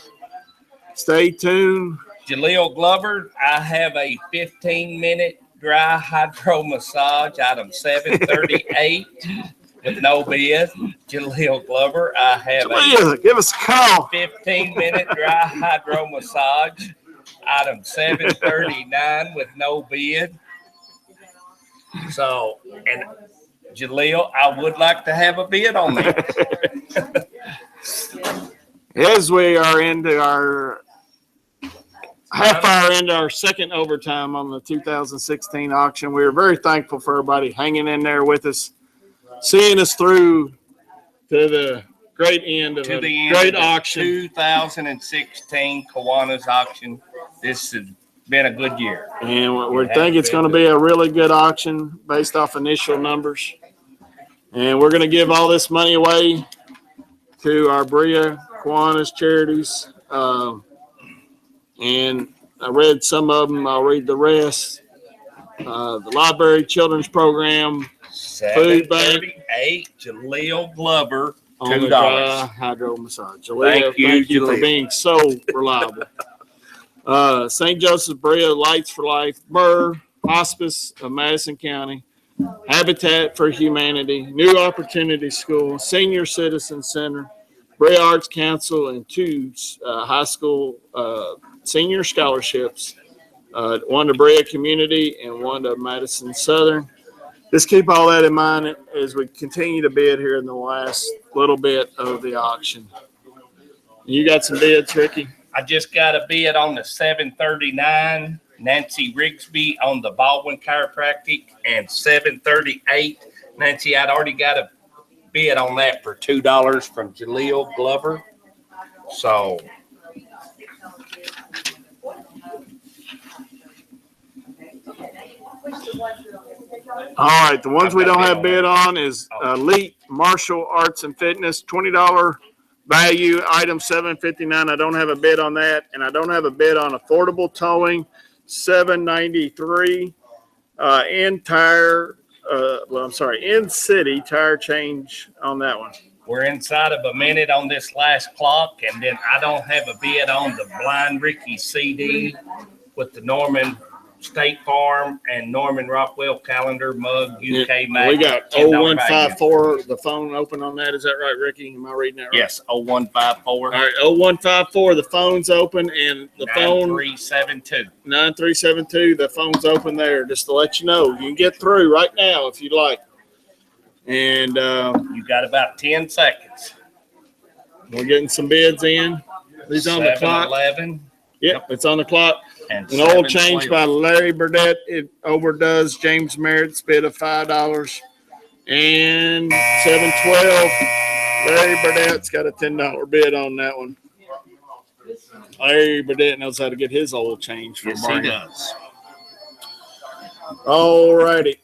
[SPEAKER 4] Stay tuned.
[SPEAKER 5] Jaleel Glover, I have a 15-minute dry hydro massage, item 738, with no bid. Jaleel Glover, I have a
[SPEAKER 4] Jalea, give us a call.
[SPEAKER 5] 15-minute dry hydro massage, item 739, with no bid. So, and Jaleel, I would like to have a bid on that.
[SPEAKER 4] As we are into our half hour into our second overtime on the 2016 auction, we are very thankful for everybody hanging in there with us, seeing us through to the great end of
[SPEAKER 5] To
[SPEAKER 4] a
[SPEAKER 5] the end
[SPEAKER 4] great
[SPEAKER 5] of the
[SPEAKER 4] auction.
[SPEAKER 5] 2016 Kiwanis auction. This has been a good year.
[SPEAKER 4] And we think it's going to be a really good auction based off initial numbers. And we're going to give all this money away to our Berea Kiwanis charities. And I read some of them. I'll read the rest. The Library Children's Program, Food Bank.
[SPEAKER 5] 738 Jaleel Glover,
[SPEAKER 4] on the
[SPEAKER 5] $2.
[SPEAKER 4] dry hydro massage. Jalea,
[SPEAKER 5] Thank you,
[SPEAKER 4] thank you for
[SPEAKER 5] Jalea.
[SPEAKER 4] being so reliable. St. Joseph Berea Lights for Life, Burr Hospice of Madison County, Habitat for Humanity, New Opportunity School, Senior Citizen Center, Berea Arts Council, and two high school senior scholarships, one to Berea Community and one to Madison Southern. Just keep all that in mind as we continue to bid here in the last little bit of the auction. You got some bids, Ricky?
[SPEAKER 5] I just got a bid on the 739 Nancy Rigsby on the Baldwin Chiropractic, and 738 Nancy, I'd already got a bid on that for $2 from Jaleel Glover. So
[SPEAKER 4] All right, the ones we don't have bid on is Elite Martial Arts and Fitness, $20 value, item 759. I don't have a bid on that, and I don't have a bid on Affordable Towing, 793. In-city tire change on that one.
[SPEAKER 5] we're inside of a minute on this last clock, and then I don't have a bid on the Blind Ricky CD with the Norman State Farm and Norman Rockwell calendar mug, UK
[SPEAKER 4] We
[SPEAKER 5] magnet.
[SPEAKER 4] got
[SPEAKER 5] $10 value.
[SPEAKER 4] 0154, the phone open on that. Is that right, Ricky? Am I reading that right?
[SPEAKER 5] Yes, 0154
[SPEAKER 4] All right, 0154, the phone's open, and the phone
[SPEAKER 5] 9372.
[SPEAKER 4] 9372, the phone's open there, just to let you know. You can get through right now if you'd like. And
[SPEAKER 5] You got about 10 seconds.
[SPEAKER 4] we're getting some bids in. These on the clock.
[SPEAKER 5] 711
[SPEAKER 4] Yep, it's on the clock.
[SPEAKER 5] And
[SPEAKER 4] An oil change
[SPEAKER 5] 712.
[SPEAKER 4] by Larry Burdett. It overdoes James Merritt's bid of $5. And 712. Larry Burdett's got a $10 bid on that one. Larry Burdett knows how to get his oil change for
[SPEAKER 5] Yes, he
[SPEAKER 4] bargain.
[SPEAKER 5] does.
[SPEAKER 4] All righty.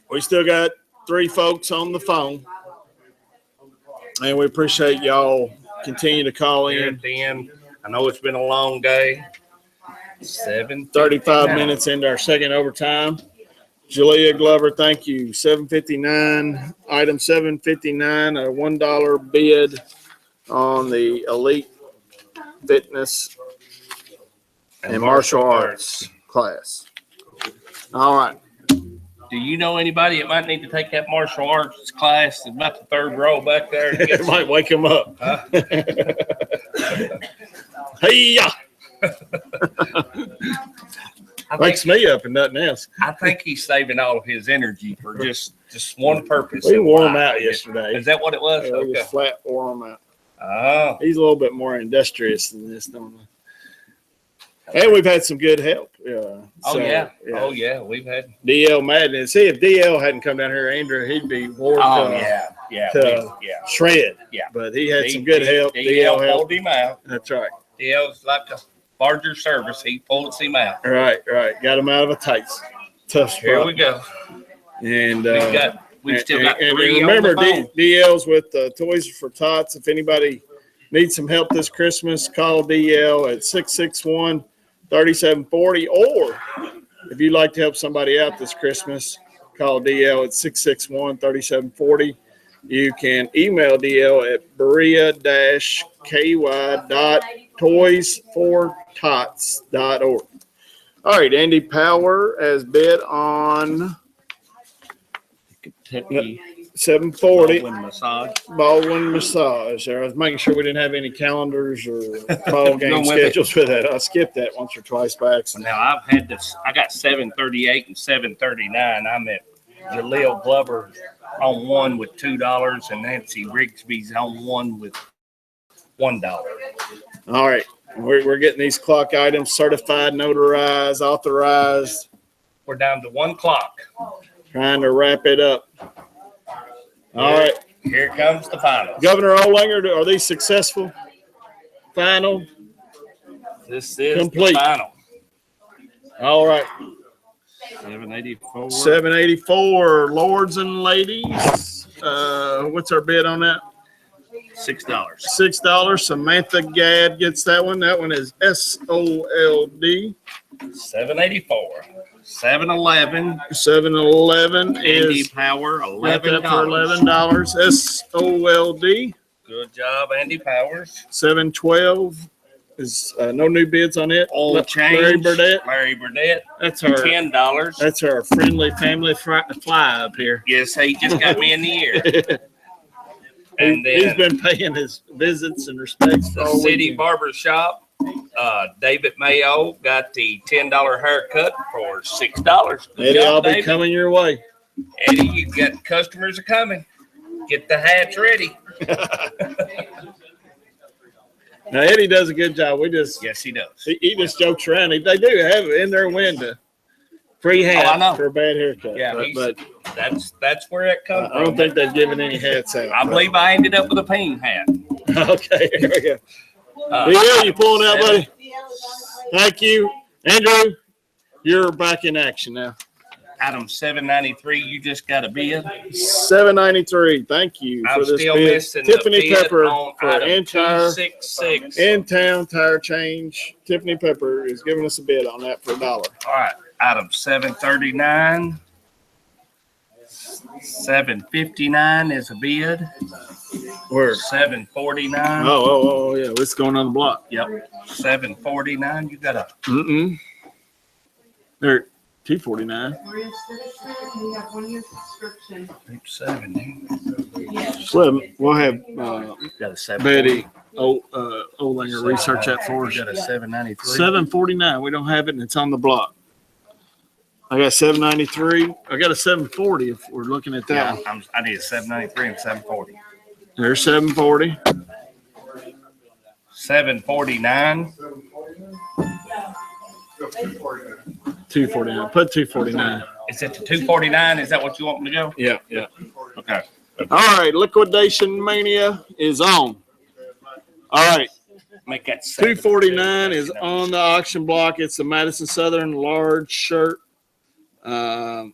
[SPEAKER 4] We still got 3 folks on the phone. And we appreciate y'all continue to call
[SPEAKER 5] Here
[SPEAKER 4] in.
[SPEAKER 5] at the end, I know it's been a long day.
[SPEAKER 4] 35 minutes into our second overtime. Jalea Glover, thank you. 759, item 759, a $1 bid on the Elite Fitness and Martial Arts class. All right.
[SPEAKER 5] Do you know anybody that might need to take that martial arts class? It's about the 3rd row back there.
[SPEAKER 4] It might wake him up.
[SPEAKER 5] Huh?
[SPEAKER 4] Hey-ya! Wakes me up and nothing else.
[SPEAKER 5] I think he's saving all of his energy for just one purpose.
[SPEAKER 4] We wore him
[SPEAKER 5] Why?
[SPEAKER 4] out yesterday.
[SPEAKER 5] Is that what it was?
[SPEAKER 4] We
[SPEAKER 5] Okay.
[SPEAKER 4] just flat wore him out.
[SPEAKER 5] Oh,
[SPEAKER 4] He's a little bit more industrious than this, don't we? And we've had some good help.
[SPEAKER 5] oh yeah. We've had.
[SPEAKER 4] DL Madden. See, if DL hadn't come down here, Andrew, he'd be wore
[SPEAKER 5] Oh
[SPEAKER 4] to
[SPEAKER 5] yeah.
[SPEAKER 4] shred.
[SPEAKER 5] Yeah.
[SPEAKER 4] But he had some good help.
[SPEAKER 5] DL
[SPEAKER 4] DL helped.
[SPEAKER 5] pulled him out.
[SPEAKER 4] That's right.
[SPEAKER 5] DL's like a larger service. He pulled him out.
[SPEAKER 4] Right. Got him out of a tough spot.
[SPEAKER 5] Here we go.
[SPEAKER 4] And
[SPEAKER 5] We've still got
[SPEAKER 4] and
[SPEAKER 5] 3
[SPEAKER 4] remember,
[SPEAKER 5] on the phone.
[SPEAKER 4] DL's with Toys for Tots. If anybody needs some help this Christmas, call DL at 661-3740. Or if you'd like to help somebody out this Christmas, call DL at 661-3740. You can email DL at berea-ky.toysfortots.org. All right, Andy Power has bid on
[SPEAKER 5] Kentucky
[SPEAKER 4] 740
[SPEAKER 5] Baldwin massage.
[SPEAKER 4] Baldwin Massage. I was making sure we didn't have any calendars or ball game
[SPEAKER 5] Going with it.
[SPEAKER 4] schedules with that. I skipped that once or twice by accident.
[SPEAKER 5] Now I've had this. I got 738 and 739. I'm at Jaleel Glover on one with $2, and Nancy Rigsby's on one with $1.
[SPEAKER 4] All right. We're getting these clock items certified, notarized, authorized,
[SPEAKER 5] We're down to 1 clock.
[SPEAKER 4] trying to wrap it up. All right.
[SPEAKER 5] Here comes the final.
[SPEAKER 4] Governor Olinger, are these successful? Final?
[SPEAKER 5] This is
[SPEAKER 4] Complete.
[SPEAKER 5] the final.
[SPEAKER 4] All right.
[SPEAKER 5] 784.
[SPEAKER 4] 784, lords and ladies. What's our bid on that?
[SPEAKER 5] $6.
[SPEAKER 4] $6. Samantha Gadd gets that one. That one is SOLD.
[SPEAKER 5] 784. 711.
[SPEAKER 4] 711
[SPEAKER 5] Andy
[SPEAKER 4] is
[SPEAKER 5] Power,
[SPEAKER 4] got that
[SPEAKER 5] $11.
[SPEAKER 4] for $11. SOLD.
[SPEAKER 5] Good job, Andy Powers.
[SPEAKER 4] 712 is no new bids on it.
[SPEAKER 5] All change.
[SPEAKER 4] Larry Burdett.
[SPEAKER 5] Larry Burdett.
[SPEAKER 4] That's our
[SPEAKER 5] $10.
[SPEAKER 4] That's our friendly family fly up here.
[SPEAKER 5] Yes, he just got me in the ear. And
[SPEAKER 4] He's
[SPEAKER 5] then
[SPEAKER 4] been paying his visits and respects for
[SPEAKER 5] the
[SPEAKER 4] all
[SPEAKER 5] City
[SPEAKER 4] weekend.
[SPEAKER 5] Barber Shop, David Mayo got the $10 haircut for $6. Good
[SPEAKER 4] Eddie, I'll
[SPEAKER 5] job,
[SPEAKER 4] be
[SPEAKER 5] David.
[SPEAKER 4] coming your way.
[SPEAKER 5] Eddie, you got customers are coming. Get the hats ready.
[SPEAKER 4] Now Eddie does a good job. We just
[SPEAKER 5] Yes, he does.
[SPEAKER 4] he just jokes around. They do have it in their window. Free hat
[SPEAKER 5] I know.
[SPEAKER 4] for a bad haircut.
[SPEAKER 5] Yeah,
[SPEAKER 4] but
[SPEAKER 5] that's where it comes
[SPEAKER 4] I don't
[SPEAKER 5] from.
[SPEAKER 4] think they've given any hats out.
[SPEAKER 5] I believe I ended up with a peen hat.
[SPEAKER 4] Okay, here we go.
[SPEAKER 5] Uh,
[SPEAKER 4] Yeah, you pulling out, buddy? Thank you. Andrew, you're back in action now.
[SPEAKER 5] Item 793, you just got a bid.
[SPEAKER 4] $793. Thank you
[SPEAKER 5] I'm
[SPEAKER 4] for this
[SPEAKER 5] still
[SPEAKER 4] bid.
[SPEAKER 5] missing the
[SPEAKER 4] Tiffany
[SPEAKER 5] bid
[SPEAKER 4] Pepper
[SPEAKER 5] on
[SPEAKER 4] for
[SPEAKER 5] item
[SPEAKER 4] entire
[SPEAKER 5] 266.
[SPEAKER 4] in-town tire change. Tiffany Pepper is giving us a bid on that for $1.
[SPEAKER 5] All right, item 739. 759 is a bid.
[SPEAKER 4] Where?
[SPEAKER 5] 749.
[SPEAKER 4] Oh, yeah. It's going on the block.
[SPEAKER 5] Yep. 749. You got a
[SPEAKER 4] Mm-mm. They're $249.
[SPEAKER 5] big 70.
[SPEAKER 4] We'll have
[SPEAKER 5] Got a 7.
[SPEAKER 4] Betty Olinger research that for us.
[SPEAKER 5] You got a 793.
[SPEAKER 4] $749. We don't have it, and it's on the block. I got $793. I got a $740 if we're looking at that.
[SPEAKER 5] Yeah, I need a 793 and 740.
[SPEAKER 4] There's $740.
[SPEAKER 5] 749.
[SPEAKER 4] $249. Put $249.
[SPEAKER 5] Is it the 249? Is that what you want me to go?
[SPEAKER 4] Yeah, yeah.
[SPEAKER 5] Okay.
[SPEAKER 4] All right, liquidation mania is on. All right,
[SPEAKER 5] Make that
[SPEAKER 4] $249 is on the auction block. It's the Madison Southern large shirt. And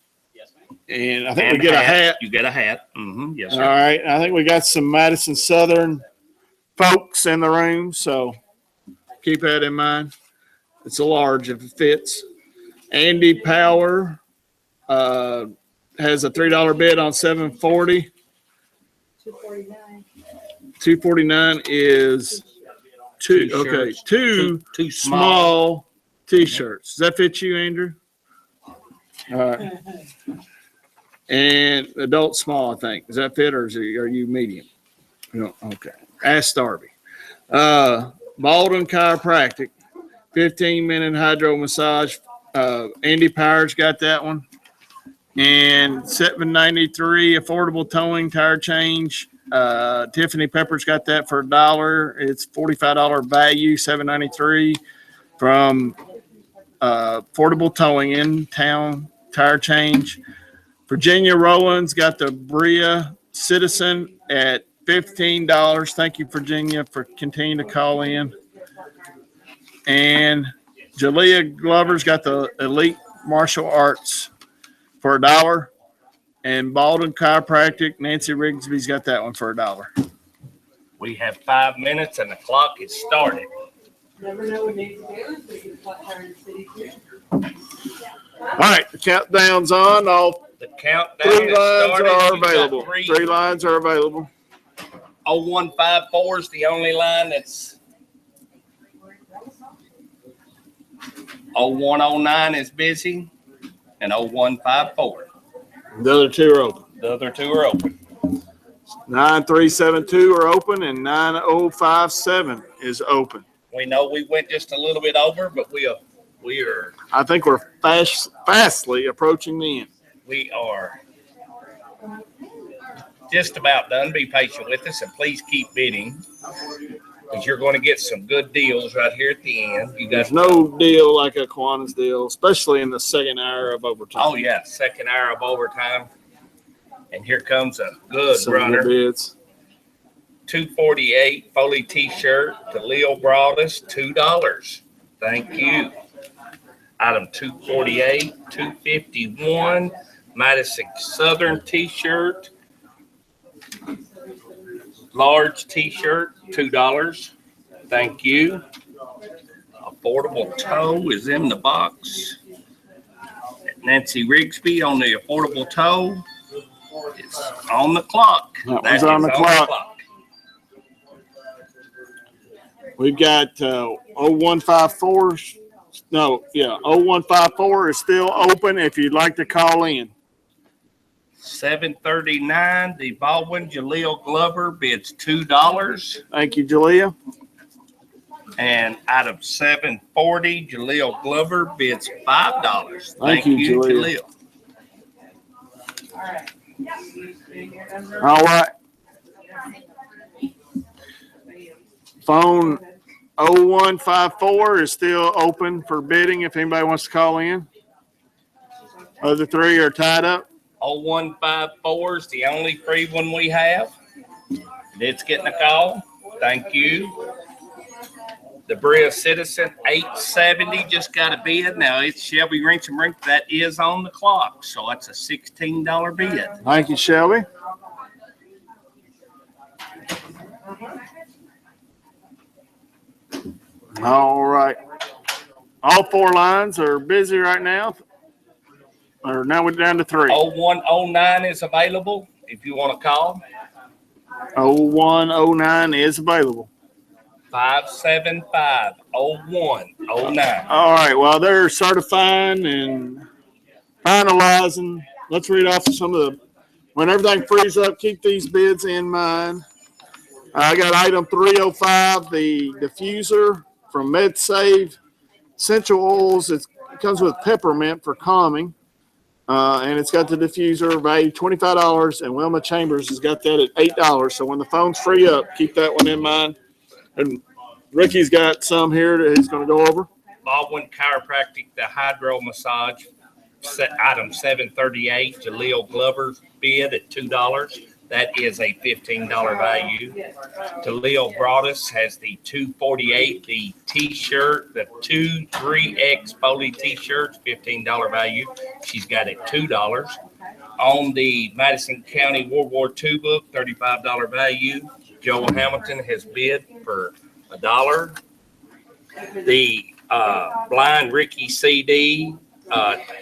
[SPEAKER 4] I think we get a hat.
[SPEAKER 5] You get a hat. Mm-hmm. Yes,
[SPEAKER 4] All
[SPEAKER 5] sir.
[SPEAKER 4] right, I think we got some Madison Southern folks in the room, so keep that in mind. It's a large if it fits. Andy Power has a $3 bid on 740.
[SPEAKER 6] 249.
[SPEAKER 4] 249 is two.
[SPEAKER 5] Two
[SPEAKER 4] Okay,
[SPEAKER 5] shirts.
[SPEAKER 4] two
[SPEAKER 5] Too
[SPEAKER 4] small T-shirts. Does that fit you, Andrew? All right. And adult small, I think. Does that fit, or are you medium? No. Okay. Ask Darby. Baldwin Chiropractic, 15-minute hydro massage. Andy Powers got that one. And $793 affordable towing tire change. Tiffany Pepper's got that for $1. It's $45 value, $793 from affordable towing in town tire change. Virginia Rowland's got the Bria Citizen at $15. Thank you, Virginia, for continuing to call in. And Jalea Glover's got the Elite Martial Arts for $1. And Baldwin Chiropractic, Nancy Rigsby's got that one for $1.
[SPEAKER 5] We have 5 minutes and the clock is started.
[SPEAKER 3] Never know what needs to do. We can put her in city.
[SPEAKER 4] All right, the countdown's on. All
[SPEAKER 5] The countdown
[SPEAKER 4] three
[SPEAKER 5] is
[SPEAKER 4] lines
[SPEAKER 5] started.
[SPEAKER 4] are
[SPEAKER 5] You got
[SPEAKER 4] available.
[SPEAKER 5] three.
[SPEAKER 4] Three lines are available.
[SPEAKER 5] 0154 is the only line that's 0109 is busy and 0154.
[SPEAKER 4] The other two are open.
[SPEAKER 5] The other two are open.
[SPEAKER 4] 9372 are open and 9057 is open.
[SPEAKER 5] We know we went just a little bit over, but we are
[SPEAKER 4] I think we're fastly approaching the end.
[SPEAKER 5] we are just about done. Be patient with us and please keep bidding because you're going to get some good deals right here at the end. You got
[SPEAKER 4] There's no deal like a Kiwanis deal, especially in the second hour of overtime.
[SPEAKER 5] oh yeah, second hour of overtime. And here comes a good
[SPEAKER 4] Some good
[SPEAKER 5] runner.
[SPEAKER 4] bids.
[SPEAKER 5] 248 Foley T-shirt to Leo Broadus, $2. Thank you. Item 248, 251 Madison Southern T-shirt, large T-shirt, $2. Thank you. Affordable tow is in the box. Nancy Rigsby on the affordable tow. It's on the clock.
[SPEAKER 4] That
[SPEAKER 5] That
[SPEAKER 4] one's
[SPEAKER 5] is
[SPEAKER 4] on the clock. We've got 0154. No, yeah, 0154 is still open if you'd like to call in.
[SPEAKER 5] 739, the Baldwin Jaleel Glover bids $2.
[SPEAKER 4] Thank you, Jalea.
[SPEAKER 5] And item 740, Jaleel Glover bids $5.
[SPEAKER 4] Thank you, Jaleel.
[SPEAKER 5] Jaleel.
[SPEAKER 4] All right. Phone 0154 is still open for bidding if anybody wants to call in. Other three are tied up.
[SPEAKER 5] 0154 is the only free one we have. It's getting a call. Thank you. The Bria Citizen 870 just got a bid. Now it's Shelby Wrench and Rink. That is on the clock. So that's a $16 bid.
[SPEAKER 4] Thank you, Shelby. All right. All four lines are busy right now. Or now we're down to three.
[SPEAKER 5] 0109 is available if you want to call.
[SPEAKER 4] 0109 is available.
[SPEAKER 5] 575-0109.
[SPEAKER 4] All right. While they're certifying and finalizing, let's read off some of the. When everything frees up, keep these bids in mind. I got item 305, the diffuser from MedSave. Essential oils. It comes with peppermint for calming. And it's got the diffuser value $25. And Wilma Chambers has got that at $8. So when the phones free up, keep that one in mind. And Ricky's got some here that he's going to go over.
[SPEAKER 5] Baldwin Chiropractic, the hydro massage, item 738, Jaleel Glover's bid at $2. That is a $15 value. Jaleel Broadus has the 248, the t-shirt, the 3X Foley t-shirts, $15 value. She's got it $2. On the Madison County World War II book, $35 value. Joel Hamilton has bid for $1. The Blind Ricky CD,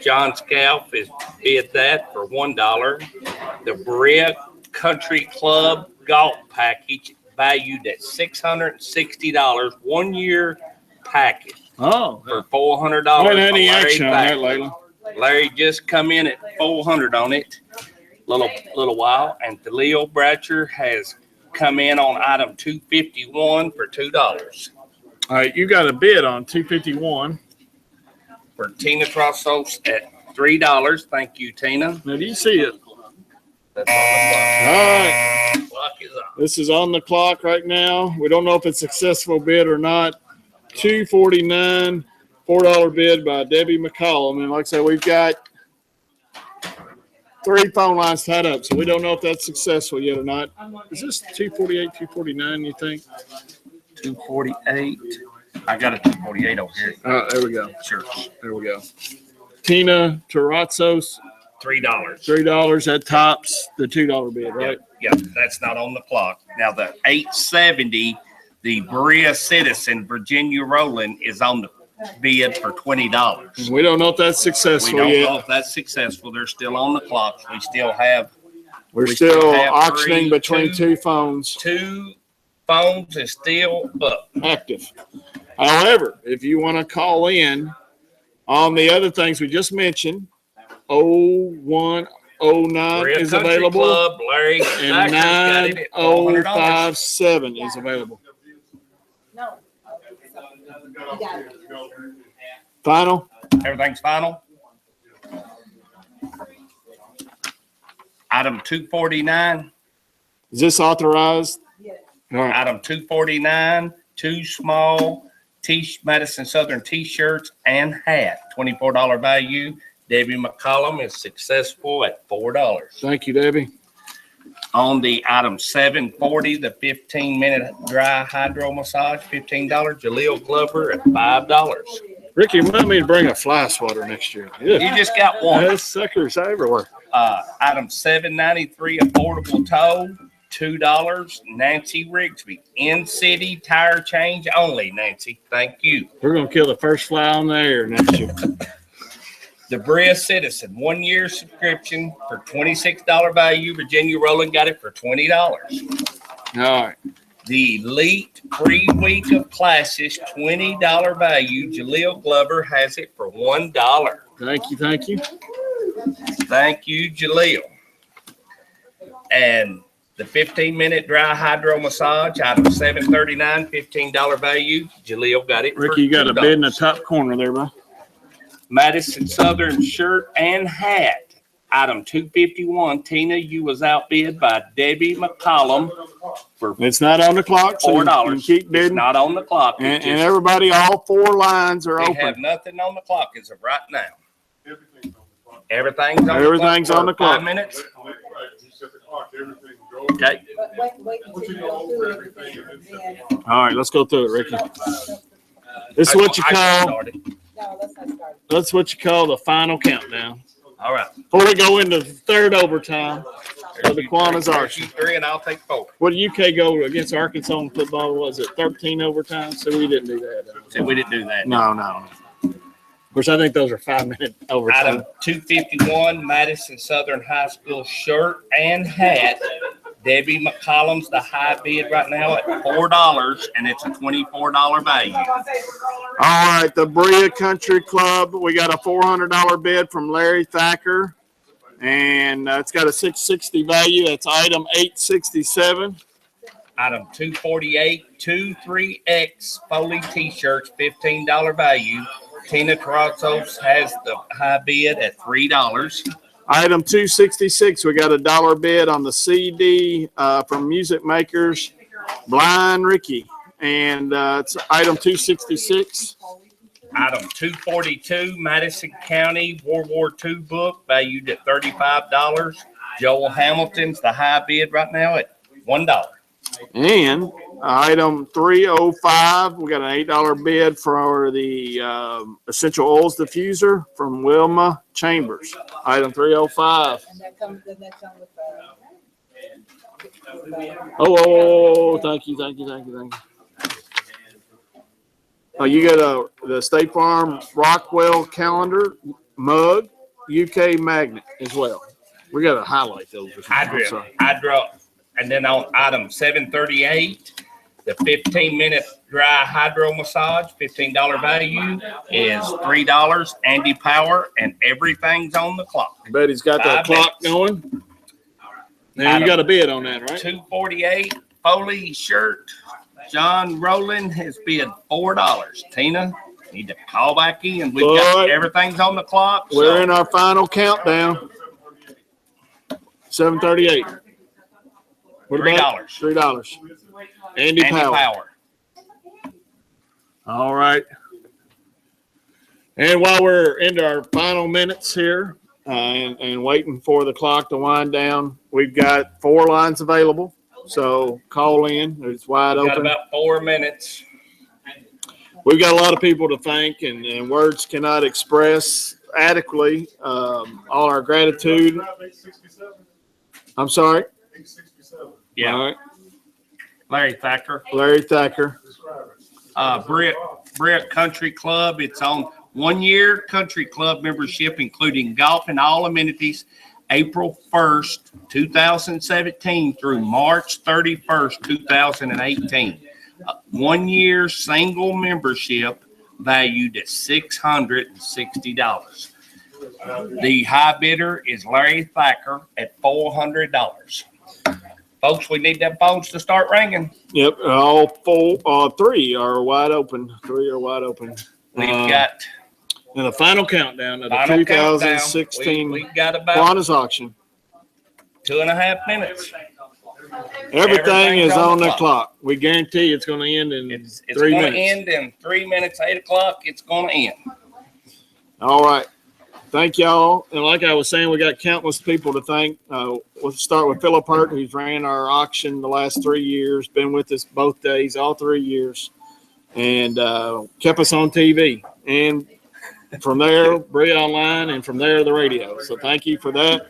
[SPEAKER 5] John Scalf is bid that for $1. The Berea Country Club golf package valued at $660, 1 year package
[SPEAKER 4] Oh,
[SPEAKER 5] for $400.
[SPEAKER 4] haven't had any
[SPEAKER 5] from Larry
[SPEAKER 4] action on that
[SPEAKER 5] Thacker.
[SPEAKER 4] lately.
[SPEAKER 5] Larry just come in at $400 on it, little while, and Leo Bratcher has come in on item 251 for $2.
[SPEAKER 4] All right, you got a bid on 251.
[SPEAKER 5] For Tina Trossos at $3. Thank you, Tina.
[SPEAKER 4] Now, do you see it?
[SPEAKER 5] That's
[SPEAKER 4] All right,
[SPEAKER 5] on the clock. Clock is on.
[SPEAKER 4] this is on the clock right now. We don't know if it's a successful bid or not. 249, $4 bid by Debbie McCollum. And like I said, we've got 3 phone lines tied up, so we don't know if that's successful yet or not. Is this 248, 249, you think?
[SPEAKER 5] 248. I got a 248 over here.
[SPEAKER 4] There we go.
[SPEAKER 5] Sure.
[SPEAKER 4] There we go. Tina Terrazos,
[SPEAKER 5] $3.
[SPEAKER 4] $3. That tops the $2 bid, right?
[SPEAKER 5] Yeah, that's not on the clock. Now the 870, the Berea Citizen, Virginia Rowland is on the bid for $20.
[SPEAKER 4] We don't know if that's
[SPEAKER 5] We
[SPEAKER 4] successful
[SPEAKER 5] don't
[SPEAKER 4] yet.
[SPEAKER 5] know if that's successful. They're still on the clock. We still have
[SPEAKER 4] We're
[SPEAKER 5] we
[SPEAKER 4] still
[SPEAKER 5] still have
[SPEAKER 4] auctioning
[SPEAKER 5] three,
[SPEAKER 4] between
[SPEAKER 5] two.
[SPEAKER 4] 2 phones
[SPEAKER 5] 2 phones is still up.
[SPEAKER 4] active. However, if you want to call in on the other things we just mentioned, 0109
[SPEAKER 5] Berea
[SPEAKER 4] is
[SPEAKER 5] Country
[SPEAKER 4] available
[SPEAKER 5] Club, Larry
[SPEAKER 4] and
[SPEAKER 5] Thacker's got it at $400.
[SPEAKER 4] 9057 is available.
[SPEAKER 6] No. You got it.
[SPEAKER 4] Final?
[SPEAKER 5] Everything's final. Item 249.
[SPEAKER 4] Is this authorized?
[SPEAKER 6] Yes.
[SPEAKER 4] All right.
[SPEAKER 5] Item 249, 2 small Madison Southern t-shirts and hat, $24 value. Debbie McCollum is successful at $4.
[SPEAKER 4] Thank you, Debbie.
[SPEAKER 5] On the item 740, the 15-minute dry hydro massage, $15. Jaleel Glover at $5.
[SPEAKER 4] Ricky, remind me to bring a fly swatter next year.
[SPEAKER 5] You just got one.
[SPEAKER 4] Those suckers everywhere.
[SPEAKER 5] Item 793, affordable tow, $2. Nancy Rigsby, in-city tire change only, Nancy. Thank you.
[SPEAKER 4] We're going to kill the first fly on the air next year.
[SPEAKER 5] The Berea Citizen, 1 year subscription for $26 value. Virginia Rowland got it for $20.
[SPEAKER 4] All right.
[SPEAKER 5] The Elite free week of classes, $20 value. Jaleel Glover has it for $1.
[SPEAKER 4] Thank you. Thank you.
[SPEAKER 5] Thank you, Jaleel. And the 15-minute dry hydro massage, item 739, $15 value. Jaleel got it for
[SPEAKER 4] Ricky, you got a
[SPEAKER 5] $2.
[SPEAKER 4] bid in the top corner there, bro.
[SPEAKER 5] Madison Southern shirt and hat, item 251. Tina, you was outbid by Debbie McCollum for
[SPEAKER 4] It's not on the clock, so you
[SPEAKER 5] $4.
[SPEAKER 4] can keep
[SPEAKER 5] It's
[SPEAKER 4] bidding.
[SPEAKER 5] not on the clock.
[SPEAKER 4] And,
[SPEAKER 5] It's
[SPEAKER 4] and
[SPEAKER 5] just-
[SPEAKER 4] everybody, all 4 lines are
[SPEAKER 5] we
[SPEAKER 4] open.
[SPEAKER 5] have nothing on the clock as of right now. Everything's on the clock.
[SPEAKER 4] Everything's on the
[SPEAKER 5] for
[SPEAKER 4] clock.
[SPEAKER 5] 5 minutes.
[SPEAKER 7] You set the clock, everything goes.
[SPEAKER 5] Okay.
[SPEAKER 6] But wait until you go through everything and then,
[SPEAKER 4] All right, let's go through it, Ricky. This is what you
[SPEAKER 5] I got
[SPEAKER 4] call,
[SPEAKER 5] started.
[SPEAKER 6] no, let's not start.
[SPEAKER 4] that's what you call the final countdown.
[SPEAKER 5] All right.
[SPEAKER 4] Before we go into third overtime for the Kiwanis
[SPEAKER 5] There's
[SPEAKER 4] Arch.
[SPEAKER 5] you 3 and I'll take 4.
[SPEAKER 4] What did UK go against Arkansas in football? Was it 13 overtime? So we didn't do that.
[SPEAKER 5] So we didn't do that.
[SPEAKER 4] No. Of course, I think those are 5-minute overtime.
[SPEAKER 5] Item 251, Madison Southern High School shirt and hat. Debbie McCollum's the high bid right now at $4, and it's a $24 value.
[SPEAKER 4] All right, the Berea Country Club. We got a $400 bid from Larry Thacker, and it's got a $660 value. That's item 867.
[SPEAKER 5] Item 248, 3X Foley t-shirts, $15 value. Tina Carrazos has the high bid at $3.
[SPEAKER 4] Item 266, we got a $1 bid on the CD from Music Makers, Blind Ricky. and it's item 266.
[SPEAKER 5] Item 242, Madison County World War II book valued at $35. Joel Hamilton's the high bid right now at $1.
[SPEAKER 4] And item 305, we got an $8 bid for the essential oils diffuser from Wilma Chambers. Item 305.
[SPEAKER 6] And that comes with
[SPEAKER 4] Oh, thank you. Oh, you got the State Farm Rockwell calendar mug, UK magnet as well. We got to highlight those.
[SPEAKER 5] Hydro. And then on item 738, the 15-minute dry hydro massage, $15 value is $3. Andy Power, and everything's on the clock.
[SPEAKER 4] Betty's got that
[SPEAKER 5] 5
[SPEAKER 4] clock
[SPEAKER 5] minutes.
[SPEAKER 4] going. Now you got a bid on that, right?
[SPEAKER 5] 248 Foley shirt. John Rowland has bid $4. Tina, need to call back in. We've got
[SPEAKER 4] All right.
[SPEAKER 5] everything's on the clock.
[SPEAKER 4] We're in our final countdown. 738. What about
[SPEAKER 5] $3.
[SPEAKER 4] $3. Andy Power. All right. And while we're into our final minutes here and waiting for the clock to wind down, we've got 4 lines available. So call in. It's wide
[SPEAKER 5] Got
[SPEAKER 4] open.
[SPEAKER 5] about 4 minutes.
[SPEAKER 4] We've got a lot of people to thank, and words cannot express adequately all our gratitude. I'm sorry.
[SPEAKER 5] Yeah.
[SPEAKER 4] All right.
[SPEAKER 5] Larry Thacker.
[SPEAKER 4] Larry Thacker.
[SPEAKER 5] Brick Country Club. It's on 1-year country club membership, including golf and all amenities, April 1st, 2017 through March 31st, 2018. 1-year single membership valued at $660. The high bidder is Larry Thacker at $400. Folks, we need them phones to start ringing.
[SPEAKER 4] Yep. All 3 are wide open. 3 are wide open.
[SPEAKER 5] We've got
[SPEAKER 4] And the final countdown of the
[SPEAKER 5] final countdown.
[SPEAKER 4] 2016
[SPEAKER 5] We've got about
[SPEAKER 4] Kiwanis auction.
[SPEAKER 5] 2.5 minutes.
[SPEAKER 4] Everything is
[SPEAKER 5] Everything's
[SPEAKER 4] on the clock. We guarantee it's going to end in
[SPEAKER 5] It's
[SPEAKER 4] 3
[SPEAKER 5] going to
[SPEAKER 4] minutes.
[SPEAKER 5] end in 3 minutes, 8 o'clock. It's going to end.
[SPEAKER 4] All right. Thank y'all. And like I was saying, we got countless people to thank. We'll start with Philip Hurt, who's ran our auction the last 3 years, been with us both days, all 3 years, and kept us on TV. And from there, Bree Online, and from there, the radio. So thank you for that.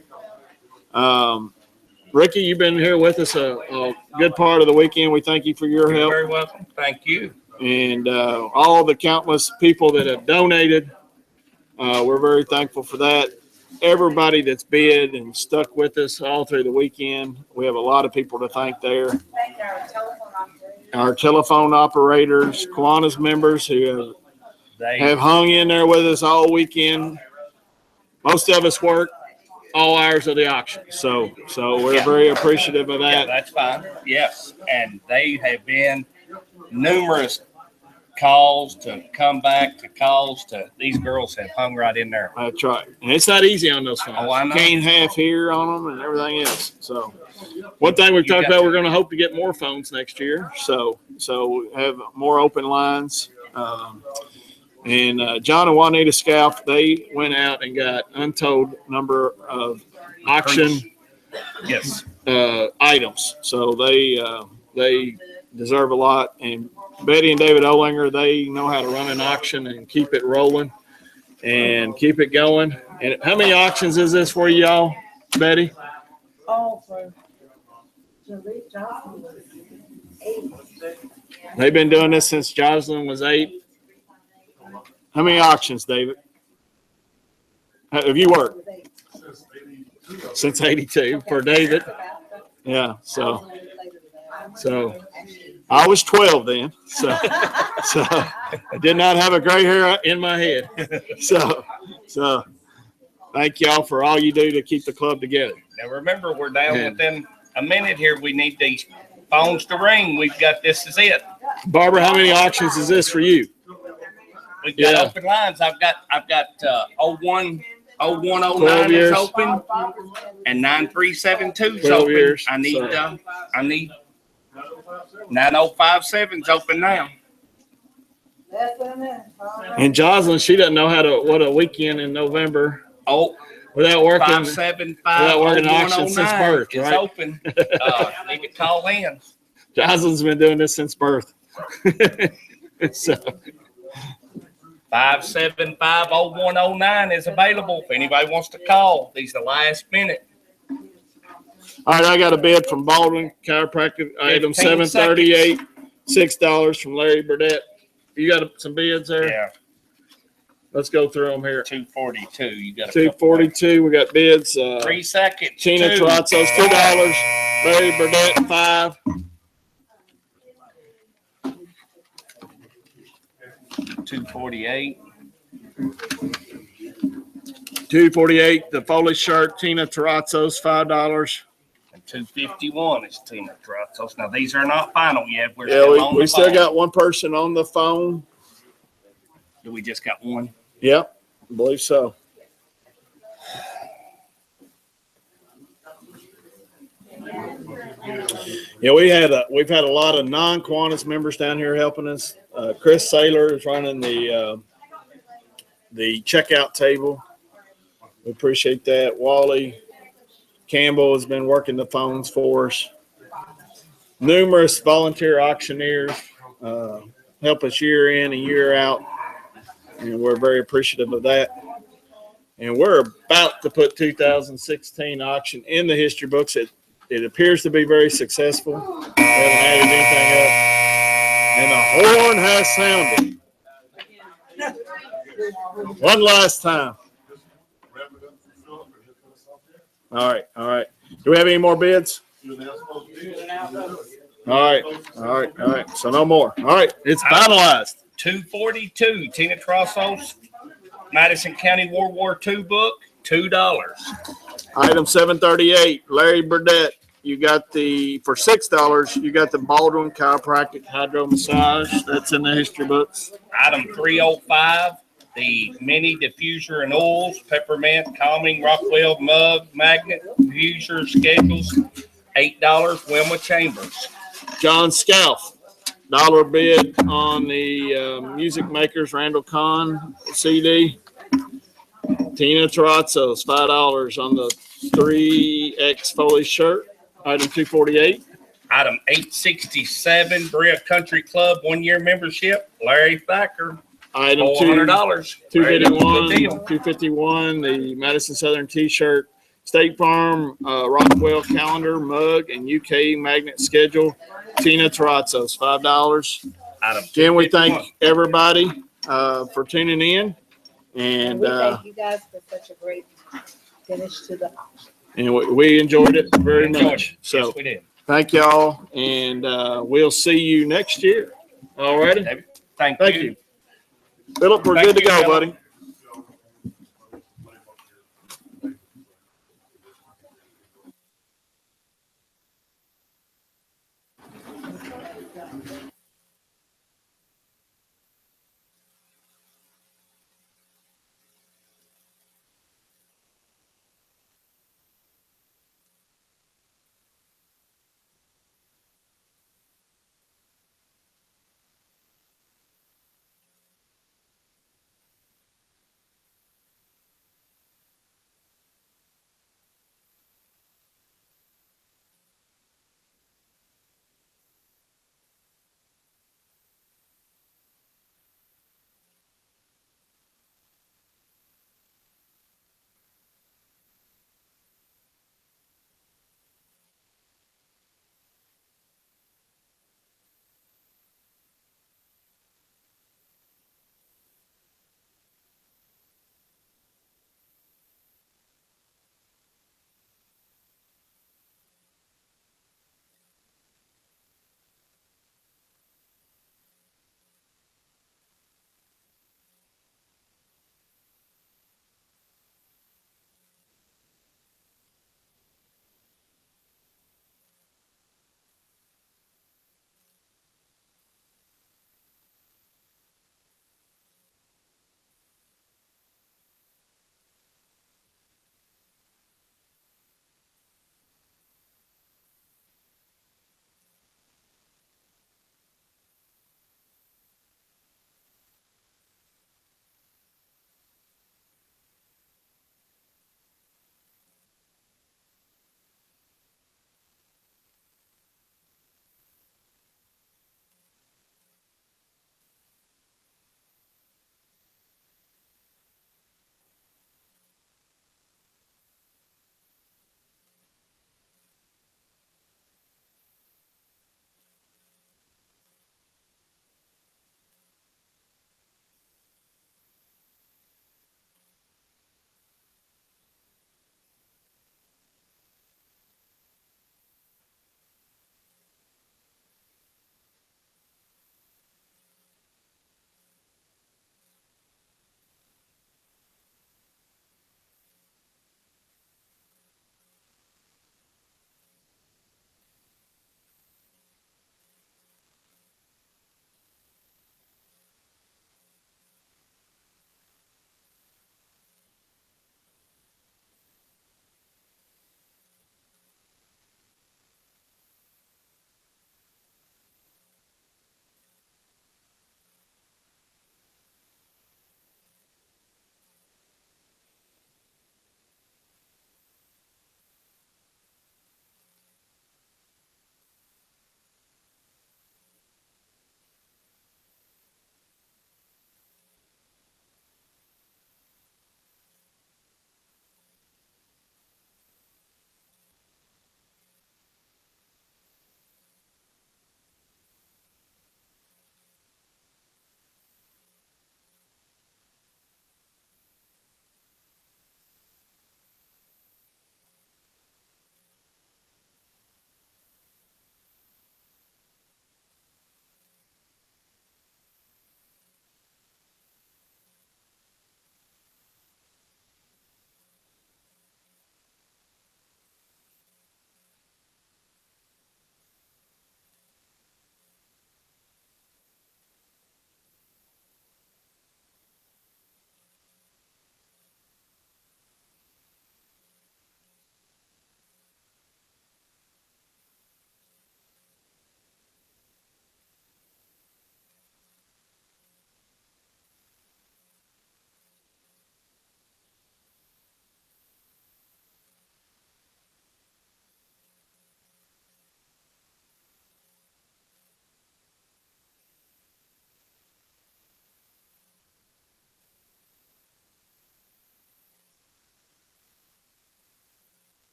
[SPEAKER 4] Ricky, you've been here with us a good part of the weekend. We thank you for your
[SPEAKER 5] You're
[SPEAKER 4] help.
[SPEAKER 5] very welcome. Thank you.
[SPEAKER 4] And all the countless people that have donated. We're very thankful for that. Everybody that's bid and stuck with us all through the weekend. We have a lot of people to thank there.
[SPEAKER 6] Thank our telephone operators.
[SPEAKER 4] Our telephone operators, Kiwanis members who
[SPEAKER 5] They
[SPEAKER 4] have hung in there with us all weekend. Most of us work all hours of the auction. So we're
[SPEAKER 5] Yeah.
[SPEAKER 4] very appreciative of
[SPEAKER 5] Yeah,
[SPEAKER 4] that.
[SPEAKER 5] that's fine. Yes, and they have been numerous calls to come back to calls to these girls have hung right in there.
[SPEAKER 4] That's right. And it's not easy on those phones.
[SPEAKER 5] Oh, I know.
[SPEAKER 4] Can't half here on them and everything else. So one thing we've talked about, we're going to hope to get more phones next year. So have more open lines. And John and Juanita Scalf, they went out and got untold number of auction
[SPEAKER 5] Yes.
[SPEAKER 4] items. So they deserve a lot. And Betty and David Olinger, they know how to run an auction and keep it rolling and keep it going. And how many auctions is this for y'all, Betty?
[SPEAKER 6] Oh, for Jocelyn was 8.
[SPEAKER 4] They've been doing this since Jocelyn was 8. How many auctions, David? Have you worked? Since 82 for David. Yeah, so I was 12 then. So I did not have a gray hair in my head. So thank y'all for all you do to keep the club together.
[SPEAKER 5] Now remember, we're down
[SPEAKER 4] And-
[SPEAKER 5] within a minute here. We need these phones to ring. We've got this is it.
[SPEAKER 4] Barbara, how many auctions is this for you?
[SPEAKER 5] We've got
[SPEAKER 4] Yeah.
[SPEAKER 5] open lines. I've got 0109
[SPEAKER 4] 12 years.
[SPEAKER 5] is open and 9372 is
[SPEAKER 4] 12
[SPEAKER 5] open.
[SPEAKER 4] years.
[SPEAKER 5] I need
[SPEAKER 4] So-
[SPEAKER 5] 9057's open now.
[SPEAKER 6] That's in there. All right.
[SPEAKER 4] And Jocelyn, she doesn't know what a weekend in November
[SPEAKER 5] Oh,
[SPEAKER 4] without working.
[SPEAKER 5] 575
[SPEAKER 4] Without working an auction since birth,
[SPEAKER 5] is
[SPEAKER 4] right?
[SPEAKER 5] open. Need to call in.
[SPEAKER 4] Jocelyn's been doing this since birth. So
[SPEAKER 5] 575-0109 is available if anybody wants to call. These are last minute.
[SPEAKER 4] all right, I got a bid from Baldwin Chiropractic, item
[SPEAKER 5] 15
[SPEAKER 4] 738, $6 from Larry Burdett. You got some bids there?
[SPEAKER 5] Yeah,
[SPEAKER 4] Let's go through them here.
[SPEAKER 5] 242. You got a couple.
[SPEAKER 4] 242, we got bids.
[SPEAKER 5] 3 seconds.
[SPEAKER 4] Tina
[SPEAKER 5] Two.
[SPEAKER 4] Terrazzo's $2, Larry Burdett $5.
[SPEAKER 5] 248.
[SPEAKER 4] 248, the Foley shirt, Tina Terrazzo's $5.
[SPEAKER 5] And 251 is Tina Terrazzo's. Now, these are not final yet. We're
[SPEAKER 4] Yeah,
[SPEAKER 5] still on
[SPEAKER 4] we
[SPEAKER 5] the
[SPEAKER 4] still
[SPEAKER 5] phone.
[SPEAKER 4] got one person on the phone.
[SPEAKER 5] Do we just got one?
[SPEAKER 4] Yep, I believe so. Yeah, we've had a lot of non-Kiwanis members down here helping us. Chris Saylor is running the checkout table. We appreciate that. Wally Campbell has been working the phones for us. Numerous volunteer auctioneers help us year in and year out, and we're very appreciative of that. And we're about to put 2016 auction in the history books. It appears to be very successful. We haven't added anything up. And the horn has sounded. One last time. All right, all right. Do we have any more bids? All right. So no more. All right, it's finalized.
[SPEAKER 5] 242, Tina Terrazzo's Madison County World War II book, $2.
[SPEAKER 4] Item 738, Larry Burdett. You got for $6, you got the Baldwin Chiropractic Hydro Massage. That's in the history books.
[SPEAKER 5] Item 305, the mini diffuser and oils, peppermint, calming, Rockwell mug, magnet, diffuser schedules, $8, Wilma Chambers.
[SPEAKER 4] John Scalf, $1 bid on the Music Makers Randall Kahn CD. Tina Terrazzo's $5 on the 3X Foley shirt. Item 248.
[SPEAKER 5] Item 867, Berea Country Club 1-year membership, Larry Thacker,
[SPEAKER 4] Item
[SPEAKER 5] $400.
[SPEAKER 4] 251, the Madison Southern T-shirt. State Farm Rockwell calendar, mug, and UK magnet schedule. Tina Terrazzo's $5.
[SPEAKER 5] Item
[SPEAKER 4] Again, we thank
[SPEAKER 5] 251.
[SPEAKER 4] everybody for tuning in, and
[SPEAKER 6] We thank you guys for such a great finish to the auction.
[SPEAKER 4] we enjoyed it very
[SPEAKER 5] Enjoyed
[SPEAKER 4] much.
[SPEAKER 5] it.
[SPEAKER 4] So
[SPEAKER 5] Yes, we did.
[SPEAKER 4] thank y'all, and we'll see you next year. All righty.
[SPEAKER 5] Thank
[SPEAKER 4] Thank
[SPEAKER 5] you.
[SPEAKER 4] you. Philip, we're
[SPEAKER 5] Thank
[SPEAKER 4] good to
[SPEAKER 5] you,
[SPEAKER 4] go,
[SPEAKER 5] Philip.
[SPEAKER 4] buddy.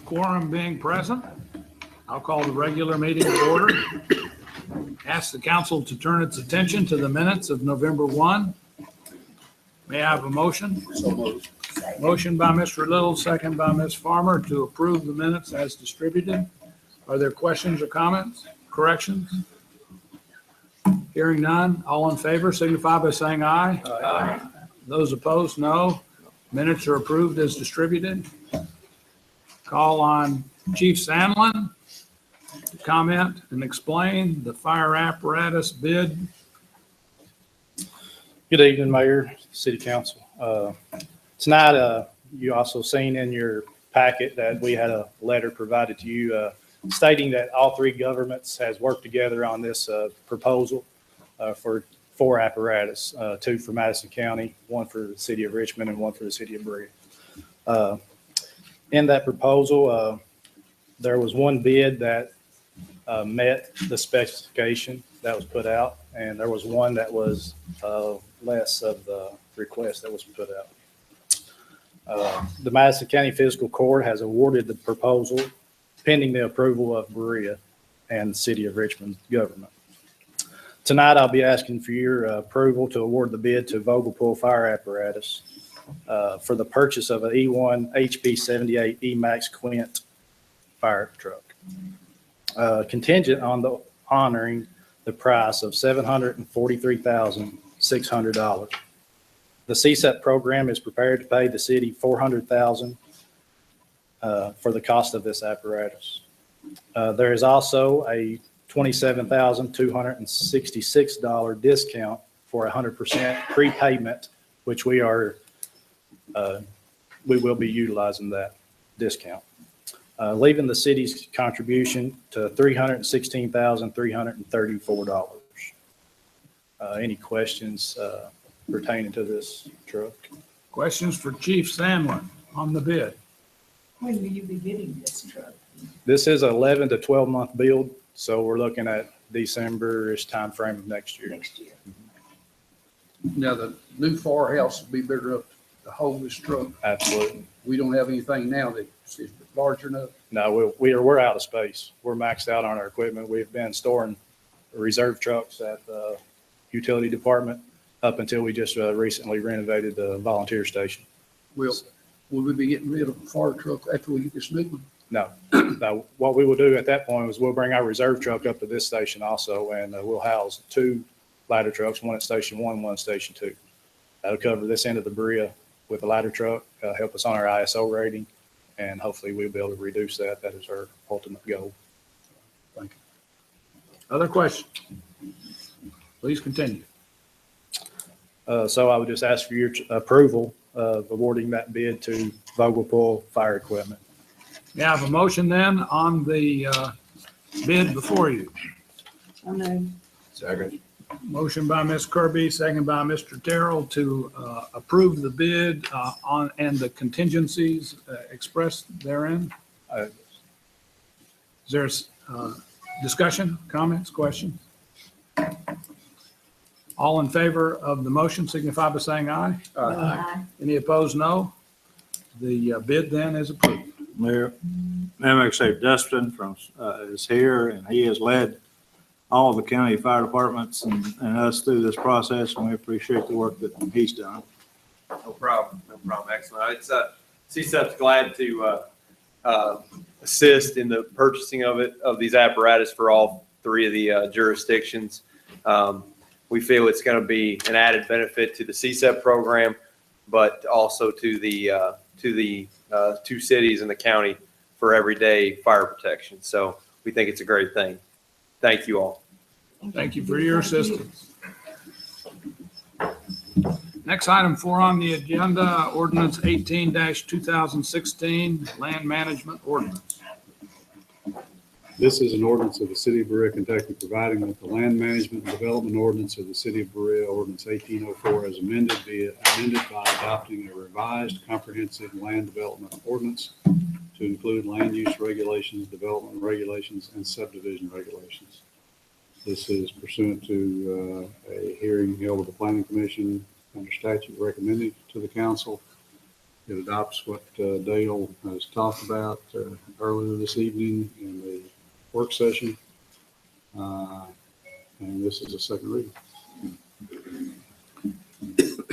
[SPEAKER 8] Quorum being present, I'll call the regular meeting to order. Ask the council to turn its attention to the minutes of November 1. May I have a motion? Motion by Mr. Little, second by Ms. Farmer to approve the minutes as distributed. Are there questions or comments, corrections? Hearing none, all in favor signify by saying aye. Aye. Those opposed, no. Minutes are approved as distributed. Call on Chief Sandlin to comment and explain the fire apparatus bid.
[SPEAKER 9] Good evening, Mayor, City Council. Tonight, you also seen in your packet that we had a letter provided to you stating that all three governments has worked together on this proposal for 4 apparatus, 2 for Madison County, 1 for the city of Richmond, and 1 for the city of Berea. In that proposal, there was one bid that met the specification that was put out, and there was one that was less of the request that was put out. The Madison County Fiscal Court has awarded the proposal pending the approval of Berea and the city of Richmond government. Tonight, I'll be asking for your approval to award the bid to Vogelpool Fire Apparatus for the purchase of an E1 HP 78 E-Max Quint fire truck, contingent on the honoring the price of $743,600. The CSEP program is prepared to pay the city $400,000 for the cost of this apparatus. There is also a $27,266 discount for 100% prepayment, which we will be utilizing that discount, leaving the city's contribution to $316,334. Any questions pertaining to this truck?
[SPEAKER 8] Questions for Chief Sandlin on the bid?
[SPEAKER 6] When will you be getting this truck?
[SPEAKER 9] This is an 11 to 12 month build, so we're looking at December-ish timeframe of next year.
[SPEAKER 6] Next year.
[SPEAKER 10] Now, the new firehouse will be big enough to hold this truck.
[SPEAKER 9] Absolutely.
[SPEAKER 10] We don't have anything now that's large enough.
[SPEAKER 9] No, we're out of space. We're maxed out on our equipment. We've been storing reserve trucks at the utility department up until we just recently renovated the volunteer station.
[SPEAKER 10] Will we be getting rid of the fire truck after we get this new one?
[SPEAKER 9] No. Now, what we will do at that point is we'll bring our reserve truck up to this station also, and we'll house 2 ladder trucks, 1 at Station 1, 1 at Station 2. That'll cover this end of the Berea with the ladder truck, help us on our ISO rating, and hopefully we'll be able to reduce that. That is our ultimate goal.
[SPEAKER 8] Thank you. Other questions? Please continue.
[SPEAKER 9] So I would just ask for your approval of awarding that bid to Vogelpool Fire Equipment.
[SPEAKER 8] You have a motion then on the bid before you.
[SPEAKER 7] Second.
[SPEAKER 8] Motion by Ms. Kirby, second by Mr. Terrell to approve the bid on and the contingencies expressed therein. Is there discussion, comments, questions? All in favor of the motion signify by saying aye.
[SPEAKER 6] Aye.
[SPEAKER 8] Any opposed, no. The bid then is approved.
[SPEAKER 11] Mayor, I say Dustin is here, and he has led all the county fire departments and us through this process, and we appreciate the work that he's done.
[SPEAKER 12] No problem. Excellent. It's CSEP's glad to assist in the purchasing of these apparatus for all 3 of the jurisdictions. We feel it's going to be an added benefit to the CSEP program, but also to the 2 cities in the county for everyday fire protection. So we think it's a great thing. Thank you all.
[SPEAKER 8] Thank you for your assistance. Next item 4 on the agenda, ordinance 18-2016, land management ordinance.
[SPEAKER 7] This is an ordinance of the city of Berea, Kentucky, providing that the land management and development ordinance of the city of Berea, ordinance 1804, as amended, be amended by adopting a revised comprehensive land development ordinance to include land use regulations, development regulations, and subdivision regulations. This is pursuant to a hearing held with the planning commission under statute recommended to the council. It adopts what Dale has talked about earlier this evening in the work session. And this is a second reading.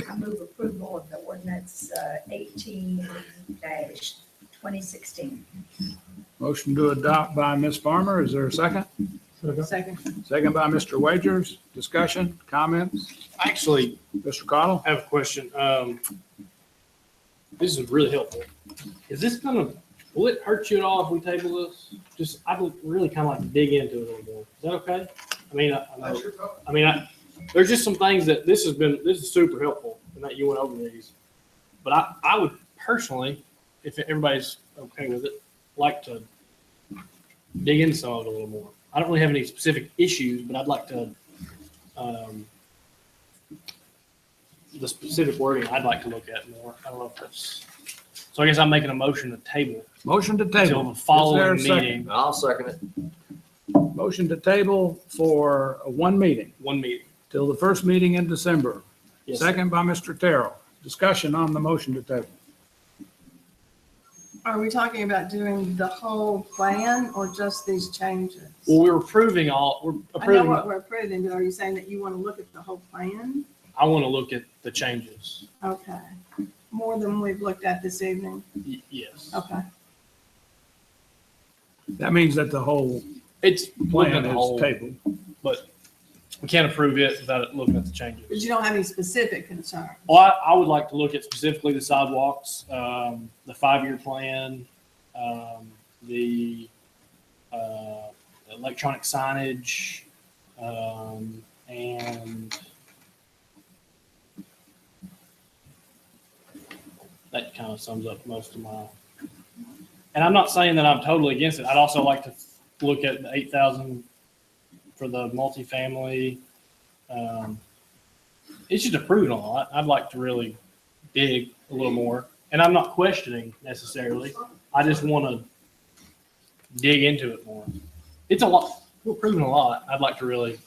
[SPEAKER 6] I move approval of the ordinance 18-2016.
[SPEAKER 8] Motion to adopt by Ms. Farmer. Is there a second?
[SPEAKER 2] Second.
[SPEAKER 8] Second by Mr. Wagers. Discussion, comments?
[SPEAKER 13] Actually,
[SPEAKER 8] Mr. Cottle?
[SPEAKER 13] I have a question. This is really helpful. Is this will it hurt you at all if we table this? Just, I would really kind of like to dig into it a little more. Is that okay? I mean, there's just some things that this is super helpful and that you went over these. But I would personally, if everybody's okay with it, like to dig into some of it a little more. I don't really have any specific issues, but I'd like to, the specific wording I'd like to look at more. I don't know if that's, so I guess I'm making a motion to table
[SPEAKER 8] Motion to
[SPEAKER 13] until
[SPEAKER 8] table.
[SPEAKER 13] the following
[SPEAKER 8] Is there a second?
[SPEAKER 13] meeting,
[SPEAKER 14] I'll second it.
[SPEAKER 8] Motion to table for one meeting,
[SPEAKER 13] one meeting.
[SPEAKER 8] till the first meeting in December.
[SPEAKER 13] Yes.
[SPEAKER 8] Second by Mr. Terrell. Discussion on the motion to table.
[SPEAKER 2] Are we talking about doing the whole plan or just these changes?
[SPEAKER 13] Well, we're approving,
[SPEAKER 2] I know
[SPEAKER 13] approving,
[SPEAKER 2] what we're approving, but are you saying that you want to look at the whole plan?
[SPEAKER 13] I want to look at the changes.
[SPEAKER 2] Okay. More than we've looked at this evening?
[SPEAKER 13] Yes.
[SPEAKER 2] Okay.
[SPEAKER 8] That means that the whole
[SPEAKER 13] It's looking at
[SPEAKER 8] plan
[SPEAKER 13] the
[SPEAKER 8] is
[SPEAKER 13] whole,
[SPEAKER 8] tabled.
[SPEAKER 13] but we can't approve it without looking at the changes.
[SPEAKER 2] But you don't have any specific concern?
[SPEAKER 13] Well, I would like to look at specifically the sidewalks, the 5-year plan, the electronic signage, and that kind of sums up most of my. And I'm not saying that I'm totally against it. I'd also like to look at the 8,000 for the multifamily. It's just approving a lot. I'd like to really dig a little more. And I'm not questioning necessarily. I just want to dig into it more. It's a lot. We're approving a lot. I'd like to really.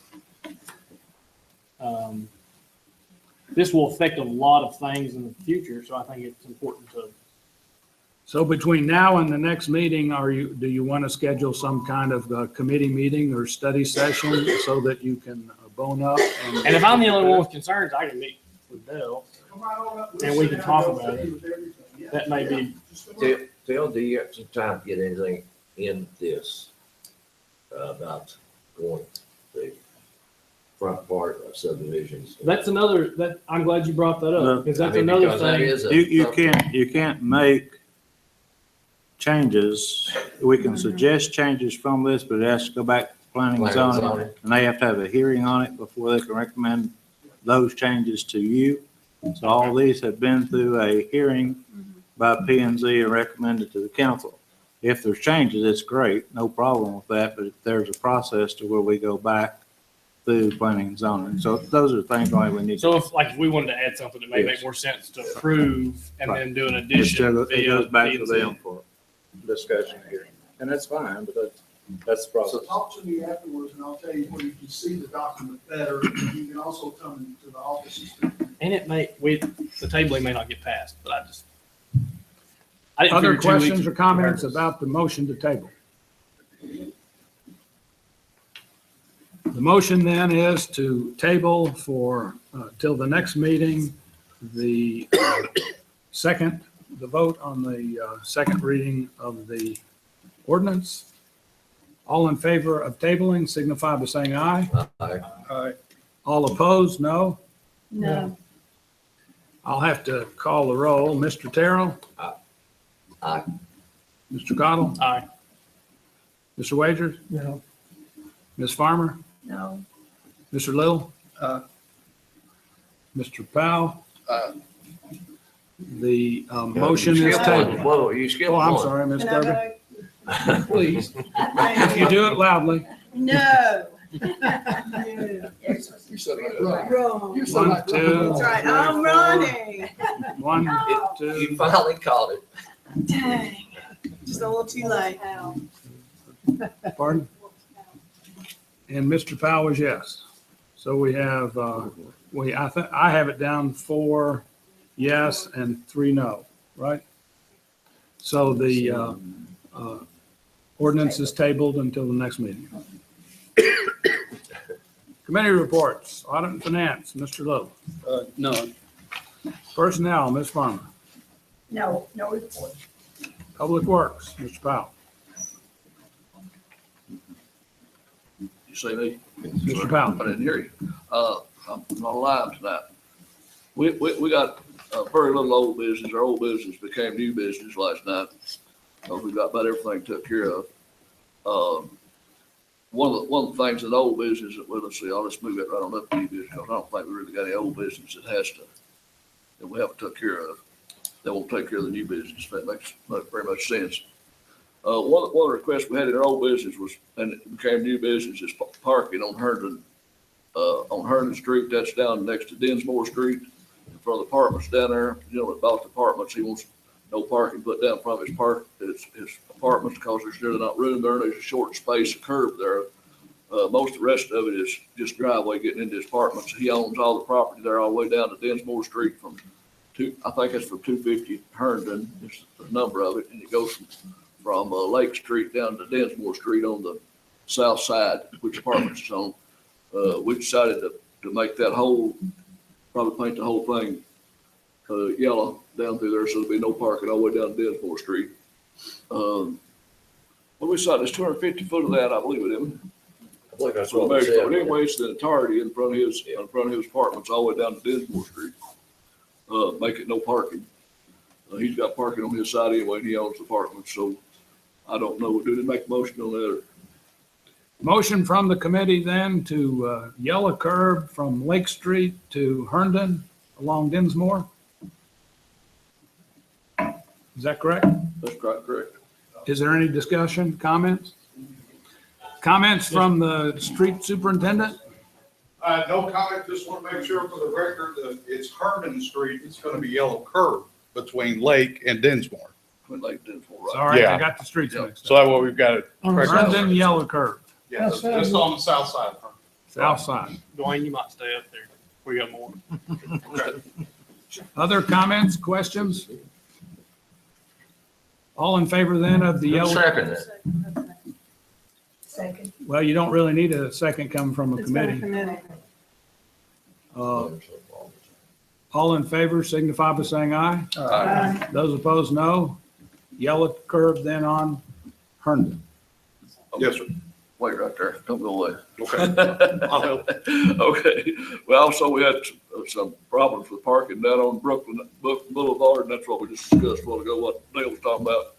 [SPEAKER 13] This will affect a lot of things in the future, so I think it's important to.
[SPEAKER 8] So between now and the next meeting, do you want to schedule some kind of committee meeting or study session so that you can bone up?
[SPEAKER 13] And if I'm the only one with concerns, I can meet with Dale and we can talk about it. That may be.
[SPEAKER 14] Phil, do you have some time to get anything in this about going the front part of subdivisions?
[SPEAKER 13] That's another. That I'm glad you brought that up because that's
[SPEAKER 14] I mean,
[SPEAKER 13] another
[SPEAKER 14] because that
[SPEAKER 13] thing.
[SPEAKER 14] is a-
[SPEAKER 11] You can't make changes. We can suggest changes from this, but it has to go back to planning and
[SPEAKER 14] Planning and
[SPEAKER 11] zoning.
[SPEAKER 14] zoning.
[SPEAKER 11] And they have to have a hearing on it before they can recommend those changes to you. So all these have been through a hearing by P and Z and recommended to the council. If there's changes, it's great, no problem with that, but if there's a process to where we go back through planning and zoning. So those are things only we need.
[SPEAKER 13] So if we wanted to add something that may make more sense to approve and then do an
[SPEAKER 11] It
[SPEAKER 13] addition.
[SPEAKER 11] goes back to
[SPEAKER 13] via
[SPEAKER 11] them for discussion here. And that's fine, but that's the process.
[SPEAKER 15] So talk to me afterwards and I'll tell you where you can see the document better. You can also come into the office and speak.
[SPEAKER 13] And it may, the tabling may not get passed, but I didn't
[SPEAKER 8] Other
[SPEAKER 13] figure 2 weeks
[SPEAKER 8] questions or comments
[SPEAKER 13] would hurt us.
[SPEAKER 8] about the motion to table? The motion then is to table for, till the next meeting, the vote on the second reading of the ordinance. All in favor of tabling signify by saying aye.
[SPEAKER 14] Aye.
[SPEAKER 8] All opposed, no.
[SPEAKER 2] No.
[SPEAKER 8] I'll have to call the roll. Mr. Terrell?
[SPEAKER 14] Aye.
[SPEAKER 8] Mr. Cottle?
[SPEAKER 13] Aye.
[SPEAKER 8] Mr. Wagers?
[SPEAKER 10] No.
[SPEAKER 8] Ms. Farmer?
[SPEAKER 6] No.
[SPEAKER 8] Mr. Little?
[SPEAKER 10] Aye.
[SPEAKER 8] Mr. Powell?
[SPEAKER 10] Aye.
[SPEAKER 8] The motion is
[SPEAKER 14] Skip one.
[SPEAKER 8] tabled.
[SPEAKER 14] Whoa, you skipped
[SPEAKER 8] Oh, I'm
[SPEAKER 14] one.
[SPEAKER 8] sorry, Ms.
[SPEAKER 2] Can I
[SPEAKER 8] Duggan.
[SPEAKER 2] vote?
[SPEAKER 8] Please, if you do it loudly.
[SPEAKER 2] No.
[SPEAKER 10] You said that right.
[SPEAKER 2] Wrong.
[SPEAKER 10] You said
[SPEAKER 8] One,
[SPEAKER 10] that
[SPEAKER 8] two.
[SPEAKER 2] That's right, I'm running.
[SPEAKER 8] One,
[SPEAKER 14] You
[SPEAKER 8] two,
[SPEAKER 14] finally caught it.
[SPEAKER 2] Dang, just a little too late.
[SPEAKER 8] pardon? And Mr. Powell was yes. So we have, I have it down 4 yes and 3 no. right? So the ordinance is tabled until the next meeting. Committee reports, audit and finance, Mr. Lowe.
[SPEAKER 10] None.
[SPEAKER 8] Personnel, Ms. Farmer.
[SPEAKER 6] No report.
[SPEAKER 8] Public Works, Mr. Powell.
[SPEAKER 10] You say me?
[SPEAKER 8] Mr. Powell.
[SPEAKER 10] I didn't hear you. I'm not alive tonight. We got very little old business. Our old business became new business last night. We got about everything took care of. One of the things in the old business, well, let's see, I'll just move it right on up to new business, because I don't think we really got any old business that we haven't took care of, that won't take care of the new business. That makes very much sense. One of the requests we had in our old business was, and it became new business, is parking on Herndon Street. That's down next to Dinsmore Street, in front of the apartments down there. You know, about the apartments, he wants no parking put down in front of his apartments, because there's really not room there. There's a short space, a curb there. Most of the rest of it is just driveway getting into his apartments. He owns all the property there all the way down to Dinsmore Street I think it's from 250 Herndon, is the number of it, and it goes from Lake Street down to Dinsmore Street on the south side, which apartments is on. We decided to make that probably paint the whole thing yellow down through there, so there'll be no parking all the way down to Dinsmore Street. What we decided is 250 foot of that, I believe it is.
[SPEAKER 14] I think that's
[SPEAKER 10] So
[SPEAKER 14] what we said.
[SPEAKER 10] but anyway, it's the entirety in front of his apartments all the way down to Dinsmore Street. Make it no parking. He's got parking on his side anyway, and he owns the apartment, so I don't know. Do they make a motion on that?
[SPEAKER 8] Motion from the committee then to yellow curb from Lake Street to Herndon along Dinsmore. Is that correct?
[SPEAKER 10] That's correct.
[SPEAKER 8] Is there any discussion, comments? Comments from the street superintendent?
[SPEAKER 15] No comment, just want to make sure for the record that it's Herndon Street, it's going to be yellow curb between Lake and Dinsmore.
[SPEAKER 10] Twin Lake Dinsmore,
[SPEAKER 8] It's
[SPEAKER 10] right?
[SPEAKER 8] all right, I
[SPEAKER 15] Yeah.
[SPEAKER 8] got the streets mixed
[SPEAKER 15] So
[SPEAKER 8] up.
[SPEAKER 15] that way we've got it.
[SPEAKER 8] Herndon, yellow curb,
[SPEAKER 15] Yeah, just on the south side.
[SPEAKER 8] south side.
[SPEAKER 13] Dwayne, you might stay up there. We got more.
[SPEAKER 8] Other comments, questions? All in favor then of the yellow?
[SPEAKER 14] Second it.
[SPEAKER 6] Second.
[SPEAKER 8] Well, you don't really need a second coming from a
[SPEAKER 2] It's not a
[SPEAKER 8] committee.
[SPEAKER 2] committee.
[SPEAKER 8] All in favor signify by saying aye.
[SPEAKER 2] Aye.
[SPEAKER 8] Those opposed, no. Yellow curb then on Herndon.
[SPEAKER 15] Yes, sir.
[SPEAKER 10] Wait right there. Don't go away.
[SPEAKER 15] Okay. I'll help.
[SPEAKER 10] Okay. Well, also we had some problems with parking down on Brooklyn Boulevard, and that's what we just discussed a while ago, what Dale was talking about.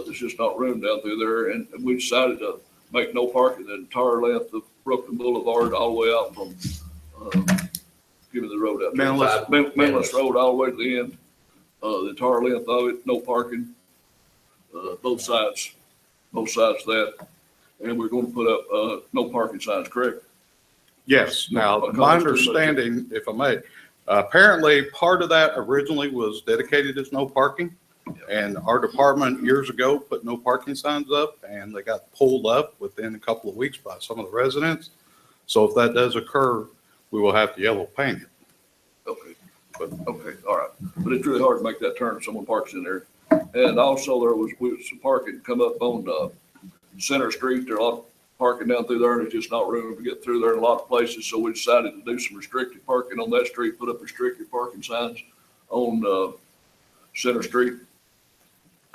[SPEAKER 10] There's just not room down through there, and we decided to make no parking the entire length of Brooklyn Boulevard all the way out from, give me the road out there. Menless Road all the way to the end. The entire length of it, no parking, both sides of that. And we're going to put up, no parking signs, correct?
[SPEAKER 15] Yes. Now, my understanding, if I may, apparently part of that originally was dedicated as no parking. And our department years ago put no parking signs up, and they got pulled up within a couple of weeks by some of the residents. So if that does occur, we will have to yellow paint it.
[SPEAKER 10] Okay, okay, all right. But it's really hard to make that turn if someone parks in there. And also we was some parking come up on, Center Street. There are a lot of parking down through there, and there's just not room to get through there in a lot of places. So we decided to do some restricted parking on that street, put up restricted parking signs on, Center Street.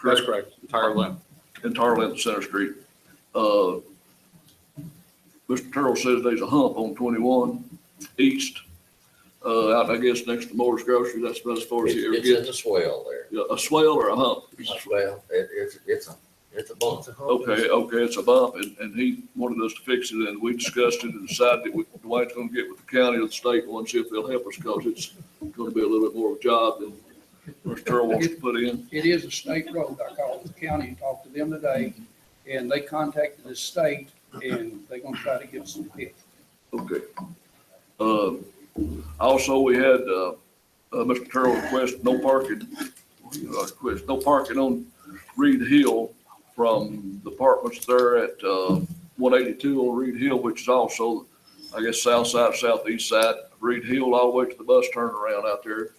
[SPEAKER 15] That's correct. Entire length.
[SPEAKER 10] Entire length of Center Street. Mr. Turtle says there's a hump on 21 East, out, I guess, next to Moore's Grocery. That's about as far as he ever
[SPEAKER 14] It's in
[SPEAKER 10] gets.
[SPEAKER 14] the swell there.
[SPEAKER 10] Yeah, a swale or a hump?
[SPEAKER 14] Well, it's a bump.
[SPEAKER 10] Okay, it's a bump, and he wanted us to fix it, and we discussed it and decided that Dwight's gonna get with the county or the state and see if they'll help us, because it's gonna be a little bit more of a job than Mr. Turtle wants to put in.
[SPEAKER 16] It is a state road. I called the county and talked to them today, and they contacted the state, and they're gonna try to get some help.
[SPEAKER 10] Okay. Also, we had, Mr. Turtle request no parking, no parking on Reed Hill from the apartments there at, 182 on Reed Hill, which is also, I guess, south side, southeast side, of Reed Hill, all the way to the bus turnaround out there.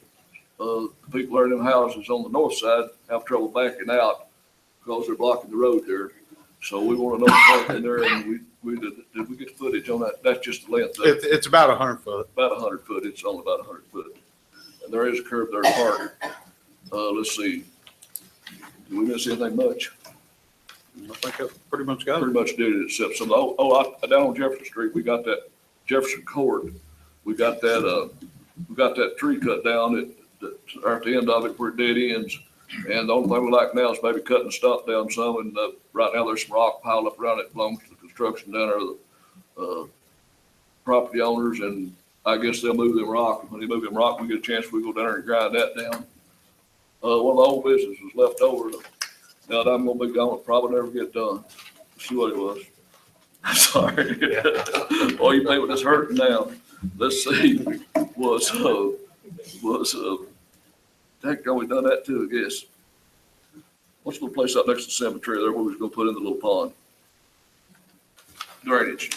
[SPEAKER 10] the people that are in them houses on the north side have trouble backing out because they're blocking the road there. So we want to know what's in there, and did we get footage on that? That's just the length of it.
[SPEAKER 15] It's about 100 foot.
[SPEAKER 10] About 100 foot. It's only about 100 foot. And there is a curb there to park. Let's see. Did we miss anything much?
[SPEAKER 15] I think that's pretty much got it.
[SPEAKER 10] Pretty much did it, except some, down on Jefferson Street, we got that Jefferson Court. We got that tree cut down at the end of it where it dead ends. And the only thing we like now is maybe cutting the stump down some. And right now there's some rock piled up around it, belongs to the construction down there, the property owners. And I guess they'll move them rock. When they move them rock, we get a chance, we go down there and grind that down. One of the old businesses was left over. Now that I'm gonna be gone, it'll probably never get done. See what it was. Sorry. Oh, you think it's hurting now? Let's see. Heck, we done that too, I guess. What's the little place out next to the cemetery there where we was gonna put in the little pond? Drainage.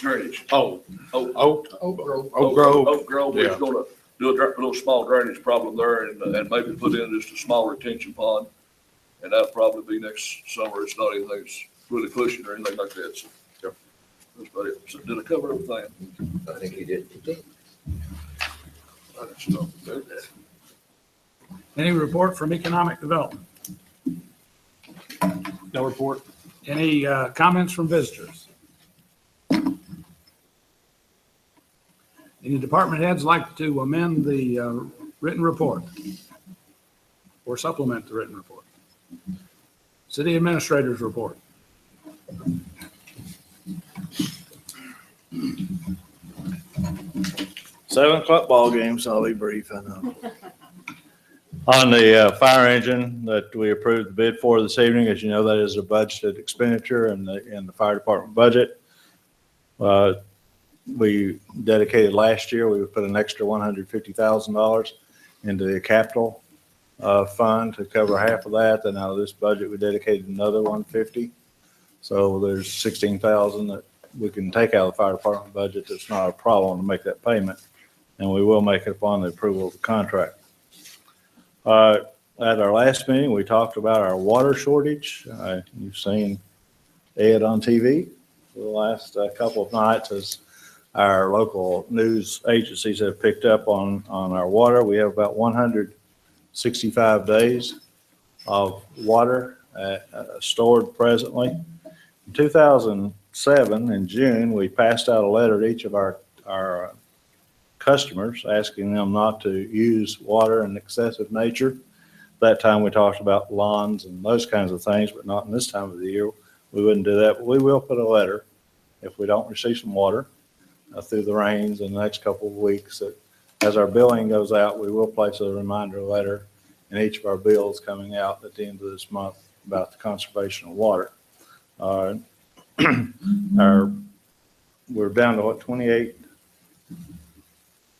[SPEAKER 15] Oak Grove.
[SPEAKER 10] Oak Grove, we
[SPEAKER 15] Yeah.
[SPEAKER 10] was gonna do a little small drainage problem there and maybe put in just a small retention pond. And that'll probably be next summer. It's not anything that's really pushing or anything like that. So,
[SPEAKER 15] Yep.
[SPEAKER 10] that's about it. So did I cover everything?
[SPEAKER 14] I think he did.
[SPEAKER 10] I just don't do that.
[SPEAKER 8] Any report from economic development?
[SPEAKER 9] No report.
[SPEAKER 8] Any comments from visitors? Any department heads like to amend the written report or supplement the written report? City administrators report.
[SPEAKER 11] 7 o'clock ball game, so I'll be brief, I know. On the fire engine that we approved the bid for this evening, as you know, that is a budgeted expenditure in the fire department budget. We dedicated last year, we put an extra $150,000 into the capital fund to cover half of that. Then out of this budget, we dedicated another $150,000. So there's $16,000 that we can take out of the fire department budget. That's not a problem to make that payment. And we will make it upon the approval of the contract. At our last meeting, we talked about our water shortage. You've seen Ed on TV for the last couple of nights as our local news agencies have picked up on our water. We have about 165 days of water stored presently. In 2007, in June, we passed out a letter to each of our customers asking them not to use water in excessive nature. That time we talked about lawns and those kinds of things, but not in this time of the year. We wouldn't do that, but we will put a letter if we don't receive some water through the rains in the next couple of weeks. That as our billing goes out, we will place a reminder letter in each of our bills coming out at the end of this month about the conservation of water. We're down to what, 28?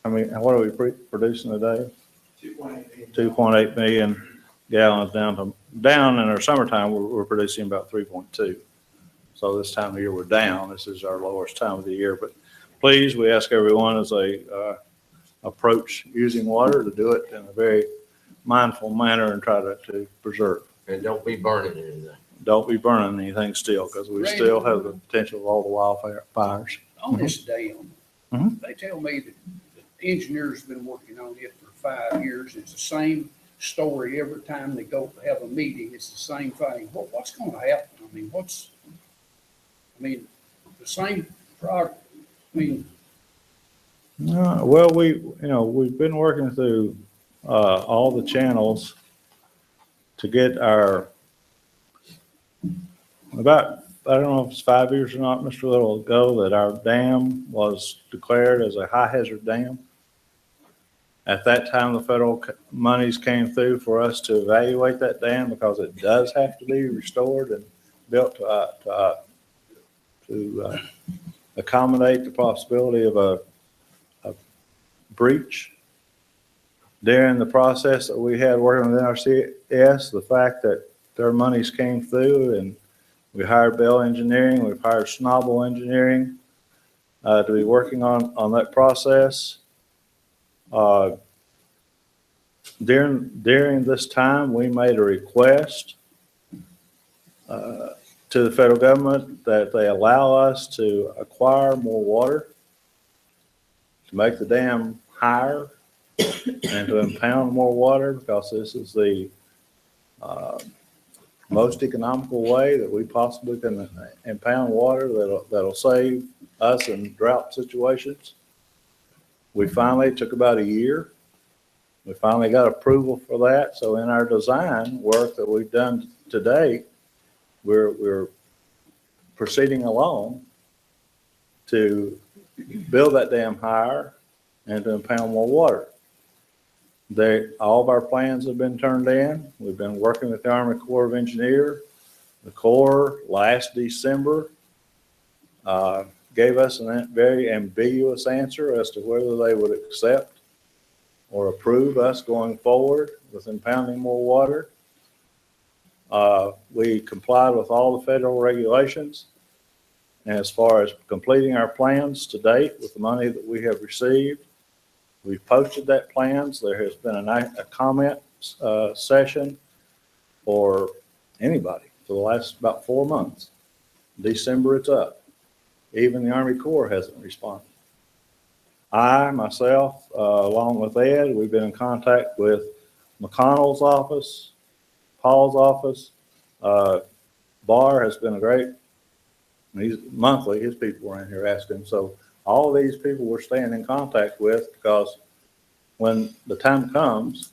[SPEAKER 11] I mean, what are we producing today? 2.8 million gallons down in our summertime, we're producing about 3.2. So this time of year, we're down. This is our lowest time of the year, but please, we ask everyone as they approach using water to do it in a very mindful manner and try to preserve.
[SPEAKER 14] And don't be burning anything.
[SPEAKER 11] Don't be burning anything still, because we still have the potential of all the wildfires.
[SPEAKER 16] On this dam,
[SPEAKER 11] Mhm.
[SPEAKER 16] they tell me that the engineers have been working on it for 5 years. It's the same story every time they go have a meeting. It's the same thing. What's going to happen? I mean, the same product. I mean,
[SPEAKER 11] Well, we've been working through all the channels to get I don't know if it's 5 years or not, Mr. Little, ago, that our dam was declared as a high hazard dam. At that time, the federal monies came through for us to evaluate that dam because it does have to be restored and built to accommodate the possibility of a breach. During the process that we had working with NRCS, the fact that their monies came through and we hired Bell Engineering, we've hired Schnabel Engineering to be working on that process. during this time, we made a request to the federal government that they allow us to acquire more water, to make the dam higher, and to impound more water, because this is the most economical way that we possibly can impound water that'll save us in drought situations. We finally, it took about a year. We finally got approval for that. So in our design work that we've done to date, we're proceeding along to build that dam higher and to impound more water. All of our plans have been turned in. We've been working with the Army Corps of Engineers. The Corps last December gave us a very ambiguous answer as to whether they would accept or approve us going forward with impounding more water. We complied with all the federal regulations. And as far as completing our plans to date with the money that we have received, we've posted that plans. There has been a comment session for anybody for the last about 4 months. December, it's up. Even the Army Corps hasn't responded. I, myself, along with Ed, we've been in contact with McConnell's office, Paul's office. Barr has been a great, he's monthly, his people were in here asking. So all these people we're staying in contact with, because when the time comes,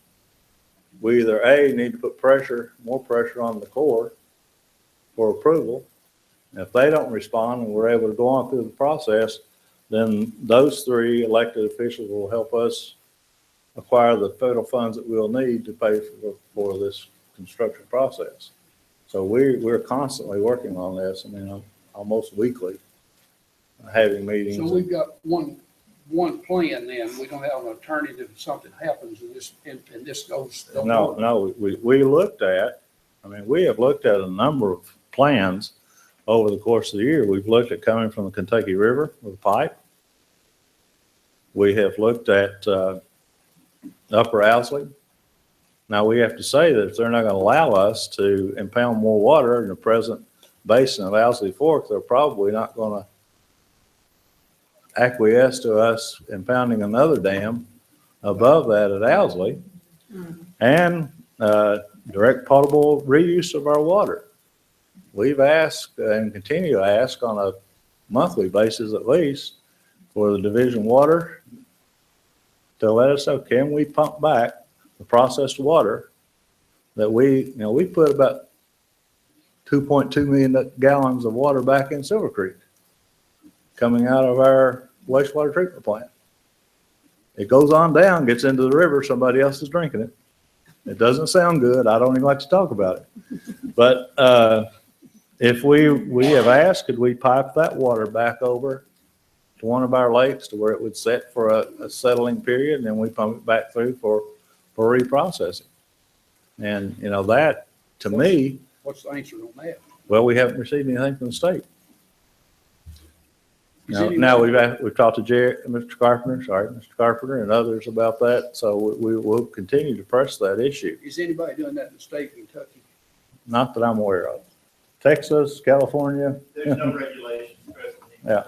[SPEAKER 11] we either A, need to put more pressure on the Corps for approval. And if they don't respond and we're able to go on through the process, then those 3 elected officials will help us acquire the federal funds that we'll need to pay for this construction process. So we're constantly working on this. I mean, almost weekly, having meetings.
[SPEAKER 16] So we've got one plan then. We don't have an alternative if something happens and this goes.
[SPEAKER 11] No, we looked at, we have looked at a number of plans over the course of the year. We've looked at coming from the Kentucky River with a pipe. We have looked at Upper Owsley. Now, we have to say that if they're not going to allow us to impound more water in the present basin of Owsley Fork, they're probably not going to acquiesce to us impounding another dam above that at Owsley and direct potable reuse of our water. We've asked and continue to ask on a monthly basis at least for the division water to let us know, can we pump back the processed water that we put about 2.2 million gallons of water back in Silver Creek coming out of our wastewater treatment plant. It goes on down, gets into the river, somebody else is drinking it. It doesn't sound good. I don't even like to talk about it. But if we have asked, could we pipe that water back over to one of our lakes to where it would set for a settling period, and then we pump it back through for reprocessing. And, that, to me.
[SPEAKER 16] What's the answer on that?
[SPEAKER 11] Well, we haven't received anything from the state. Now we've talked to Mr. Carpenter and others about that. So we will continue to press that issue.
[SPEAKER 16] Is anybody doing that in the state of Kentucky?
[SPEAKER 11] Not that I'm aware of. Texas, California.
[SPEAKER 17] There's no regulations.
[SPEAKER 11] Yeah.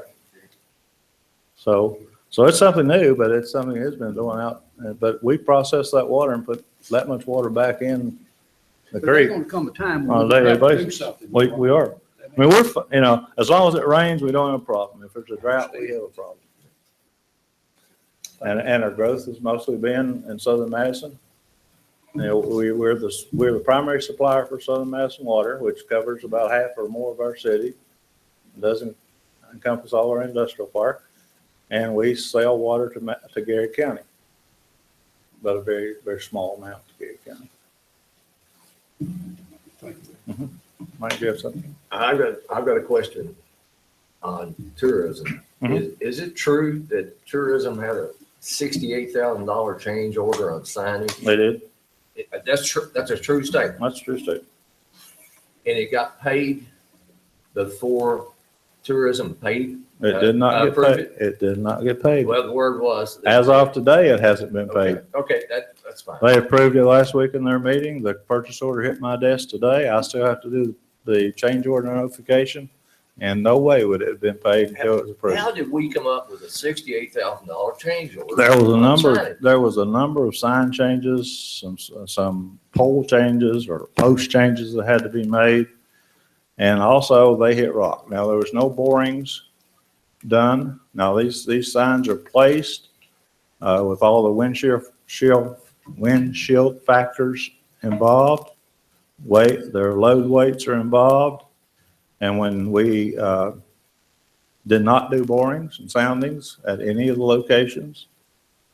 [SPEAKER 11] So it's something new, but it's something that's been going out. But we process that water and put that much water back in the
[SPEAKER 16] But
[SPEAKER 11] creek
[SPEAKER 16] there's going to come a time
[SPEAKER 11] on
[SPEAKER 16] when
[SPEAKER 11] a
[SPEAKER 16] we
[SPEAKER 11] daily
[SPEAKER 16] have to do
[SPEAKER 11] basis.
[SPEAKER 16] something.
[SPEAKER 11] We are. We're, as long as it rains, we don't have a problem. If there's a drought, we have a problem. And our growth has mostly been in southern Madison. We're the primary supplier for southern Madison water, which covers about half or more of our city. It doesn't encompass all our industrial park. And we sell water to Gary County, but a very, very small amount to Gary County. Mm-hmm. Mike, you have something?
[SPEAKER 14] I've got a question on tourism.
[SPEAKER 11] Mhm.
[SPEAKER 14] Is it true that tourism had a $68,000 change order on signage?
[SPEAKER 11] They did.
[SPEAKER 14] That's true. That's a true statement.
[SPEAKER 11] That's a true statement.
[SPEAKER 14] And it got paid before tourism paid?
[SPEAKER 11] It did not get
[SPEAKER 14] approve
[SPEAKER 11] paid. It did not get paid.
[SPEAKER 14] Well, the word was.
[SPEAKER 11] As of today, it hasn't been paid.
[SPEAKER 14] Okay, that's fine.
[SPEAKER 11] They approved it last week in their meeting. The purchase order hit my desk today. I still have to do the change order notification, and no way would it have been paid until it was approved.
[SPEAKER 14] How did we come up with a $68,000 change order?
[SPEAKER 11] There was a
[SPEAKER 14] on
[SPEAKER 11] number,
[SPEAKER 14] signage?
[SPEAKER 11] there was a number of sign changes, some pole changes or post changes that had to be made. And also they hit rock. Now, there was no borings done. Now, these signs are placed, with all the windshield factors involved. Their load weights are involved. And when we, did not do borings and soundings at any of the locations.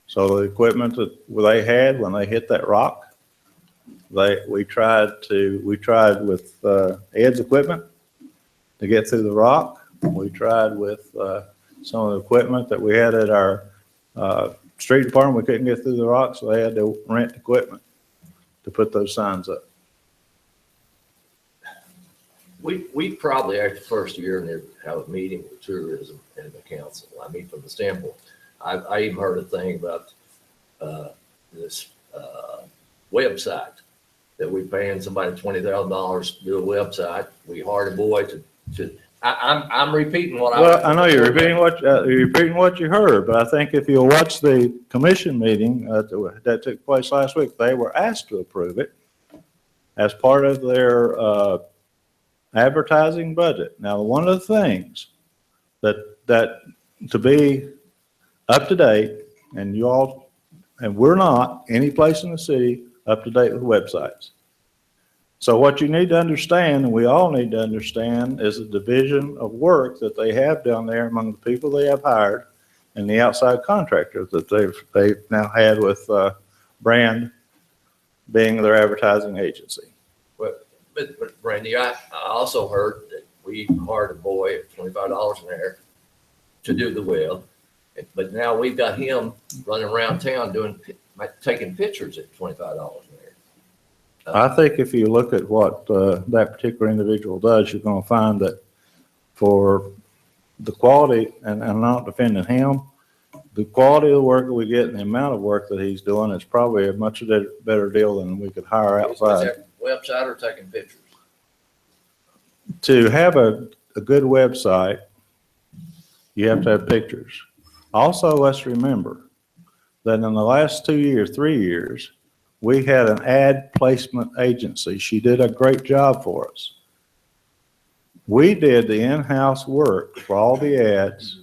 [SPEAKER 11] So the equipment that they had when they hit that rock, we tried with Ed's equipment to get through the rock. We tried with some of the equipment that we had at our street department. We couldn't get through the rock, so they had to rent equipment to put those signs up.
[SPEAKER 14] We probably, after the first year, have a meeting with tourism and the council. I mean, from the standpoint, I even heard a thing about this website that we paying somebody $20,000 to do a website. We hired a boy I'm repeating what I.
[SPEAKER 11] Well, I know you're repeating what you heard, but I think if you'll watch the commission meeting that took place last week, they were asked to approve it as part of their advertising budget. Now, one of the things that to be up to date, and you all, and we're not any place in the city up to date with websites. So what you need to understand, and we all need to understand, is the division of work that they have down there among the people they have hired and the outside contractors that they've now had with Brand being their advertising agency.
[SPEAKER 14] But Brandy, I also heard that we hired a boy at $25 an hour to do the web, but now we've got him running around town taking pictures at $25 an hour.
[SPEAKER 11] I think if you look at what that particular individual does, you're going to find that for the quality, and I'm not defending him, the quality of the work that we get and the amount of work that he's doing is probably a much better deal than we could hire outside.
[SPEAKER 14] Is that website or taking pictures?
[SPEAKER 11] To have a good website, you have to have pictures. Also, let's remember that in the last 3 years, we had an ad placement agency. She did a great job for us. We did the in-house work for all the ads.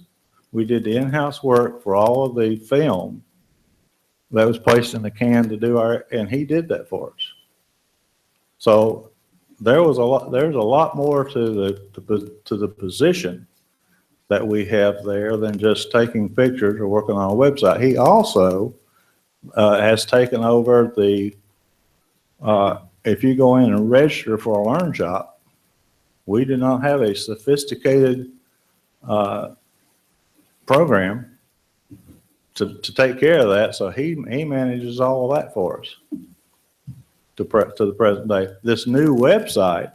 [SPEAKER 11] We did the in-house work for all of the film that was placed in the can to do and he did that for us. So there's a lot more to the position that we have there than just taking pictures or working on a website. He also has taken over if you go in and register for a Learn Shop, we do not have a sophisticated program to take care of that. So he manages all of that for us to the present day. This new website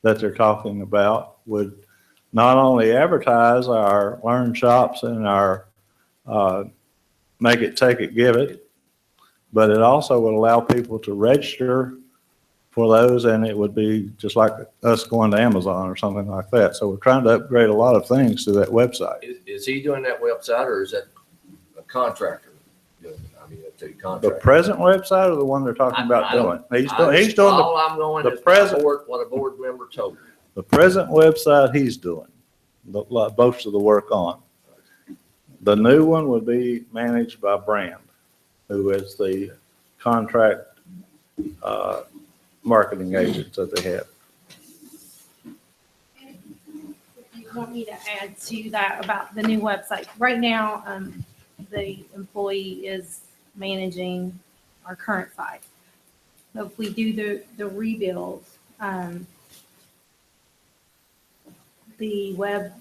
[SPEAKER 11] that they're talking about would not only advertise our Learn Shops and our make it, take it, give it, but it also would allow people to register for those, and it would be just like us going to Amazon or something like that. So we're trying to upgrade a lot of things to that website.
[SPEAKER 14] Is he doing that website, or is that a contractor doing it? I mean, a contractor.
[SPEAKER 11] The present website or the one they're talking about doing? He's doing
[SPEAKER 14] all I'm going
[SPEAKER 11] the
[SPEAKER 14] is
[SPEAKER 11] present,
[SPEAKER 14] what a board member told me.
[SPEAKER 11] the present website he's doing most of the work on. The new one would be managed by Brand, who is the contract marketing agents that they have.
[SPEAKER 6] You want me to add to that about the new website? Right now, the employee is managing our current site. So if we do the rebuild, the web,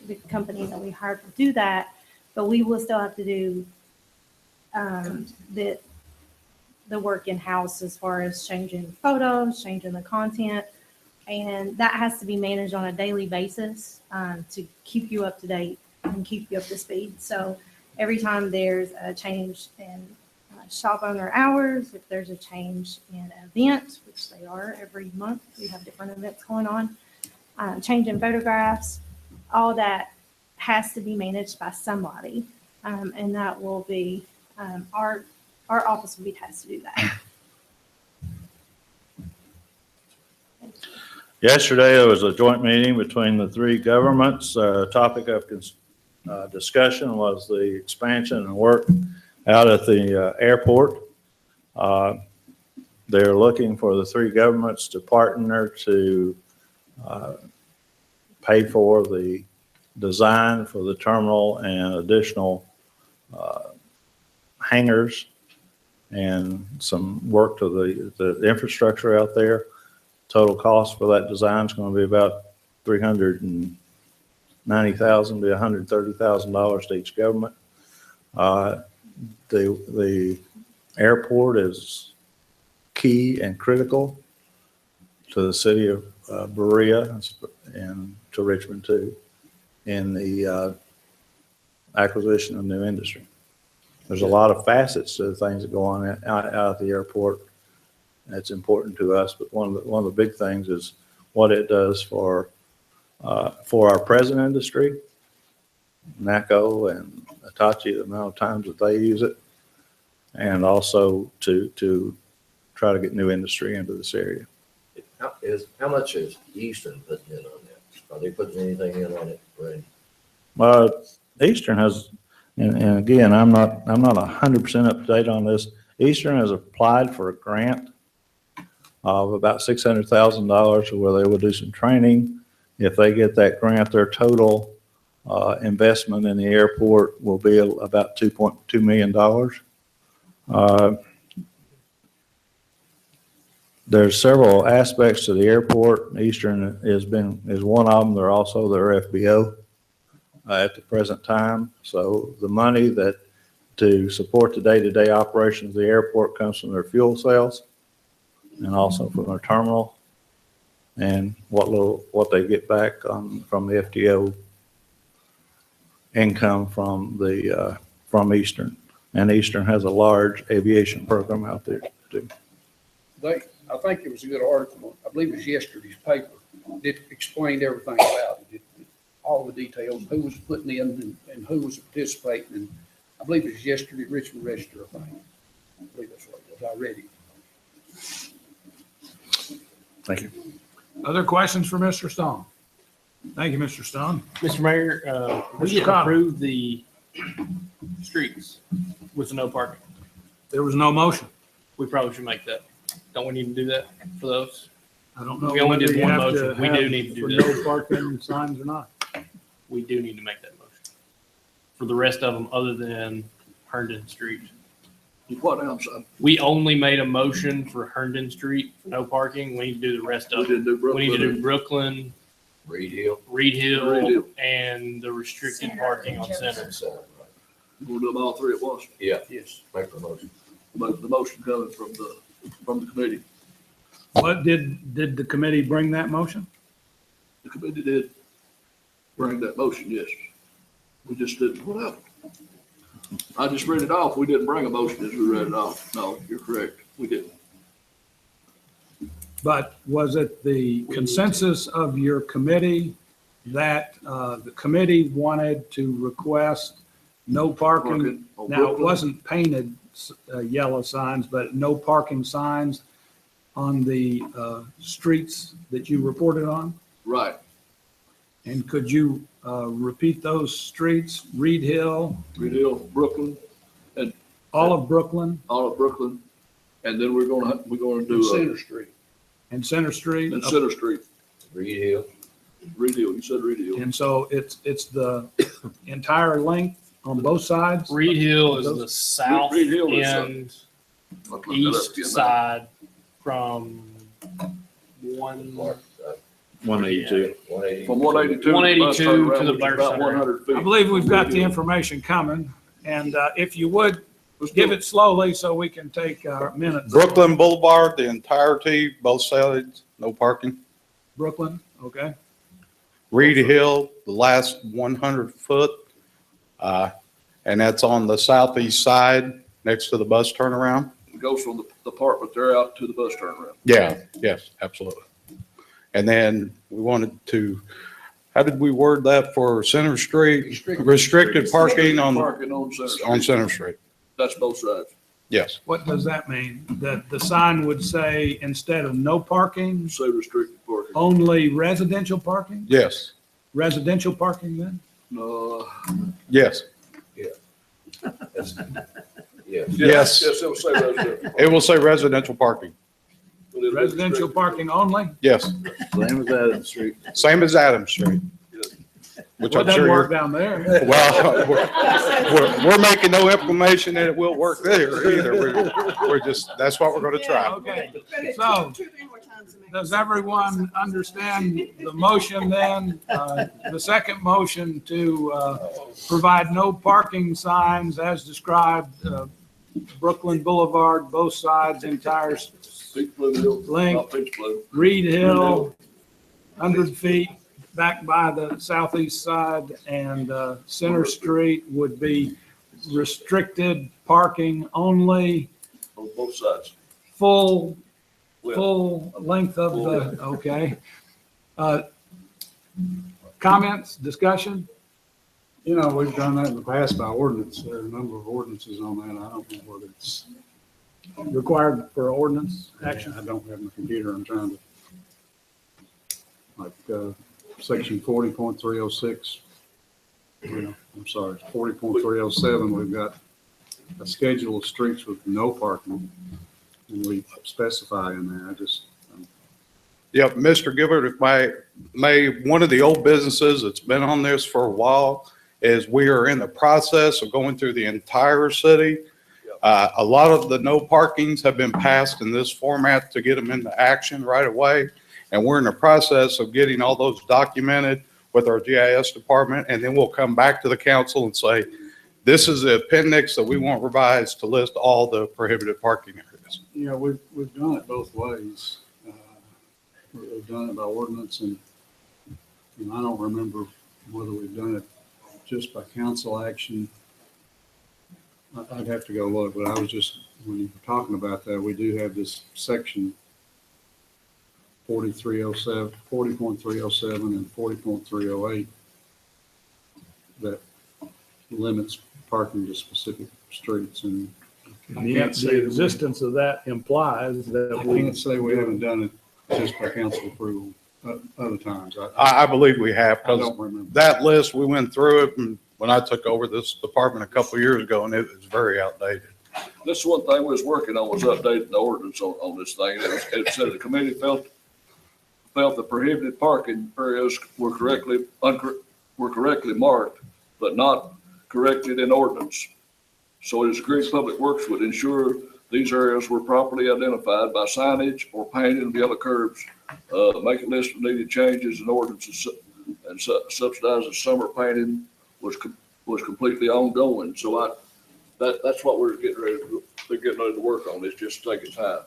[SPEAKER 6] the company that we hired will do that, but we will still have to do the work in-house as far as changing photos, changing the content. And that has to be managed on a daily basis to keep you up to date and keep you up to speed. So every time there's a change in shop owner hours, if there's a change in event, which they are every month, we have different events going on, change in photographs, all that has to be managed by somebody. And that will be, our office will be tasked to do that.
[SPEAKER 11] Yesterday, there was a joint meeting between the three governments. Topic of discussion was the expansion and work out at the airport. They're looking for the three governments to partner to pay for the design for the terminal and additional hangars and some work to the infrastructure out there. Total cost for that design is going to be about $390,000 to $130,000 to each government. The airport is key and critical to the city of Berea and to Richmond too in the acquisition of new industry. There's a lot of facets to the things that go on out at the airport. That's important to us, but one of the big things is what it does for our present industry, NACO and Hitachi, the amount of times that they use it, and also to try to get new industry into this area.
[SPEAKER 14] How much is Eastern putting in on that? Are they putting anything in on it, Ray?
[SPEAKER 11] Eastern has, and again, I'm not 100% up to date on this. Eastern has applied for a grant of about $600,000 where they will do some training. If they get that grant, their total investment in the airport will be about $2.2 million. There's several aspects to the airport. Eastern is one of them. They're also their FBO at the present time. So the money to support the day-to-day operations of the airport comes from their fuel sales and also from their terminal and what they get back from the FTO income from Eastern. And Eastern has a large aviation program out there too.
[SPEAKER 16] I think it was a good article, I believe it was yesterday's paper, that explained everything about it, all the details, who was putting in and who was participating. And I believe it was yesterday at Richmond Register, I think. I believe that's what it was. I read it.
[SPEAKER 11] Thank you.
[SPEAKER 8] Other questions for Mr. Stone? Thank you, Mr. Stone.
[SPEAKER 13] Mr. Mayor, we
[SPEAKER 8] Mr.
[SPEAKER 13] didn't
[SPEAKER 8] Cobb.
[SPEAKER 13] approve the streets with the no parking.
[SPEAKER 8] There was no motion.
[SPEAKER 13] We probably should make that. Don't we need to do that for those?
[SPEAKER 8] I don't know
[SPEAKER 13] We only
[SPEAKER 8] whether
[SPEAKER 13] did
[SPEAKER 8] you
[SPEAKER 13] one
[SPEAKER 8] have
[SPEAKER 13] motion.
[SPEAKER 8] to
[SPEAKER 13] We do
[SPEAKER 8] have
[SPEAKER 13] need to do
[SPEAKER 8] for
[SPEAKER 13] that.
[SPEAKER 8] no parking signs or not.
[SPEAKER 13] We do need to make that motion. For the rest of them, other than Herndon Street.
[SPEAKER 10] What now, son?
[SPEAKER 13] We only made a motion for Herndon Street, for no parking. We need to do the rest
[SPEAKER 10] We
[SPEAKER 13] of them.
[SPEAKER 10] didn't do Brooklyn.
[SPEAKER 13] We need to do Brooklyn,
[SPEAKER 14] Reed Hill.
[SPEAKER 13] Reed Hill,
[SPEAKER 10] Reed Hill.
[SPEAKER 13] and the restricted parking on Center.
[SPEAKER 10] We'll do them all three at once.
[SPEAKER 14] Yeah,
[SPEAKER 10] Yes.
[SPEAKER 14] make the motion.
[SPEAKER 10] But the motion coming from the committee.
[SPEAKER 8] What did the committee bring that motion?
[SPEAKER 10] The committee did bring that motion, yes. We just didn't put out. I just read it off. We didn't bring a motion as we read it off. No, you're correct. We didn't.
[SPEAKER 8] But was it the consensus of your committee that the committee wanted to request no parking?
[SPEAKER 10] Parking on
[SPEAKER 8] Now, it
[SPEAKER 10] Brooklyn.
[SPEAKER 8] wasn't painted yellow signs, but no parking signs on the streets that you reported on?
[SPEAKER 10] Right.
[SPEAKER 8] And could you repeat those streets? Reed Hill,
[SPEAKER 10] Reed Hill, Brooklyn,
[SPEAKER 8] all of Brooklyn,
[SPEAKER 10] all of Brooklyn. And then we're gonna
[SPEAKER 16] And
[SPEAKER 10] do
[SPEAKER 16] Center Street.
[SPEAKER 8] and Center Street?
[SPEAKER 10] and Center Street.
[SPEAKER 14] Reed Hill.
[SPEAKER 10] Reed Hill, you said Reed Hill.
[SPEAKER 8] And so it's the entire length on both sides?
[SPEAKER 13] Reed Hill is the south
[SPEAKER 10] Reed Hill is,
[SPEAKER 13] end,
[SPEAKER 10] I'll look that up
[SPEAKER 13] east
[SPEAKER 10] again now.
[SPEAKER 13] side from
[SPEAKER 11] 182.
[SPEAKER 10] From 182.
[SPEAKER 13] 182 to the
[SPEAKER 10] which is
[SPEAKER 13] Blair
[SPEAKER 10] about
[SPEAKER 13] Center.
[SPEAKER 10] 100 feet.
[SPEAKER 8] I believe we've got the information coming, and if you would,
[SPEAKER 10] Let's
[SPEAKER 8] give
[SPEAKER 10] do
[SPEAKER 8] it slowly so we can take minutes.
[SPEAKER 15] Brooklyn Boulevard, the entirety, both sides, no parking.
[SPEAKER 8] Brooklyn, okay.
[SPEAKER 15] Reed Hill, the last 100 foot, and that's on the southeast side next to the bus turnaround.
[SPEAKER 10] It goes from the apartment there out to the bus turnaround.
[SPEAKER 15] Yeah, yes, absolutely. And then we wanted to, how did we word that for Center Street? Restricted parking on
[SPEAKER 10] Parking on Center Street.
[SPEAKER 15] on Center Street.
[SPEAKER 10] That's both sides.
[SPEAKER 15] Yes.
[SPEAKER 8] What does that mean? That the sign would say, instead of no parking,
[SPEAKER 10] Say restricted parking.
[SPEAKER 8] only residential parking?
[SPEAKER 15] Yes.
[SPEAKER 8] Residential parking then?
[SPEAKER 10] No.
[SPEAKER 15] Yes.
[SPEAKER 14] Yes.
[SPEAKER 15] Yes.
[SPEAKER 10] Yes, it'll say residential.
[SPEAKER 15] It will say residential parking.
[SPEAKER 10] But it'll be
[SPEAKER 8] Residential
[SPEAKER 10] restricted.
[SPEAKER 8] parking only?
[SPEAKER 15] Yes.
[SPEAKER 11] Same as Adams Street.
[SPEAKER 15] Same as Adams Street. Which
[SPEAKER 8] Well,
[SPEAKER 15] I'm
[SPEAKER 8] it doesn't
[SPEAKER 15] sure
[SPEAKER 8] work
[SPEAKER 15] you're,
[SPEAKER 8] down there.
[SPEAKER 15] well, we're making no implication that it will work there either. We're just, that's what we're going to try.
[SPEAKER 8] Okay, so does everyone understand the motion then? The second motion to provide no parking signs as described, Brooklyn Boulevard, both sides, entire
[SPEAKER 10] Peach Bloom Hill,
[SPEAKER 8] length,
[SPEAKER 10] not Peach Bloom.
[SPEAKER 8] Reed Hill, 100 feet back by the southeast side, and Center Street would be restricted parking only,
[SPEAKER 10] On both sides.
[SPEAKER 8] full
[SPEAKER 10] Well,
[SPEAKER 8] length of the, okay. Comments, discussion?
[SPEAKER 7] You know, we've done that in the past by ordinance. There are a number of ordinances on that. I don't know whether it's,
[SPEAKER 8] Required for ordinance action?
[SPEAKER 7] I don't have my computer. I'm trying to, like, section 40.306. You know, I'm sorry, 40.307, we've got a schedule of streets with no parking. And we specify in there,
[SPEAKER 15] Yep, Mr. Gilbert, if one of the old businesses that's been on this for a while is we are in the process of going through the entire city. A lot of the no parkings have been passed in this format to get them into action right away. And we're in the process of getting all those documented with our GIS department. And then we'll come back to the council and say, this is the appendix that we want revised to list all the prohibited parking areas.
[SPEAKER 7] you know, we've done it both ways. We've done it by ordinance and I don't remember whether we've done it just by council action. I'd have to go look, but I was just, when you were talking about that, we do have this section 40.307 and 40.308 that limits parking to specific streets. And
[SPEAKER 8] The existence of that implies that
[SPEAKER 7] I
[SPEAKER 8] we,
[SPEAKER 7] can't say we haven't done it just by council approval other times.
[SPEAKER 15] I believe we have,
[SPEAKER 7] I
[SPEAKER 15] because
[SPEAKER 7] don't remember.
[SPEAKER 15] that list, we went through it and when I took over this department a couple of years ago and it was very outdated.
[SPEAKER 10] This is one thing we was working on, was updating the ordinance on this thing. It said the committee felt the prohibited parking areas were correctly marked, but not corrected in ordinance. So it is agreed Public Works would ensure these areas were properly identified by signage or painting of yellow curbs, make a list of needed changes in ordinances, and subsidize the summer painting was completely ongoing. So that's what we're getting ready to work on. It's just taking time.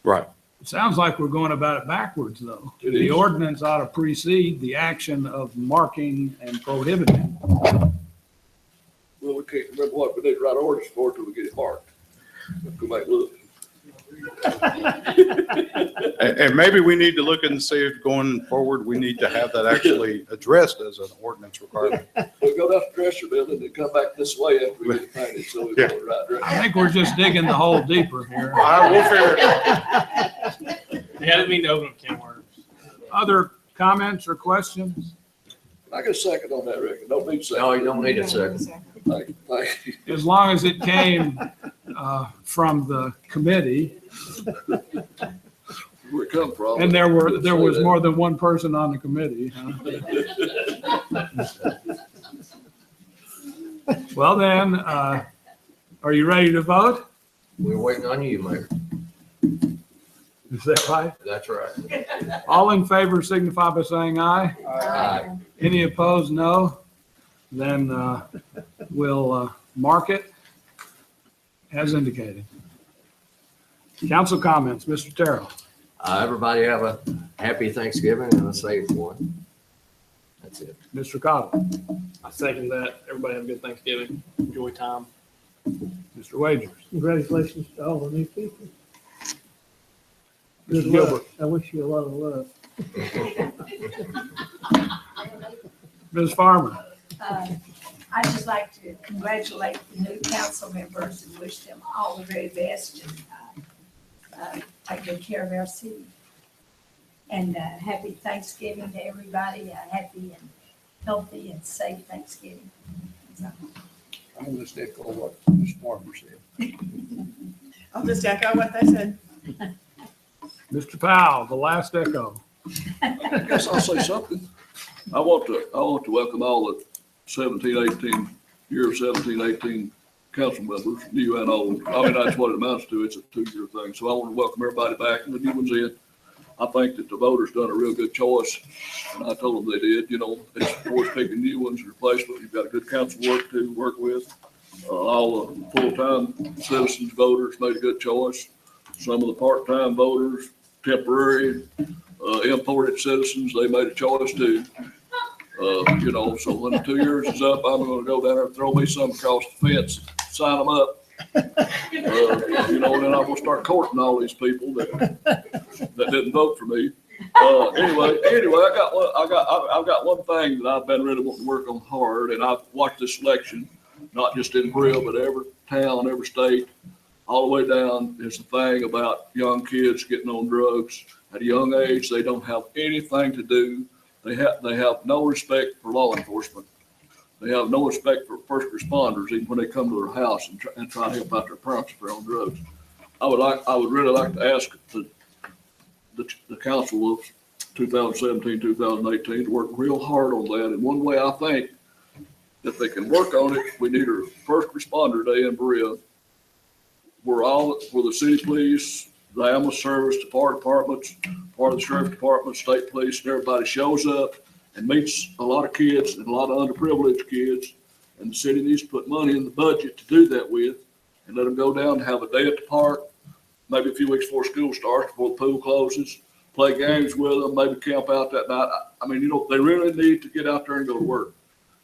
[SPEAKER 15] Right.
[SPEAKER 8] it sounds like we're going about it backwards though.
[SPEAKER 10] It
[SPEAKER 8] The
[SPEAKER 10] is.
[SPEAKER 8] ordinance ought to precede the action of marking and prohibiting.
[SPEAKER 10] Well, we can't remember what we did write orders for till we get it marked. Go back, look.
[SPEAKER 15] And maybe we need to look and see if going forward, we need to have that actually addressed as an ordinance requirement.
[SPEAKER 10] We'll go down to the dresser building and come back this way after we get it painted, so we go the right direction.
[SPEAKER 8] I think we're just digging the hole deeper here.
[SPEAKER 15] We'll figure it out.
[SPEAKER 13] Yeah, I didn't mean to open up can of worms.
[SPEAKER 8] Other comments or questions?
[SPEAKER 10] I get a second on that, Rick. Don't need a second.
[SPEAKER 14] No, you don't need a second.
[SPEAKER 10] Thank you.
[SPEAKER 8] As long as it came from the committee,
[SPEAKER 10] Where it come from.
[SPEAKER 8] and there was more than one person on the committee. Huh? Well then, are you ready to vote?
[SPEAKER 14] We're waiting on you, Mayor.
[SPEAKER 8] Is that right?
[SPEAKER 14] That's right.
[SPEAKER 8] All in favor signify by saying aye.
[SPEAKER 14] Aye.
[SPEAKER 8] Any opposed, no. Then we'll mark it as indicated. Council comments, Mr. Terrell.
[SPEAKER 14] Everybody have a happy Thanksgiving and a safe one. That's it.
[SPEAKER 8] Mr. Cottle,
[SPEAKER 13] I second that. Everybody have a good Thanksgiving. Enjoy time.
[SPEAKER 8] Mr. Wagers,
[SPEAKER 17] Congratulations to all the new people.
[SPEAKER 8] Mr.
[SPEAKER 17] Good
[SPEAKER 8] Gilbert,
[SPEAKER 17] luck. I wish you a lot of luck.
[SPEAKER 8] Ms. Farmer.
[SPEAKER 18] I'd just like to congratulate the new council members and wish them all the very best and take good care of our city. And happy Thanksgiving to everybody, a happy and healthy and safe Thanksgiving. So,
[SPEAKER 16] I'm just echo what Ms. Farmer said.
[SPEAKER 2] I'll just echo what they said.
[SPEAKER 8] Mr. Powell, the last echo.
[SPEAKER 10] I guess I'll say something. I want to welcome all the 17, 18 council members, new and old. I mean, that's what it amounts to. It's a 2-year thing. So I want to welcome everybody back and the new ones in. I think that the voters done a real good choice, and I told them they did. You know, it's always picking new ones in replacement. You've got a good council to work with. All the full-time citizens voters made a good choice. Some of the part-time voters, temporary, imported citizens, they made a choice too. You know, so when the 2 years is up, I'm gonna go down there and throw me some across the fence, sign them up. You know, and then I'm gonna start courting all these people that didn't vote for me. Anyway, I've got one thing that I've been really wanting to work on hard, and I've watched this election, not just in Brea, but every town, every state, all the way down. Is the thing about young kids getting on drugs at a young age. They don't have anything to do. They have no respect for law enforcement. They have no respect for first responders, even when they come to their house and try to help out their parents if they're on drugs. I would really like to ask the council of 2017, 2018 to work real hard on that. And one way I think that they can work on it, we need a first responder day in Brea, where the city police, the ambulance service, the fire departments, part of the sheriff's department, state police, and everybody shows up and meets a lot of kids and a lot of underprivileged kids. And the city needs to put money in the budget to do that with, and let them go down and have a day at the park, maybe a few weeks before school starts, before the pool closes, play games with them, maybe camp out that night. I mean, you know, they really need to get out there and go to work.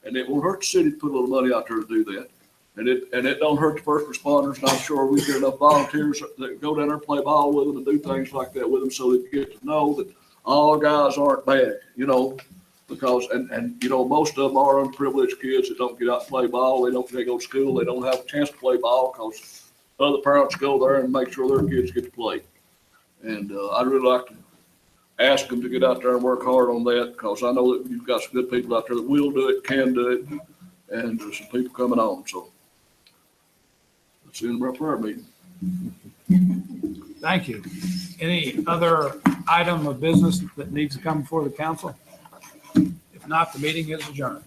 [SPEAKER 10] And it won't hurt the city to put a little money out there to do that. And it don't hurt the first responders. And I'm sure we get enough volunteers that go down there and play ball with them and do things like that with them, so they get to know that all guys aren't bad, you know, because, and you know, most of them are underprivileged kids that don't get out and play ball. They go to school. They don't have a chance to play ball because other parents go there and make sure their kids get to play. And I'd really like to ask them to get out there and work hard on that, because I know that you've got some good people out there that will do it, can do it, and there's some people coming on. So that's the end of our prayer meeting.
[SPEAKER 8] Thank you. Any other item of business that needs to come before the council? If not, the meeting is adjourned.